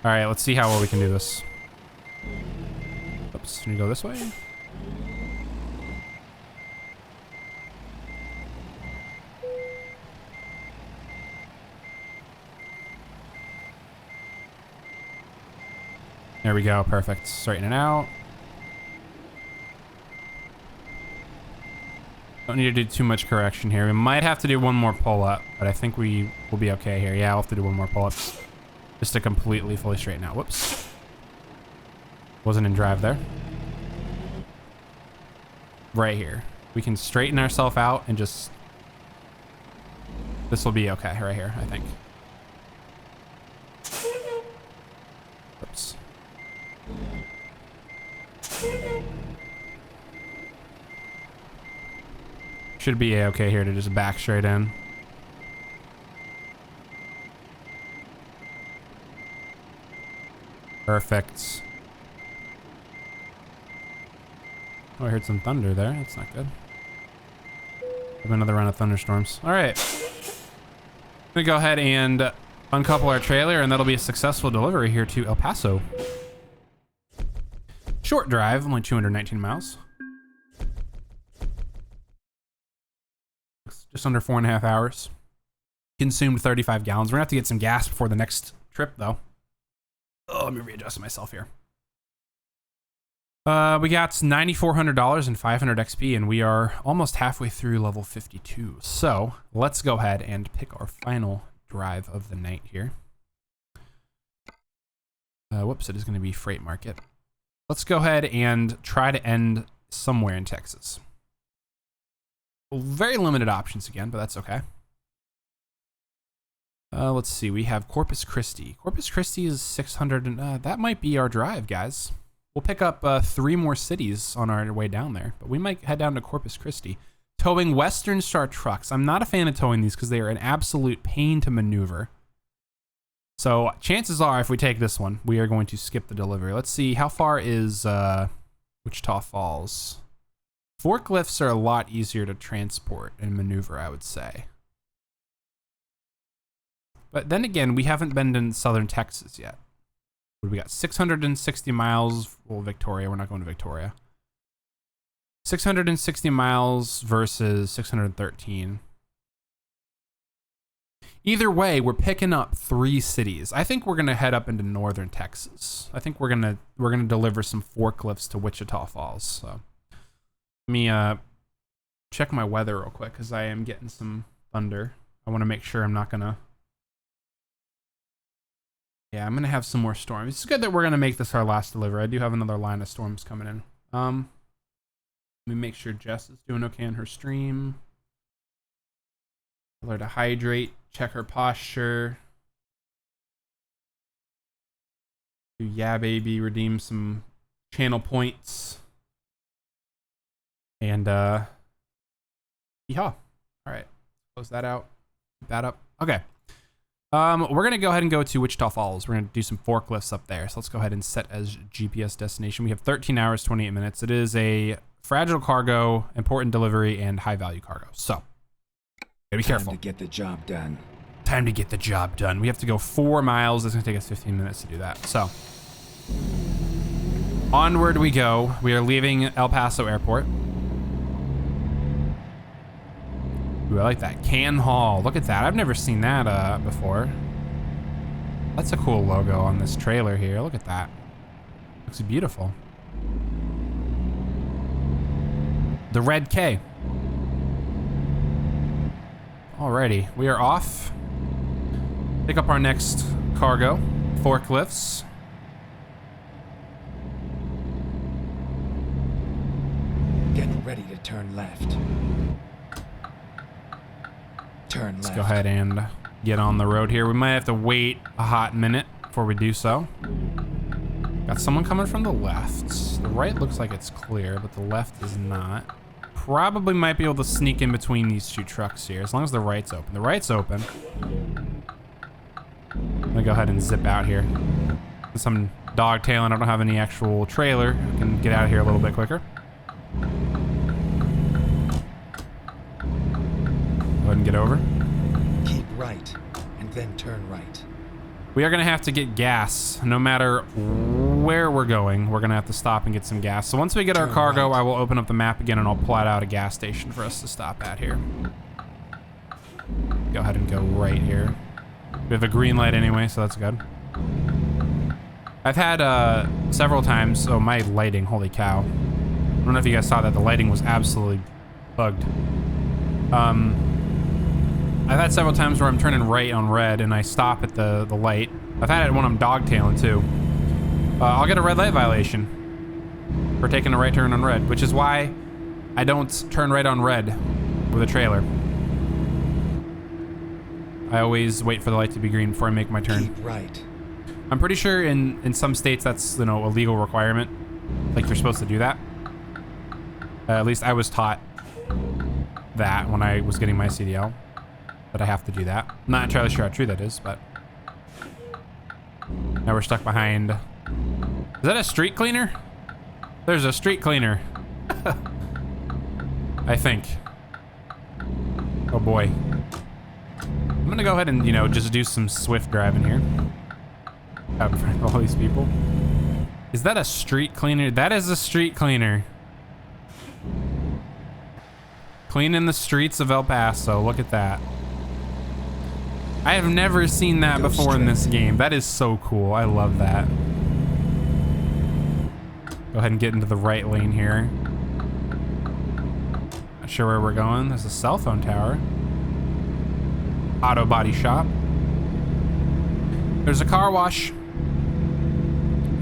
All right, let's see how well we can do this. Oops, can you go this way? There we go, perfect. Straighten it out. Don't need to do too much correction here. We might have to do one more pull-up, but I think we will be okay here. Yeah, I'll have to do one more pull-up just to completely, fully straighten out. Whoops. Wasn't in drive there. Right here. We can straighten ourselves out and just... This will be okay right here, I think. Oops. Should be okay here to just back straight in. Perfect. Oh, I heard some thunder there. That's not good. Have another round of thunderstorms. All right. I'm gonna go ahead and uncouple our trailer, and that'll be a successful delivery here to El Paso. Short drive, only 219 miles. Just under 4.5 hours. Consumed 35 gallons. We're gonna have to get some gas before the next trip, though. Oh, let me readjust myself here. We got $9,400 and 500 XP, and we are almost halfway through level 52. So let's go ahead and pick our final drive of the night here. Whoops, it is going to be Freight Market. Let's go ahead and try to end somewhere in Texas. Very limited options again, but that's okay. Let's see, we have Corpus Christi. Corpus Christi is 600, and that might be our drive, guys. We'll pick up 3 more cities on our way down there, but we might head down to Corpus Christi. Towing Western Star trucks. I'm not a fan of towing these because they are an absolute pain to maneuver. So chances are, if we take this one, we are going to skip the delivery. Let's see, how far is Wichita Falls? Forklifts are a lot easier to transport and maneuver, I would say. But then again, we haven't been in southern Texas yet. What do we got? 660 miles. Well, Victoria. We're not going to Victoria. 660 miles versus 613. Either way, we're picking up 3 cities. I think we're gonna head up into northern Texas. I think we're gonna deliver some forklifts to Wichita Falls. So let me check my weather real quick because I am getting some thunder. I want to make sure I'm not gonna. Yeah, I'm gonna have some more storms. It's good that we're gonna make this our last delivery. I do have another line of storms coming in. Let me make sure Jess is doing okay on her stream. Tell her to hydrate, check her posture. Do yeah, baby, redeem some channel points. And yeehaw. All right, close that out. Keep that up. Okay. We're gonna go ahead and go to Wichita Falls. We're gonna do some forklifts up there. So let's go ahead and set as GPS destination. We have 13 hours, 28 minutes. It is a fragile cargo, important delivery, and high value cargo. So gotta be careful. Time to get the job done. Time to get the job done. We have to go 4 miles. It's gonna take us 15 minutes to do that. So onward we go. We are leaving El Paso Airport. Ooh, I like that. Can Haul. Look at that. I've never seen that before. That's a cool logo on this trailer here. Look at that. Looks beautiful. The red K. Alrighty. We are off. Pick up our next cargo. Forklifts. turn left. Turn left. Let's go ahead and get on the road here. We might have to wait a hot minute before we do so. Got someone coming from the left. The right looks like it's clear, but the left is not. Probably might be able to sneak in between these two trucks here, as long as the right's open. The right's open. I'm gonna go ahead and zip out here. Since I'm dogtailing, I don't have any actual trailer. I can get out of here a little bit quicker. Go ahead and get over. Keep right, and then turn right. We are gonna have to get gas, no matter where we're going. We're gonna have to stop and get some gas. So once we get our cargo, I will open up the map again and I'll plot out a gas station for us to stop at here. Go ahead and go right here. We have a green light anyway, so that's good. I've had several times, oh, my lighting, holy cow. I don't know if you guys saw that, the lighting was absolutely bugged. I've had several times where I'm turning right on red and I stop at the light. I've had it when I'm dogtailing too. I'll get a red light violation for taking a right turn on red, which is why I don't turn right on red with a trailer. I always wait for the light to be green before I make my turn. Keep right. I'm pretty sure in some states that's, you know, a legal requirement. Like you're supposed to do that. At least I was taught that when I was getting my CDL. But I have to do that. I'm not entirely sure how true that is, but now we're stuck behind. Is that a street cleaner? There's a street cleaner. I think. Oh boy. I'm gonna go ahead and, you know, just do some swift driving here. Out in front of all these people. Is that a street cleaner? That is a street cleaner. Cleaning the streets of El Paso. Look at that. I have never seen that before in this game. That is so cool. I love that. Go ahead and get into the right lane here. Not sure where we're going. There's a cell phone tower. Auto body shop. There's a car wash.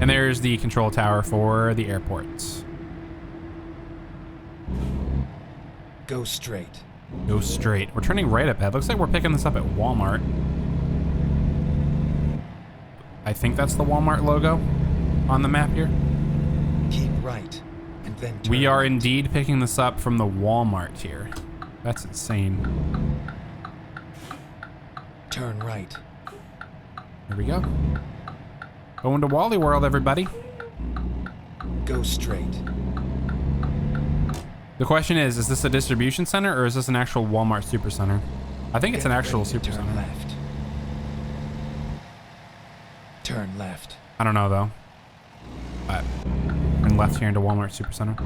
And there's the control tower for the airport. Go straight. Go straight. We're turning right up ahead. Looks like we're picking this up at Walmart. I think that's the Walmart logo on the map here. Keep right, and then turn We are right. indeed picking this up from the Walmart here. That's insane. Turn right. Here we go. Going to Wally World, everybody. Go straight. The question is this a distribution center or is this an actual Walmart supercenter? I think it's an actual Turn supercenter. left. Turn left. I don't know though. But and left here into Walmart supercenter.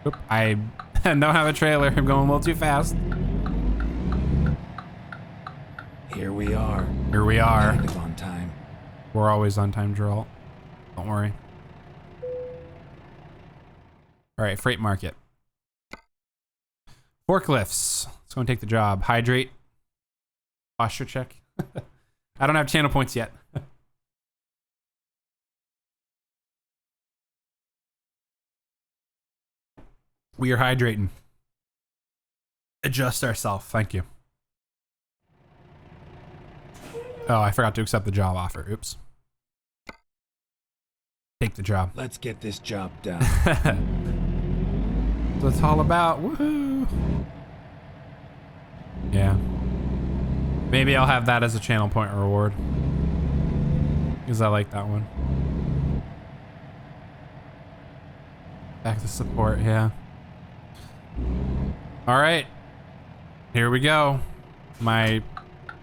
Oop, I don't have a trailer. I'm going a little too fast. Here we are. Here we are. Kind of on time. We're always on time, Geralt. Don't worry. All right, freight market. Forklifts. Let's go and take the job. Hydrate. Posture check. I don't have channel points yet. We are hydrating. Adjust ourselves. Thank you. Oh, I forgot to accept the job offer. Oops. Take the job. Let's get this job done. That's what it's all about. Woohoo! Yeah. Maybe I'll have that as a channel point reward. Because I like that one. Back to support, yeah. Alright. Here we go.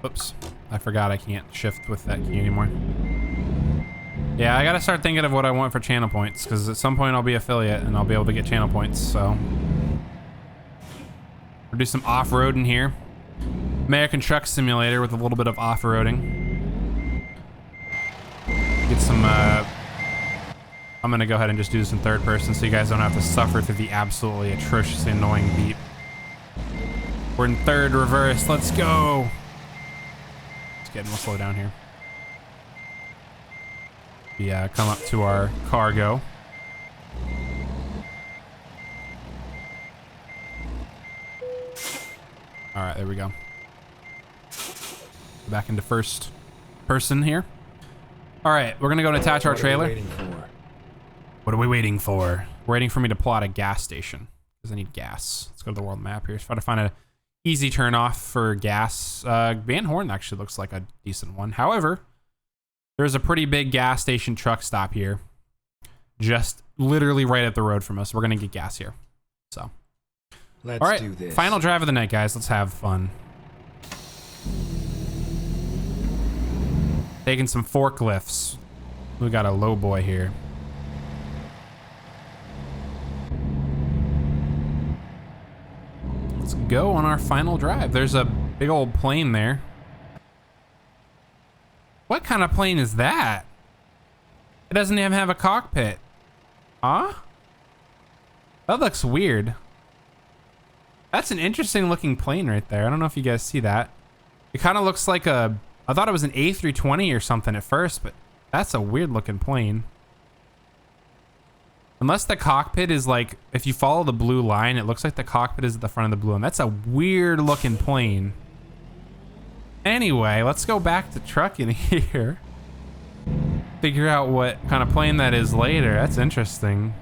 Oops. I forgot I can't shift with that key anymore. Yeah, I gotta start thinking of what I want for channel points, because at some point I'll be affiliate and I'll be able to get channel points, so. We'll do some off-roading here. American Truck Simulator with a little bit of off-roading. Get some, I'm gonna go ahead and just do this in third person so you guys don't have to suffer through the absolutely atrociously annoying beep. We're in third reverse, let's go! We'll slow down here. We come up to our cargo. All right, there we go. Back into first person here. All right, we're gonna go and attach our trailer. What are we waiting for? We're waiting for me to pull out a gas station because I need gas. Let's go to the world map here. Try to find a easy turn off for gas. Van Horn actually looks like a decent one. However, there's a pretty big gas station truck stop here, just literally right up the road from us. We're gonna get gas here. So, Let's all right, do this. final drive of the night, guys. Let's have fun. Taking some forklifts. We got a low boy here. Let's go on our final drive. There's a big old plane there. What kind of plane is that? It doesn't even have a cockpit. Huh? That looks weird. That's an interesting looking plane right there. I don't know if you guys see that. It kind of looks like a... I thought it was an A320 or something at first, but that's a weird looking plane. Unless the cockpit is like, if you follow the blue line, it looks like the cockpit is at the front of the blue line. That's a weird looking plane. Anyway, let's go back to trucking here. Figure out what kind of plane that is later. That's interesting.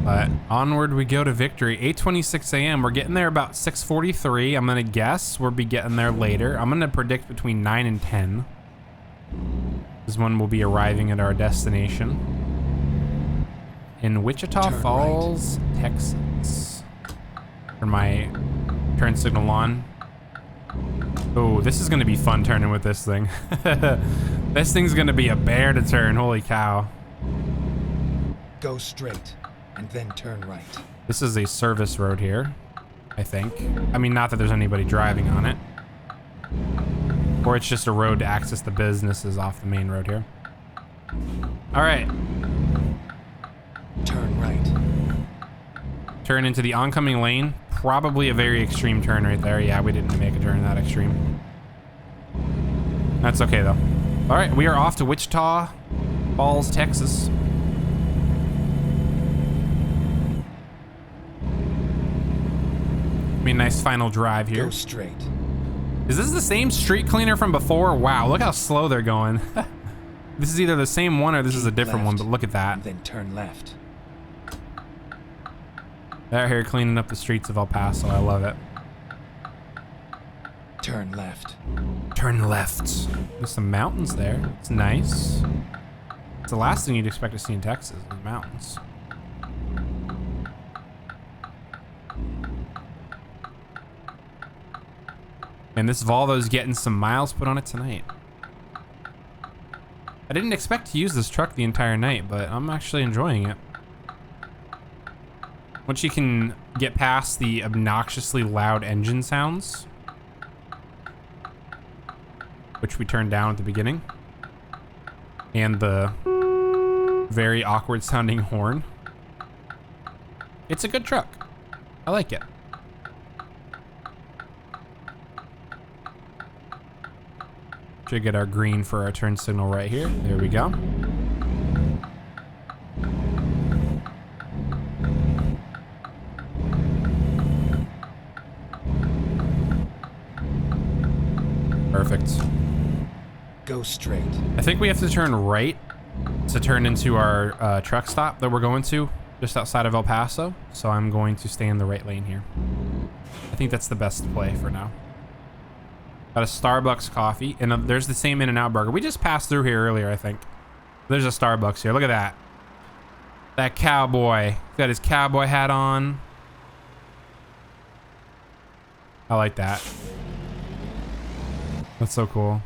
But onward we go to victory. 8:26 a.m. We're getting there about 6:43. I'm gonna guess we'll be getting there later. I'm gonna predict between 9 and 10 is when we'll be arriving at our destination in Wichita Turn Falls, Texas. Turn my turn signal on. Oh, this is gonna be fun turning with this thing. This thing's gonna be a bear to turn. Holy cow! Go straight and then turn right. This is a service road here, I think. I mean, not that there's anybody driving on it. Or it's just a road to access the businesses off the main road here. All right. Turn right. Turn into the oncoming lane. Probably a very extreme turn right there. Yeah, we didn't make a turn that extreme. That's okay, though. All right, we are off to Wichita Falls, Texas. Be a nice final drive here. Go straight. Is this the same street cleaner from before? Wow, look how slow they're going. This is either the same one or this is a different one, but look at that. And then turn left. They're here cleaning up the streets of El Paso. I love it. Turn left. Turn left. There's some mountains there. It's nice. It's the last thing you'd expect to see in Texas, is mountains. And this Volvo's getting some miles put on it tonight. I didn't expect to use this truck the entire night, but I'm actually enjoying it. Once you can get past the obnoxiously loud engine sounds, which we turned down at the beginning, and the very awkward sounding horn, it's a good truck. I like it. Should get our green for our turn signal right here. There we go. Perfect. Go straight. I think we have to turn right to turn into our truck stop that we're going to just outside of El Paso. So I'm going to stay in the right lane here. I think that's the best play for now. Got a Starbucks coffee, and there's the same In-N-Out burger. We just passed through here earlier, I think. There's a Starbucks here. Look at that. That cowboy. He's got his cowboy hat on. I like that. That's so cool.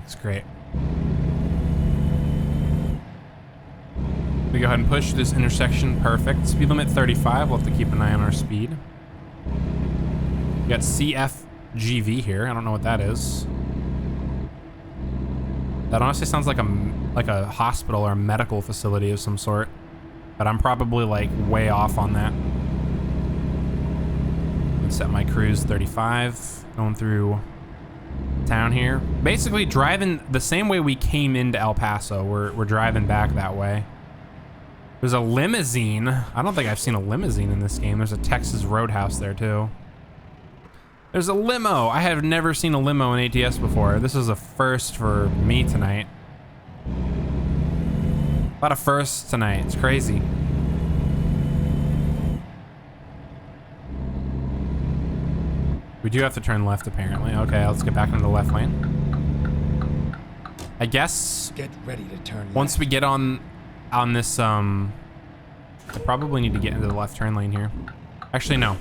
It's great. We go ahead and push this intersection. Perfect. Speed limit 35. We'll have to keep an eye on our speed. We got CFGV here. I don't know what that is. That honestly sounds like a hospital or a medical facility of some sort. But I'm probably like way off on that. Let's set my cruise 35. Going through town here. Basically driving the same way we came into El Paso. We're driving back that way. There's a limousine. I don't think I've seen a limousine in this game. There's a Texas Roadhouse there too. There's a limo. I have never seen a limo in ATS before. This is a first for me tonight. A lot of firsts tonight. It's crazy. We do have to turn left apparently. Okay, let's get back into the left lane. I guess Get ready to turn left. once we get on this, I probably need to get into the left turn lane here. Actually, no.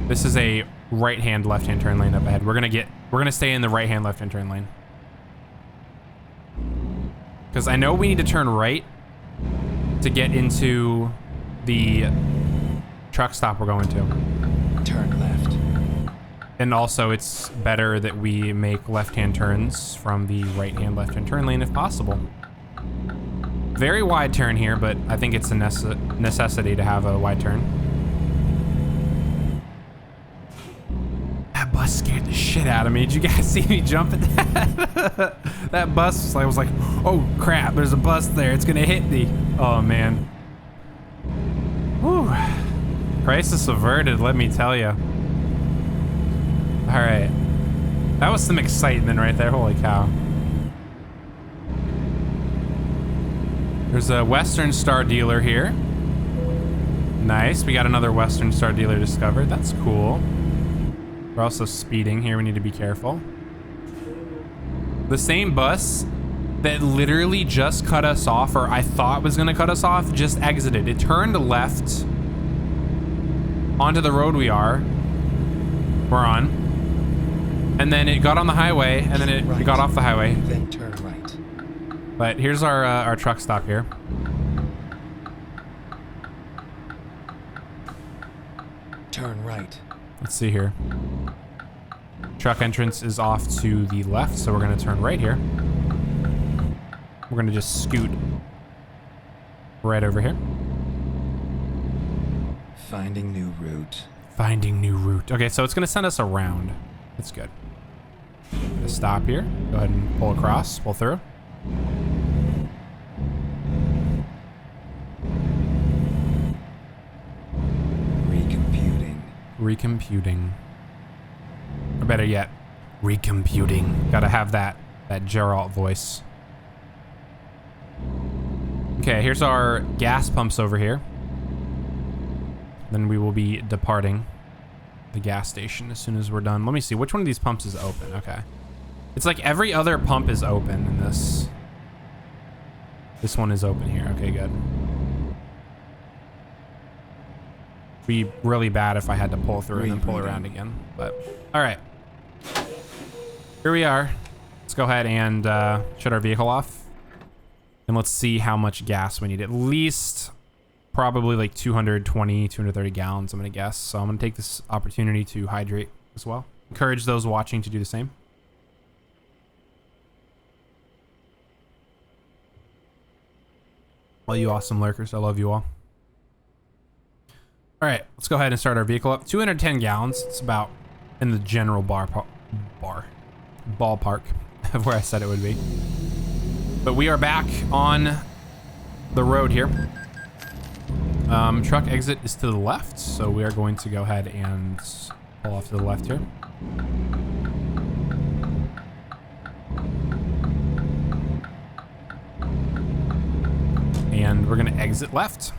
This is a right-hand, left-hand turn lane up ahead. We're gonna stay in the right-hand, left-hand turn lane. Because I know we need to turn right to get into the truck stop we're going to. Turn left. And also, it's better that we make left-hand turns from the right-hand, left-hand turn lane if possible. Very wide turn here, but I think it's a necessity to have a wide turn. That bus scared the shit out of me. Did you guys see me jump at that? That bus, I was like, oh crap, there's a bus there. It's gonna hit me. Oh man. Whew. Crisis averted, let me tell you. All right. That was some excitement right there. Holy cow. There's a Western Star dealer here. Nice. We got another Western Star dealer discovered. That's cool. We're also speeding here. We need to be careful. The same bus that literally just cut us off, or I thought was going to cut us off, just exited. It turned left onto the road we're on. And then it got on the highway, and then it got off the highway. Then turn right. But here's our truck stop here. Turn right. Let's see here. Truck entrance is off to the left, so we're gonna turn right here. We're gonna just scoot right over here. Finding new route. Finding new route. Okay, so it's gonna send us around. That's good. Gonna stop here. Go ahead and pull across, pull through. Recomputing. Or better yet, recomputing. Gotta have that Geralt voice. Okay, here's our gas pumps over here. Then we will be departing the gas station as soon as we're done. Let me see, which one of these pumps is open? Okay. It's like every other pump is open in this. This one is open here. Okay, good. Be really bad if I had to pull through and then pull around again, but all right, here we are. Let's go ahead and shut our vehicle off, and let's see how much gas we need. At least probably like 220 230 gallons, I'm gonna guess. So I'm gonna take this opportunity to hydrate as well. Encourage those watching to do the same. All you awesome lurkers, I love you all. All right, let's go ahead and start our vehicle up. 210 gallons. It's about in the general ballpark of where I said it would be. But we are back on the road here. Truck exit is to the left, so we are going to go ahead and pull off to the left here. And we're gonna exit left.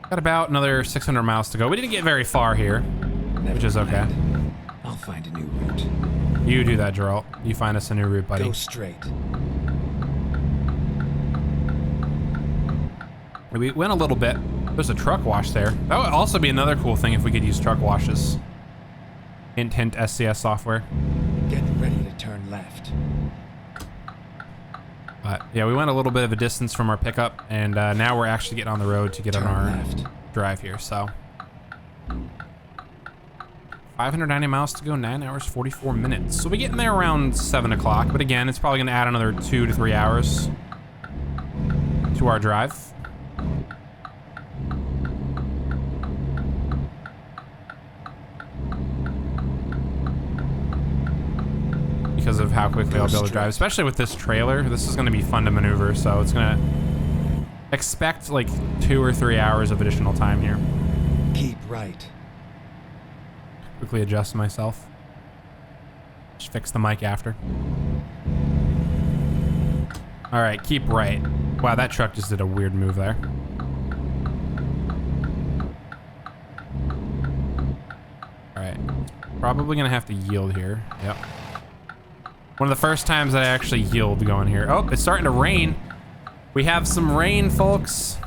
Got about another 600 miles to go. We didn't get very far here, which is okay. I'll find a new route. You do that, Geralt. You find us a new route, buddy. Go straight. We went a little bit. There's a truck wash there. That would also be another cool thing if we could use truck washes. Hint, hint, SCS software. Get ready to turn left. But yeah, we went a little bit of a distance from our pickup, and now we're actually getting on the road to get on our drive here. So 590 miles to go, 9 hours, 44 minutes. So we get in there around 7 o'clock, but again, it's probably gonna add another 2 to 3 hours to our drive. because of how quickly I'll be able to drive, especially with this trailer. This is going to be fun to maneuver, so it's going to expect like 2 or 3 hours of additional time here. Keep right. Quickly adjust myself. Just fix the mic after. All right, keep right. Wow, that truck just did a weird move there. All right, probably gonna have to yield here. Yep. One of the first times that I actually yield going here. Oh, it's starting to rain. We have some rain, folks.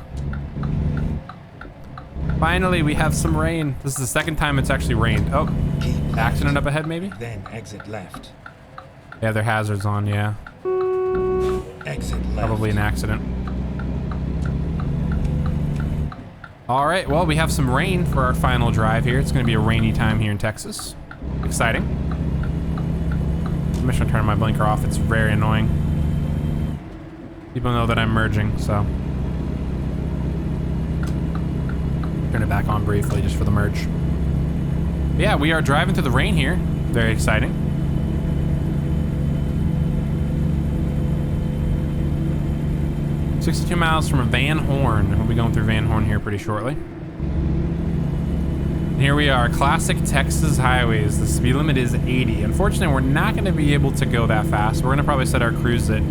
Finally, we have some rain. This is the second time it's actually rained. Oh, accident up ahead, maybe? Then exit left. Yeah, their hazards on, yeah. Exit left. Probably an accident. All right, well, we have some rain for our final drive here. It's gonna be a rainy time here in Texas. Exciting. I'm just gonna turn my blinker off. It's very annoying. People know that I'm merging, so. Turn it back on briefly just for the merge. But yeah, we are driving through the rain here. Very exciting. $62 miles from Van Horn. We'll be going through Van Horn here pretty shortly. And here we are, classic Texas highways. The speed limit is 80. Unfortunately, we're not going to be able to go that fast. We're going to probably set our cruise at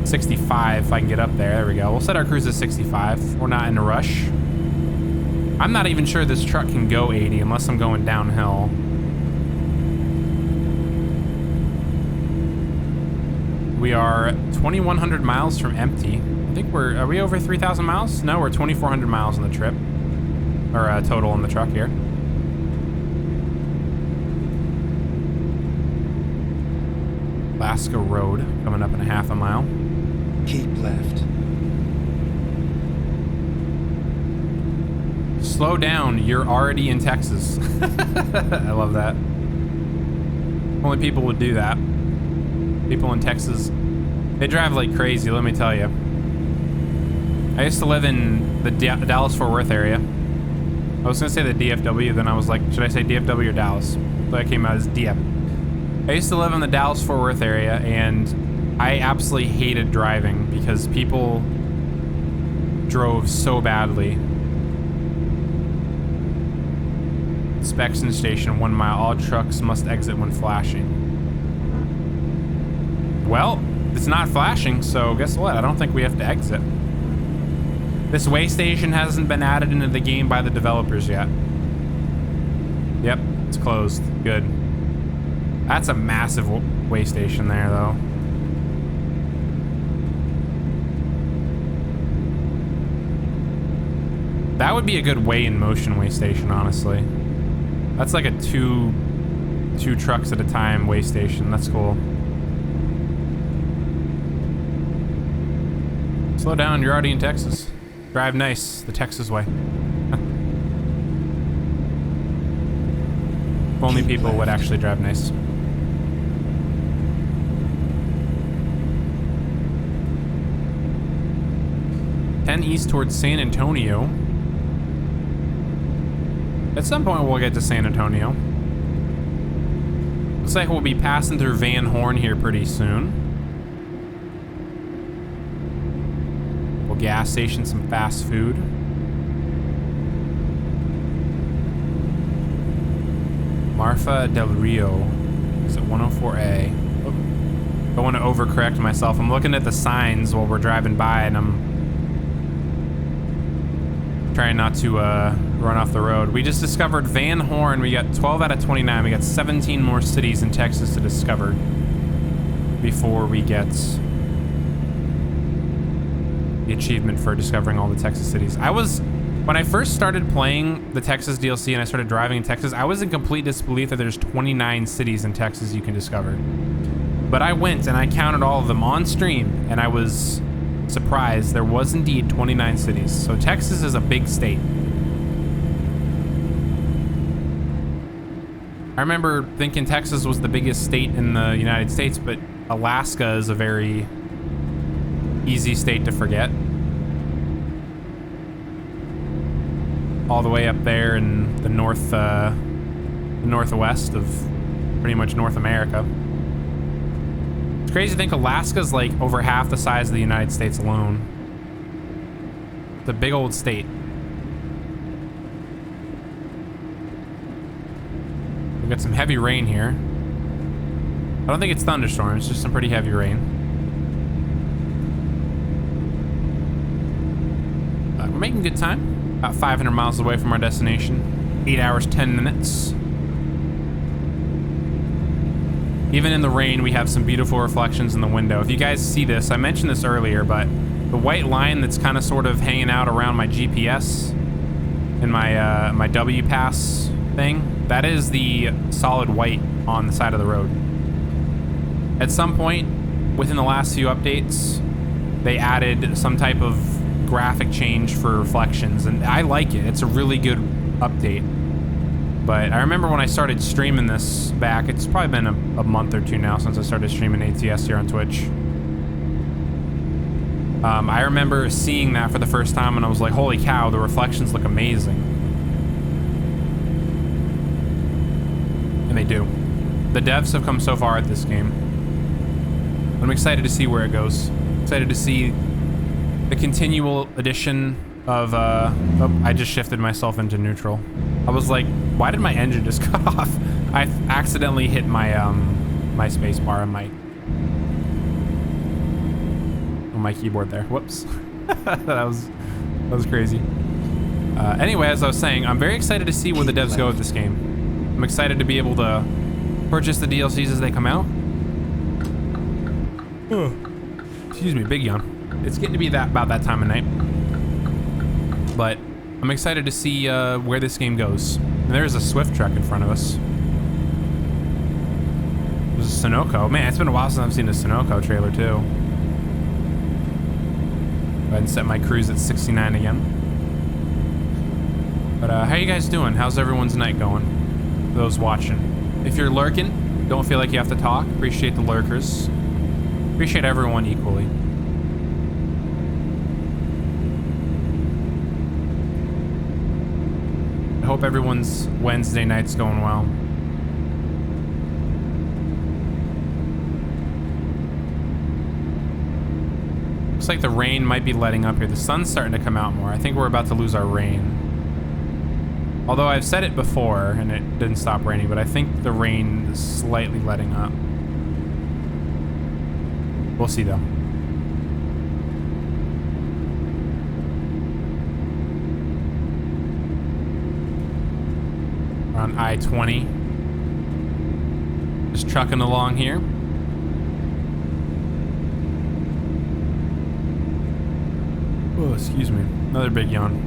65 if I can get up there. There we go. We'll set our cruise at 65. We're not in a rush. I'm not even sure this truck can go 80 unless I'm going downhill. We are 2,100 miles from empty. I think are we over 3,000 miles? No, we're 2,400 miles on the trip. Or total on the truck here. Alaska Road, coming up in a half a mile. Keep left. Slow down, you're already in Texas. I love that. Only people would do that. People in Texas, they drive like crazy, let me tell you. I used to live in the Dallas-Fort Worth area. I was gonna say the DFW, then I was like, should I say DFW or Dallas? But it came out as DF. I used to live in the Dallas-Fort Worth area, and I absolutely hated driving because people drove so badly. Inspection station, 1 mile. All trucks must exit when flashing. Well, it's not flashing, so guess what? I don't think we have to exit. This way station hasn't been added into the game by the developers yet. Yep, it's closed. Good. That's a massive way station there, though. That would be a good way in motion way station, honestly. That's like a two trucks at a time way station. That's cool. Slow down, you're already in Texas. Drive nice, the Texas way. If only people would actually drive nice. Ten east towards San Antonio. At some point we'll get to San Antonio. Looks like we'll be passing through Van Horn here pretty soon. Gas station, some fast food. Marfa del Rio is at 104A. Oh, don't want to overcorrect myself. I'm looking at the signs while we're driving by, and I'm trying not to run off the road. We just discovered Van Horn. We got 12 out of 29. We got 17 more cities in Texas to discover before we get the achievement for discovering all the Texas cities. When I first started playing the Texas DLC and I started driving in Texas, I was in complete disbelief that there's 29 cities in Texas you can discover. But I went and I counted all of them on stream, and I was surprised there was indeed 29 cities. So Texas is a big state. I remember thinking Texas was the biggest state in the United States, but Alaska is a very easy state to forget. All the way up there in the northwest of pretty much North America. It's crazy to think Alaska's like over half the size of the United States alone. It's a big old state. We got some heavy rain here. I don't think it's thunderstorms, just some pretty heavy rain. We're making good time. About 500 miles away from our destination. 8 hours, 10 minutes. Even in the rain, we have some beautiful reflections in the window. If you guys see this, I mentioned this earlier, but the white line that's kind of sort of hanging out around my GPS and my my W pass thing, that is the solid white on the side of the road. At some point within the last few updates, they added some type of graphic change for reflections, and I like it. It's a really good update. But I remember when I started streaming this back, it's probably been a month or two now since I started streaming ATS here on Twitch. I remember seeing that for the first time and I was like, holy cow, the reflections look amazing. And they do. The devs have come so far at this game. I'm excited to see where it goes. Excited to see the continual addition of, oh, I just shifted myself into neutral. I was like, why did my engine just cut off? I accidentally hit my, my space bar on my keyboard there. Whoops. that was crazy. Anyway, as I was saying, I'm very excited to see where the devs go with this game. I'm excited to be able to purchase the DLCs as they come out. Oh, excuse me, big yawn. It's getting to be about that time of night. But I'm excited to see where this game goes. And there's a Swift truck in front of us. There's a Sunoco. Man, it's been a while since I've seen a Sunoco trailer too. Go ahead and set my cruise at 69 again. But how you guys doing? How's everyone's night going? Those watching. If you're lurking, don't feel like you have to talk. Appreciate the lurkers. Appreciate everyone equally. I hope everyone's Wednesday night's going well. Looks like the rain might be letting up here. The sun's starting to come out more. I think we're about to lose our rain. Although I've said it before and it didn't stop raining, but I think the rain is slightly letting up. We'll see though. On I-20. Just trucking along here. Oh, excuse me. Another big yawn.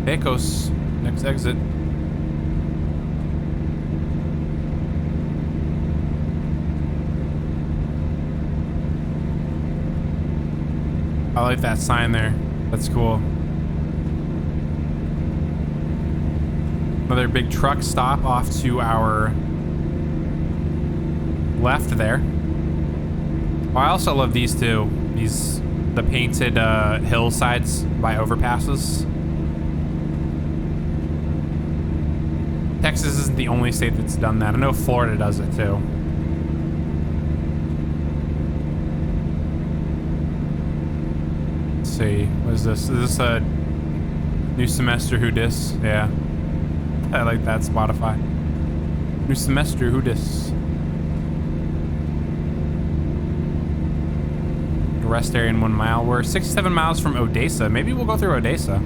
Pecos, next exit. I like that sign there. That's cool. Another big truck stop off to our left there. Oh, I also love these too. The painted hillsides by overpasses. Texas isn't the only state that's done that. I know Florida does it too. Let's see. What is this? Is this a new semester who dis? Yeah. I like that, Spotify. New semester, who dis? Rest area in 1 mile. We're 67 miles from Odessa. Maybe we'll go through Odessa.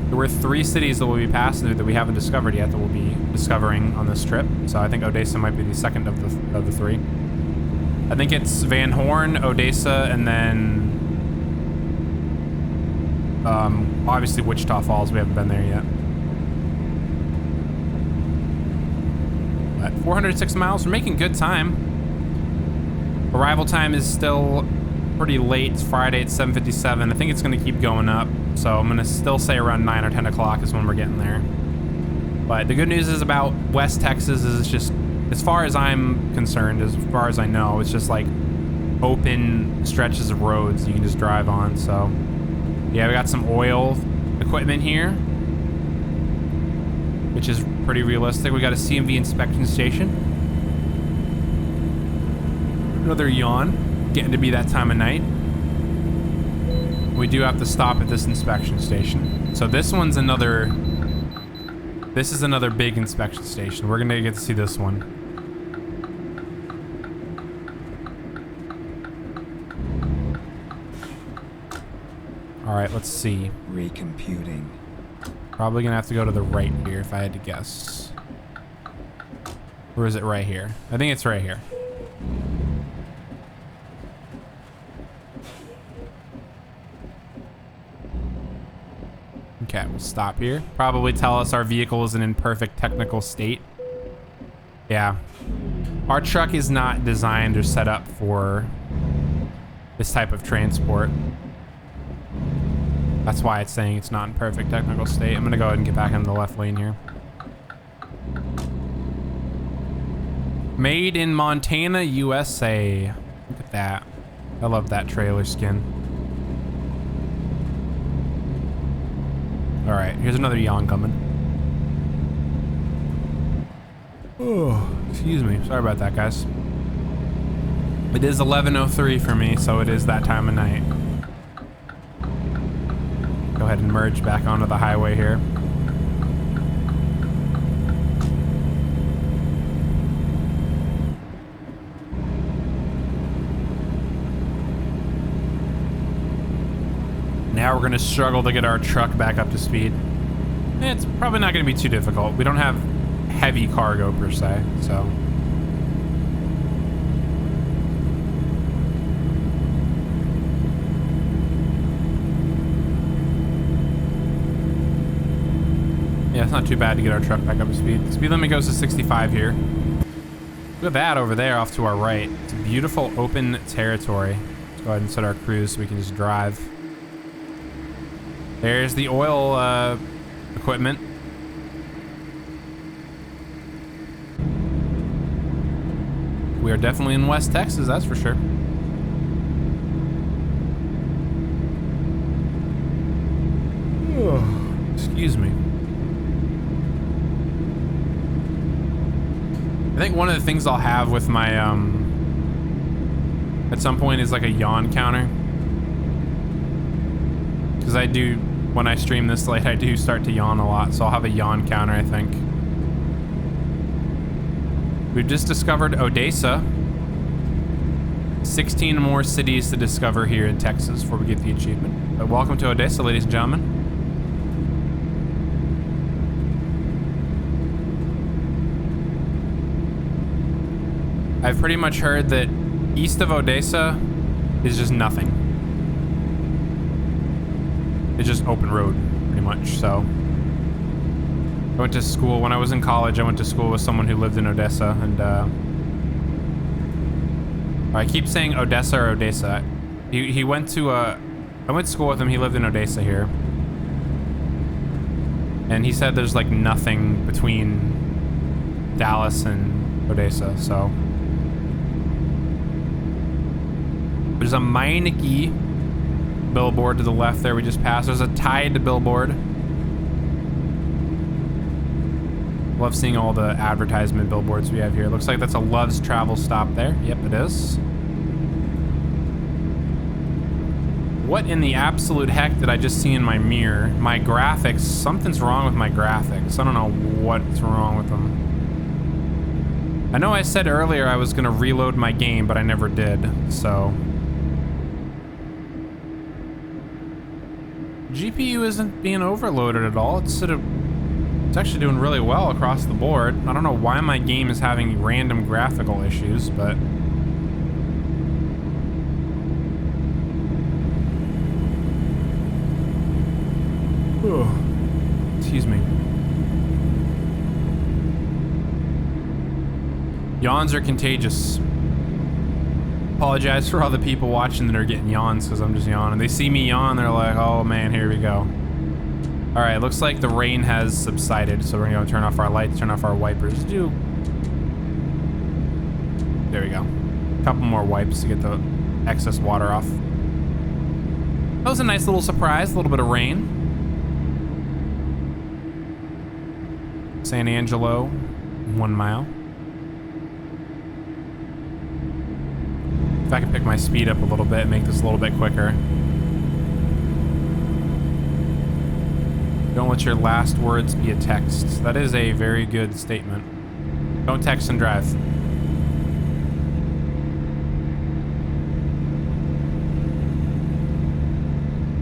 There were 3 cities that we'll be passing through that we haven't discovered yet that we'll be discovering on this trip. So I think Odessa might be the second of the 3. I think it's Van Horn, Odessa, and then obviously Wichita Falls. We haven't been there yet. 406 miles. We're making good time. Arrival time is still pretty late. It's Friday at 7:57. I think it's going to keep going up. So I'm going to still say around 9 or 10 o'clock is when we're getting there. But the good news is about West Texas is it's just, as far as I'm concerned, as far as I know, it's just like open stretches of roads you can just drive on. So yeah, we got some oil equipment here, which is pretty realistic. We got a CMV inspection station. Another yawn. Getting to be that time of night. We do have to stop at this inspection station. So this one's another... This is another big inspection station. We're gonna get to see this one. All right, let's see. Recomputing. Probably gonna have to go to the right here if I had to guess. Or is it right here? I think it's right here. Okay, we'll stop here. Probably tell us our vehicle is in perfect technical state. Yeah. Our truck is not designed or set up for this type of transport. That's why it's saying it's not in perfect technical state. I'm gonna go ahead and get back in the left lane here. Made in Montana, USA. Look at that. I love that trailer skin. All right, here's another yawn coming. Oh, excuse me. Sorry about that, guys. It is 11:03 for me, so it is that time of night. Go ahead and merge back onto the highway here. Now we're gonna struggle to get our truck back up to speed. It's probably not gonna be too difficult. We don't have heavy cargo per se, so. Yeah, it's not too bad to get our truck back up to speed. Speed limit goes to 65 here. Look at that over there off to our right. It's a beautiful open territory. Let's go ahead and set our cruise so we can just drive. There's the oil equipment. We are definitely in West Texas, that's for sure. Oh, excuse me. I think one of the things I'll have with my, at some point is like a yawn counter. Because I do, when I stream this late, I do start to yawn a lot. So I'll have a yawn counter, I think. We've just discovered Odessa. 16 more cities to discover here in Texas before we get the achievement. But welcome to Odessa, ladies and gentlemen. I've pretty much heard that east of Odessa is just nothing. It's just open road, pretty much, so. I went to school, when I was in college, I went to school with someone who lived in Odessa, and, I keep saying Odessa or Odessa. He went to, I went to school with him, he lived in Odessa here. And he said there's, like, nothing between Dallas and Odessa, so. There's a Meineke billboard to the left there we just passed. There's a Tide billboard. Love seeing all the advertisement billboards we have here. Looks like that's a Love's Travel stop there. Yep, it is. What in the absolute heck did I just see in my mirror? My graphics, something's wrong with my graphics. I don't know what's wrong with them. I know I said earlier I was gonna reload my game, but I never did, so. GPU isn't being overloaded at all. It's actually doing really well across the board. I don't know why my game is having random graphical issues, but excuse me. Yawns are contagious. Apologize for all the people watching that are getting yawns because I'm just yawning. They see me yawn, they're like, oh man, here we go. All right, looks like the rain has subsided, so we're gonna turn off our lights, turn off our wipers. There we go. A couple more wipes to get the excess water off. That was a nice little surprise, a little bit of rain. San Angelo, 1 mile. If I can pick my speed up a little bit, make this a little bit quicker. Don't let your last words be a text. That is a very good statement. Don't text and drive.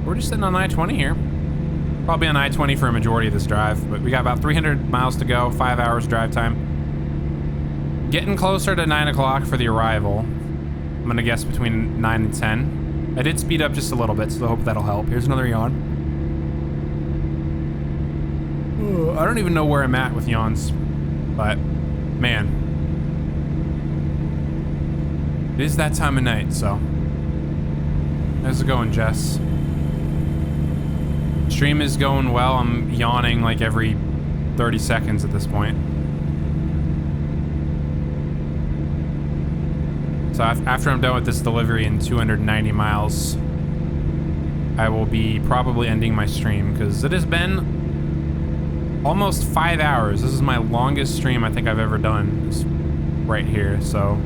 We're just sitting on I-20 here. Probably on I-20 for a majority of this drive, but we got about 300 miles to go, 5 hours drive time. Getting closer to 9 o'clock for the arrival. I'm gonna guess between 9 and 10. I did speed up just a little bit, so I hope that'll help. Here's another yawn. I don't even know where I'm at with yawns, but man, it is that time of night, so. How's it going, Jess? Stream is going well. I'm yawning like every 30 seconds at this point. So after I'm done with this delivery in 290 miles, I will be probably ending my stream because it has been almost 5 hours. This is my longest stream I think I've ever done. It's right here, so.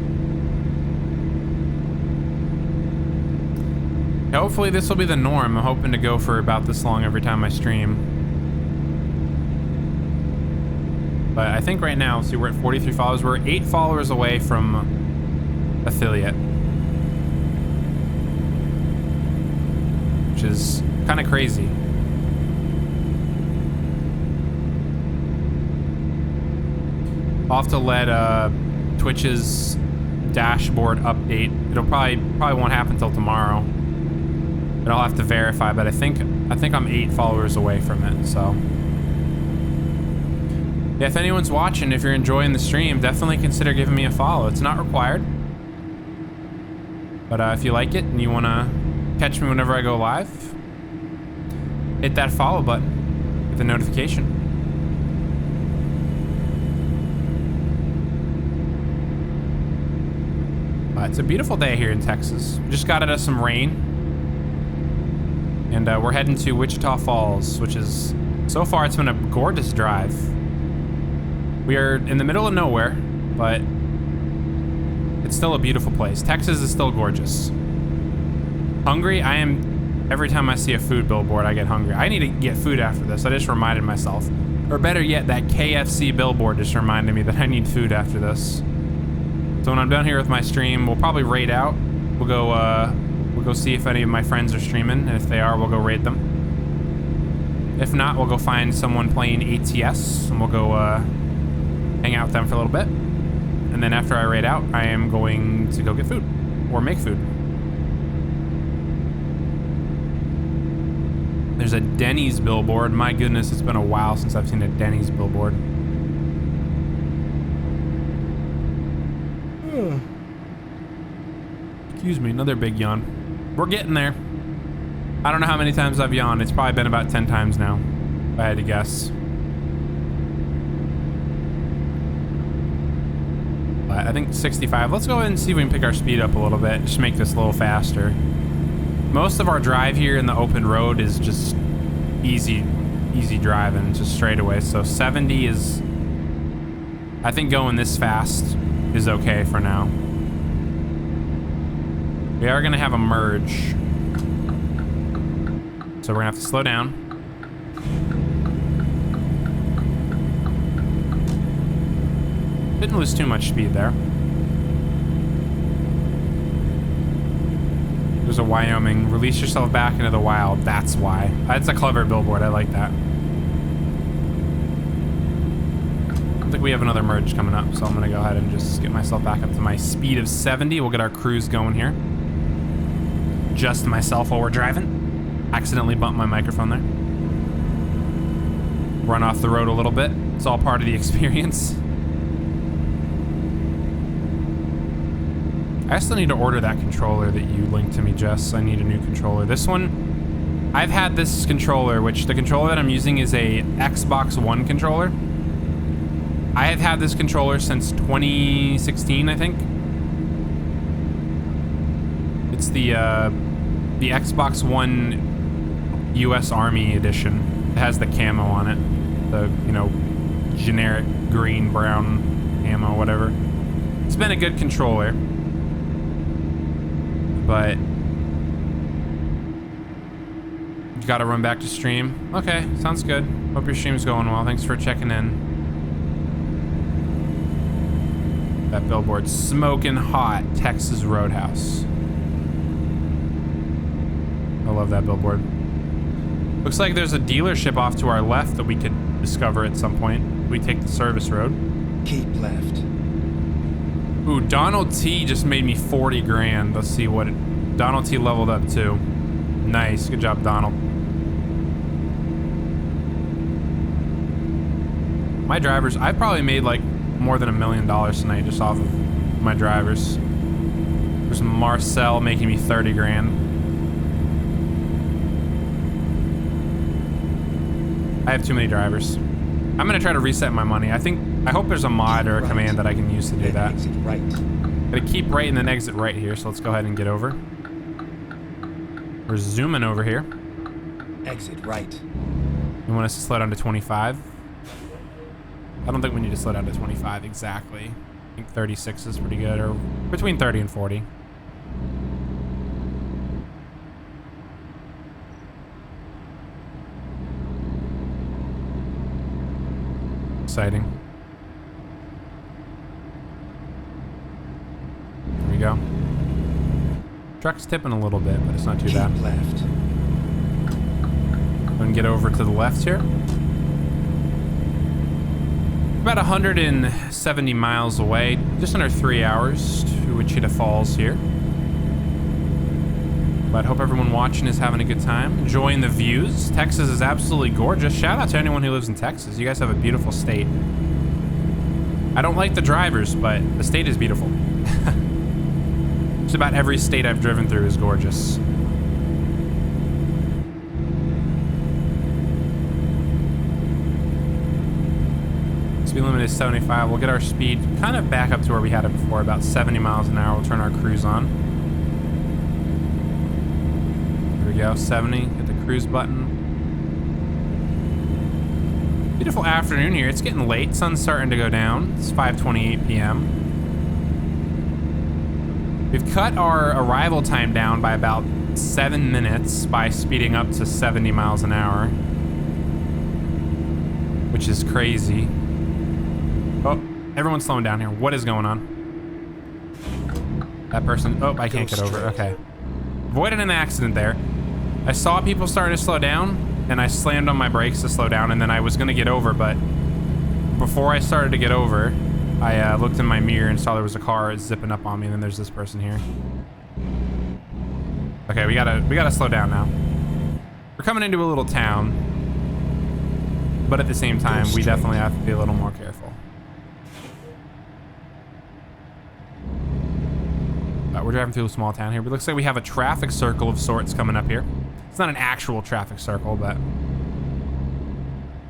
Hopefully this will be the norm. I'm hoping to go for about this long every time I stream. But I think right now, see, we're at 43 followers. We're 8 followers away from affiliate. Which is kind of crazy. I'll have to let Twitch's dashboard update. It'll probably won't happen until tomorrow. But I'll have to verify, but I think I'm 8 followers away from it, so. Yeah, if anyone's watching, if you're enjoying the stream, definitely consider giving me a follow. It's not required. But if you like it and you want to catch me whenever I go live, hit that follow button with the notification. It's a beautiful day here in Texas. We just got out of some rain. And we're heading to Wichita Falls, which is, so far it's been a gorgeous drive. We are in the middle of nowhere, but it's still a beautiful place. Texas is still gorgeous. Hungry? I am, every time I see a food billboard, I get hungry. I need to get food after this. I just reminded myself. Or better yet, that KFC billboard just reminded me that I need food after this. So when I'm done here with my stream, we'll probably raid out. We'll go see if any of my friends are streaming, and if they are, we'll go raid them. If not, we'll go find someone playing ATS, and we'll go hang out with them for a little bit. And then after I raid out, I am going to go get food, or make food. There's a Denny's billboard. My goodness, it's been a while since I've seen a Denny's billboard. Excuse me, another big yawn. We're getting there. I don't know how many times I've yawned. It's probably been about 10 times now, if I had to guess. But I think 65. Let's go ahead and see if we can pick our speed up a little bit. Just make this a little faster. Most of our drive here in the open road is just easy driving, just straight away. So 70 is, I think going this fast is okay for now. We are gonna have a merge. So we're gonna have to slow down. Didn't lose too much speed there. There's a Wyoming. Release yourself back into the wild. That's why. That's a clever billboard. I like that. I think we have another merge coming up, so I'm gonna go ahead and just get myself back up to my speed of 70. We'll get our cruise going here. Adjust myself while we're driving. Accidentally bumped my microphone there. Run off the road a little bit. It's all part of the experience. I still need to order that controller that you linked to me, Jess. I need a new controller. This one, I've had this controller, which the controller that I'm using is a Xbox One controller. I have had this controller since 2016, I think. It's the Xbox One US Army edition. It has the camo on it. The, you know, generic green, brown camo, whatever. It's been a good controller. but you gotta run back to stream. Okay, sounds good. Hope your stream's going well. Thanks for checking in. That billboard, smoking hot Texas Roadhouse. I love that billboard. Looks like there's a dealership off to our left that we could discover at some point. We take the service road. Keep left. Ooh, Donald T just made me 40 grand. Let's see what Donald T leveled up to. Nice, good job, Donald. My drivers, I probably made like more than $1 million tonight just off of my drivers. There's Marcel making me 30 grand. I have too many drivers. I'm gonna try to reset my money. I hope there's a mod or a command that I can use to do that. Exit right. Gotta keep right and then exit right here, so let's go ahead and get over. We're zooming over here. Exit right. You want us to slow down to 25? I don't think we need to slow down to 25 exactly. I think 36 is pretty good, or between 30 and 40. Exciting. There we go. Truck's tipping a little bit, but it's not too bad. Keep left. Go and get over to the left here. About 170 miles away, just under 3 hours to Wichita Falls here. But hope everyone watching is having a good time, enjoying the views. Texas is absolutely gorgeous. Shout out to anyone who lives in Texas. You guys have a beautiful state. I don't like the drivers, but the state is beautiful. Just about every state I've driven through is gorgeous. Speed limit is 75. We'll get our speed kind of back up to where we had it before, about 70 miles an hour. We'll turn our cruise on. Here we go, 70. Hit the cruise button. Beautiful afternoon here. It's getting late. Sun's starting to go down. It's 5:28 p.m. We've cut our arrival time down by about 7 minutes by speeding up to 70 miles an hour, which is crazy. Oh, everyone's slowing down here. What is going on? That person, oh, I can't get over. Okay. Avoided an accident there. I saw people starting to slow down, and I slammed on my brakes to slow down, and then I was gonna get over, but before I started to get over, I looked in my mirror and saw there was a car zipping up on me, and then there's this person here. Okay, we gotta slow down now. We're coming into a little town, but at the same time, we definitely have to be a little more careful. We're driving through a small town here, but it looks like we have a traffic circle of sorts coming up here. It's not an actual traffic circle, but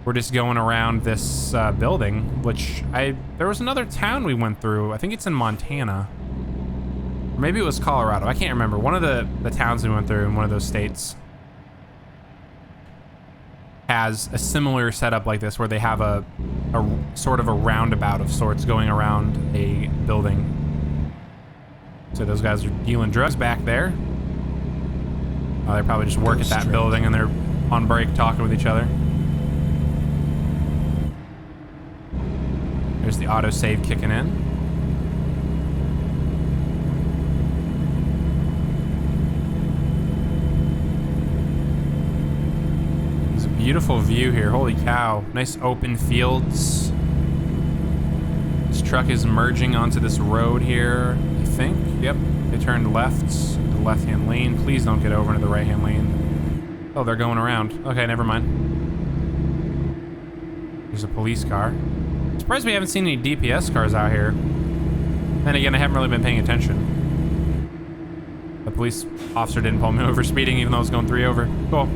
we're just going around this building, which there was another town we went through. I think it's in Montana. Or maybe it was Colorado. I can't remember. One of the towns we went through in one of those states has a similar setup like this, where they have a sort of a roundabout of sorts going around a building. So those guys are dealing drugs back there. Oh, they probably just work at that building and they're on break talking with each other. There's the autosave kicking in. There's a beautiful view here. Holy cow. Nice open fields. This truck is merging onto this road here, I think. Yep, they turned left, the left-hand lane. Please don't get over into the right-hand lane. Oh, they're going around. Okay, never mind. There's a police car. I'm surprised we haven't seen any DPS cars out here. Then again, I haven't really been paying attention. The police officer didn't pull me over speeding, even though I was going 3 over. Cool.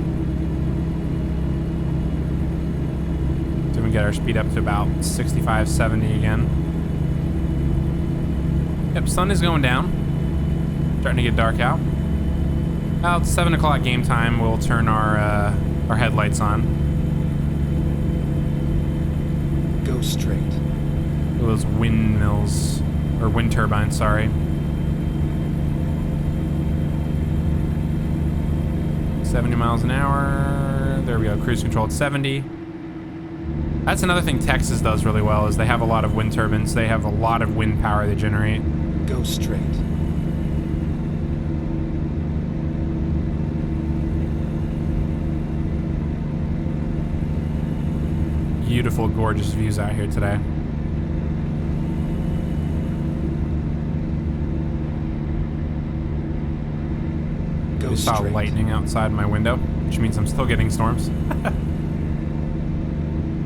So we get our speed up to about 65, 70 again. Yep, sun is going down. Starting to get dark out. About 7 o'clock game time, we'll turn our headlights on. Go straight. Look at those windmills, or wind turbines, sorry. 70 miles an hour. There we go. Cruise control at 70. That's another thing Texas does really well is they have a lot of wind turbines. They have a lot of wind power they generate. Go straight. Beautiful, gorgeous views out here today. I saw lightning outside my window, which means I'm still getting storms.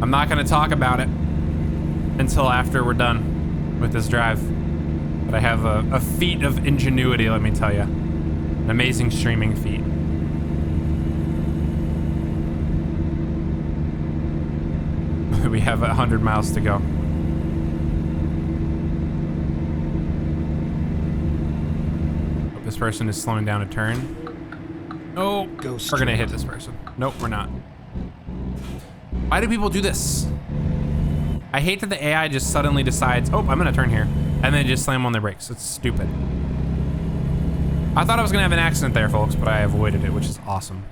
I'm not going to talk about it until after we're done with this drive. But I have a feat of ingenuity, let me tell you. An amazing streaming feat. We have 100 miles to go. Hope this person is slowing down a turn. Oh, we're gonna hit this person. Nope, we're not. Why do people do this? I hate that the AI just suddenly decides, oh, I'm gonna turn here, and then just slam on their brakes. It's stupid. I thought I was gonna have an accident there, folks, but I avoided it, which is awesome.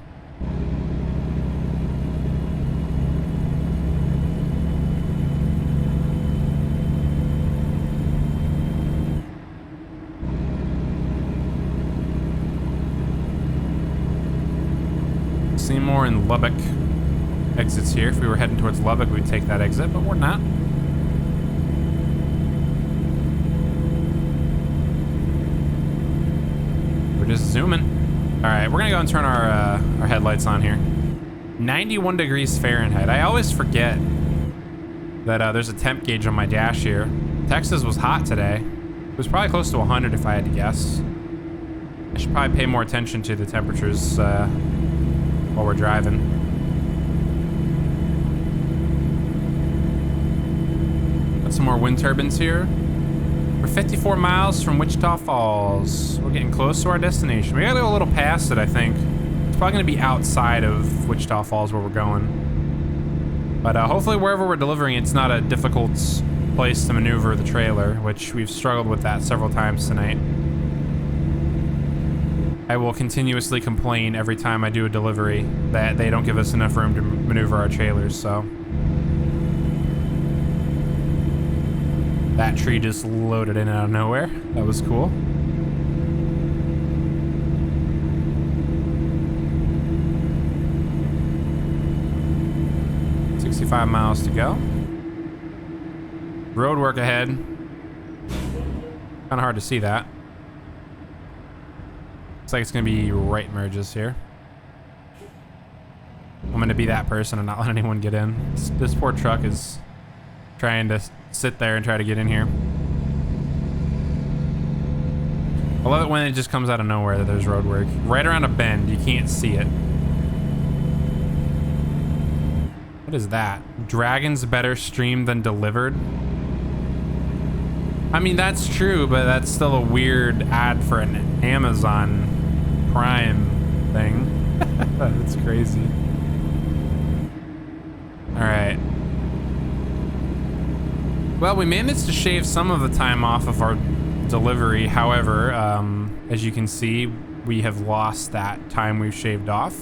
Seymour and Lubbock exits here. If we were heading towards Lubbock, we'd take that exit, but we're not. We're just zooming. All right, we're gonna go and turn our headlights on here. 91 degrees Fahrenheit. I always forget that there's a temp gauge on my dash here. Texas was hot today. It was probably close to 100 if I had to guess. I should probably pay more attention to the temperatures while we're driving. Got some more wind turbines here. We're 54 miles from Wichita Falls. We're getting close to our destination. We gotta go a little past it, I think. It's probably gonna be outside of Wichita Falls where we're going. But hopefully wherever we're delivering, it's not a difficult place to maneuver the trailer, which we've struggled with that several times tonight. I will continuously complain every time I do a delivery that they don't give us enough room to maneuver our trailers, so. That tree just loaded in out of nowhere. That was cool. $65 miles to go. Road work ahead. Kind of hard to see that. Looks like it's gonna be right merges here. I'm gonna be that person and not let anyone get in. This poor truck is trying to sit there and try to get in here. I love it when it just comes out of nowhere that there's road work. Right around a bend, you can't see it. What is that? Dragon's better streamed than delivered? I mean, that's true, but that's still a weird ad for an Amazon Prime thing. That's crazy. All right. Well, we managed to shave some of the time off of our delivery. However, as you can see, we have lost that time we've shaved off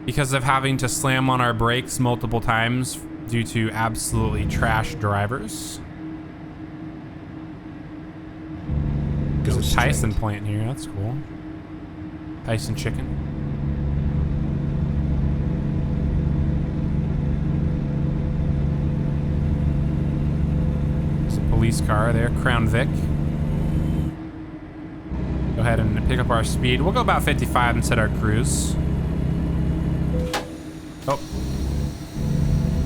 because of having to slam on our brakes multiple times due to absolutely trash drivers. There's a Tyson plant here. That's cool. Tyson chicken. There's a police car there. Crown Vic. Go ahead and pick up our speed. We'll go about 55 and set our cruise. Oh.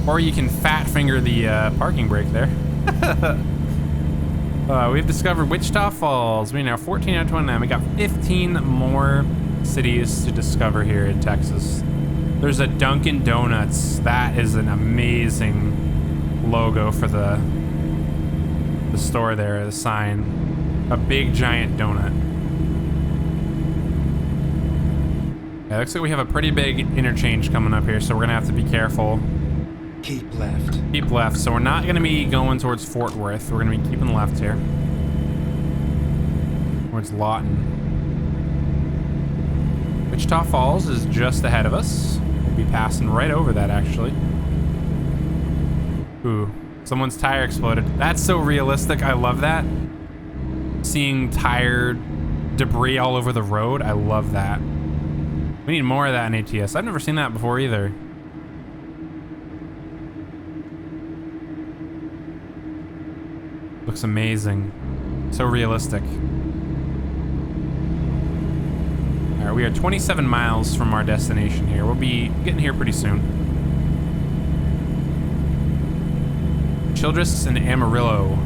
Or you can fat finger the parking brake there. We've discovered Wichita Falls. We're now 14 out of 29. We got 15 more cities to discover here in Texas. There's a Dunkin' Donuts. That is an amazing logo for the store there, the sign. A big giant donut. Yeah, looks like we have a pretty big interchange coming up here, so we're gonna have to be careful. Keep left. Keep left. So we're not going to be going towards Fort Worth. We're going to be keeping left here. Towards Lawton. Wichita Falls is just ahead of us. We'll be passing right over that, actually. Ooh, someone's tire exploded. That's so realistic. I love that. Seeing tire debris all over the road. I love that. We need more of that in ATS. I've never seen that before either. Looks amazing. So realistic. All right, we are 27 miles from our destination here. We'll be getting here pretty soon. Childress and Amarillo.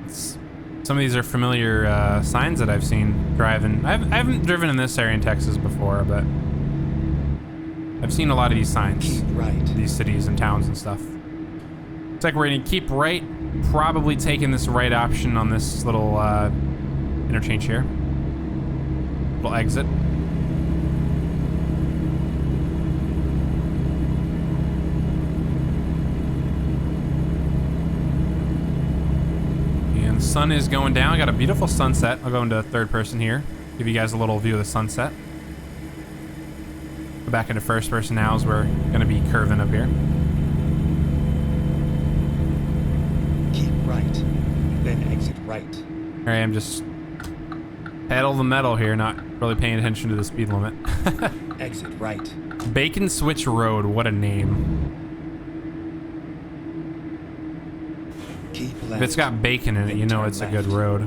Some of these are familiar signs that I've seen driving. I haven't driven in this area in Texas before, but I've seen a lot of these signs. Keep right. These cities and towns and stuff. Looks like we're gonna keep right. Probably taking this right option on this little interchange here. Little exit. And the sun is going down. Got a beautiful sunset. I'll go into third person here. Give you guys a little view of the sunset. Go back into first person now as we're gonna be curving up here. Keep right. Then exit right. All right, I'm just pedal the metal here, not really paying attention to the speed limit. Exit right. Bacon Switch Road, what a name. Keep left. If it's got bacon in it, you know it's a good road.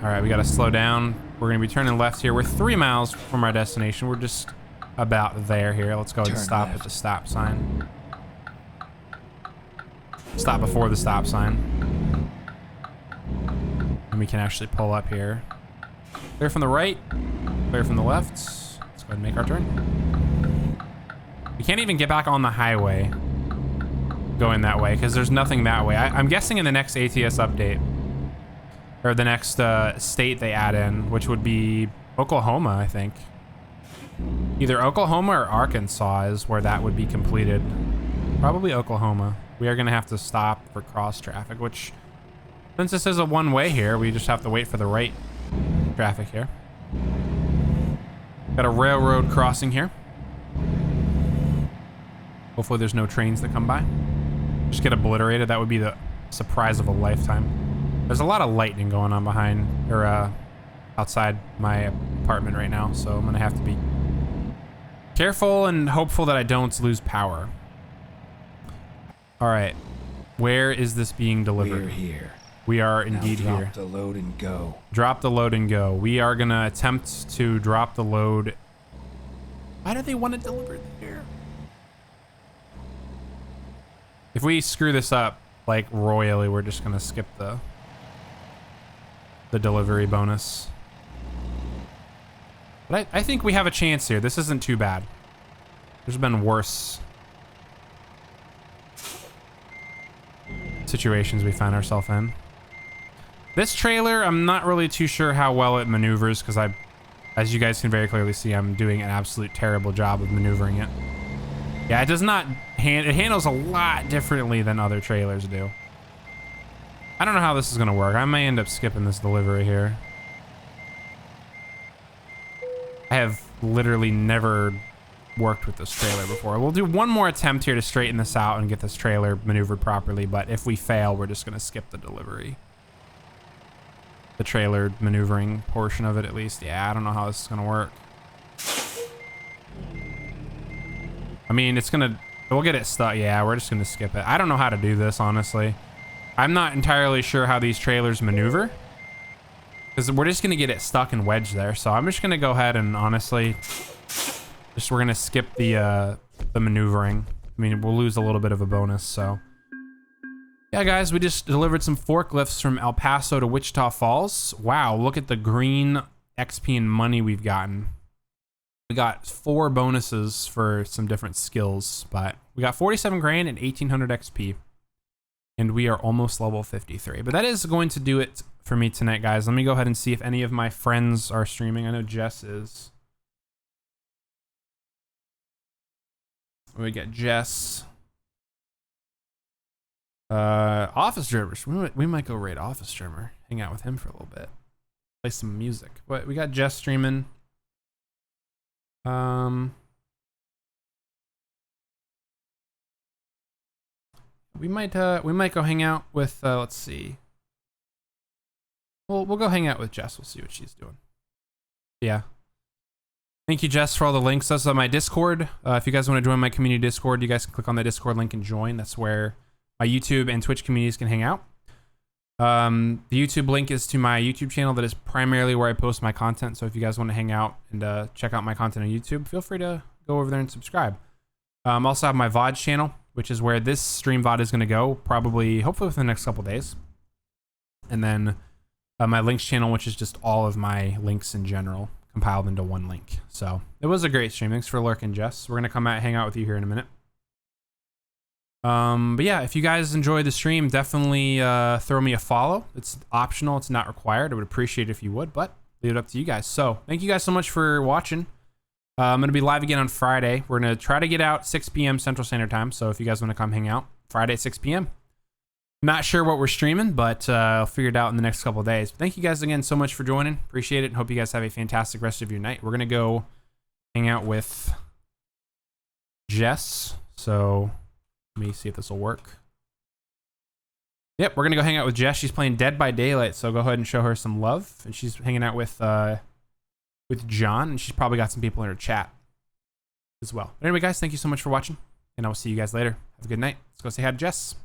All right, we gotta slow down. We're gonna be turning left here. We're 3 miles from our destination. We're just about there here. Let's go ahead and stop at the stop sign. Stop before the stop sign. And we can actually pull up here. Clear from the right, clear from the left. Let's go ahead and make our turn. We can't even get back on the highway going that way because there's nothing that way. I'm guessing in the next ATS update, or the next state they add in, which would be Oklahoma, I think. Either Oklahoma or Arkansas is where that would be completed. Probably Oklahoma. We are going to have to stop for cross traffic, which, since this is a one-way here, we just have to wait for the right traffic here. Got a railroad crossing here. Hopefully there's no trains that come by. Just get obliterated. That would be the surprise of a lifetime. There's a lot of lightning going on behind, or outside my apartment right now, so I'm going to have to be careful and hopeful that I don't lose power. All right, where is this being delivered? We're here. We are indeed now here. drop the load and go. Drop the load and go. We are gonna attempt to drop the load. Why do they want to deliver there? If we screw this up like royally, we're just gonna skip the delivery bonus. But I think we have a chance here. This isn't too bad. There's been worse situations we found ourselves in. This trailer, I'm not really too sure how well it maneuvers because as you guys can very clearly see, I'm doing an absolute terrible job of maneuvering it. Yeah, it does not, it handles a lot differently than other trailers do. I don't know how this is gonna work. I may end up skipping this delivery here. I have literally never worked with this trailer before. We'll do one more attempt here to straighten this out and get this trailer maneuvered properly, but if we fail, we're just gonna skip the delivery. The trailer maneuvering portion of it, at least. Yeah, I don't know how this is gonna work. I mean, we'll get it stuck. Yeah, we're just gonna skip it. I don't know how to do this, honestly. I'm not entirely sure how these trailers maneuver, because we're just gonna get it stuck and wedged there. So I'm just gonna go ahead and honestly, we're gonna skip the maneuvering. I mean, we'll lose a little bit of a bonus, so. Yeah, guys, we just delivered some forklifts from El Paso to Wichita Falls. Wow, look at the green XP and money we've gotten. We got 4 bonuses for some different skills, but we got 47 grand and 1800 XP. And we are almost level 53. But that is going to do it for me tonight, guys. Let me go ahead and see if any of my friends are streaming. I know Jess is. We got Jess. Office Dreamers. We might go raid Office Dreamer. Hang out with him for a little bit. Play some music. What we got? Jess streaming. We might go hang out with. Let's see. We'll go hang out with Jess. We'll see what she's doing. Yeah. Thank you, Jess, for all the links. That's on my Discord. If you guys want to join my community Discord, you guys can click on the Discord link and join. That's where my YouTube and Twitch communities can hang out. The YouTube link is to my YouTube channel. That is primarily where I post my content. So if you guys want to hang out and check out my content on YouTube, feel free to go over there and subscribe. Also have my VOD channel, which is where this stream VOD is going to go, probably, hopefully within the next couple days. And then my links channel, which is just all of my links in general compiled into one link. So it was a great stream. Thanks for lurking, Jess. We're going to come out and hang out with you here in a minute. But yeah, if you guys enjoyed the stream, definitely throw me a follow. It's optional. It's not required. I would appreciate it if you would, but leave it up to you guys. So thank you guys so much for watching. I'm going to be live again on Friday. We're going to try to get out 6 p.m. Central Standard Time. So if you guys want to come hang out, Friday at 6 p.m. Not sure what we're streaming, but I'll figure it out in the next couple of days. But thank you guys again so much for joining. Appreciate it. And hope you guys have a fantastic rest of your night. We're going to go hang out with Jess. So let me see if this will work. Yep, we're going to go hang out with Jess. She's playing Dead by Daylight. So go ahead and show her some love. And she's hanging out with John. And she's probably got some people in her chat as well. But anyway, guys, thank you so much for watching. And I will see you guys later. Have a good night. Let's go say hi to Jess.